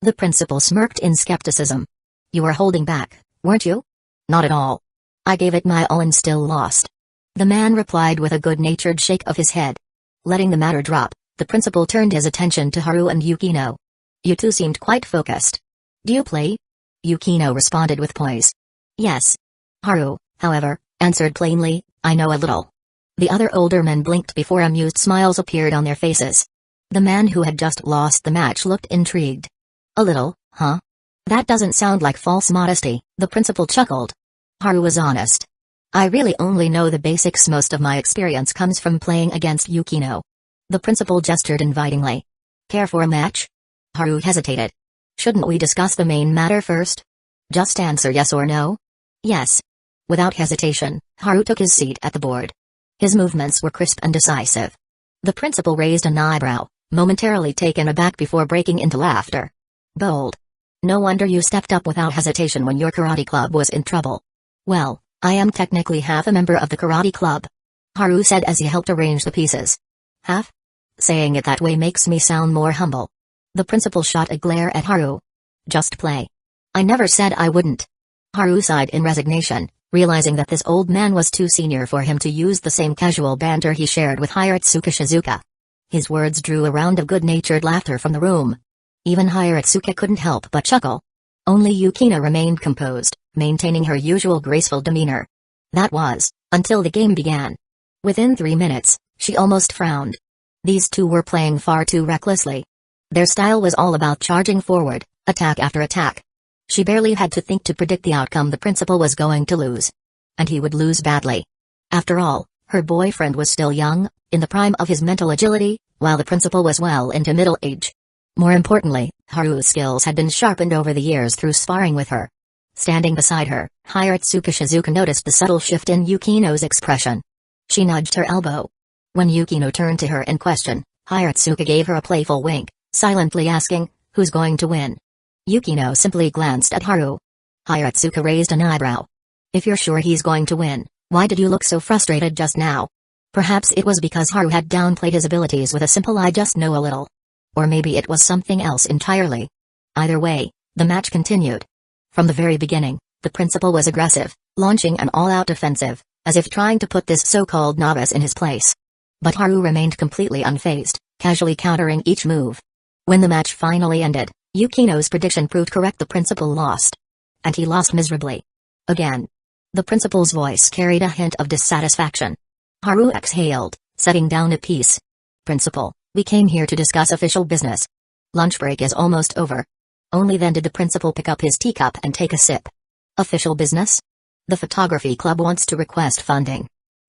The principal smirked in skepticism. You were holding back, weren't you? Not at all. I gave it my all and still lost. The man replied with a good-natured shake of his head. Letting the matter drop, The principal turned his attention to Haru and Yukino. You two seemed quite focused. Do you play? Yukino responded with poise. Yes. Haru, however, answered plainly, I know a little. The other older men blinked before amused smiles appeared on their faces. The man who had just lost the match looked intrigued. A little, huh? That doesn't sound like false modesty, the principal chuckled. Haru was honest. I really only know the basics. Most of my experience comes from playing against Yukino. The principal gestured invitingly. Care for a match? Haru hesitated. Shouldn't we discuss the main matter first? Just answer yes or no. Yes. Without hesitation, Haru took his seat at the board. His movements were crisp and decisive. The principal raised an eyebrow, momentarily taken aback before breaking into laughter. Bold. No wonder you stepped up without hesitation when your karate club was in trouble. Well, I am technically half a member of the karate club, Haru said as he helped arrange the pieces. Half? Saying it that way makes me sound more humble. The principal shot a glare at Haru. Just play. I never said I wouldn't. Haru sighed in resignation, realizing that this old man was too senior for him to use the same casual banter he shared with Hiratsuka Shizuka. His words drew a round of good-natured laughter from the room. Even Hiratsuka couldn't help but chuckle. Only Yukino remained composed, maintaining her usual graceful demeanor. That was, until the game began. Within 3 minutes, she almost frowned. These two were playing far too recklessly. Their style was all about charging forward, attack after attack. She barely had to think to predict the outcome. The principal was going to lose. And he would lose badly. After all, her boyfriend was still young, in the prime of his mental agility, while the principal was well into middle age. More importantly, Haru's skills had been sharpened over the years through sparring with her. Standing beside her, Hiratsuka Shizuka noticed the subtle shift in Yukino's expression. She nudged her elbow. When Yukino turned to her in question, Hiratsuka gave her a playful wink, silently asking, who's going to win? Yukino simply glanced at Haru. Hiratsuka raised an eyebrow. If you're sure he's going to win, why did you look so frustrated just now? Perhaps it was because Haru had downplayed his abilities with a simple I just know a little. Or maybe it was something else entirely. Either way, the match continued. From the very beginning, the principal was aggressive, launching an all-out offensive, as if trying to put this so-called novice in his place. But Haru remained completely unfazed, casually countering each move. When the match finally ended, Yukino's prediction proved correct. The principal lost. And he lost miserably. Again. The principal's voice carried a hint of dissatisfaction. Haru exhaled, setting down a piece. Principal, we came here to discuss official business. Lunch break is almost over. Only then did the principal pick up his teacup and take a sip. Official business? The photography club wants to request funding.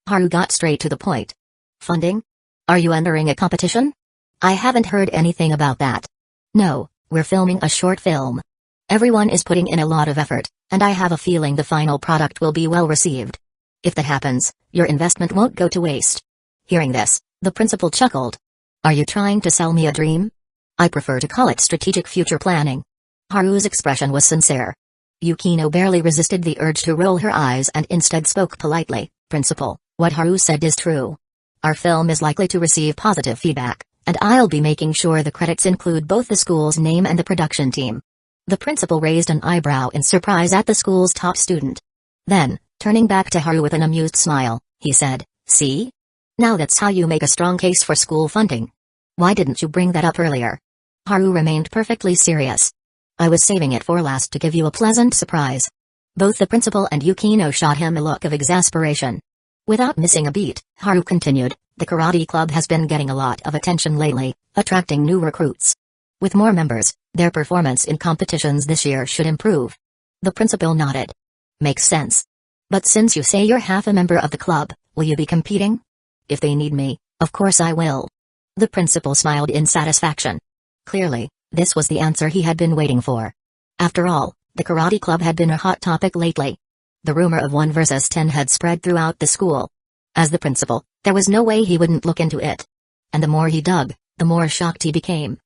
Haru got straight to the point. Funding? Are you entering a competition? I haven't heard anything about that. No, we're filming a short film. Everyone is putting in a lot of effort, and I have a feeling the final product will be well received. If that happens, your investment won't go to waste. Hearing this, the principal chuckled. Are you trying to sell me a dream? I prefer to call it strategic future planning. Haru's expression was sincere. Yukino barely resisted the urge to roll her eyes and instead spoke politely. Principal, what Haru said is true. Our film is likely to receive positive feedback, and I'll be making sure the credits include both the school's name and the production team. The principal raised an eyebrow in surprise at the school's top student. Then, turning back to Haru with an amused smile, he said, see? Now that's how you make a strong case for school funding. Why didn't you bring that up earlier? Haru remained perfectly serious. I was saving it for last to give you a pleasant surprise. Both the principal and Yukino shot him a look of exasperation. Without missing a beat, Haru continued, the karate club has been getting a lot of attention lately, attracting new recruits. With more members, their performance in competitions this year should improve. The principal nodded. Makes sense. But since you say you're half a member of the club, will you be competing? If they need me, of course I will. The principal smiled in satisfaction. Clearly, this was the answer he had been waiting for. After all, the karate club had been a hot topic lately. The rumor of 1 versus 10 had spread throughout the school. As the principal, there was no way he wouldn't look into it. And the more he dug, the more shocked he became.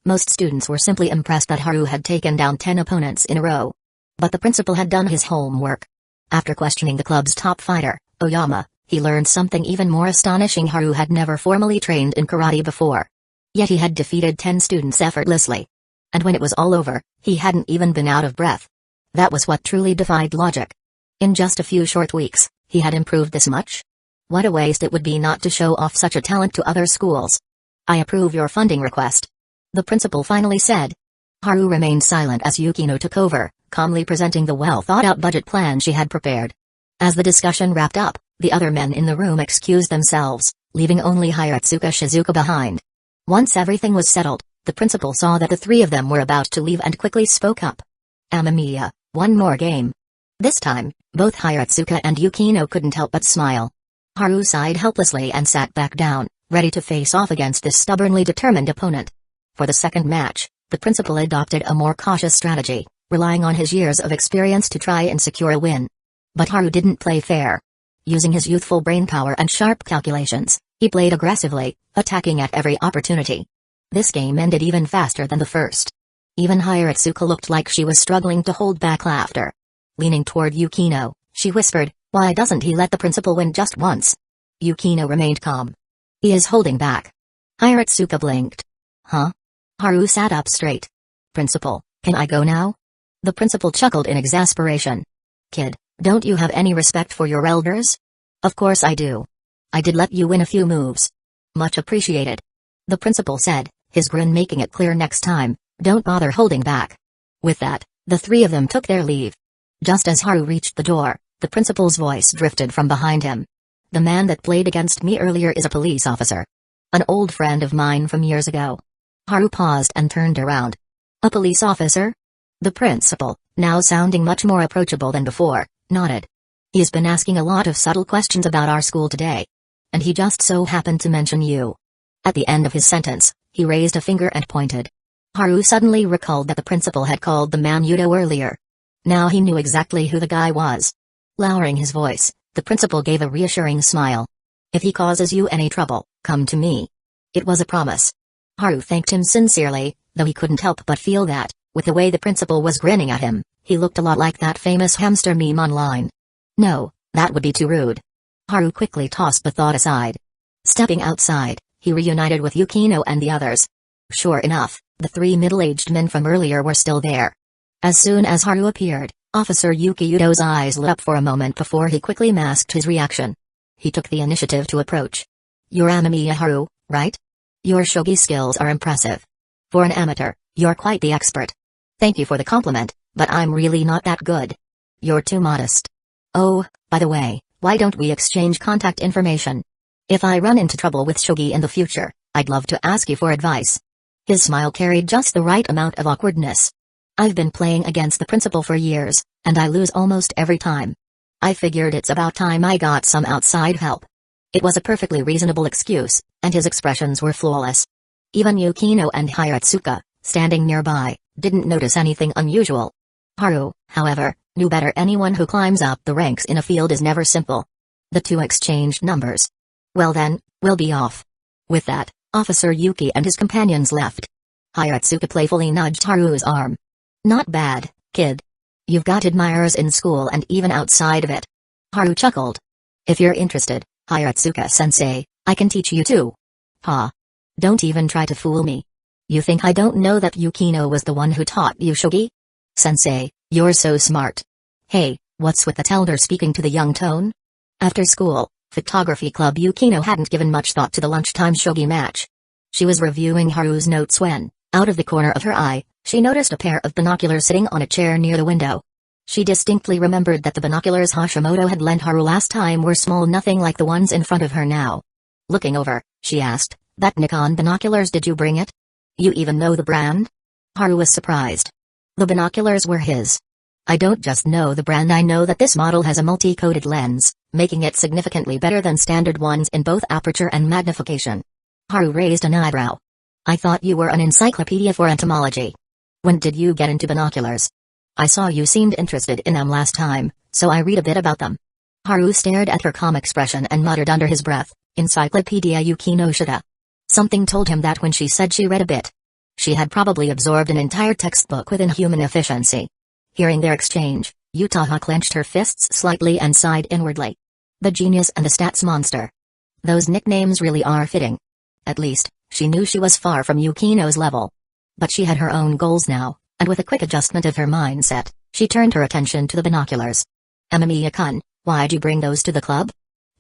Most students were simply impressed that Haru had taken down 10 opponents in a row. But the principal had done his homework. After questioning the club's top fighter, Oyama, he learned something even more astonishing. Haru had never formally trained in karate before. Yet he had defeated 10 students effortlessly. And when it was all over, he hadn't even been out of breath. That was what truly defied logic. In just a few short weeks, he had improved this much? What a waste it would be not to show off such a talent to other schools. I approve your funding request. The principal finally said. Haru remained silent as Yukino took over, calmly presenting the well-thought-out budget plan she had prepared. As the discussion wrapped up, the other men in the room excused themselves, leaving only Hiratsuka Shizuka behind. Once everything was settled, the principal saw that the three of them were about to leave and quickly spoke up. Amamiya, one more game. This time, both Hiratsuka and Yukino couldn't help but smile. Haru sighed helplessly and sat back down, ready to face off against this stubbornly determined opponent. For the second match, the principal adopted a more cautious strategy, relying on his years of experience to try and secure a win. But Haru didn't play fair. Using his youthful brainpower and sharp calculations, he played aggressively, attacking at every opportunity. This game ended even faster than the first. Even Hiratsuka looked like she was struggling to hold back laughter. Leaning toward Yukino, she whispered, "Why doesn't he let the principal win just once?" Yukino remained calm. "He is holding back." Hiratsuka blinked. "Huh?" Haru sat up straight. "Principal, can I go now?" The principal chuckled in exasperation. "Kid, don't you have any respect for your elders?" "Of course I do. I did let you win a few moves." "Much appreciated." The principal said, his grin making it clear next time, don't bother holding back. With that, the three of them took their leave. Just as Haru reached the door, the principal's voice drifted from behind him. "The man that played against me earlier is a police officer. An old friend of mine from years ago." Haru paused and turned around. "A police officer?" The principal, now sounding much more approachable than before, nodded. "He's been asking a lot of subtle questions about our school today. And he just so happened to mention you." At the end of his sentence, he raised a finger and pointed. Haru suddenly recalled that the principal had called the man Yudo earlier. Now he knew exactly who the guy was. Lowering his voice, the principal gave a reassuring smile. "If he causes you any trouble, come to me." It was a promise. Haru thanked him sincerely, though he couldn't help but feel that, with the way the principal was grinning at him, he looked a lot like that famous hamster meme online. No, that would be too rude. Haru quickly tossed the thought aside. Stepping outside, he reunited with Yukino and the others. Sure enough, the three middle-aged men from earlier were still there. As soon as Haru appeared, Officer Yukino's eyes lit up for a moment before he quickly masked his reaction. He took the initiative to approach. "You're Amamiya Haru, right? Your shogi skills are impressive. For an amateur, you're quite the expert. Thank you for the compliment, but I'm really not that good. You're too modest. Oh, by the way, why don't we exchange contact information? If I run into trouble with shogi in the future, I'd love to ask you for advice." His smile carried just the right amount of awkwardness. "I've been playing against the principal for years, and I lose almost every time. I figured it's about time I got some outside help." It was a perfectly reasonable excuse, and his expressions were flawless. Even Yukino and Hiratsuka, standing nearby, didn't notice anything unusual. Haru, however, knew better. Anyone who climbs up the ranks in a field is never simple. The two exchanged numbers. "Well then, we'll be off." With that, Officer Yuki and his companions left. Hiratsuka playfully nudged Haru's arm. "Not bad, kid. You've got admirers in school and even outside of it." Haru chuckled. "If you're interested, Hiratsuka-sensei, I can teach you too." "Ha. Don't even try to fool me. You think I don't know that Yukino was the one who taught you shogi? Sensei, you're so smart. Hey, what's with the elder speaking to the young tone?" After school, photography club Yukino hadn't given much thought to the lunchtime shogi match. She was reviewing Haru's notes when, out of the corner of her eye, she noticed a pair of binoculars sitting on a chair near the window. She distinctly remembered that the binoculars Hashimoto had lent Haru last time were small, nothing like the ones in front of her now. Looking over, she asked, "That Nikon binoculars, did you bring it? You even know the brand?" Haru was surprised. The binoculars were his. "I don't just know the brand, I know that this model has a multi-coated lens, making it significantly better than standard ones in both aperture and magnification." Haru raised an eyebrow. "I thought you were an encyclopedia for entomology. When did you get into binoculars?" "I saw you seemed interested in them last time, so I read a bit about them." Haru stared at her calm expression and muttered under his breath, "Encyclopedia Yukinoshita." Something told him that when she said she read a bit, she had probably absorbed an entire textbook with inhuman efficiency. Hearing their exchange, Utaha clenched her fists slightly and sighed inwardly. The genius and the stats monster. Those nicknames really are fitting. At least, she knew she was far from Yukino's level. But she had her own goals now, and with a quick adjustment of her mindset, she turned her attention to the binoculars. "Amamiya-kun, why'd you bring those to the club?"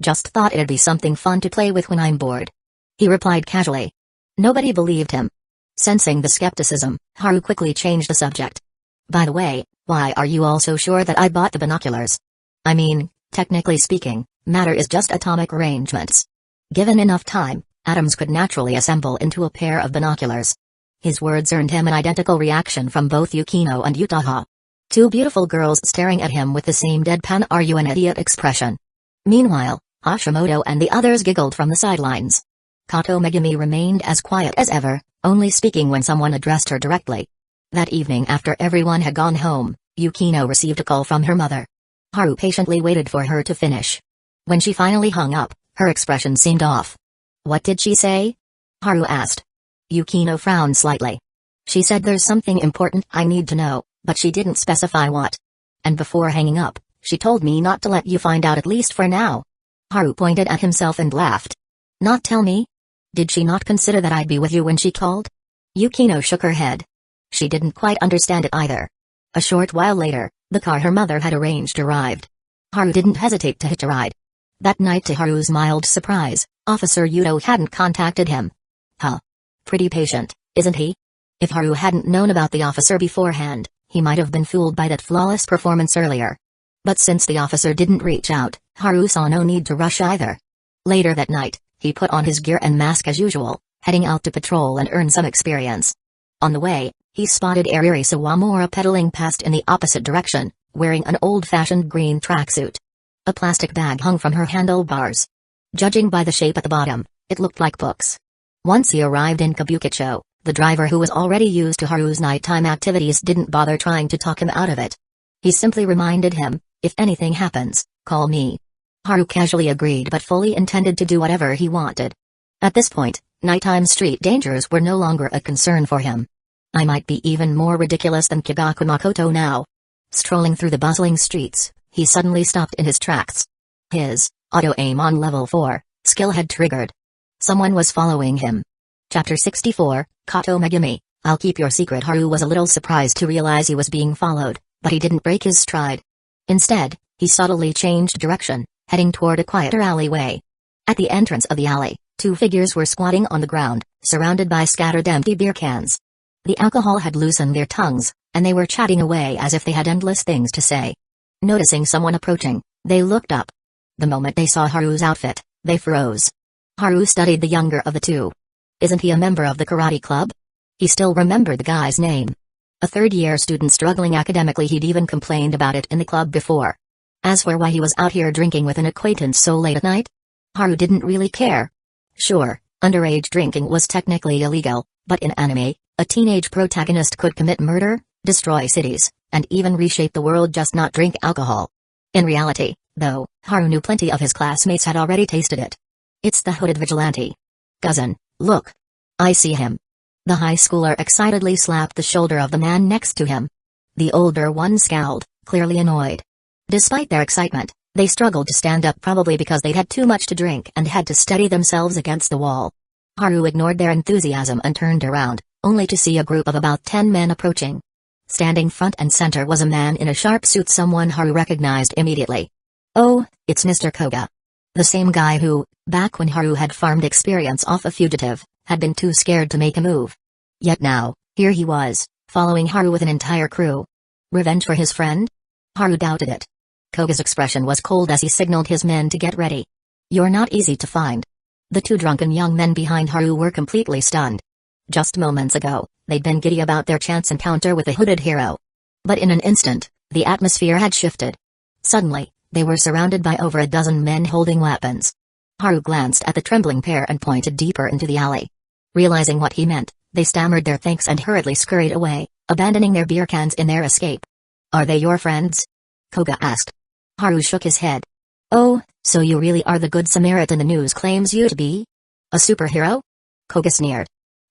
"Just thought it'd be something fun to play with when I'm bored," he replied casually. Nobody believed him. Sensing the skepticism, Haru quickly changed the subject. By the way, why are you all so sure that I bought the binoculars? I mean, technically speaking, matter is just atomic arrangements. Given enough time, atoms could naturally assemble into a pair of binoculars. His words earned him an identical reaction from both Yukino and Utaha. Two beautiful girls staring at him with the same deadpan "are you an idiot" expression. Meanwhile, Hashimoto and the others giggled from the sidelines. Kato Megumi remained as quiet as ever, only speaking when someone addressed her directly. That evening after everyone had gone home, Yukino received a call from her mother. Haru patiently waited for her to finish. When she finally hung up, her expression seemed off. "What did she say?" Haru asked. Yukino frowned slightly. "She said there's something important I need to know, but she didn't specify what. And before hanging up, she told me not to let you find out, at least for now." Haru pointed at himself and laughed. "Not tell me? Did she not consider that I'd be with you when she called?" Yukino shook her head. She didn't quite understand it either. A short while later, the car her mother had arranged arrived. Haru didn't hesitate to hitch a ride. That night, to Haru's mild surprise, Officer Yuto hadn't contacted him. Huh. Pretty patient, isn't he? If Haru hadn't known about the officer beforehand, he might have been fooled by that flawless performance earlier. But since the officer didn't reach out, Haru saw no need to rush either. Later that night, he put on his gear and mask as usual, heading out to patrol and earn some experience. On the way, he spotted Ariri Sawamura pedaling past in the opposite direction, wearing an old-fashioned green tracksuit. A plastic bag hung from her handlebars. Judging by the shape at the bottom, it looked like books. Once he arrived in Kabukicho, the driver, who was already used to Haru's nighttime activities, didn't bother trying to talk him out of it. He simply reminded him, "If anything happens, call me." Haru casually agreed but fully intended to do whatever he wanted. At this point, nighttime street dangers were no longer a concern for him. "I might be even more ridiculous than Kigaku Makoto now." Strolling through the bustling streets, he suddenly stopped in his tracks. His auto-aim on level 4 skill had triggered. Someone was following him. Chapter 64, Kato Megumi, I'll keep your secret. Haru was a little surprised to realize he was being followed, but he didn't break his stride. Instead, he subtly changed direction, heading toward a quieter alleyway. At the entrance of the alley, two figures were squatting on the ground, surrounded by scattered empty beer cans. The alcohol had loosened their tongues, and they were chatting away as if they had endless things to say. Noticing someone approaching, they looked up. The moment they saw Haru's outfit, they froze. Haru studied the younger of the two. Isn't he a member of the karate club? He still remembered the guy's name. A third-year student struggling academically, he'd even complained about it in the club before. As for why he was out here drinking with an acquaintance so late at night, Haru didn't really care. Sure, underage drinking was technically illegal, but in anime, a teenage protagonist could commit murder, destroy cities, and even reshape the world, just not drink alcohol. In reality, though, Haru knew plenty of his classmates had already tasted it. It's the hooded vigilante. Cousin, look. I see him. The high schooler excitedly slapped the shoulder of the man next to him. The older one scowled, clearly annoyed. Despite their excitement, they struggled to stand up, probably because they'd had too much to drink and had to steady themselves against the wall. Haru ignored their enthusiasm and turned around, only to see a group of about 10 men approaching. Standing front and center was a man in a sharp suit, someone Haru recognized immediately. Oh, it's Mr. Koga. The same guy who, back when Haru had farmed experience off a fugitive, had been too scared to make a move. Yet now, here he was, following Haru with an entire crew. Revenge for his friend? Haru doubted it. Koga's expression was cold as he signaled his men to get ready. You're not easy to find. The two drunken young men behind Haru were completely stunned. Just moments ago, they'd been giddy about their chance encounter with a hooded hero. But in an instant, the atmosphere had shifted. Suddenly, they were surrounded by over a dozen men holding weapons. Haru glanced at the trembling pair and pointed deeper into the alley. Realizing what he meant, they stammered their thanks and hurriedly scurried away, abandoning their beer cans in their escape. Are they your friends? Koga asked. Haru shook his head. Oh, so you really are the Good Samaritan the news claims you to be? A superhero? Koga sneered.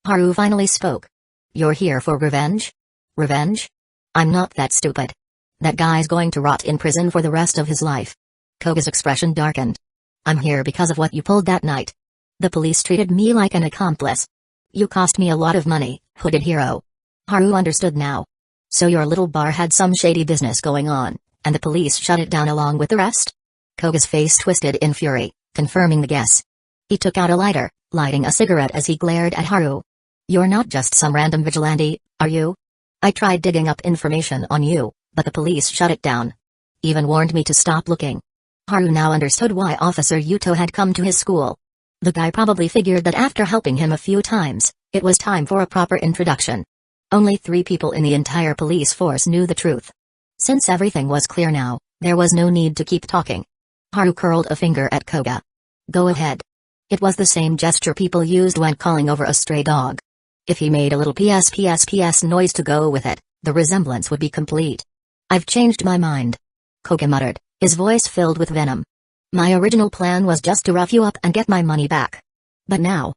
Haru finally spoke. You're here for revenge? Revenge? I'm not that stupid. That guy's going to rot in prison for the rest of his life. Koga's expression darkened. I'm here because of what you pulled that night. The police treated me like an accomplice. You cost me a lot of money, hooded hero. Haru understood now. So your little bar had some shady business going on, and the police shut it down along with the rest? Koga's face twisted in fury, confirming the guess. He took out a lighter, lighting a cigarette as he glared at Haru. "You're not just some random vigilante, are you? I tried digging up information on you, but the police shut it down. Even warned me to stop looking." Haru now understood why Officer Yuto had come to his school. The guy probably figured that after helping him a few times, it was time for a proper introduction. Only 3 people in the entire police force knew the truth. Since everything was clear now, there was no need to keep talking. Haru curled a finger at Koga. "Go ahead." It was the same gesture people used when calling over a stray dog. If he made a little PS noise to go with it, the resemblance would be complete. "I've changed my mind," Koga muttered, his voice filled with venom. "My original plan was just to rough you up and get my money back. But now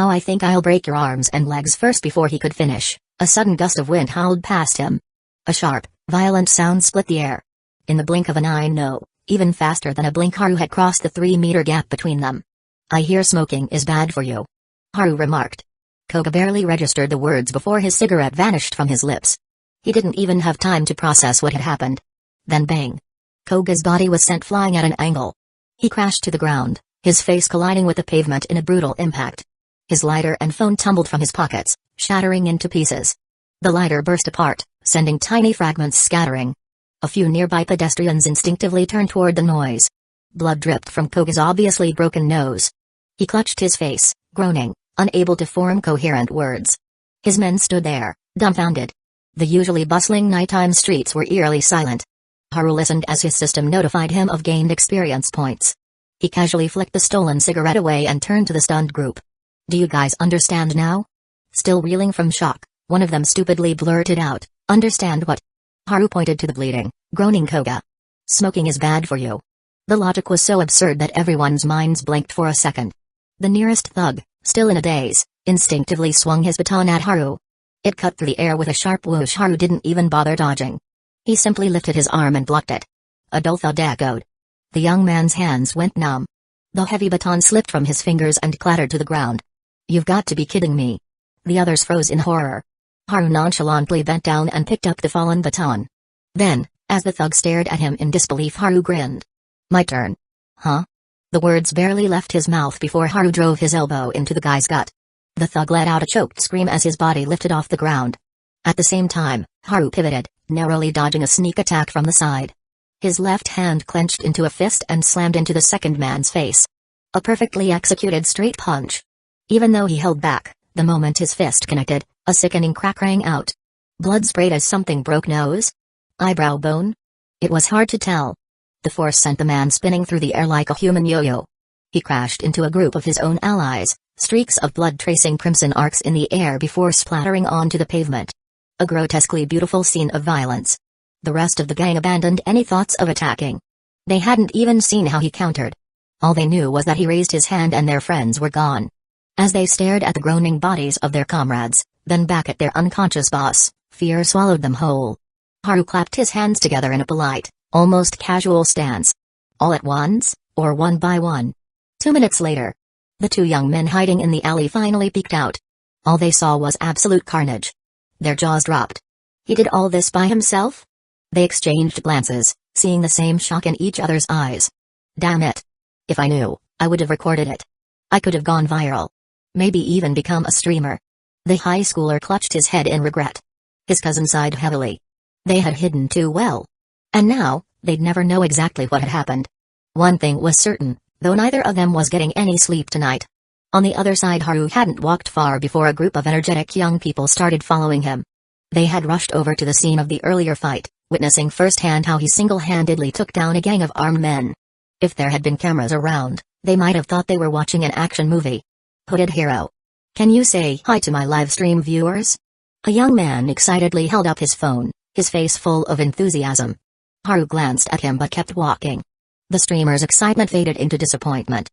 I think I'll break your arms and legs first." Before he could finish, a sudden gust of wind howled past him. A sharp, violent sound split the air. In the blink of an eye, no, even faster than a blink, Haru had crossed the 3-meter gap between them. "I hear smoking is bad for you," Haru remarked. Koga barely registered the words before his cigarette vanished from his lips. He didn't even have time to process what had happened. Then bang. Koga's body was sent flying at an angle. He crashed to the ground, his face colliding with the pavement in a brutal impact. His lighter and phone tumbled from his pockets, shattering into pieces. The lighter burst apart, sending tiny fragments scattering. A few nearby pedestrians instinctively turned toward the noise. Blood dripped from Koga's obviously broken nose. He clutched his face, groaning, unable to form coherent words. His men stood there, dumbfounded. The usually bustling nighttime streets were eerily silent. Haru listened as his system notified him of gained experience points. He casually flicked the stolen cigarette away and turned to the stunned group. "Do you guys understand now?" Still reeling from shock, one of them stupidly blurted out, "Understand what?" Haru pointed to the bleeding, groaning Koga. "Smoking is bad for you." The logic was so absurd that everyone's minds blinked for a second. The nearest thug, still in a daze, instinctively swung his baton at Haru. It cut through the air with a sharp whoosh. Haru didn't even bother dodging. He simply lifted his arm and blocked it. A dull thud echoed. The young man's hands went numb. The heavy baton slipped from his fingers and clattered to the ground. "You've got to be kidding me." The others froze in horror. Haru nonchalantly bent down and picked up the fallen baton. Then, as the thug stared at him in disbelief, Haru grinned. "My turn." "Huh?" The words barely left his mouth before Haru drove his elbow into the guy's gut. The thug let out a choked scream as his body lifted off the ground. At the same time, Haru pivoted, narrowly dodging a sneak attack from the side. His left hand clenched into a fist and slammed into the second man's face. A perfectly executed straight punch. Even though he held back, the moment his fist connected, a sickening crack rang out. Blood sprayed as something broke nose? Eyebrow bone? It was hard to tell. The force sent the man spinning through the air like a human yo-yo. He crashed into a group of his own allies, streaks of blood tracing crimson arcs in the air before splattering onto the pavement. A grotesquely beautiful scene of violence. The rest of the gang abandoned any thoughts of attacking. They hadn't even seen how he countered. All they knew was that he raised his hand and their friends were gone. As they stared at the groaning bodies of their comrades, then back at their unconscious boss, fear swallowed them whole. Haru clapped his hands together in a polite, almost casual stance. All at once, or one by one? 2 minutes later, the 2 young men hiding in the alley finally peeked out. All they saw was absolute carnage. Their jaws dropped. He did all this by himself? They exchanged glances, seeing the same shock in each other's eyes. Damn it. If I knew, I would have recorded it. I could have gone viral. Maybe even become a streamer. The high schooler clutched his head in regret. His cousin sighed heavily. They had hidden too well. And now, they'd never know exactly what had happened. One thing was certain, though neither of them was getting any sleep tonight. On the other side, Haru hadn't walked far before a group of energetic young people started following him. They had rushed over to the scene of the earlier fight, witnessing firsthand how he single-handedly took down a gang of armed men. If there had been cameras around, they might have thought they were watching an action movie. Hooded hero. Can you say hi to my live stream viewers? A young man excitedly held up his phone, his face full of enthusiasm. Haru glanced at him but kept walking. The streamer's excitement faded into disappointment.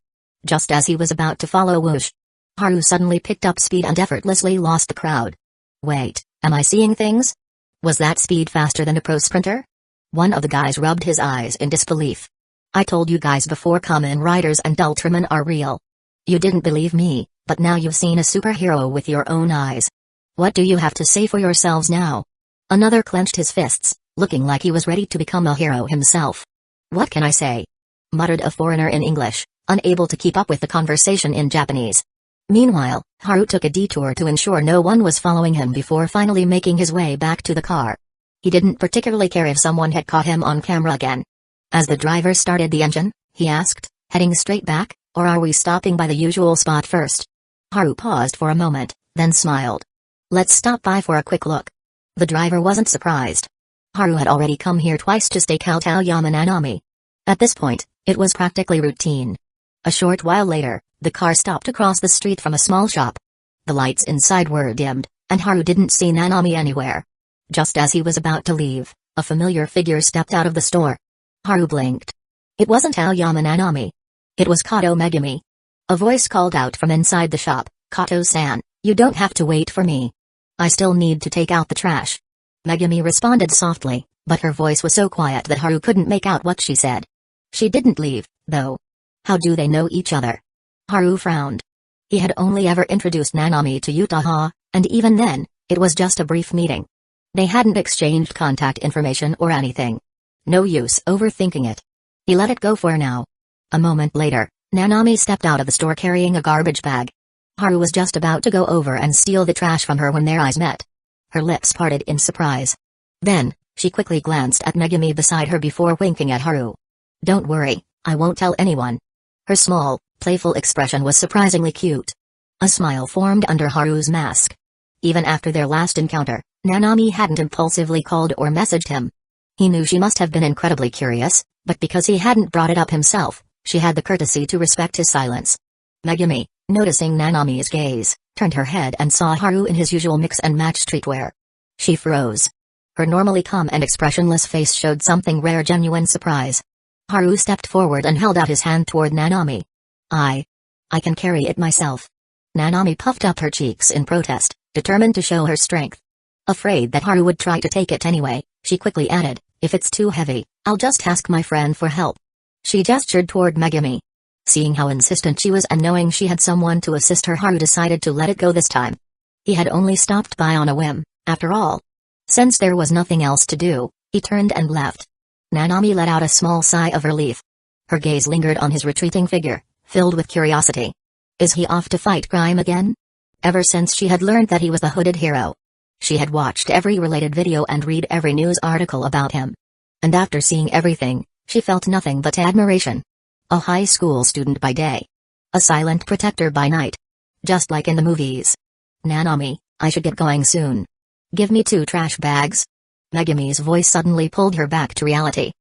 Just as he was about to follow whoosh, Haru suddenly picked up speed and effortlessly lost the crowd. Wait, am I seeing things? Was that speed faster than a pro sprinter? One of the guys rubbed his eyes in disbelief. I told you guys before, Kamen Riders and Ultraman are real. You didn't believe me, but now you've seen a superhero with your own eyes. What do you have to say for yourselves now? Another clenched his fists, looking like he was ready to become a hero himself. What can I say? Muttered a foreigner in English, unable to keep up with the conversation in Japanese. Meanwhile, Haru took a detour to ensure no one was following him before finally making his way back to the car. He didn't particularly care if someone had caught him on camera again. As the driver started the engine, he asked, "Heading straight back, or are we stopping by the usual spot first?" Haru paused for a moment, then smiled. "Let's stop by for a quick look." The driver wasn't surprised. Haru had already come here twice to stake out Aoyama Nanami. At this point, it was practically routine. A short while later, the car stopped across the street from a small shop. The lights inside were dimmed, and Haru didn't see Nanami anywhere. Just as he was about to leave, a familiar figure stepped out of the store. Haru blinked. It wasn't Aoyama Nanami. It was Kato Megumi. A voice called out from inside the shop, "Kato-san, you don't have to wait for me. I still need to take out the trash." Megumi responded softly, but her voice was so quiet that Haru couldn't make out what she said. She didn't leave, though. How do they know each other? Haru frowned. He had only ever introduced Nanami to Yutaha, and even then, it was just a brief meeting. They hadn't exchanged contact information or anything. No use overthinking it. He let it go for now. A moment later, Nanami stepped out of the store carrying a garbage bag. Haru was just about to go over and steal the trash from her when their eyes met. Her lips parted in surprise. Then, she quickly glanced at Megumi beside her before winking at Haru. "Don't worry, I won't tell anyone." Her small, playful expression was surprisingly cute. A smile formed under Haru's mask. Even after their last encounter, Nanami hadn't impulsively called or messaged him. He knew she must have been incredibly curious, but because he hadn't brought it up himself, she had the courtesy to respect his silence. Megumi, noticing Nanami's gaze, turned her head and saw Haru in his usual mix-and-match streetwear. She froze. Her normally calm and expressionless face showed something rare, genuine surprise. Haru stepped forward and held out his hand toward Nanami. I can carry it myself." Nanami puffed up her cheeks in protest, determined to show her strength. Afraid that Haru would try to take it anyway, she quickly added, "If it's too heavy, I'll just ask my friend for help." She gestured toward Megumi. Seeing how insistent she was and knowing she had someone to assist her, Haru decided to let it go this time. He had only stopped by on a whim, after all. Since there was nothing else to do, he turned and left. Nanami let out a small sigh of relief. Her gaze lingered on his retreating figure, filled with curiosity. Is he off to fight crime again? Ever since she had learned that he was the hooded hero, she had watched every related video and read every news article about him. And after seeing everything, she felt nothing but admiration. A high school student by day. A silent protector by night. Just like in the movies. "Nanami, I should get going soon. Give me 2 trash bags." Megumi's voice suddenly pulled her back to reality.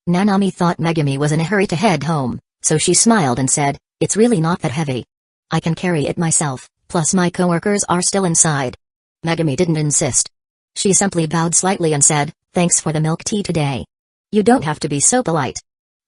Nanami thought Megumi was in a hurry to head home, so she smiled and said, "It's really not that heavy. I can carry it myself, plus my coworkers are still inside." Megumi didn't insist. She simply bowed slightly and said, "Thanks for the milk tea today. You don't have to be so polite."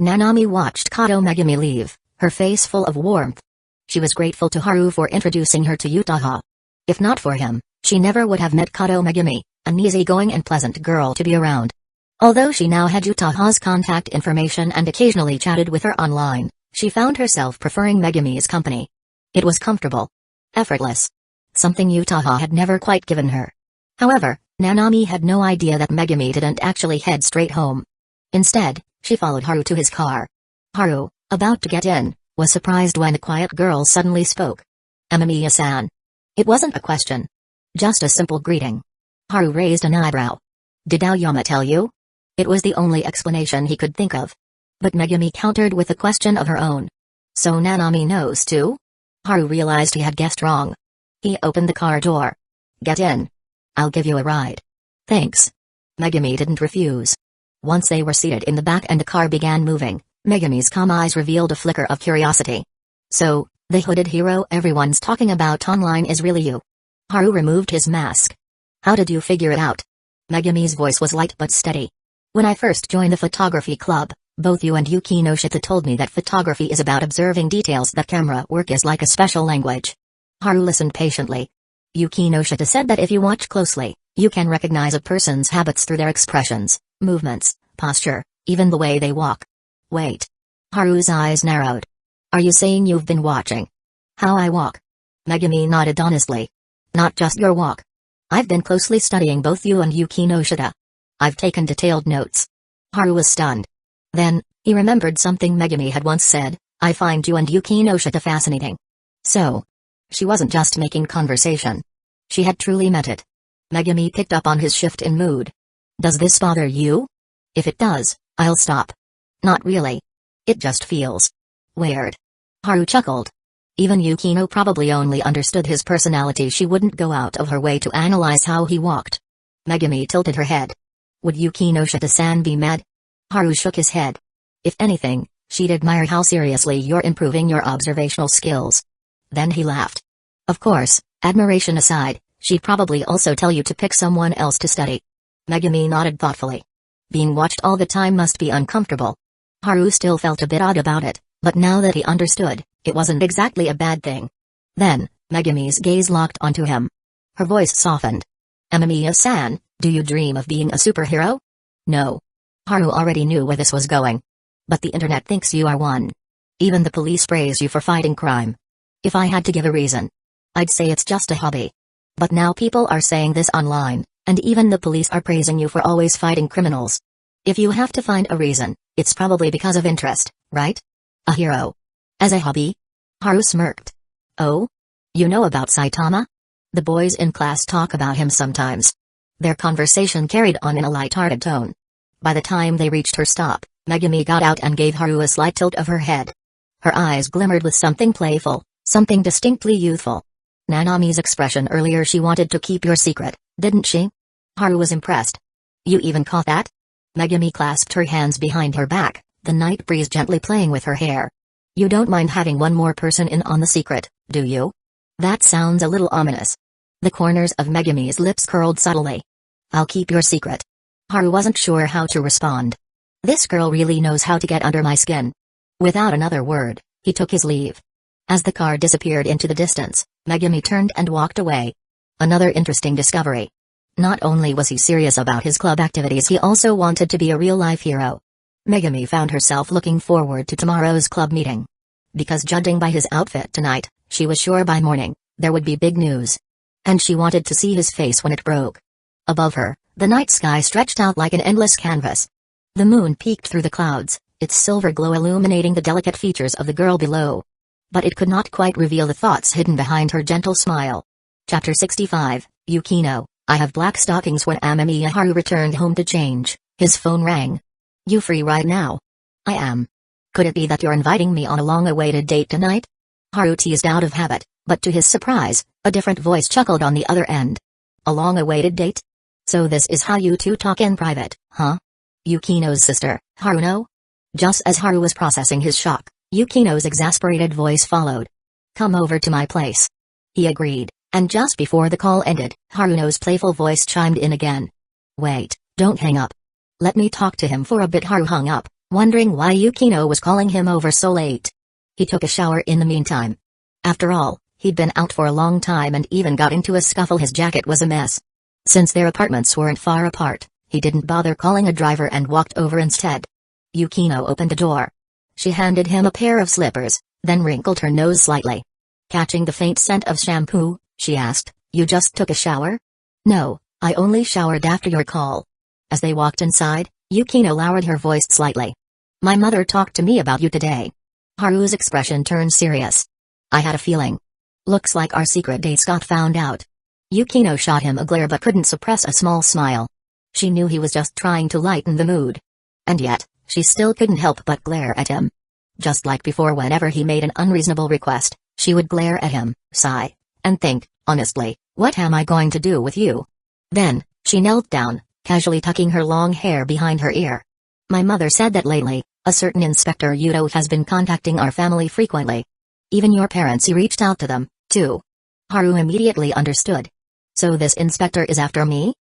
Nanami watched Kato Megumi leave, her face full of warmth. She was grateful to Haru for introducing her to Yutaha. If not for him, she never would have met Kato Megumi, an easygoing and pleasant girl to be around. Although she now had Yutaha's contact information and occasionally chatted with her online, she found herself preferring Megumi's company. It was comfortable. Effortless. Something Yutaha had never quite given her. However, Nanami had no idea that Megumi didn't actually head straight home. Instead, she followed Haru to his car. Haru, about to get in, was surprised when the quiet girl suddenly spoke. "Amamiya-san." It wasn't a question. Just a simple greeting. Haru raised an eyebrow. "Did Aoyama tell you?" It was the only explanation he could think of. But Megumi countered with a question of her own. "So Nanami knows too?" Haru realized he had guessed wrong. He opened the car door. "Get in. I'll give you a ride." "Thanks." Megumi didn't refuse. Once they were seated in the back and the car began moving, Megumi's calm eyes revealed a flicker of curiosity. "So, the hooded hero everyone's talking about online is really you?" Haru removed his mask. "How did you figure it out?" Megumi's voice was light but steady. "When I first joined the photography club, both you and Yukinoshita told me that photography is about observing details, that camera work is like a special language." Haru listened patiently. Yukinoshita said that if you watch closely, you can recognize a person's habits through their expressions, movements, posture, even the way they walk. Wait. Haru's eyes narrowed. "Are you saying you've been watching how I walk?" Megumi nodded honestly. "Not just your walk. I've been closely studying both you and Yukinoshita. I've taken detailed notes." Haru was stunned. Then, he remembered something Megumi had once said, I find you and Yukinoshita fascinating. So. She wasn't just making conversation. She had truly meant it. Megumi picked up on his shift in mood. Does this bother you? If it does, I'll stop. Not really. It just feels weird. Haru chuckled. Even Yukino probably only understood his personality. She wouldn't go out of her way to analyze how he walked. Megumi tilted her head. Would Yukinoshita-san be mad? Haru shook his head. If anything, she'd admire how seriously you're improving your observational skills. Then he laughed. Of course, admiration aside, she'd probably also tell you to pick someone else to study. Megumi nodded thoughtfully. Being watched all the time must be uncomfortable. Haru still felt a bit odd about it, but now that he understood, it wasn't exactly a bad thing. Then, Megumi's gaze locked onto him. Her voice softened. Amamiya-san, do you dream of being a superhero? No. Haru already knew where this was going. But the internet thinks you are one. Even the police praise you for fighting crime. If I had to give a reason, I'd say it's just a hobby. But now people are saying this online, and even the police are praising you for always fighting criminals. If you have to find a reason, it's probably because of interest, right? A hero. As a hobby? Haru smirked. Oh? You know about Saitama? The boys in class talk about him sometimes. Their conversation carried on in a light-hearted tone. By the time they reached her stop, Megumi got out and gave Haru a slight tilt of her head. Her eyes glimmered with something playful, something distinctly youthful. Nanami's expression earlier, she wanted to keep your secret, didn't she? Haru was impressed. You even caught that? Megumi clasped her hands behind her back, the night breeze gently playing with her hair. You don't mind having one more person in on the secret, do you? That sounds a little ominous. The corners of Megumi's lips curled subtly. I'll keep your secret. Haru wasn't sure how to respond. This girl really knows how to get under my skin. Without another word, he took his leave. As the car disappeared into the distance, Megumi turned and walked away. Another interesting discovery. Not only was he serious about his club activities, he also wanted to be a real-life hero. Megumi found herself looking forward to tomorrow's club meeting. Because judging by his outfit tonight, she was sure by morning, there would be big news. And she wanted to see his face when it broke. Above her, the night sky stretched out like an endless canvas. The moon peeked through the clouds, its silver glow illuminating the delicate features of the girl below. But it could not quite reveal the thoughts hidden behind her gentle smile. Chapter 65, Yukino. I have black stockings. When Amamiya Haru returned home to change, his phone rang. You free right now? I am. Could it be that you're inviting me on a long-awaited date tonight? Haru teased out of habit, but to his surprise, a different voice chuckled on the other end. A long-awaited date? So this is how you two talk in private, huh? Yukino's sister, Haruno? Just as Haru was processing his shock, Yukino's exasperated voice followed. Come over to my place. He agreed, and just before the call ended, Haruno's playful voice chimed in again. Wait, don't hang up. Let me talk to him for a bit. Haru hung up, wondering why Yukino was calling him over so late. He took a shower in the meantime. After all, he'd been out for a long time and even got into a scuffle. His jacket was a mess. Since their apartments weren't far apart, he didn't bother calling a driver and walked over instead. Yukino opened the door. She handed him a pair of slippers, then wrinkled her nose slightly. Catching the faint scent of shampoo, she asked, You just took a shower? No, I only showered after your call. As they walked inside, Yukino lowered her voice slightly. My mother talked to me about you today. Haru's expression turned serious. I had a feeling. Looks like our secret dates got found out. Yukino shot him a glare but couldn't suppress a small smile. She knew he was just trying to lighten the mood. And yet, she still couldn't help but glare at him. Just like before, whenever he made an unreasonable request, she would glare at him, sigh, and think, honestly, what am I going to do with you? Then, she knelt down, casually tucking her long hair behind her ear. My mother said that lately, a certain Inspector Yudo has been contacting our family frequently. Even your parents, he reached out to them, too. Haru immediately understood. So this inspector is after me?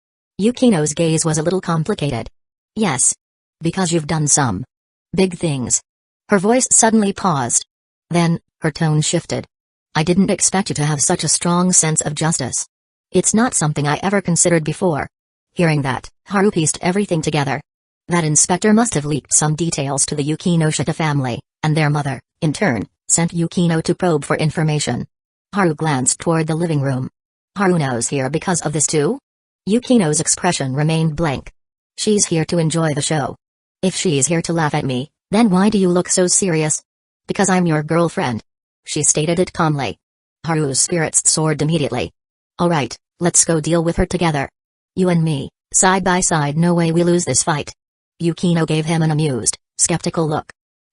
Yukino's gaze was a little complicated. Yes. Because you've done some big things. Her voice suddenly paused. Then, her tone shifted. I didn't expect you to have such a strong sense of justice. It's not something I ever considered before. Hearing that, Haru pieced everything together. That inspector must have leaked some details to the Yukinoshita family, and their mother, in turn, sent Yukino to probe for information. Haru glanced toward the living room. Haruno's here because of this too? Yukino's expression remained blank. She's here to enjoy the show. If she's here to laugh at me, then why do you look so serious? Because I'm your girlfriend. She stated it calmly. Haru's spirits soared immediately. Alright, let's go deal with her together. You and me, side by side, no way we lose this fight. Yukino gave him an amused, skeptical look.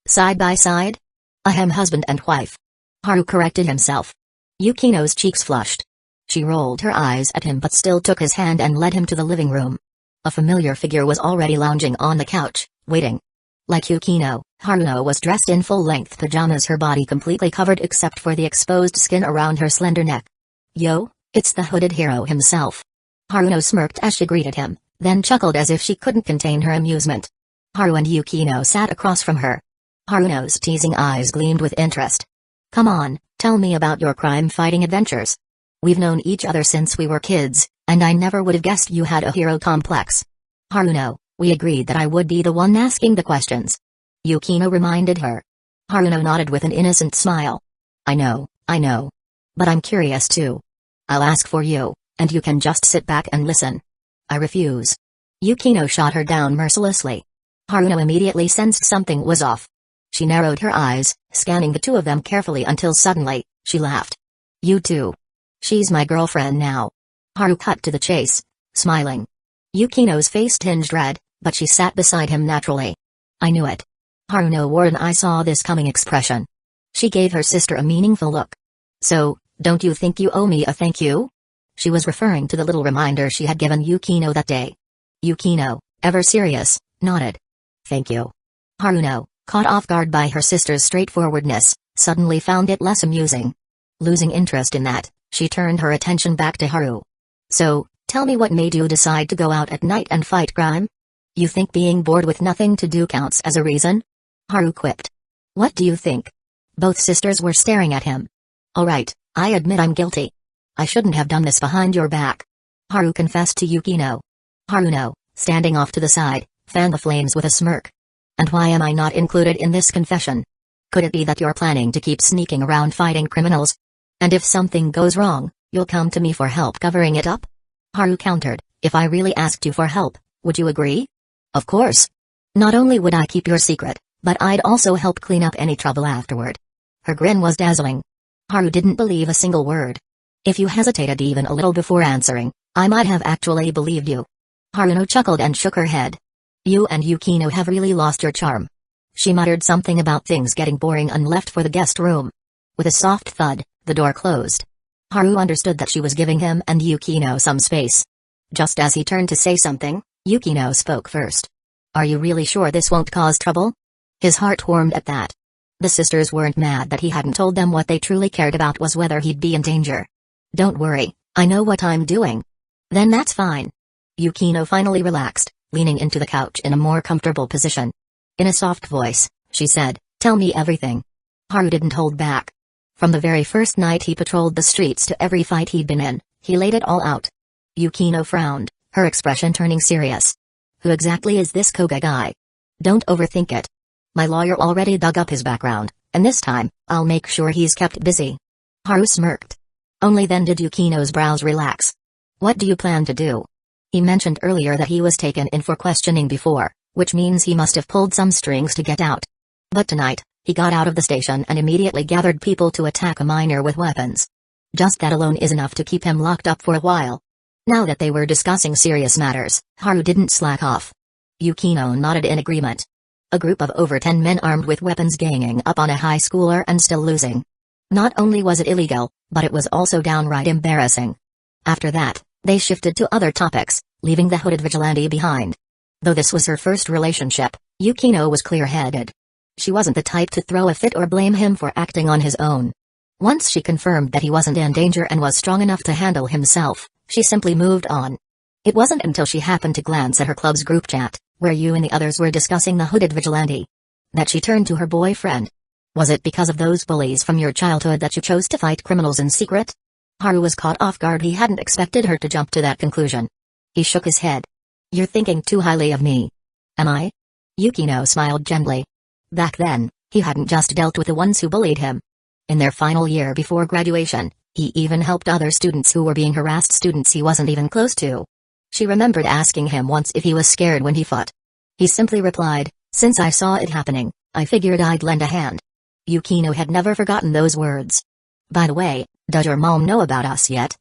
Side by side? Ahem, husband and wife. Haru corrected himself. Yukino's cheeks flushed. She rolled her eyes at him but still took his hand and led him to the living room. A familiar figure was already lounging on the couch, waiting. Like Yukino, Haruno was dressed in full-length pajamas, her body completely covered except for the exposed skin around her slender neck. Yo, it's the hooded hero himself. Haruno smirked as she greeted him, then chuckled as if she couldn't contain her amusement. Haru and Yukino sat across from her. Haruno's teasing eyes gleamed with interest. Come on, tell me about your crime-fighting adventures. We've known each other since we were kids, and I never would have guessed you had a hero complex. Haruno, we agreed that I would be the one asking the questions. Yukino reminded her. Haruno nodded with an innocent smile. I know. But I'm curious too. I'll ask for you, and you can just sit back and listen. I refuse. Yukino shot her down mercilessly. Haruno immediately sensed something was off. She narrowed her eyes, scanning the two of them carefully until suddenly, she laughed. You too. She's my girlfriend now. Haru cut to the chase, smiling. Yukino's face tinged red, but she sat beside him naturally. I knew it. Haruno wore an I saw this coming expression. She gave her sister a meaningful look. So, don't you think you owe me a thank you? She was referring to the little reminder she had given Yukino that day. Yukino, ever serious, nodded. Thank you. Haruno, caught off guard by her sister's straightforwardness, suddenly found it less amusing. Losing interest in that, she turned her attention back to Haru. So, tell me what made you decide to go out at night and fight crime? You think being bored with nothing to do counts as a reason? Haru quipped. What do you think? Both sisters were staring at him. Alright, I admit I'm guilty. I shouldn't have done this behind your back. Haru confessed to Yukino. Haruno, standing off to the side, fanned the flames with a smirk. And why am I not included in this confession? Could it be that you're planning to keep sneaking around fighting criminals? And if something goes wrong, you'll come to me for help covering it up? Haru countered, if I really asked you for help, would you agree? Of course. Not only would I keep your secret, but I'd also help clean up any trouble afterward. Her grin was dazzling. Haru didn't believe a single word. If you hesitated even a little before answering, I might have actually believed you. Haruno chuckled and shook her head. You and Yukino have really lost your charm. She muttered something about things getting boring and left for the guest room. With a soft thud, the door closed. Haru understood that she was giving him and Yukino some space. Just as he turned to say something, Yukino spoke first. Are you really sure this won't cause trouble? His heart warmed at that. The sisters weren't mad that he hadn't told them what they truly cared about was whether he'd be in danger. Don't worry, I know what I'm doing. Then that's fine. Yukino finally relaxed, leaning into the couch in a more comfortable position. In a soft voice, she said, tell me everything. Haru didn't hold back. From the very first night he patrolled the streets to every fight he'd been in, he laid it all out. Yukino frowned, her expression turning serious. Who exactly is this Koga guy? Don't overthink it. My lawyer already dug up his background, and this time, I'll make sure he's kept busy. Haru smirked. Only then did Yukino's brows relax. What do you plan to do? He mentioned earlier that he was taken in for questioning before, which means he must have pulled some strings to get out. But tonight, he got out of the station and immediately gathered people to attack a miner with weapons. Just that alone is enough to keep him locked up for a while. Now that they were discussing serious matters, Haru didn't slack off. Yukino nodded in agreement. A group of over 10 men armed with weapons ganging up on a high schooler and still losing. Not only was it illegal, but it was also downright embarrassing. After that, they shifted to other topics, leaving the hooded vigilante behind. Though this was her first relationship, Yukino was clear-headed. She wasn't the type to throw a fit or blame him for acting on his own. Once she confirmed that he wasn't in danger and was strong enough to handle himself, she simply moved on. It wasn't until she happened to glance at her club's group chat, where you and the others were discussing the hooded vigilante, that she turned to her boyfriend. Was it because of those bullies from your childhood that you chose to fight criminals in secret? Haru was caught off guard. He hadn't expected her to jump to that conclusion. He shook his head. You're thinking too highly of me. Am I? Yukino smiled gently. Back then, he hadn't just dealt with the ones who bullied him. In their final year before graduation, he even helped other students who were being harassed, students he wasn't even close to. She remembered asking him once if he was scared when he fought. He simply replied, since I saw it happening, I figured I'd lend a hand. Yukino had never forgotten those words. By the way, does your mom know about us yet?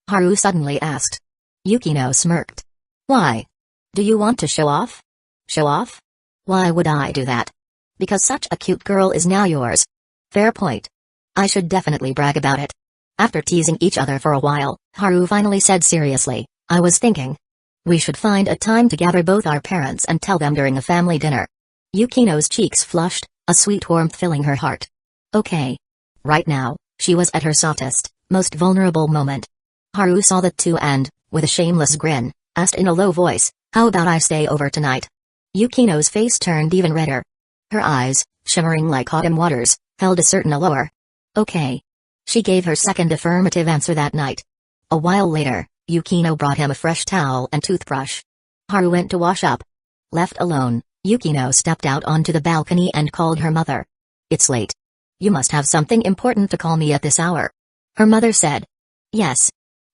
Haru suddenly asked. Yukino smirked. Why? Do you want to show off? Show off? Why would I do that? Because such a cute girl is now yours. Fair point. I should definitely brag about it. After teasing each other for a while, Haru finally said seriously, I was thinking. We should find a time to gather both our parents and tell them during a family dinner. Yukino's cheeks flushed, a sweet warmth filling her heart. Okay. Right now, she was at her softest, most vulnerable moment. Haru saw the two and, with a shameless grin, asked in a low voice, how about I stay over tonight? Yukino's face turned even redder. Her eyes, shimmering like autumn waters, held a certain allure. Okay. She gave her second affirmative answer that night. A while later, Yukino brought him a fresh towel and toothbrush. Haru went to wash up. Left alone, Yukino stepped out onto the balcony and called her mother. It's late. You must have something important to call me at this hour. Her mother said. Yes.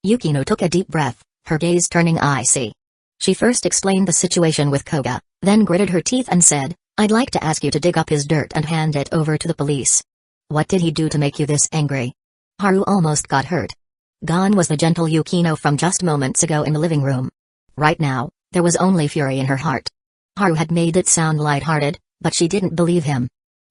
Yukino took a deep breath, her gaze turning icy. She first explained the situation with Koga, then gritted her teeth and said, I'd like to ask you to dig up his dirt and hand it over to the police. What did he do to make you this angry? Haru almost got hurt. Gone was the gentle Yukino from just moments ago in the living room. Right now, there was only fury in her heart. Haru had made it sound lighthearted, but she didn't believe him.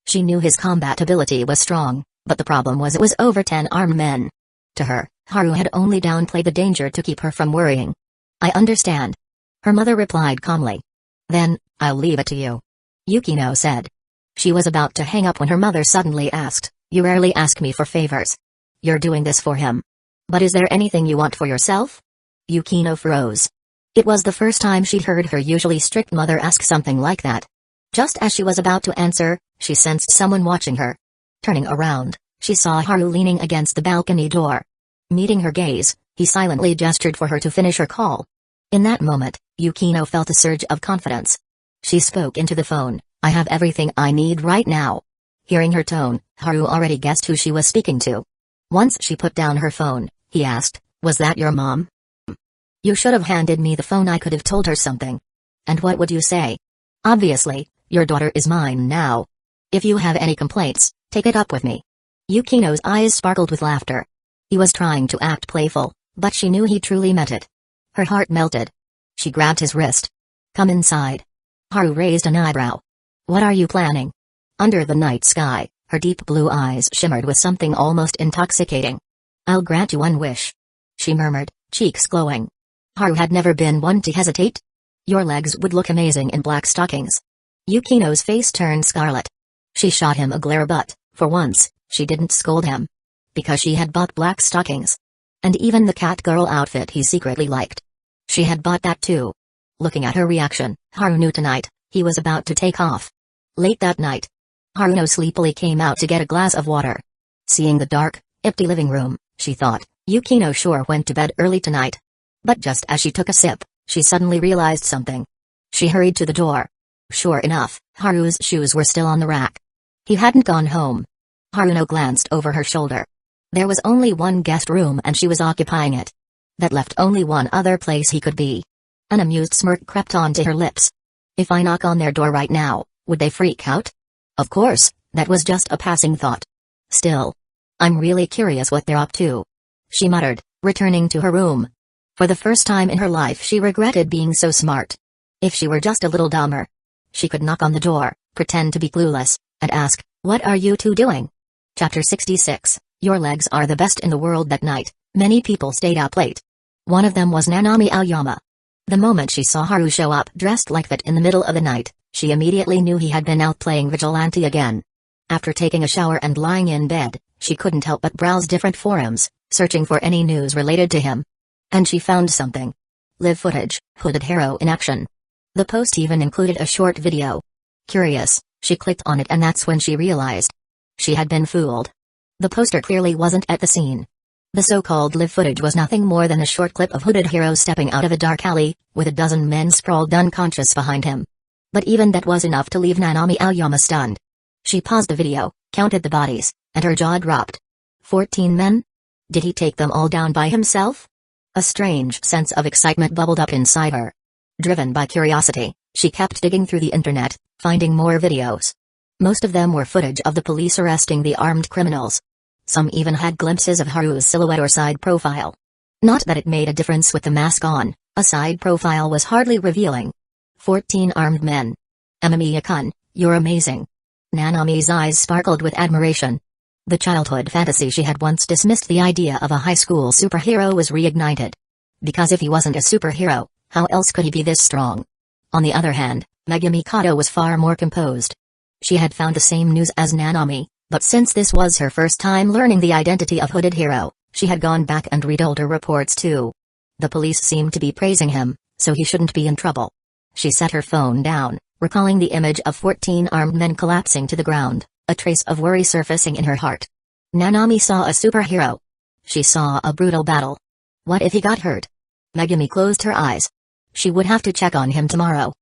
She knew his combat ability was strong, but the problem was it was over 10 armed men. To her, Haru had only downplayed the danger to keep her from worrying. I understand. Her mother replied calmly. Then, I'll leave it to you. Yukino said. She was about to hang up when her mother suddenly asked, You rarely ask me for favors. You're doing this for him. But is there anything you want for yourself? Yukino froze. It was the first time she'd heard her usually strict mother ask something like that. Just as she was about to answer, she sensed someone watching her. Turning around, she saw Haru leaning against the balcony door. Meeting her gaze, he silently gestured for her to finish her call. In that moment, Yukino felt a surge of confidence. She spoke into the phone, I have everything I need right now. Hearing her tone, Haru already guessed who she was speaking to. Once she put down her phone, he asked, Was that your mom? You should have handed me the phone. I could have told her something. And what would you say? Obviously, your daughter is mine now. If you have any complaints, take it up with me. Yukino's eyes sparkled with laughter. He was trying to act playful, but she knew he truly meant it. Her heart melted. She grabbed his wrist. Come inside. Haru raised an eyebrow. What are you planning? Under the night sky, her deep blue eyes shimmered with something almost intoxicating. I'll grant you one wish. She murmured, cheeks glowing. Haru had never been one to hesitate. Your legs would look amazing in black stockings. Yukino's face turned scarlet. She shot him a glare, but, for once, she didn't scold him. Because she had bought black stockings. And even the cat girl outfit he secretly liked. She had bought that too. Looking at her reaction, Haru knew tonight, he was about to take off. Late that night, Haruno sleepily came out to get a glass of water. Seeing the dark, empty living room, she thought, Yukino sure went to bed early tonight. But just as she took a sip, she suddenly realized something. She hurried to the door. Sure enough, Haru's shoes were still on the rack. He hadn't gone home. Haruno glanced over her shoulder. There was only one guest room and she was occupying it. That left only one other place he could be. An amused smirk crept onto her lips. If I knock on their door right now, would they freak out? Of course, that was just a passing thought. Still. I'm really curious what they're up to. She muttered, returning to her room. For the first time in her life she regretted being so smart. If she were just a little dumber. She could knock on the door, pretend to be clueless, and ask, What are you two doing? Chapter 66, Your legs are the best in the world. That night, many people stayed up late. One of them was Nanami Aoyama. The moment she saw Haru show up dressed like that in the middle of the night, she immediately knew he had been out playing vigilante again. After taking a shower and lying in bed, she couldn't help but browse different forums, searching for any news related to him. And she found something. Live footage, hooded hero in action. The post even included a short video. Curious, she clicked on it and that's when she realized. She had been fooled. The poster clearly wasn't at the scene. The so-called live footage was nothing more than a short clip of hooded hero stepping out of a dark alley, with a dozen men sprawled unconscious behind him. But even that was enough to leave Nanami Aoyama stunned. She paused the video, counted the bodies, and her jaw dropped. 14 men? Did he take them all down by himself? A strange sense of excitement bubbled up inside her. Driven by curiosity, she kept digging through the internet, finding more videos. Most of them were footage of the police arresting the armed criminals. Some even had glimpses of Haru's silhouette or side profile. Not that it made a difference with the mask on, a side profile was hardly revealing. 14 armed men. Amamiya-kun, you're amazing. Nanami's eyes sparkled with admiration. The childhood fantasy she had once dismissed, the idea of a high school superhero, was reignited. Because if he wasn't a superhero, how else could he be this strong? On the other hand, Megumi Kato was far more composed. She had found the same news as Nanami, but since this was her first time learning the identity of Hooded Hero, she had gone back and read older reports too. The police seemed to be praising him, so he shouldn't be in trouble. She set her phone down, recalling the image of 14 armed men collapsing to the ground, a trace of worry surfacing in her heart. Nanami saw a superhero. She saw a brutal battle. What if he got hurt? Megumi closed her eyes. She would have to check on him tomorrow.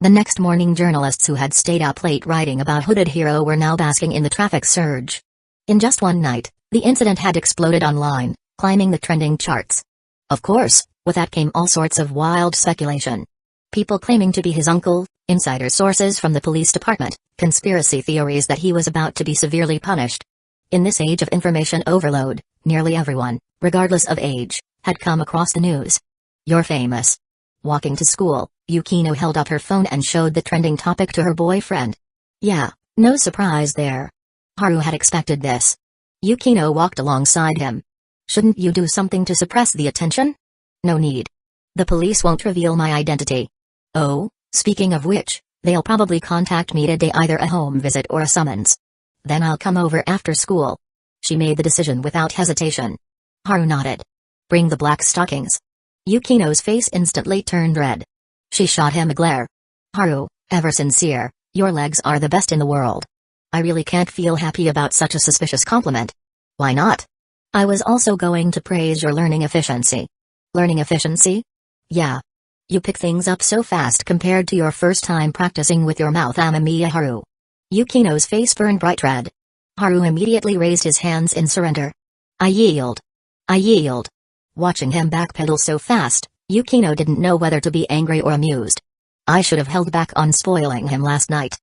The next morning, journalists who had stayed up late writing about Hooded Hero were now basking in the traffic surge. In just one night, the incident had exploded online, climbing the trending charts. Of course, with that came all sorts of wild speculation. People claiming to be his uncle, insider sources from the police department, conspiracy theories that he was about to be severely punished. In this age of information overload, nearly everyone, regardless of age, had come across the news. You're famous. Walking to school, Yukino held up her phone and showed the trending topic to her boyfriend. Yeah, no surprise there. Haru had expected this. Yukino walked alongside him. Shouldn't you do something to suppress the attention? No need. The police won't reveal my identity. Oh, speaking of which, they'll probably contact me today, either a home visit or a summons. Then I'll come over after school. She made the decision without hesitation. Haru nodded. Bring the black stockings. Yukino's face instantly turned red. She shot him a glare. Haru, ever sincere, your legs are the best in the world. I really can't feel happy about such a suspicious compliment. Why not? I was also going to praise your learning efficiency. Learning efficiency? Yeah. You pick things up so fast compared to your first time practicing with your mouth, Amamiya Haru. Yukino's face burned bright red. Haru immediately raised his hands in surrender. I yield. I yield. Watching him backpedal so fast, Yukino didn't know whether to be angry or amused. I should have held back on spoiling him last night.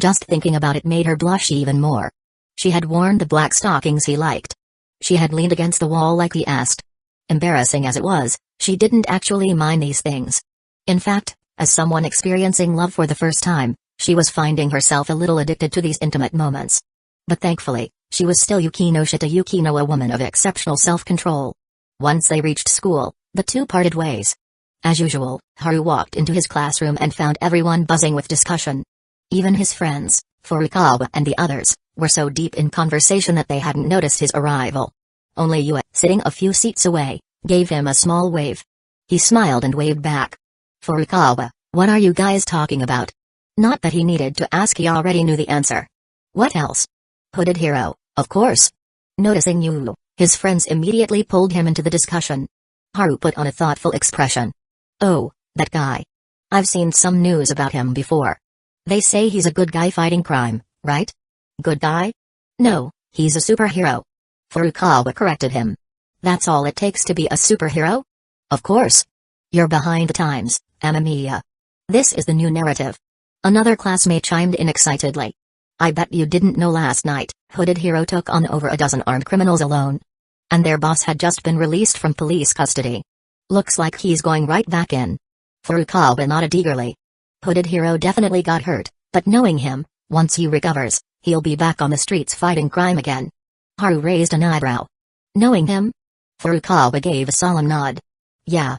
Just thinking about it made her blush even more. She had worn the black stockings he liked. She had leaned against the wall like he asked. Embarrassing as it was, she didn't actually mind these things. In fact, as someone experiencing love for the first time, she was finding herself a little addicted to these intimate moments. But thankfully, she was still Yukinoshita Yukino, a woman of exceptional self-control. Once they reached school, the two parted ways. As usual, Haru walked into his classroom and found everyone buzzing with discussion. Even his friends, Furukawa and the others, were so deep in conversation that they hadn't noticed his arrival. Only Yue, sitting a few seats away, gave him a small wave. He smiled and waved back. Furukawa, what are you guys talking about? Not that he needed to ask, he already knew the answer. What else? Hooded Hero, of course. Noticing Yue, his friends immediately pulled him into the discussion. Haru put on a thoughtful expression. Oh, that guy. I've seen some news about him before. They say he's a good guy fighting crime, right? Good guy? No, he's a superhero. Furukawa corrected him. That's all it takes to be a superhero? Of course. You're behind the times, Amamiya. This is the new narrative. Another classmate chimed in excitedly. I bet you didn't know last night, Hooded Hero took on over a dozen armed criminals alone. And their boss had just been released from police custody. Looks like he's going right back in. Furukawa nodded eagerly. Hooded Hero definitely got hurt, but knowing him, once he recovers, he'll be back on the streets fighting crime again. Haru raised an eyebrow. Knowing him? Furukawa gave a solemn nod. Yeah.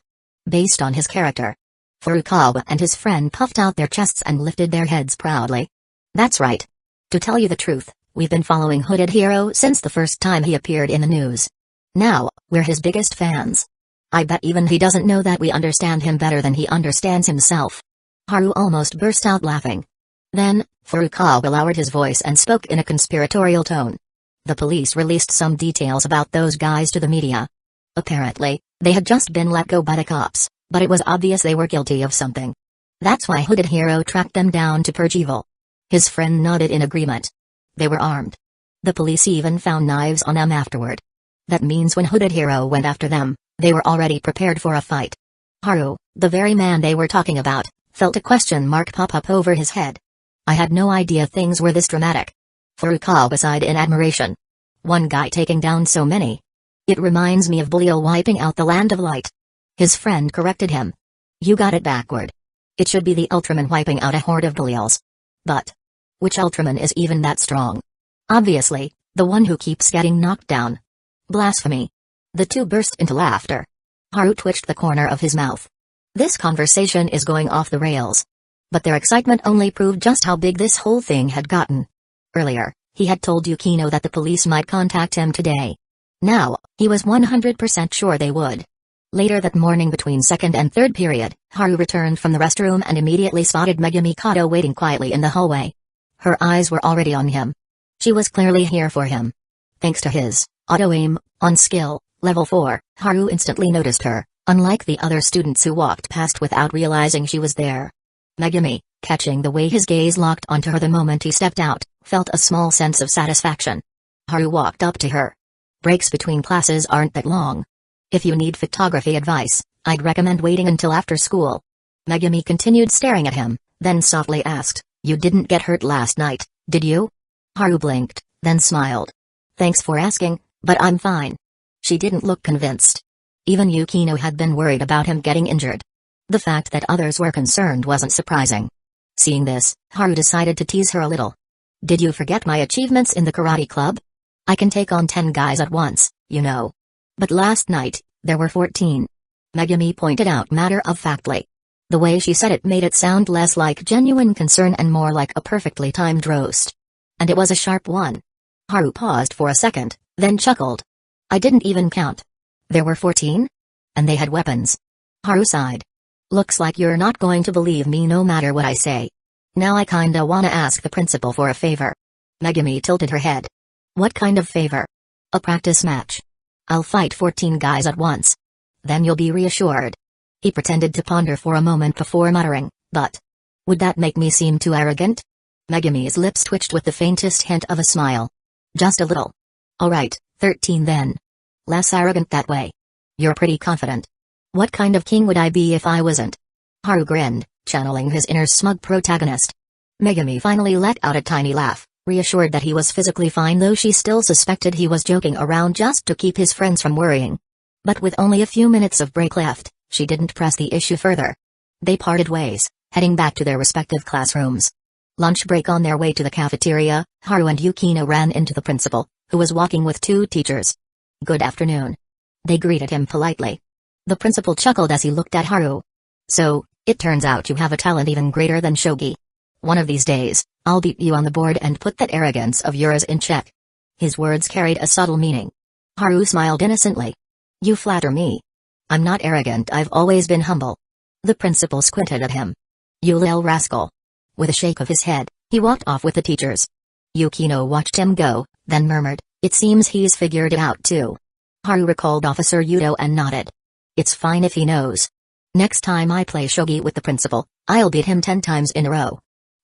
Based on his character. Furukawa and his friend puffed out their chests and lifted their heads proudly. That's right. To tell you the truth, we've been following Hooded Hero since the first time he appeared in the news. Now, we're his biggest fans. I bet even he doesn't know that we understand him better than he understands himself. Haru almost burst out laughing. Then, Furukawa lowered his voice and spoke in a conspiratorial tone. The police released some details about those guys to the media. Apparently, they had just been let go by the cops, but it was obvious they were guilty of something. That's why Hooded Hero tracked them down to purge evil. His friend nodded in agreement. They were armed. The police even found knives on them afterward. That means when Hooded Hero went after them, they were already prepared for a fight. Haru, the very man they were talking about, felt a question mark pop up over his head. I had no idea things were this dramatic. Furukawa sighed in admiration. One guy taking down so many. It reminds me of Belial wiping out the Land of Light. His friend corrected him. You got it backward. It should be the Ultraman wiping out a horde of Belials. But which Ultraman is even that strong? Obviously, the one who keeps getting knocked down. Blasphemy. The two burst into laughter. Haru twitched the corner of his mouth. This conversation is going off the rails. But their excitement only proved just how big this whole thing had gotten. Earlier, he had told Yukino that the police might contact him today. Now, he was 100% sure they would. Later that morning between second and third period, Haru returned from the restroom and immediately spotted Megumi Kato waiting quietly in the hallway. Her eyes were already on him. She was clearly here for him. Thanks to his auto-aim on skill, level 4, Haru instantly noticed her, unlike the other students who walked past without realizing she was there. Megumi, catching the way his gaze locked onto her the moment he stepped out, felt a small sense of satisfaction. Haru walked up to her. Breaks between classes aren't that long. If you need photography advice, I'd recommend waiting until after school. Megumi continued staring at him, then softly asked, You didn't get hurt last night, did you? Haru blinked, then smiled. Thanks for asking, but I'm fine. She didn't look convinced. Even Yukino had been worried about him getting injured. The fact that others were concerned wasn't surprising. Seeing this, Haru decided to tease her a little. Did you forget my achievements in the karate club? I can take on 10 guys at once, you know. But last night, there were 14. Megumi pointed out matter-of-factly. The way she said it made it sound less like genuine concern and more like a perfectly timed roast. And it was a sharp one. Haru paused for a second, then chuckled. I didn't even count. There were 14? And they had weapons. Haru sighed. Looks like you're not going to believe me no matter what I say. Now I kinda wanna ask the principal for a favor. Megumi tilted her head. What kind of favor? A practice match. I'll fight 14 guys at once. Then you'll be reassured. He pretended to ponder for a moment before muttering, but would that make me seem too arrogant? Megumi's lips twitched with the faintest hint of a smile. Just a little. Alright, 13 then. Less arrogant that way. You're pretty confident. What kind of king would I be if I wasn't? Haru grinned, channeling his inner smug protagonist. Megumi finally let out a tiny laugh, reassured that he was physically fine though she still suspected he was joking around just to keep his friends from worrying. But with only a few minutes of break left, she didn't press the issue further. They parted ways, heading back to their respective classrooms. Lunch break on their way to the cafeteria, Haru and Yukino ran into the principal, who was walking with 2 teachers. Good afternoon. They greeted him politely. The principal chuckled as he looked at Haru. So, it turns out you have a talent even greater than shogi. One of these days, I'll beat you on the board and put that arrogance of yours in check. His words carried a subtle meaning. Haru smiled innocently. You flatter me. I'm not arrogant, I've always been humble. The principal squinted at him. You little rascal. With a shake of his head, he walked off with the teachers. Yukino watched him go, then murmured, it seems he's figured it out too. Haru recalled Officer Yudo and nodded. It's fine if he knows. Next time I play shogi with the principal, I'll beat him 10 times in a row.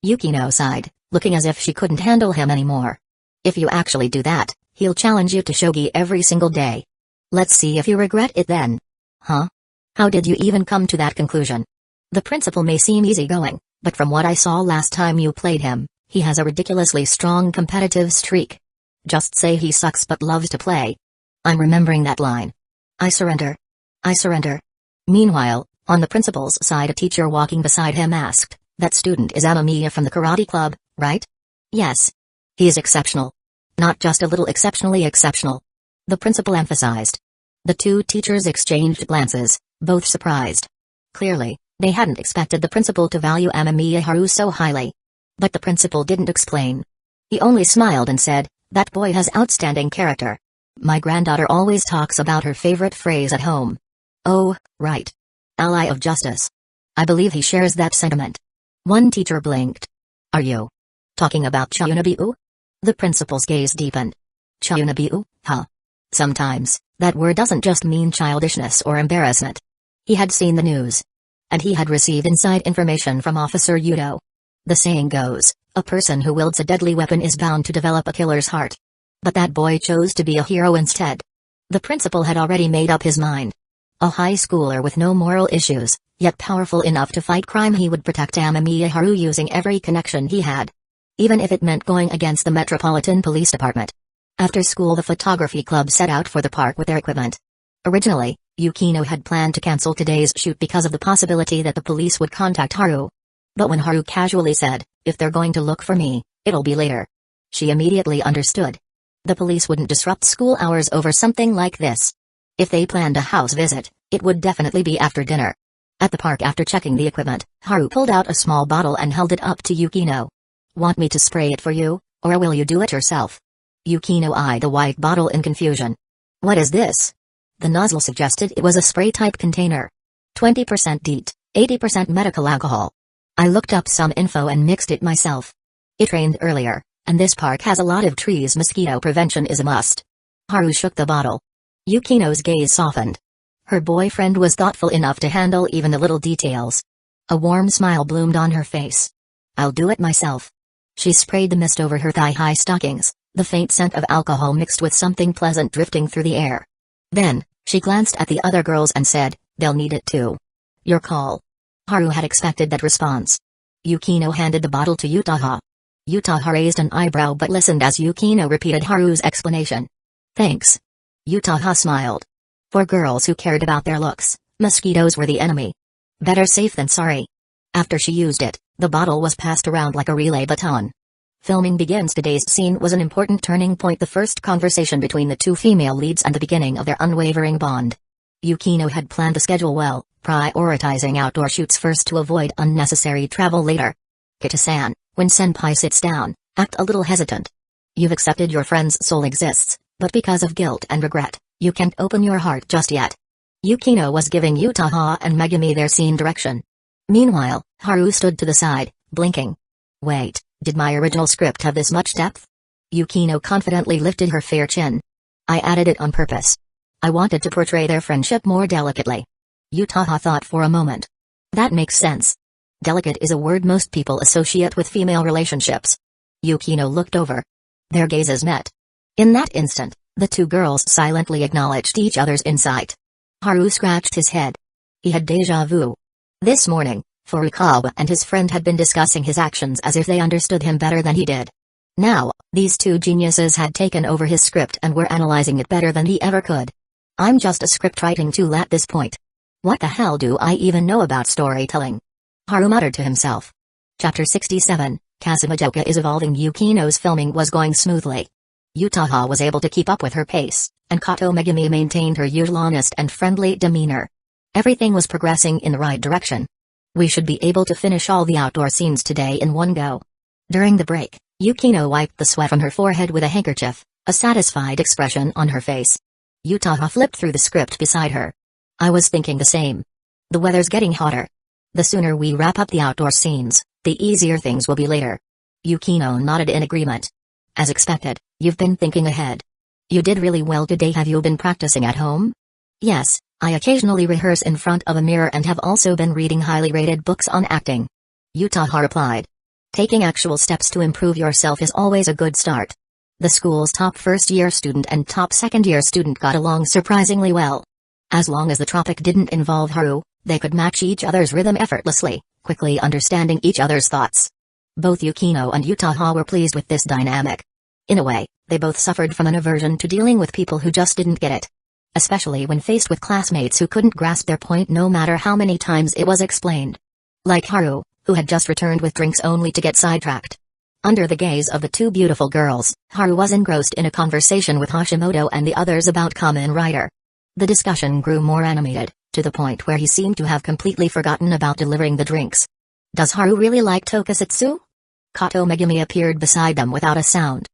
Yukino sighed, looking as if she couldn't handle him anymore. If you actually do that, he'll challenge you to shogi every single day. Let's see if you regret it then. Huh? How did you even come to that conclusion? The principal may seem easygoing, but from what I saw last time you played him, he has a ridiculously strong competitive streak. Just say he sucks but loves to play. I'm remembering that line. I surrender. I surrender. Meanwhile, on the principal's side, a teacher walking beside him asked, that student is Amamiya from the karate club, right? Yes. He is exceptional. Not just a little exceptionally exceptional. The principal emphasized. The 2 teachers exchanged glances, both surprised. Clearly, they hadn't expected the principal to value Amamiya Haru so highly. But the principal didn't explain. He only smiled and said, that boy has outstanding character. My granddaughter always talks about her favorite phrase at home. Oh, right. Ally of justice. I believe he shares that sentiment. One teacher blinked. Are you talking about Chayunabiu? The principal's gaze deepened. Chayunabiu, huh? Sometimes, that word doesn't just mean childishness or embarrassment. He had seen the news. And he had received inside information from Officer Yudo. The saying goes, a person who wields a deadly weapon is bound to develop a killer's heart. But that boy chose to be a hero instead. The principal had already made up his mind. A high schooler with no moral issues, yet powerful enough to fight crime. He would protect Amamiya Haru using every connection he had. Even if it meant going against the Metropolitan Police Department. After school, the photography club set out for the park with their equipment. Originally, Yukino had planned to cancel today's shoot because of the possibility that the police would contact Haru. But when Haru casually said, "If they're going to look for me, it'll be later," she immediately understood. The police wouldn't disrupt school hours over something like this. If they planned a house visit, it would definitely be after dinner. At the park, after checking the equipment, Haru pulled out a small bottle and held it up to Yukino. "Want me to spray it for you, or will you do it yourself?" Yukino eyed the white bottle in confusion. "What is this?" The nozzle suggested it was a spray-type container. 20% DEET, 80% medical alcohol. I looked up some info and mixed it myself. It rained earlier, and this park has a lot of trees. Mosquito prevention is a must. Haru shook the bottle. Yukino's gaze softened. Her boyfriend was thoughtful enough to handle even the little details. A warm smile bloomed on her face. "I'll do it myself." She sprayed the mist over her thigh-high stockings, the faint scent of alcohol mixed with something pleasant drifting through the air. Then, she glanced at the other girls and said, "They'll need it too." "Your call." Haru had expected that response. Yukino handed the bottle to Utaha. Utaha raised an eyebrow but listened as Yukino repeated Haru's explanation. "Thanks." Utaha smiled. For girls who cared about their looks, mosquitoes were the enemy. Better safe than sorry. After she used it, the bottle was passed around like a relay baton. Filming begins. Today's scene was an important turning point, the first conversation between the two female leads and the beginning of their unwavering bond. Yukino had planned the schedule well, prioritizing outdoor shoots first to avoid unnecessary travel later. "Kita-san, when senpai sits down, act a little hesitant. You've accepted your friend's soul exists, but because of guilt and regret, you can't open your heart just yet." Yukino was giving Utaha and Megumi their scene direction. Meanwhile, Haru stood to the side, blinking. "Wait, did my original script have this much depth?" Yukino confidently lifted her fair chin. "I added it on purpose. I wanted to portray their friendship more delicately." Utaha thought for a moment. "That makes sense. Delicate is a word most people associate with female relationships." Yukino looked over. Their gazes met. In that instant, the two girls silently acknowledged each other's insight. Haru scratched his head. He had déjà vu. This morning, Furukawa and his friend had been discussing his actions as if they understood him better than he did. Now, these two geniuses had taken over his script and were analyzing it better than he ever could. "I'm just a scriptwriting tool at this point. What the hell do I even know about storytelling?" Haru muttered to himself. Chapter 67, Kasumijoka is evolving. Yukino's filming was going smoothly. Utaha was able to keep up with her pace, and Kato Megumi maintained her usual honest and friendly demeanor. Everything was progressing in the right direction. "We should be able to finish all the outdoor scenes today in one go." During the break, Yukino wiped the sweat from her forehead with a handkerchief, a satisfied expression on her face. Utaha flipped through the script beside her. "I was thinking the same. The weather's getting hotter. The sooner we wrap up the outdoor scenes, the easier things will be later." Yukino nodded in agreement. "As expected, you've been thinking ahead. You did really well today. Have you been practicing at home?" "Yes, I occasionally rehearse in front of a mirror and have also been reading highly rated books on acting." Utaha replied. "Taking actual steps to improve yourself is always a good start." The school's top first-year student and top second-year student got along surprisingly well. As long as the topic didn't involve Haru, they could match each other's rhythm effortlessly, quickly understanding each other's thoughts. Both Yukino and Utaha were pleased with this dynamic. In a way, they both suffered from an aversion to dealing with people who just didn't get it. Especially when faced with classmates who couldn't grasp their point no matter how many times it was explained. Like Haru, who had just returned with drinks only to get sidetracked. Under the gaze of the two beautiful girls, Haru was engrossed in a conversation with Hashimoto and the others about Kamen Rider. The discussion grew more animated, to the point where he seemed to have completely forgotten about delivering the drinks. "Does Haru really like tokusatsu?" Kato Megumi appeared beside them without a sound.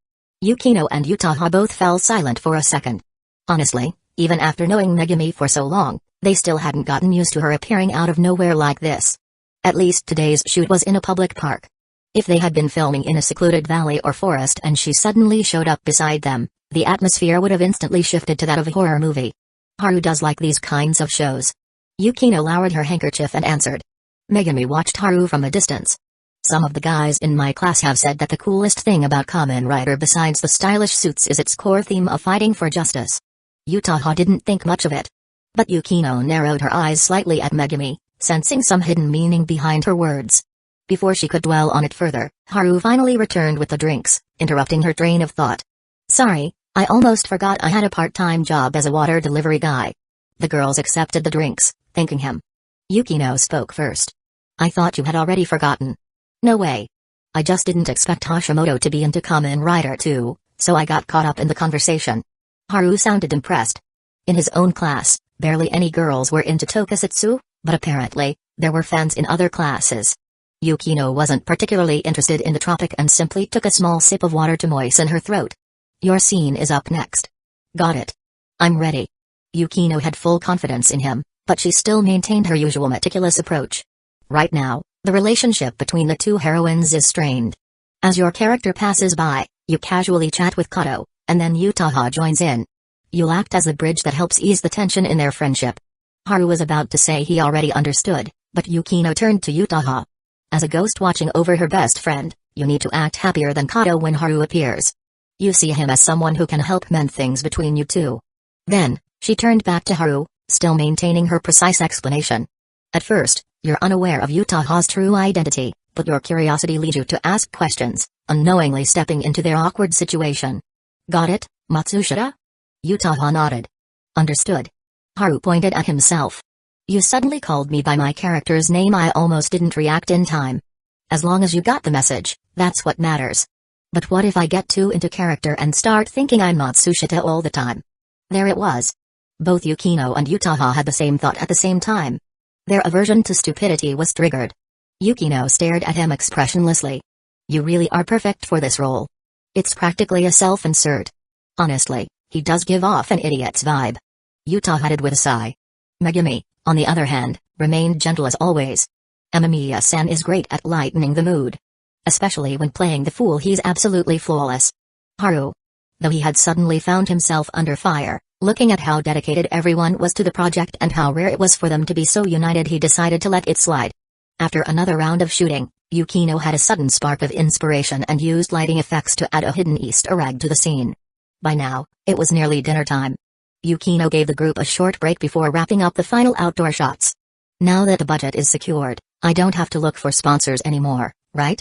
Yukino and Utaha both fell silent for a second. Honestly, even after knowing Megumi for so long, they still hadn't gotten used to her appearing out of nowhere like this. At least today's shoot was in a public park. If they had been filming in a secluded valley or forest and she suddenly showed up beside them, the atmosphere would have instantly shifted to that of a horror movie. Haru does like these kinds of shows. Yukino lowered her handkerchief and answered. Megumi watched Haru from a distance. "Some of the guys in my class have said that the coolest thing about Kamen Rider besides the stylish suits is its core theme of fighting for justice." Utaha didn't think much of it. But Yukino narrowed her eyes slightly at Megumi, sensing some hidden meaning behind her words. Before she could dwell on it further, Haru finally returned with the drinks, interrupting her train of thought. Sorry, I almost forgot I had a part-time job as a water delivery guy. The girls accepted the drinks, thanking him. Yukino spoke first. I thought you had already forgotten. No way. I just didn't expect Hashimoto to be into Kamen Rider too, so I got caught up in the conversation. Haru sounded impressed. In his own class, barely any girls were into tokusatsu, but apparently, there were fans in other classes. Yukino wasn't particularly interested in the topic and simply took a small sip of water to moisten her throat. Your scene is up next. Got it. I'm ready. Yukino had full confidence in him, but she still maintained her usual meticulous approach. Right now, the relationship between the two heroines is strained. As your character passes by, you casually chat with Kato, and then Utaha joins in. You'll act as the bridge that helps ease the tension in their friendship. Haru was about to say he already understood, but Yukino turned to Utaha. As a ghost watching over her best friend, you need to act happier than Kato when Haru appears. You see him as someone who can help mend things between you two. Then, she turned back to Haru, still maintaining her precise explanation. At first, you're unaware of Utaha's true identity, but your curiosity leads you to ask questions, unknowingly stepping into their awkward situation. Got it, Matsushita? Utaha nodded. Understood. Haru pointed at himself. You suddenly called me by my character's name. I almost didn't react in time. As long as you got the message, that's what matters. But what if I get too into character and start thinking I'm Matsushita all the time? There it was. Both Yukino and Utaha had the same thought at the same time. Their aversion to stupidity was triggered. Yukino stared at him expressionlessly. You really are perfect for this role. It's practically a self-insert. Honestly, he does give off an idiot's vibe. Utaha added with a sigh. Megumi, on the other hand, remained gentle as always. Amamiya-san is great at lightening the mood. Especially when playing the fool, he's absolutely flawless. Haru. Though he had suddenly found himself under fire, looking at how dedicated everyone was to the project and how rare it was for them to be so united, he decided to let it slide. After another round of shooting, Yukino had a sudden spark of inspiration and used lighting effects to add a hidden Easter egg to the scene. By now, it was nearly dinner time. Yukino gave the group a short break before wrapping up the final outdoor shots. Now that the budget is secured, I don't have to look for sponsors anymore, right?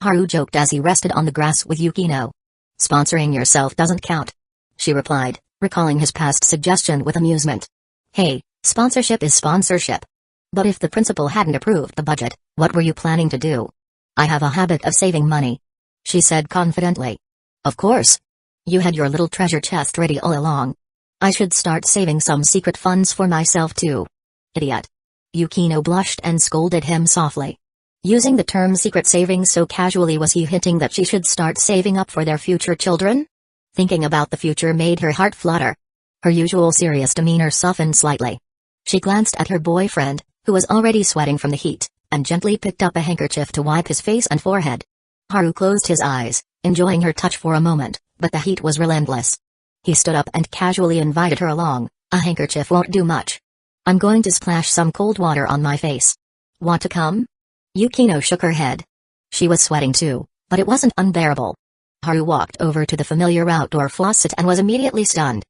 Haru joked as he rested on the grass with Yukino. Sponsoring yourself doesn't count. She replied, recalling his past suggestion with amusement. Hey, sponsorship is sponsorship. But if the principal hadn't approved the budget, what were you planning to do? I have a habit of saving money. She said confidently. Of course. You had your little treasure chest ready all along. I should start saving some secret funds for myself too. Idiot. Yukino blushed and scolded him softly. Using the term secret savings so casually, was he hinting that she should start saving up for their future children? Thinking about the future made her heart flutter. Her usual serious demeanor softened slightly. She glanced at her boyfriend, who was already sweating from the heat, and gently picked up a handkerchief to wipe his face and forehead. Haru closed his eyes, enjoying her touch for a moment, but the heat was relentless. He stood up and casually invited her along. A handkerchief won't do much. I'm going to splash some cold water on my face. Want to come? Yukino shook her head. She was sweating too, but it wasn't unbearable. Haru walked over to the familiar outdoor faucet and was immediately stunned.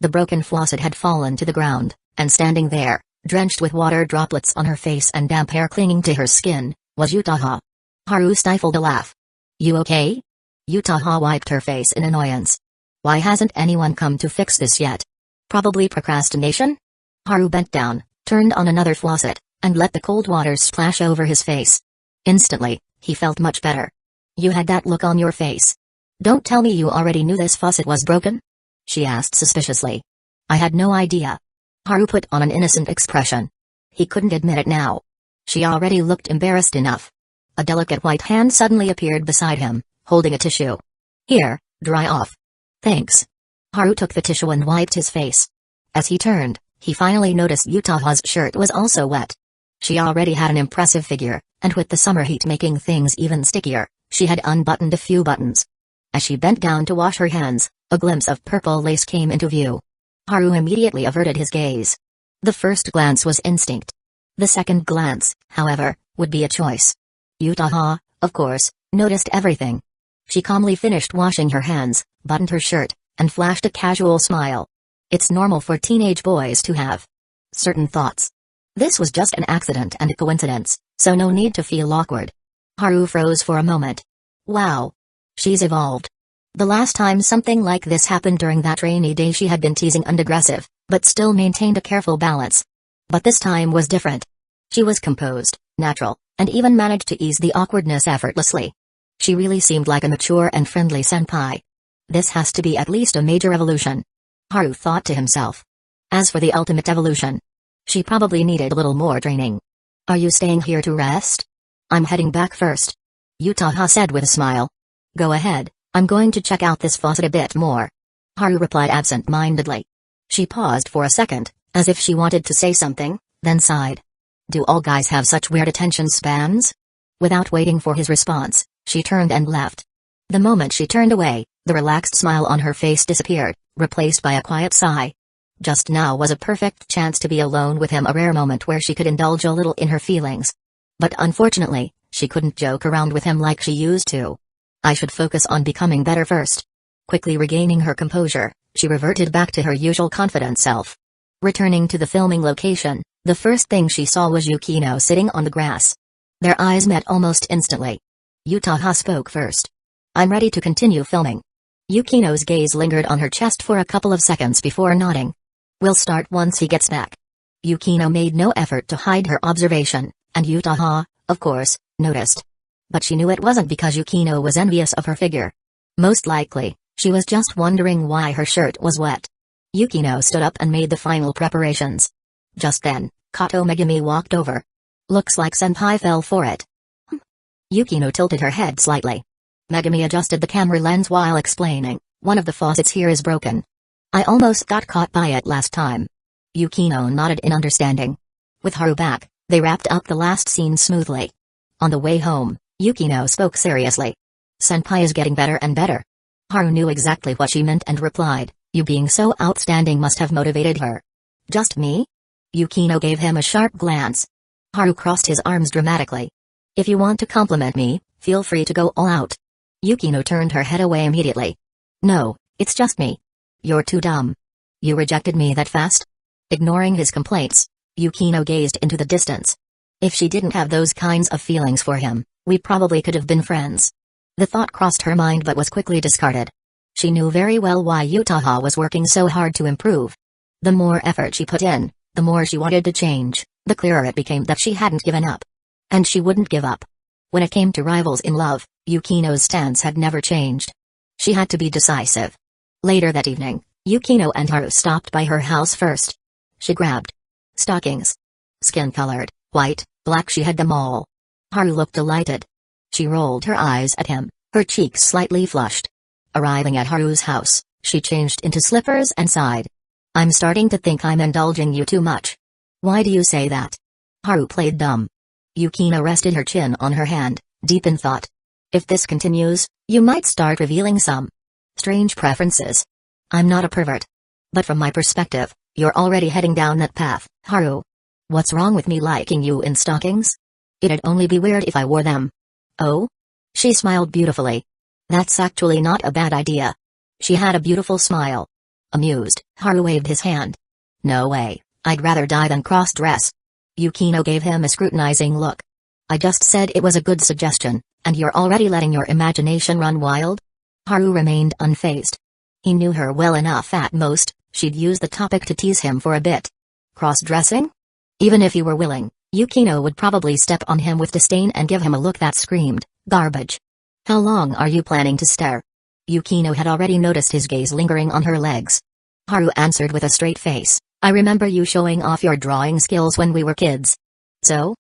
The broken faucet had fallen to the ground, and standing there, drenched with water droplets on her face and damp hair clinging to her skin, was Utaha. Haru stifled a laugh. You okay? Utaha wiped her face in annoyance. Why hasn't anyone come to fix this yet? Probably procrastination? Haru bent down, turned on another faucet, and let the cold water splash over his face. Instantly, he felt much better. You had that look on your face. Don't tell me you already knew this faucet was broken? She asked suspiciously. I had no idea. Haru put on an innocent expression. He couldn't admit it now. She already looked embarrassed enough. A delicate white hand suddenly appeared beside him, holding a tissue. Here, dry off. Thanks. Haru took the tissue and wiped his face. As he turned, he finally noticed Utaha's shirt was also wet. She already had an impressive figure, and with the summer heat making things even stickier, she had unbuttoned a few buttons. As she bent down to wash her hands, a glimpse of purple lace came into view. Haru immediately averted his gaze. The first glance was instinct. The second glance, however, would be a choice. Utaha, of course, noticed everything. She calmly finished washing her hands, buttoned her shirt, and flashed a casual smile. It's normal for teenage boys to have. certain thoughts. This was just an accident and a coincidence, so no need to feel awkward. Haru froze for a moment. Wow. She's evolved. The last time something like this happened during that rainy day she had been teasing and aggressive, but still maintained a careful balance. But this time was different. She was composed, natural, and even managed to ease the awkwardness effortlessly. She really seemed like a mature and friendly senpai. This has to be at least a major evolution. Haru thought to himself. As for the ultimate evolution, she probably needed a little more training. Are you staying here to rest? I'm heading back first. Yutaha said with a smile. Go ahead, I'm going to check out this faucet a bit more. Haru replied absent-mindedly. She paused for a second, as if she wanted to say something, then sighed. Do all guys have such weird attention spans? Without waiting for his response, she turned and left. The moment she turned away, the relaxed smile on her face disappeared, replaced by a quiet sigh. Just now was a perfect chance to be alone with him, a rare moment where she could indulge a little in her feelings. But unfortunately, she couldn't joke around with him like she used to. I should focus on becoming better first. Quickly regaining her composure, she reverted back to her usual confident self. Returning to the filming location, the first thing she saw was Yukino sitting on the grass. Their eyes met almost instantly. Yutaha spoke first. I'm ready to continue filming. Yukino's gaze lingered on her chest for a couple of seconds before nodding. We'll start once he gets back. Yukino made no effort to hide her observation, and Yutaha, of course, noticed. But she knew it wasn't because Yukino was envious of her figure. Most likely, she was just wondering why her shirt was wet. Yukino stood up and made the final preparations. Just then, Kato Megumi walked over. Looks like senpai fell for it. Yukino tilted her head slightly. Megumi adjusted the camera lens while explaining, one of the faucets here is broken. I almost got caught by it last time. Yukino nodded in understanding. With Haru back, they wrapped up the last scene smoothly. On the way home, Yukino spoke seriously. Senpai is getting better and better. Haru knew exactly what she meant and replied, you being so outstanding must have motivated her. Just me? Yukino gave him a sharp glance. Haru crossed his arms dramatically. If you want to compliment me, feel free to go all out. Yukino turned her head away immediately. No, it's just me. You're too dumb. You rejected me that fast? Ignoring his complaints, Yukino gazed into the distance. If she didn't have those kinds of feelings for him, we probably could have been friends. The thought crossed her mind but was quickly discarded. She knew very well why Yutaha was working so hard to improve. The more effort she put in, the more she wanted to change, the clearer it became that she hadn't given up. And she wouldn't give up. When it came to rivals in love, Yukino's stance had never changed. She had to be decisive. Later that evening, Yukino and Haru stopped by her house first. She grabbed stockings. Skin-colored, white, black, she had them all. Haru looked delighted. She rolled her eyes at him, her cheeks slightly flushed. Arriving at Haru's house, she changed into slippers and sighed. I'm starting to think I'm indulging you too much. Why do you say that? Haru played dumb. Yukino rested her chin on her hand, deep in thought. If this continues, you might start revealing some strange preferences. I'm not a pervert. But from my perspective, you're already heading down that path, Haru. What's wrong with me liking you in stockings? It'd only be weird if I wore them. Oh? She smiled beautifully. That's actually not a bad idea. She had a beautiful smile. Amused, Haru waved his hand. No way, I'd rather die than cross-dress. Yukino gave him a scrutinizing look. I just said it was a good suggestion, and you're already letting your imagination run wild? Haru remained unfazed. He knew her well enough at most, she'd use the topic to tease him for a bit. Cross-dressing? Even if he were willing, Yukino would probably step on him with disdain and give him a look that screamed, garbage. How long are you planning to stare? Yukino had already noticed his gaze lingering on her legs. Haru answered with a straight face, I remember you showing off your drawing skills when we were kids. So?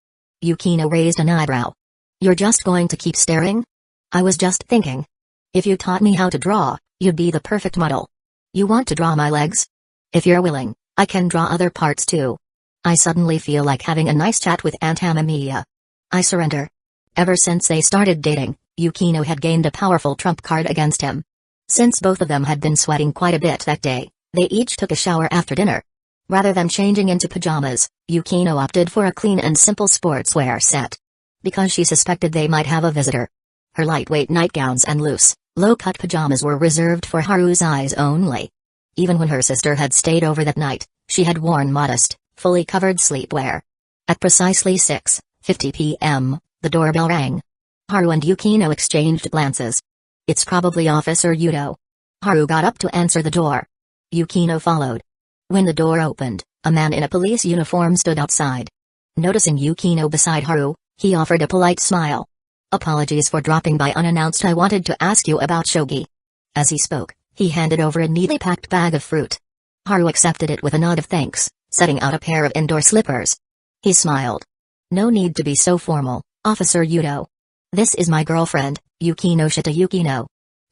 Yukino raised an eyebrow. You're just going to keep staring? I was just thinking. If you taught me how to draw, you'd be the perfect model. You want to draw my legs? If you're willing, I can draw other parts too. I suddenly feel like having a nice chat with Aunt Hamamiya. I surrender. Ever since they started dating, Yukino had gained a powerful trump card against him. Since both of them had been sweating quite a bit that day, they each took a shower after dinner. Rather than changing into pajamas, Yukino opted for a clean and simple sportswear set. Because she suspected they might have a visitor. Her lightweight nightgowns and loose, low-cut pajamas were reserved for Haru's eyes only. Even when her sister had stayed over that night, she had worn modest, fully covered sleepwear. At precisely 6:50 p.m., the doorbell rang. Haru and Yukino exchanged glances. It's probably Officer Yuto. Haru got up to answer the door. Yukino followed. When the door opened, a man in a police uniform stood outside. Noticing Yukino beside Haru, he offered a polite smile. Apologies for dropping by unannounced. I wanted to ask you about shogi. As he spoke, he handed over a neatly packed bag of fruit. Haru accepted it with a nod of thanks, setting out a pair of indoor slippers. He smiled. No need to be so formal, Officer Yuto. This is my girlfriend, Yukinoshita Yukino.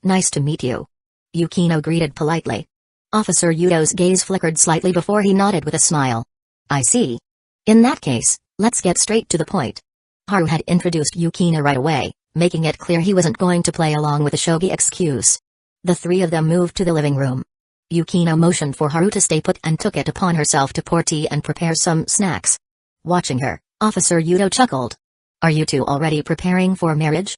Nice to meet you. Yukino greeted politely. Officer Yuto's gaze flickered slightly before he nodded with a smile. I see. In that case, let's get straight to the point. Haru had introduced Yukino right away, making it clear he wasn't going to play along with the shogi excuse. The three of them moved to the living room. Yukino motioned for Haru to stay put and took it upon herself to pour tea and prepare some snacks. Watching her, Officer Yuto chuckled. Are you two already preparing for marriage?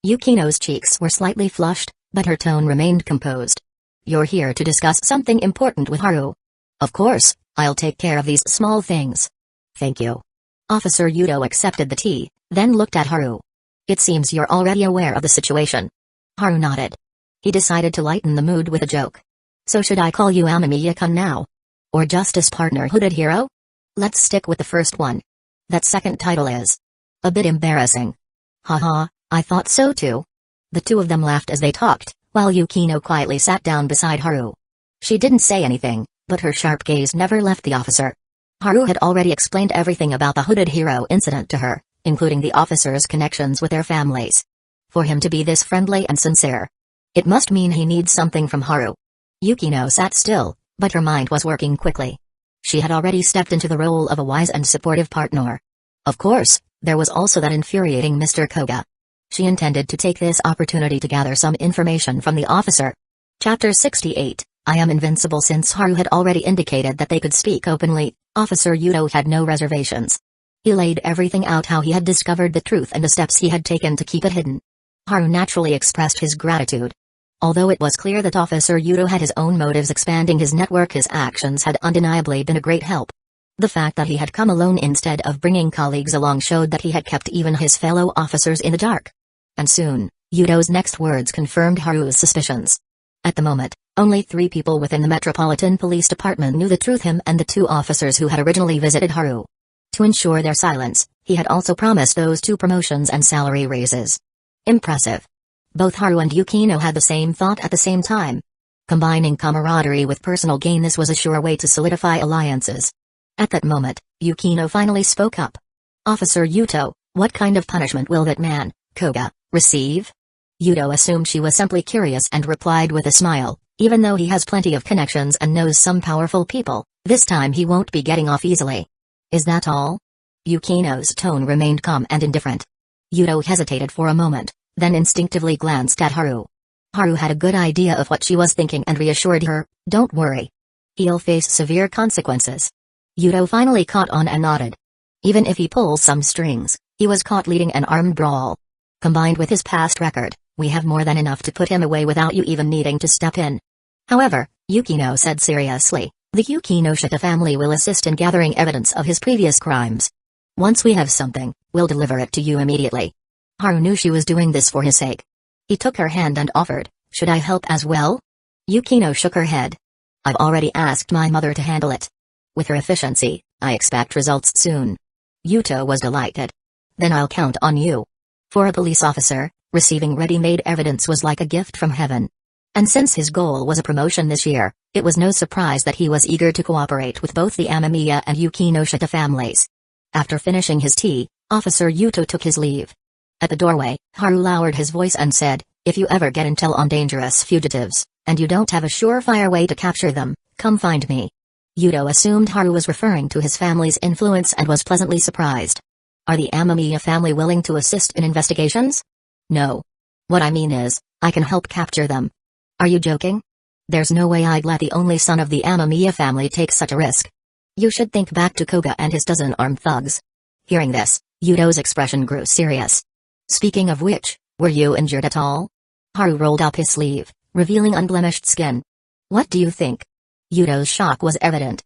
Yukino's cheeks were slightly flushed, but her tone remained composed. You're here to discuss something important with Haru. Of course, I'll take care of these small things. Thank you. Officer Yuto accepted the tea, then looked at Haru. It seems you're already aware of the situation. Haru nodded. He decided to lighten the mood with a joke. So should I call you Amamiya-kun now? Or Justice Partner Hooded Hero? Let's stick with the first one. That second title is a bit embarrassing. Haha, I thought so too. The two of them laughed as they talked, while Yukino quietly sat down beside Haru. She didn't say anything, but her sharp gaze never left the officer. Haru had already explained everything about the Hooded Hero incident to her, including the officer's connections with their families. For him to be this friendly and sincere, it must mean he needs something from Haru. Yukino sat still, but her mind was working quickly. She had already stepped into the role of a wise and supportive partner. Of course, there was also that infuriating Mr. Koga. She intended to take this opportunity to gather some information from the officer. Chapter 68, I am invincible. Since Haru had already indicated that they could speak openly, Officer Yuto had no reservations. He laid everything out, how he had discovered the truth and the steps he had taken to keep it hidden. Haru naturally expressed his gratitude. Although it was clear that Officer Yuto had his own motives expanding his network, his actions had undeniably been a great help. The fact that he had come alone instead of bringing colleagues along showed that he had kept even his fellow officers in the dark. And soon, Yuto's next words confirmed Haru's suspicions. At the moment, only 3 people within the Metropolitan Police Department knew the truth: him and the 2 officers who had originally visited Haru. To ensure their silence, he had also promised those 2 promotions and salary raises. Impressive. Both Haru and Yukino had the same thought at the same time. Combining camaraderie with personal gain, this was a sure way to solidify alliances. At that moment, Yukino finally spoke up. Officer Yuto, what kind of punishment will that man, Koga, receive? Yuto assumed she was simply curious and replied with a smile, even though he has plenty of connections and knows some powerful people, this time he won't be getting off easily. Is that all? Yukino's tone remained calm and indifferent. Yuto hesitated for a moment, then instinctively glanced at Haru. Haru had a good idea of what she was thinking and reassured her, don't worry. He'll face severe consequences. Yuto finally caught on and nodded. Even if he pulls some strings, he was caught leading an armed brawl. Combined with his past record, we have more than enough to put him away without you even needing to step in. However, Yukino said seriously, the Yukinoshita family will assist in gathering evidence of his previous crimes. Once we have something, we'll deliver it to you immediately. Haru knew she was doing this for his sake. He took her hand and offered, should I help as well? Yukino shook her head. I've already asked my mother to handle it. With her efficiency, I expect results soon. Yuto was delighted. Then I'll count on you. For a police officer, receiving ready-made evidence was like a gift from heaven. And since his goal was a promotion this year, it was no surprise that he was eager to cooperate with both the Amamiya and Yukinoshita families. After finishing his tea, Officer Yuto took his leave. At the doorway, Haru lowered his voice and said, if you ever get intel on dangerous fugitives, and you don't have a surefire way to capture them, come find me. Yuto assumed Haru was referring to his family's influence and was pleasantly surprised. Are the Amamiya family willing to assist in investigations? No. What I mean is, I can help capture them. Are you joking? There's no way I'd let the only son of the Amamiya family take such a risk. You should think back to Koga and his dozen armed thugs. Hearing this, Yuto's expression grew serious. Speaking of which, were you injured at all? Haru rolled up his sleeve, revealing unblemished skin. What do you think? Yuto's shock was evident.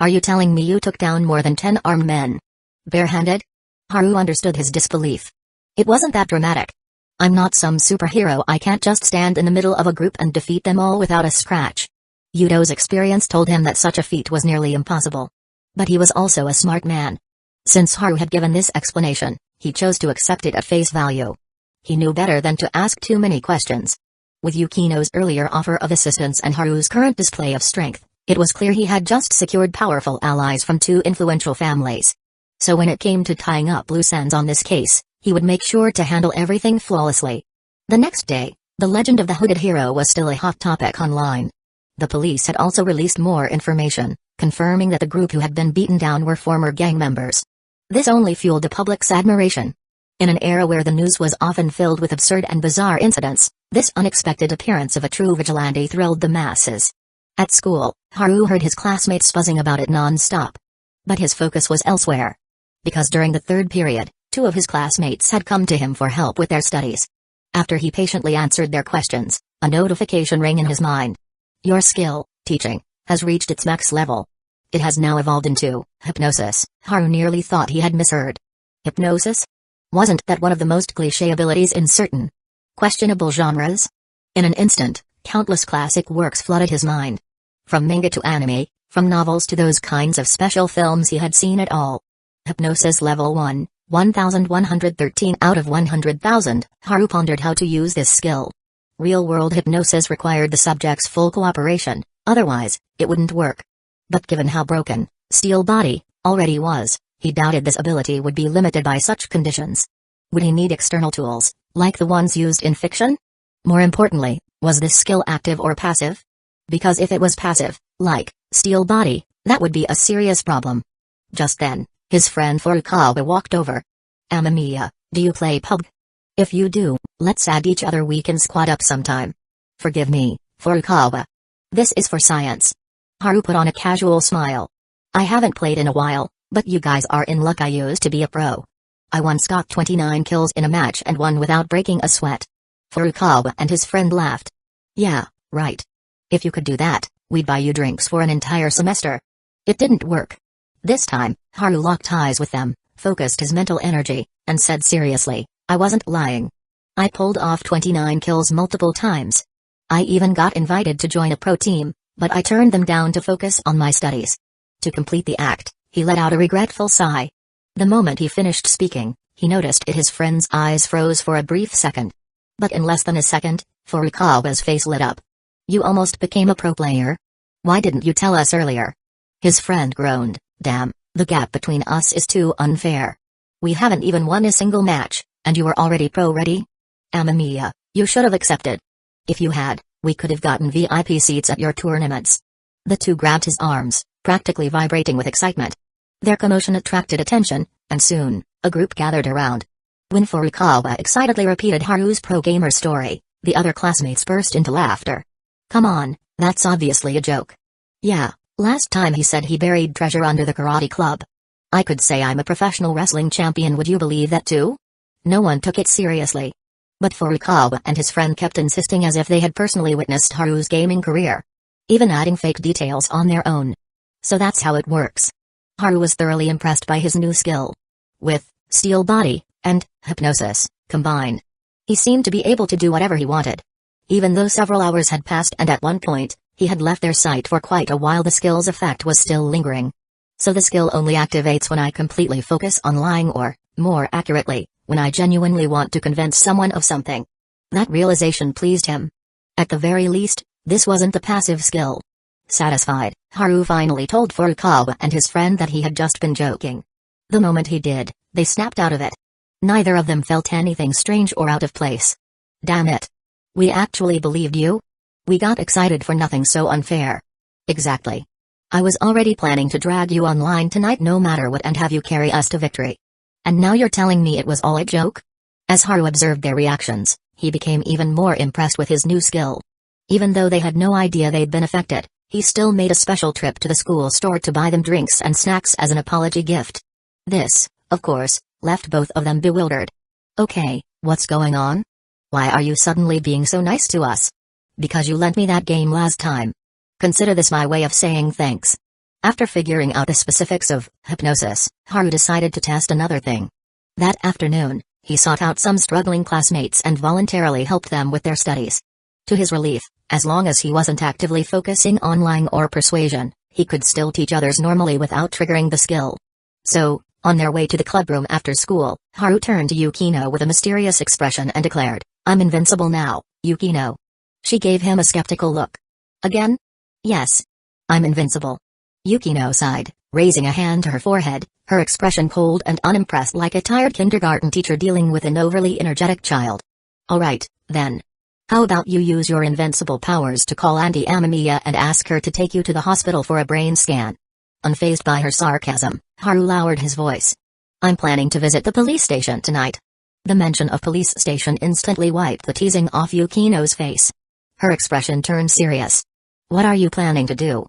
Are you telling me you took down more than 10 armed men? Barehanded? Haru understood his disbelief. It wasn't that dramatic. I'm not some superhero. I can't just stand in the middle of a group and defeat them all without a scratch. Yudo's experience told him that such a feat was nearly impossible. But he was also a smart man. Since Haru had given this explanation, he chose to accept it at face value. He knew better than to ask too many questions. With Yukino's earlier offer of assistance and Haru's current display of strength, it was clear he had just secured powerful allies from two influential families. So when it came to tying up loose ends on this case, he would make sure to handle everything flawlessly. The next day, the legend of the hooded hero was still a hot topic online. The police had also released more information, confirming that the group who had been beaten down were former gang members. This only fueled the public's admiration. In an era where the news was often filled with absurd and bizarre incidents, this unexpected appearance of a true vigilante thrilled the masses. At school, Haru heard his classmates buzzing about it non-stop. But his focus was elsewhere. Because during the third period, two of his classmates had come to him for help with their studies. After he patiently answered their questions, a notification rang in his mind. Your skill, teaching, has reached its max level. It has now evolved into hypnosis. Haru nearly thought he had misheard. Hypnosis? Wasn't that one of the most cliché abilities in certain questionable genres? In an instant, countless classic works flooded his mind. From manga to anime, from novels to those kinds of special films, he had seen it all. Hypnosis Level 1, 1113 out of 100,000. Haru pondered how to use this skill. Real-world hypnosis required the subject's full cooperation, otherwise, it wouldn't work. But given how broken Steel Body already was, he doubted this ability would be limited by such conditions. Would he need external tools, like the ones used in fiction? More importantly, was this skill active or passive? Because if it was passive, like Steel Body, that would be a serious problem. Just then, his friend Furukawa walked over. Amamiya, do you play PUBG? If you do, let's add each other. We can squad up sometime. Forgive me, Furukawa. This is for science. Haru put on a casual smile. I haven't played in a while, but you guys are in luck. I used to be a pro. I once got 29 kills in a match and won without breaking a sweat. Furukawa and his friend laughed. Yeah, right. If you could do that, we'd buy you drinks for an entire semester. It didn't work. This time, Haru locked eyes with them, focused his mental energy, and said seriously, I wasn't lying. I pulled off 29 kills multiple times. I even got invited to join a pro team, but I turned them down to focus on my studies. To complete the act, he let out a regretful sigh. The moment he finished speaking, he noticed his friend's eyes froze for a brief second. But in less than a second, Furukawa's face lit up. You almost became a pro player? Why didn't you tell us earlier? His friend groaned. Damn, the gap between us is too unfair. We haven't even won a single match, and you were already pro-ready? Amamiya, you should have accepted. If you had, we could have gotten VIP seats at your tournaments. The two grabbed his arms, practically vibrating with excitement. Their commotion attracted attention, and soon, a group gathered around. When Furukawa excitedly repeated Haru's pro-gamer story, the other classmates burst into laughter. Come on, that's obviously a joke. Yeah. Last time he said he buried treasure under the karate club. I could say I'm a professional wrestling champion. Would you believe that too? No one took it seriously. But Furukawa and his friend kept insisting as if they had personally witnessed Haru's gaming career. Even adding fake details on their own. So that's how it works. Haru was thoroughly impressed by his new skill. With Steel Body and hypnosis combined, he seemed to be able to do whatever he wanted. Even though several hours had passed and at one point, he had left their sight for quite a while, the skill's effect was still lingering. So the skill only activates when I completely focus on lying, or, more accurately, when I genuinely want to convince someone of something. That realization pleased him. At the very least, this wasn't the passive skill. Satisfied, Haru finally told Furukawa and his friend that he had just been joking. The moment he did, they snapped out of it. Neither of them felt anything strange or out of place. Damn it. We actually believed you? We got excited for nothing so unfair. Exactly. I was already planning to drag you online tonight no matter what and have you carry us to victory. And now you're telling me it was all a joke? As Haru observed their reactions, he became even more impressed with his new skill. Even though they had no idea they'd been affected, he still made a special trip to the school store to buy them drinks and snacks as an apology gift. This, of course, left both of them bewildered. Okay, what's going on? Why are you suddenly being so nice to us? Because you lent me that game last time. Consider this my way of saying thanks. After figuring out the specifics of hypnosis, Haru decided to test another thing. That afternoon, he sought out some struggling classmates and voluntarily helped them with their studies. To his relief, as long as he wasn't actively focusing on lying or persuasion, he could still teach others normally without triggering the skill. So, on their way to the clubroom after school, Haru turned to Yukino with a mysterious expression and declared, "I'm invincible now, Yukino." She gave him a skeptical look. "Again?" "Yes. I'm invincible." Yukino sighed, raising a hand to her forehead, her expression cold and unimpressed like a tired kindergarten teacher dealing with an overly energetic child. "Alright, then. How about you use your invincible powers to call Auntie Amamiya and ask her to take you to the hospital for a brain scan?" Unfazed by her sarcasm, Haru lowered his voice. "I'm planning to visit the police station tonight." The mention of police station instantly wiped the teasing off Yukino's face. Her expression turned serious. "What are you planning to do?"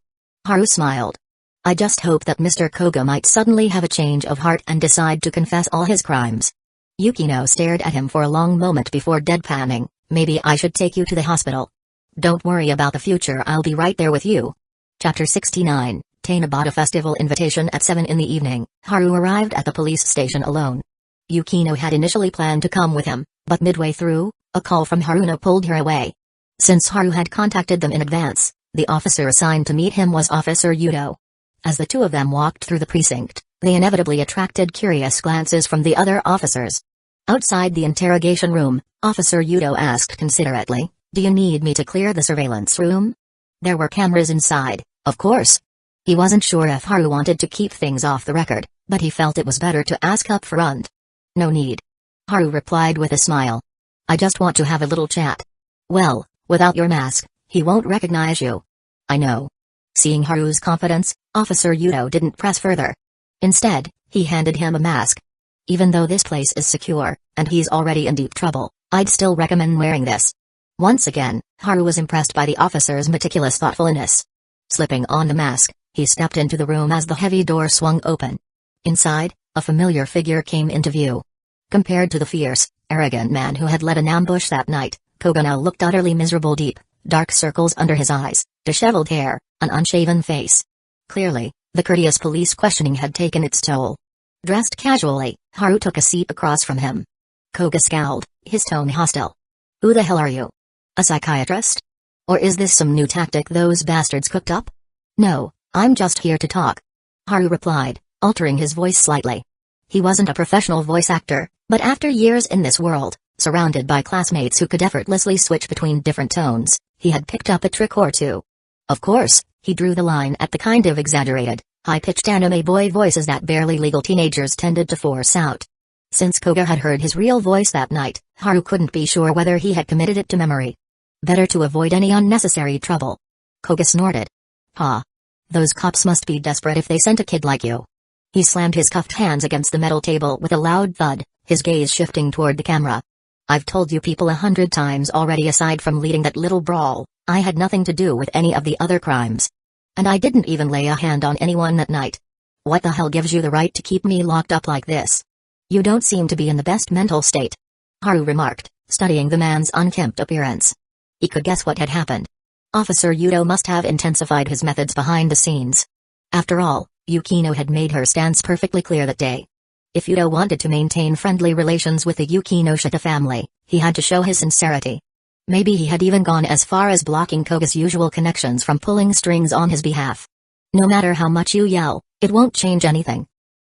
Haru smiled. "I just hope that Mr. Koga might suddenly have a change of heart and decide to confess all his crimes." Yukino stared at him for a long moment before deadpanning, "Maybe I should take you to the hospital." "Don't worry about the future, I'll be right there with you." Chapter 69, Tanabata Festival Invitation. At 7 in the evening, Haru arrived at the police station alone. Yukino had initially planned to come with him, but midway through, a call from Haruno pulled her away. Since Haru had contacted them in advance, the officer assigned to meet him was Officer Yudo. As the two of them walked through the precinct, they inevitably attracted curious glances from the other officers. Outside the interrogation room, Officer Yudo asked considerately, "Do you need me to clear the surveillance room?" There were cameras inside, of course. He wasn't sure if Haru wanted to keep things off the record, but he felt it was better to ask up front. "No need." Haru replied with a smile. "I just want to have a little chat." "Well, without your mask, he won't recognize you." "I know." Seeing Haru's confidence, Officer Yudo didn't press further. Instead, he handed him a mask. "Even though this place is secure, and he's already in deep trouble, I'd still recommend wearing this." Once again, Haru was impressed by the officer's meticulous thoughtfulness. Slipping on the mask, he stepped into the room as the heavy door swung open. Inside, a familiar figure came into view. Compared to the fierce, arrogant man who had led an ambush that night, Koga now looked utterly miserable, deep, dark circles under his eyes, disheveled hair, an unshaven face. Clearly, the courteous police questioning had taken its toll. Dressed casually, Haru took a seat across from him. Koga scowled, his tone hostile. "Who the hell are you? A psychiatrist? Or is this some new tactic those bastards cooked up?" "No, I'm just here to talk," Haru replied, altering his voice slightly. He wasn't a professional voice actor, but after years in this world, surrounded by classmates who could effortlessly switch between different tones, he had picked up a trick or two. Of course, he drew the line at the kind of exaggerated, high-pitched anime boy voices that barely legal teenagers tended to force out. Since Koga had heard his real voice that night, Haru couldn't be sure whether he had committed it to memory. Better to avoid any unnecessary trouble. Koga snorted. "Ha. Those cops must be desperate if they sent a kid like you." He slammed his cuffed hands against the metal table with a loud thud, his gaze shifting toward the camera. "I've told you people 100 times already, aside from leading that little brawl, I had nothing to do with any of the other crimes. And I didn't even lay a hand on anyone that night. What the hell gives you the right to keep me locked up like this? You don't seem to be in the best mental state," Haru remarked, studying the man's unkempt appearance. He could guess what had happened. Officer Yudo must have intensified his methods behind the scenes. After all, Yukino had made her stance perfectly clear that day. If Yudo wanted to maintain friendly relations with the Yukinoshita family, he had to show his sincerity. Maybe he had even gone as far as blocking Koga's usual connections from pulling strings on his behalf. "No matter how much you yell, it won't change anything,"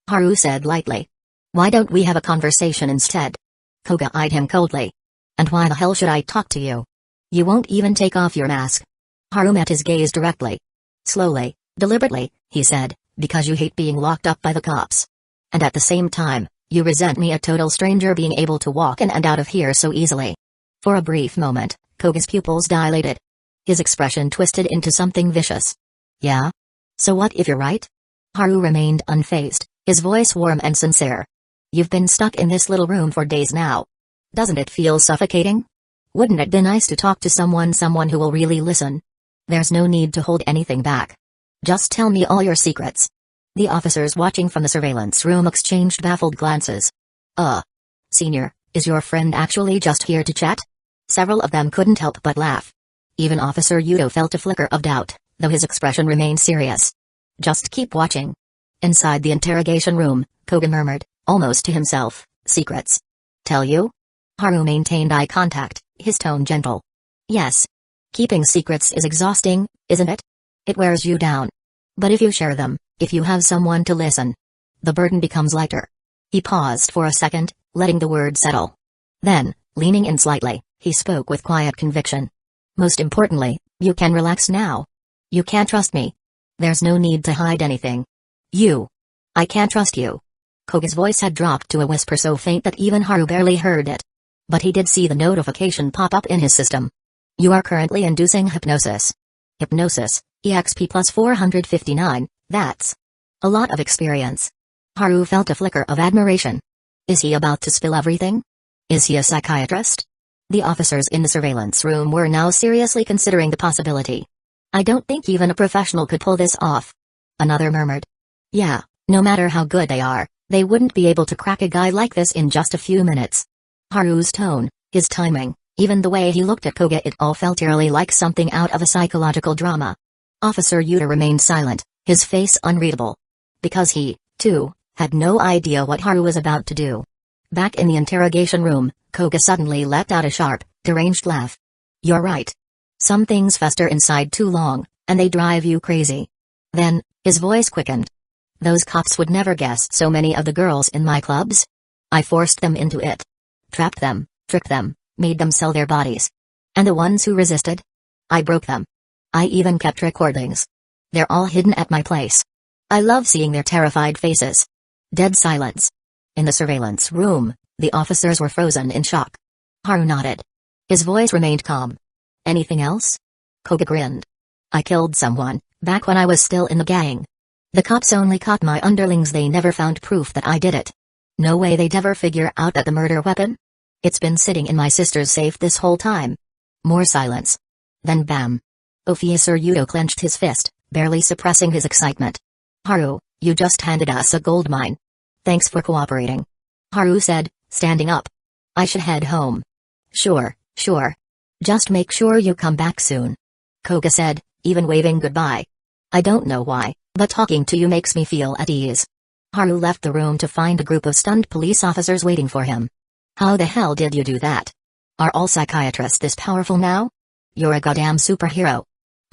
Haru said lightly. "Why don't we have a conversation instead?" Koga eyed him coldly. "And why the hell should I talk to you? You won't even take off your mask." Haru met his gaze directly. Slowly, deliberately, he said, "Because you hate being locked up by the cops. And at the same time, you resent me, a total stranger, being able to walk in and out of here so easily." For a brief moment, Koga's pupils dilated. His expression twisted into something vicious. "Yeah? So what if you're right?" Haru remained unfazed, his voice warm and sincere. "You've been stuck in this little room for days now. Doesn't it feel suffocating? Wouldn't it be nice to talk to someone who will really listen? There's no need to hold anything back. Just tell me all your secrets." The officers watching from the surveillance room exchanged baffled glances. Senior, is your friend actually just here to chat?" Several of them couldn't help but laugh. Even Officer Yudo felt a flicker of doubt, though his expression remained serious. Just keep watching. Inside the interrogation room, Koga murmured, almost to himself, secrets. Tell you? Haru maintained eye contact, his tone gentle. Yes. Keeping secrets is exhausting, isn't it? It wears you down. But if you share them, if you have someone to listen, the burden becomes lighter. He paused for a second, letting the word settle. Then, leaning in slightly, he spoke with quiet conviction. Most importantly, you can relax now. You can trust me. There's no need to hide anything. I can't trust you. Koga's voice had dropped to a whisper so faint that even Haru barely heard it. But he did see the notification pop up in his system. You are currently inducing hypnosis. Hypnosis, EXP plus 459, that's a lot of experience. Haru felt a flicker of admiration. Is he about to spill everything? Is he a psychiatrist? The officers in the surveillance room were now seriously considering the possibility. I don't think even a professional could pull this off. Another murmured. Yeah, no matter how good they are, they wouldn't be able to crack a guy like this in just a few minutes. Haru's tone, his timing, even the way he looked at Koga, it all felt eerily like something out of a psychological drama. Officer Yuta remained silent, his face unreadable. Because he, too, had no idea what Haru was about to do. Back in the interrogation room, Koga suddenly let out a sharp, deranged laugh. You're right. Some things fester inside too long, and they drive you crazy. Then, his voice quickened. Those cops would never guess so many of the girls in my clubs. I forced them into it. Trapped them, tricked them, made them sell their bodies. And the ones who resisted? I broke them. I even kept recordings. They're all hidden at my place. I love seeing their terrified faces. Dead silence. In the surveillance room, the officers were frozen in shock. Haru nodded. His voice remained calm. Anything else? Koga grinned. I killed someone, back when I was still in the gang. The cops only caught my underlings, they never found proof that I did it. No way they'd ever figure out that the murder weapon? It's been sitting in my sister's safe this whole time. More silence. Then bam. Officer Yuto clenched his fist, barely suppressing his excitement. Haru, you just handed us a gold mine. Thanks for cooperating. Haru said, standing up. I should head home. Sure. Just make sure you come back soon. Koga said, even waving goodbye. I don't know why, but talking to you makes me feel at ease. Haru left the room to find a group of stunned police officers waiting for him. How the hell did you do that? Are all psychiatrists this powerful now? You're a goddamn superhero.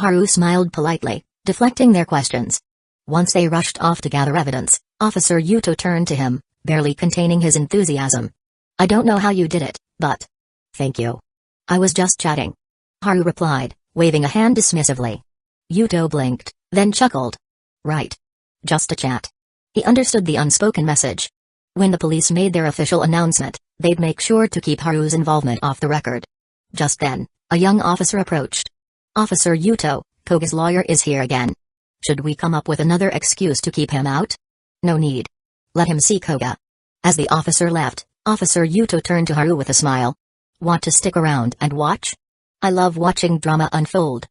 Haru smiled politely, deflecting their questions. Once they rushed off to gather evidence, Officer Yuto turned to him, barely containing his enthusiasm. I don't know how you did it, but thank you. I was just chatting. Haru replied, waving a hand dismissively. Yuto blinked, then chuckled. Right. Just a chat. He understood the unspoken message. When the police made their official announcement, they'd make sure to keep Haru's involvement off the record. Just then, a young officer approached. Officer Yuto, Koga's lawyer is here again. Should we come up with another excuse to keep him out? No need. Let him see Koga. As the officer left, Officer Yuto turned to Haru with a smile. Want to stick around and watch? I love watching drama unfold.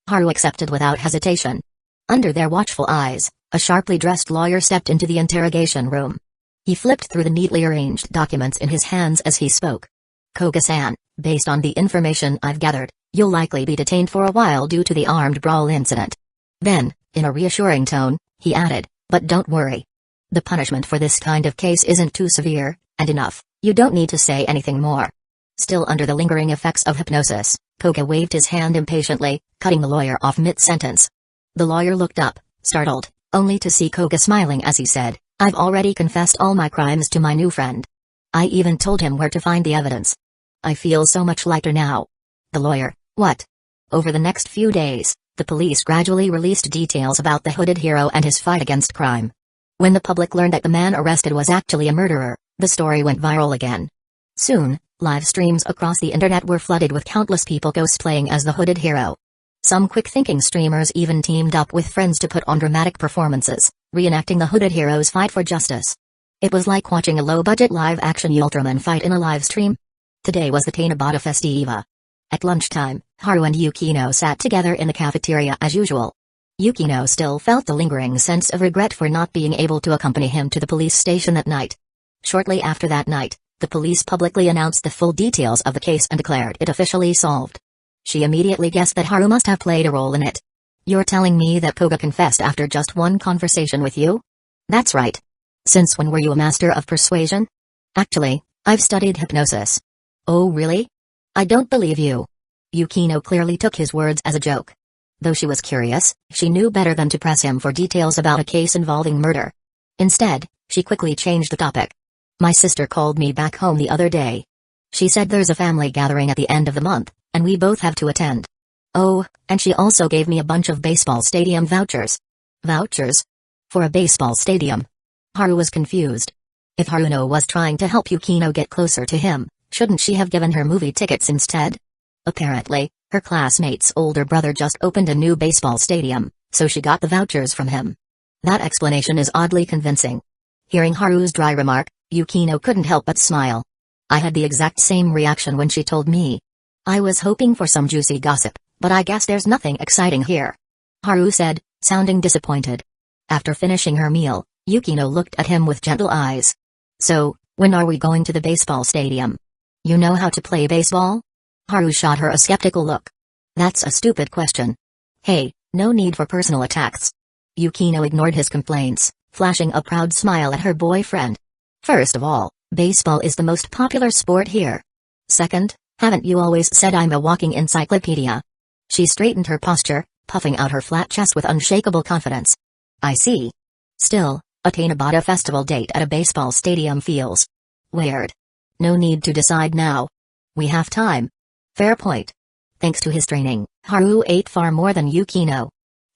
Haru accepted without hesitation. Under their watchful eyes, a sharply dressed lawyer stepped into the interrogation room. He flipped through the neatly arranged documents in his hands as he spoke. Koga-san, based on the information I've gathered, you'll likely be detained for a while due to the armed brawl incident. Then, in a reassuring tone, he added, but don't worry. The punishment for this kind of case isn't too severe, and enough, you don't need to say anything more. Still under the lingering effects of hypnosis, Koga waved his hand impatiently, cutting the lawyer off mid-sentence. The lawyer looked up, startled, only to see Koga smiling as he said, I've already confessed all my crimes to my new friend. I even told him where to find the evidence. I feel so much lighter now. The lawyer, what? Over the next few days, the police gradually released details about the hooded hero and his fight against crime. When the public learned that the man arrested was actually a murderer, the story went viral again. Soon, live streams across the internet were flooded with countless people cosplaying as the hooded hero. Some quick-thinking streamers even teamed up with friends to put on dramatic performances, reenacting the hooded hero's fight for justice. It was like watching a low-budget live-action Ultraman fight in a live stream. Today was the Tanabata Festiva. At lunchtime, Haru and Yukino sat together in the cafeteria as usual. Yukino still felt the lingering sense of regret for not being able to accompany him to the police station that night. Shortly after that night, the police publicly announced the full details of the case and declared it officially solved. She immediately guessed that Haru must have played a role in it. You're telling me that Koga confessed after just one conversation with you? That's right. Since when were you a master of persuasion? Actually, I've studied hypnosis. Oh really? I don't believe you. Yukino clearly took his words as a joke. Though she was curious, she knew better than to press him for details about a case involving murder. Instead, she quickly changed the topic. My sister called me back home the other day. She said there's a family gathering at the end of the month, and we both have to attend. Oh, and she also gave me a bunch of baseball stadium vouchers. Vouchers? For a baseball stadium? Haru was confused. If Haruno was trying to help Yukino get closer to him, shouldn't she have given her movie tickets instead? Apparently, her classmate's older brother just opened a new baseball stadium, so she got the vouchers from him. That explanation is oddly convincing. Hearing Haru's dry remark, Yukino couldn't help but smile. I had the exact same reaction when she told me. I was hoping for some juicy gossip, but I guess there's nothing exciting here. Haru said, sounding disappointed. After finishing her meal, Yukino looked at him with gentle eyes. So, when are we going to the baseball stadium? You know how to play baseball? Haru shot her a skeptical look. That's a stupid question. Hey, no need for personal attacks. Yukino ignored his complaints, flashing a proud smile at her boyfriend. First of all, baseball is the most popular sport here. Second, haven't you always said I'm a walking encyclopedia? She straightened her posture, puffing out her flat chest with unshakable confidence. I see. Still, a Tanabata festival date at a baseball stadium feels weird. No need to decide now. We have time. Fair point. Thanks to his training, Haru ate far more than Yukino.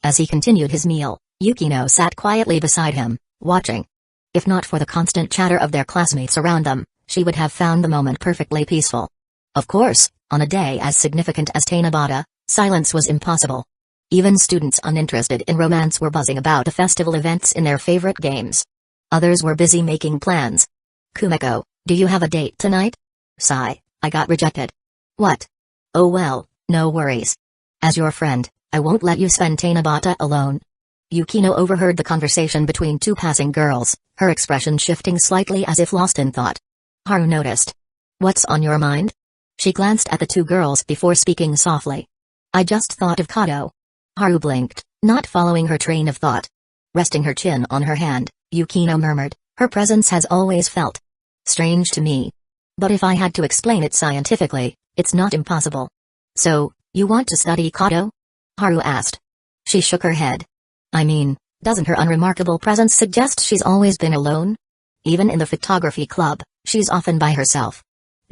As he continued his meal, Yukino sat quietly beside him, watching. If not for the constant chatter of their classmates around them, she would have found the moment perfectly peaceful. Of course, on a day as significant as Tanabata, silence was impossible. Even students uninterested in romance were buzzing about the festival events in their favorite games. Others were busy making plans. Kumiko, do you have a date tonight? Sigh, I got rejected. What? Oh well, no worries. As your friend, I won't let you spend Tanabata alone. Yukino overheard the conversation between two passing girls, her expression shifting slightly as if lost in thought. Haru noticed. What's on your mind? She glanced at the two girls before speaking softly. I just thought of Kato. Haru blinked, not following her train of thought. Resting her chin on her hand, Yukino murmured, her presence has always felt strange to me. But if I had to explain it scientifically, it's not impossible. So, you want to study Kato? Haru asked. She shook her head. I mean, doesn't her unremarkable presence suggest she's always been alone? Even in the photography club, she's often by herself.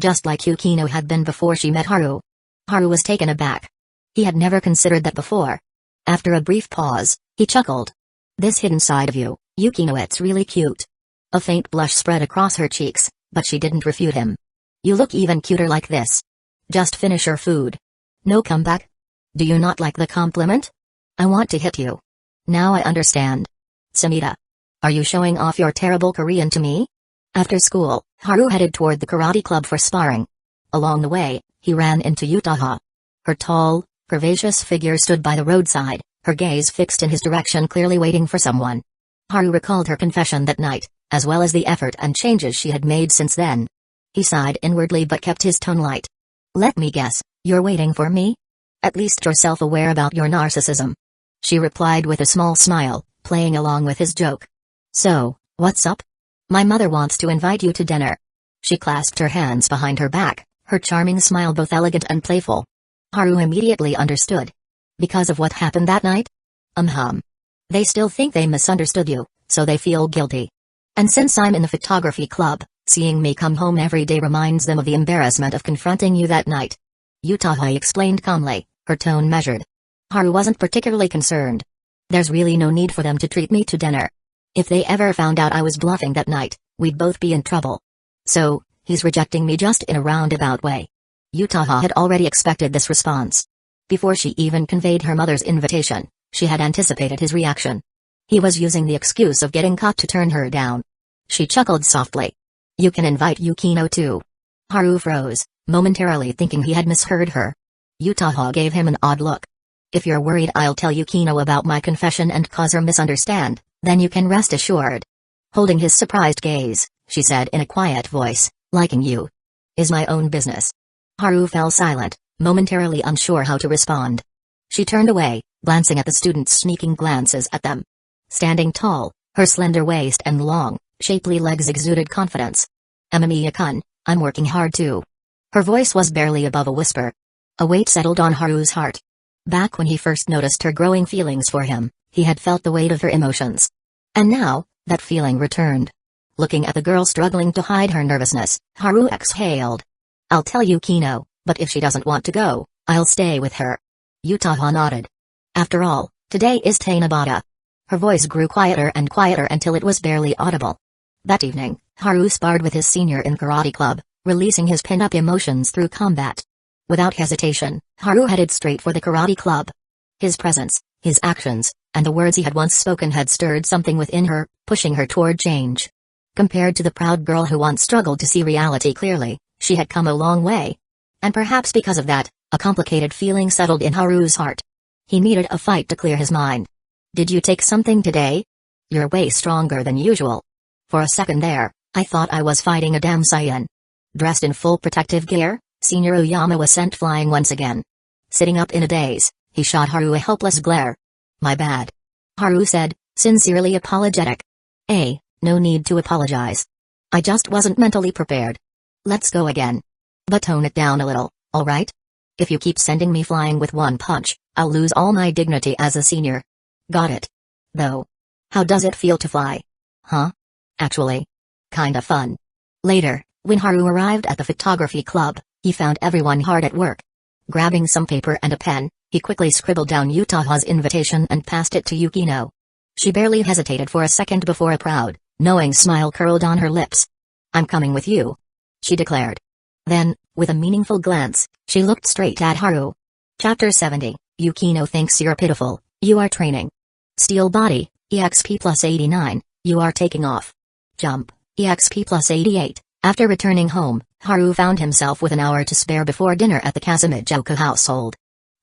Just like Yukino had been before she met Haru. Haru was taken aback. He had never considered that before. After a brief pause, he chuckled. This hidden side of you, Yukino, it's really cute. A faint blush spread across her cheeks, but she didn't refute him. You look even cuter like this. Just finish your food. No comeback? Do you not like the compliment? I want to hit you. Now I understand. Samita. Are you showing off your terrible Korean to me? After school, Haru headed toward the karate club for sparring. Along the way, he ran into Yutaha. Her tall, curvaceous figure stood by the roadside, her gaze fixed in his direction, clearly waiting for someone. Haru recalled her confession that night, as well as the effort and changes she had made since then. He sighed inwardly but kept his tone light. Let me guess, you're waiting for me? At least you're self-aware about your narcissism. She replied with a small smile, playing along with his joke. So, what's up? My mother wants to invite you to dinner. She clasped her hands behind her back, her charming smile both elegant and playful. Haru immediately understood. Because of what happened that night? They still think they misunderstood you, so they feel guilty. And since I'm in the photography club, seeing me come home every day reminds them of the embarrassment of confronting you that night. Yutaha explained calmly, her tone measured. Haru wasn't particularly concerned. There's really no need for them to treat me to dinner. If they ever found out I was bluffing that night, we'd both be in trouble. So, he's rejecting me just in a roundabout way. Yutaha had already expected this response. Before she even conveyed her mother's invitation, she had anticipated his reaction. He was using the excuse of getting caught to turn her down. She chuckled softly. You can invite Yukino too. Haru froze, momentarily thinking he had misheard her. Yutaha gave him an odd look. If you're worried I'll tell Yukino about my confession and cause her misunderstand, then you can rest assured. Holding his surprised gaze, she said in a quiet voice, liking you is my own business. Haru fell silent, momentarily unsure how to respond. She turned away, glancing at the students' sneaking glances at them. Standing tall, her slender waist and long, shapely legs exuded confidence. "Amamiya-kun, I'm working hard too." Her voice was barely above a whisper. A weight settled on Haru's heart. Back when he first noticed her growing feelings for him, he had felt the weight of her emotions. And now, that feeling returned. Looking at the girl struggling to hide her nervousness, Haru exhaled. "I'll tell Yukino, but if she doesn't want to go, I'll stay with her." Yutaha nodded. "After all, today is Tanabata." Her voice grew quieter and quieter until it was barely audible. That evening, Haru sparred with his senior in karate club, releasing his pent-up emotions through combat. Without hesitation, Haru headed straight for the karate club. His presence, his actions, and the words he had once spoken had stirred something within her, pushing her toward change. Compared to the proud girl who once struggled to see reality clearly, she had come a long way. And perhaps because of that, a complicated feeling settled in Haru's heart. He needed a fight to clear his mind. "Did you take something today? You're way stronger than usual. For a second there, I thought I was fighting a damn Saiyan." Dressed in full protective gear, Senior Oyama was sent flying once again. Sitting up in a daze, he shot Haru a helpless glare. "My bad," Haru said, sincerely apologetic. No need to apologize. I just wasn't mentally prepared. Let's go again. But tone it down a little, alright? If you keep sending me flying with one punch, I'll lose all my dignity as a senior." "Got it. Though. How does it feel to fly?" "Huh? Actually. Kinda fun." Later, when Haru arrived at the photography club, he found everyone hard at work. Grabbing some paper and a pen, he quickly scribbled down Yutaha's invitation and passed it to Yukino. She barely hesitated for a second before a proud, knowing smile curled on her lips. "I'm coming with you," she declared. Then, with a meaningful glance, she looked straight at Haru. Chapter 70, Yukino thinks you're pitiful, you are training. Steel body, EXP plus 89, you are taking off. Jump, EXP plus 88. After returning home, Haru found himself with an hour to spare before dinner at the Kazumijouka household.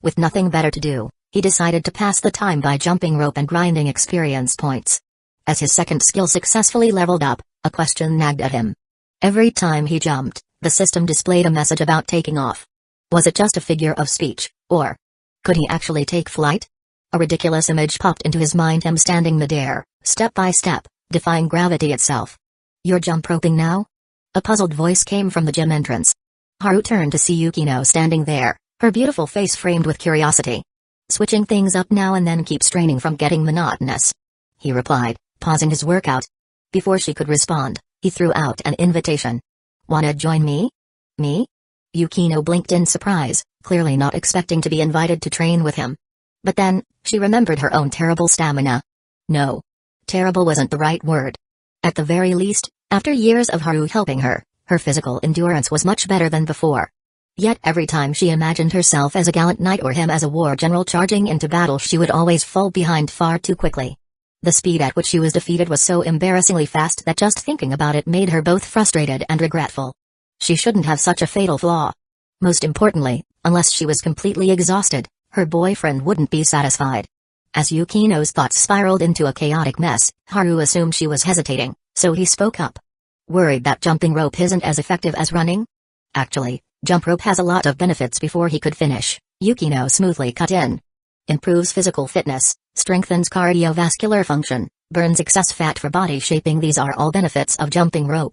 With nothing better to do, he decided to pass the time by jumping rope and grinding experience points. As his second skill successfully leveled up, a question nagged at him. Every time he jumped, the system displayed a message about taking off. Was it just a figure of speech, or could he actually take flight? A ridiculous image popped into his mind, him standing midair, step by step, defying gravity itself. "You're jump roping now?" A puzzled voice came from the gym entrance. Haru turned to see Yukino standing there, her beautiful face framed with curiosity. "Switching things up now and then keeps training from getting monotonous," he replied, pausing his workout. Before she could respond, he threw out an invitation. "Wanna join me?" "Me?" Yukino blinked in surprise, clearly not expecting to be invited to train with him. But then, she remembered her own terrible stamina. No. Terrible wasn't the right word. At the very least, after years of Haru helping her, her physical endurance was much better than before. Yet every time she imagined herself as a gallant knight or him as a war general charging into battle, she would always fall behind far too quickly. The speed at which she was defeated was so embarrassingly fast that just thinking about it made her both frustrated and regretful. She shouldn't have such a fatal flaw. Most importantly, unless she was completely exhausted, her boyfriend wouldn't be satisfied. As Yukino's thoughts spiraled into a chaotic mess, Haru assumed she was hesitating, so he spoke up. "Worried that jumping rope isn't as effective as running?" "Actually, jump rope has a lot of benefits." Before he could finish, Yukino smoothly cut in. "Improves physical fitness, strengthens cardiovascular function, burns excess fat for body shaping. These are all benefits of jumping rope.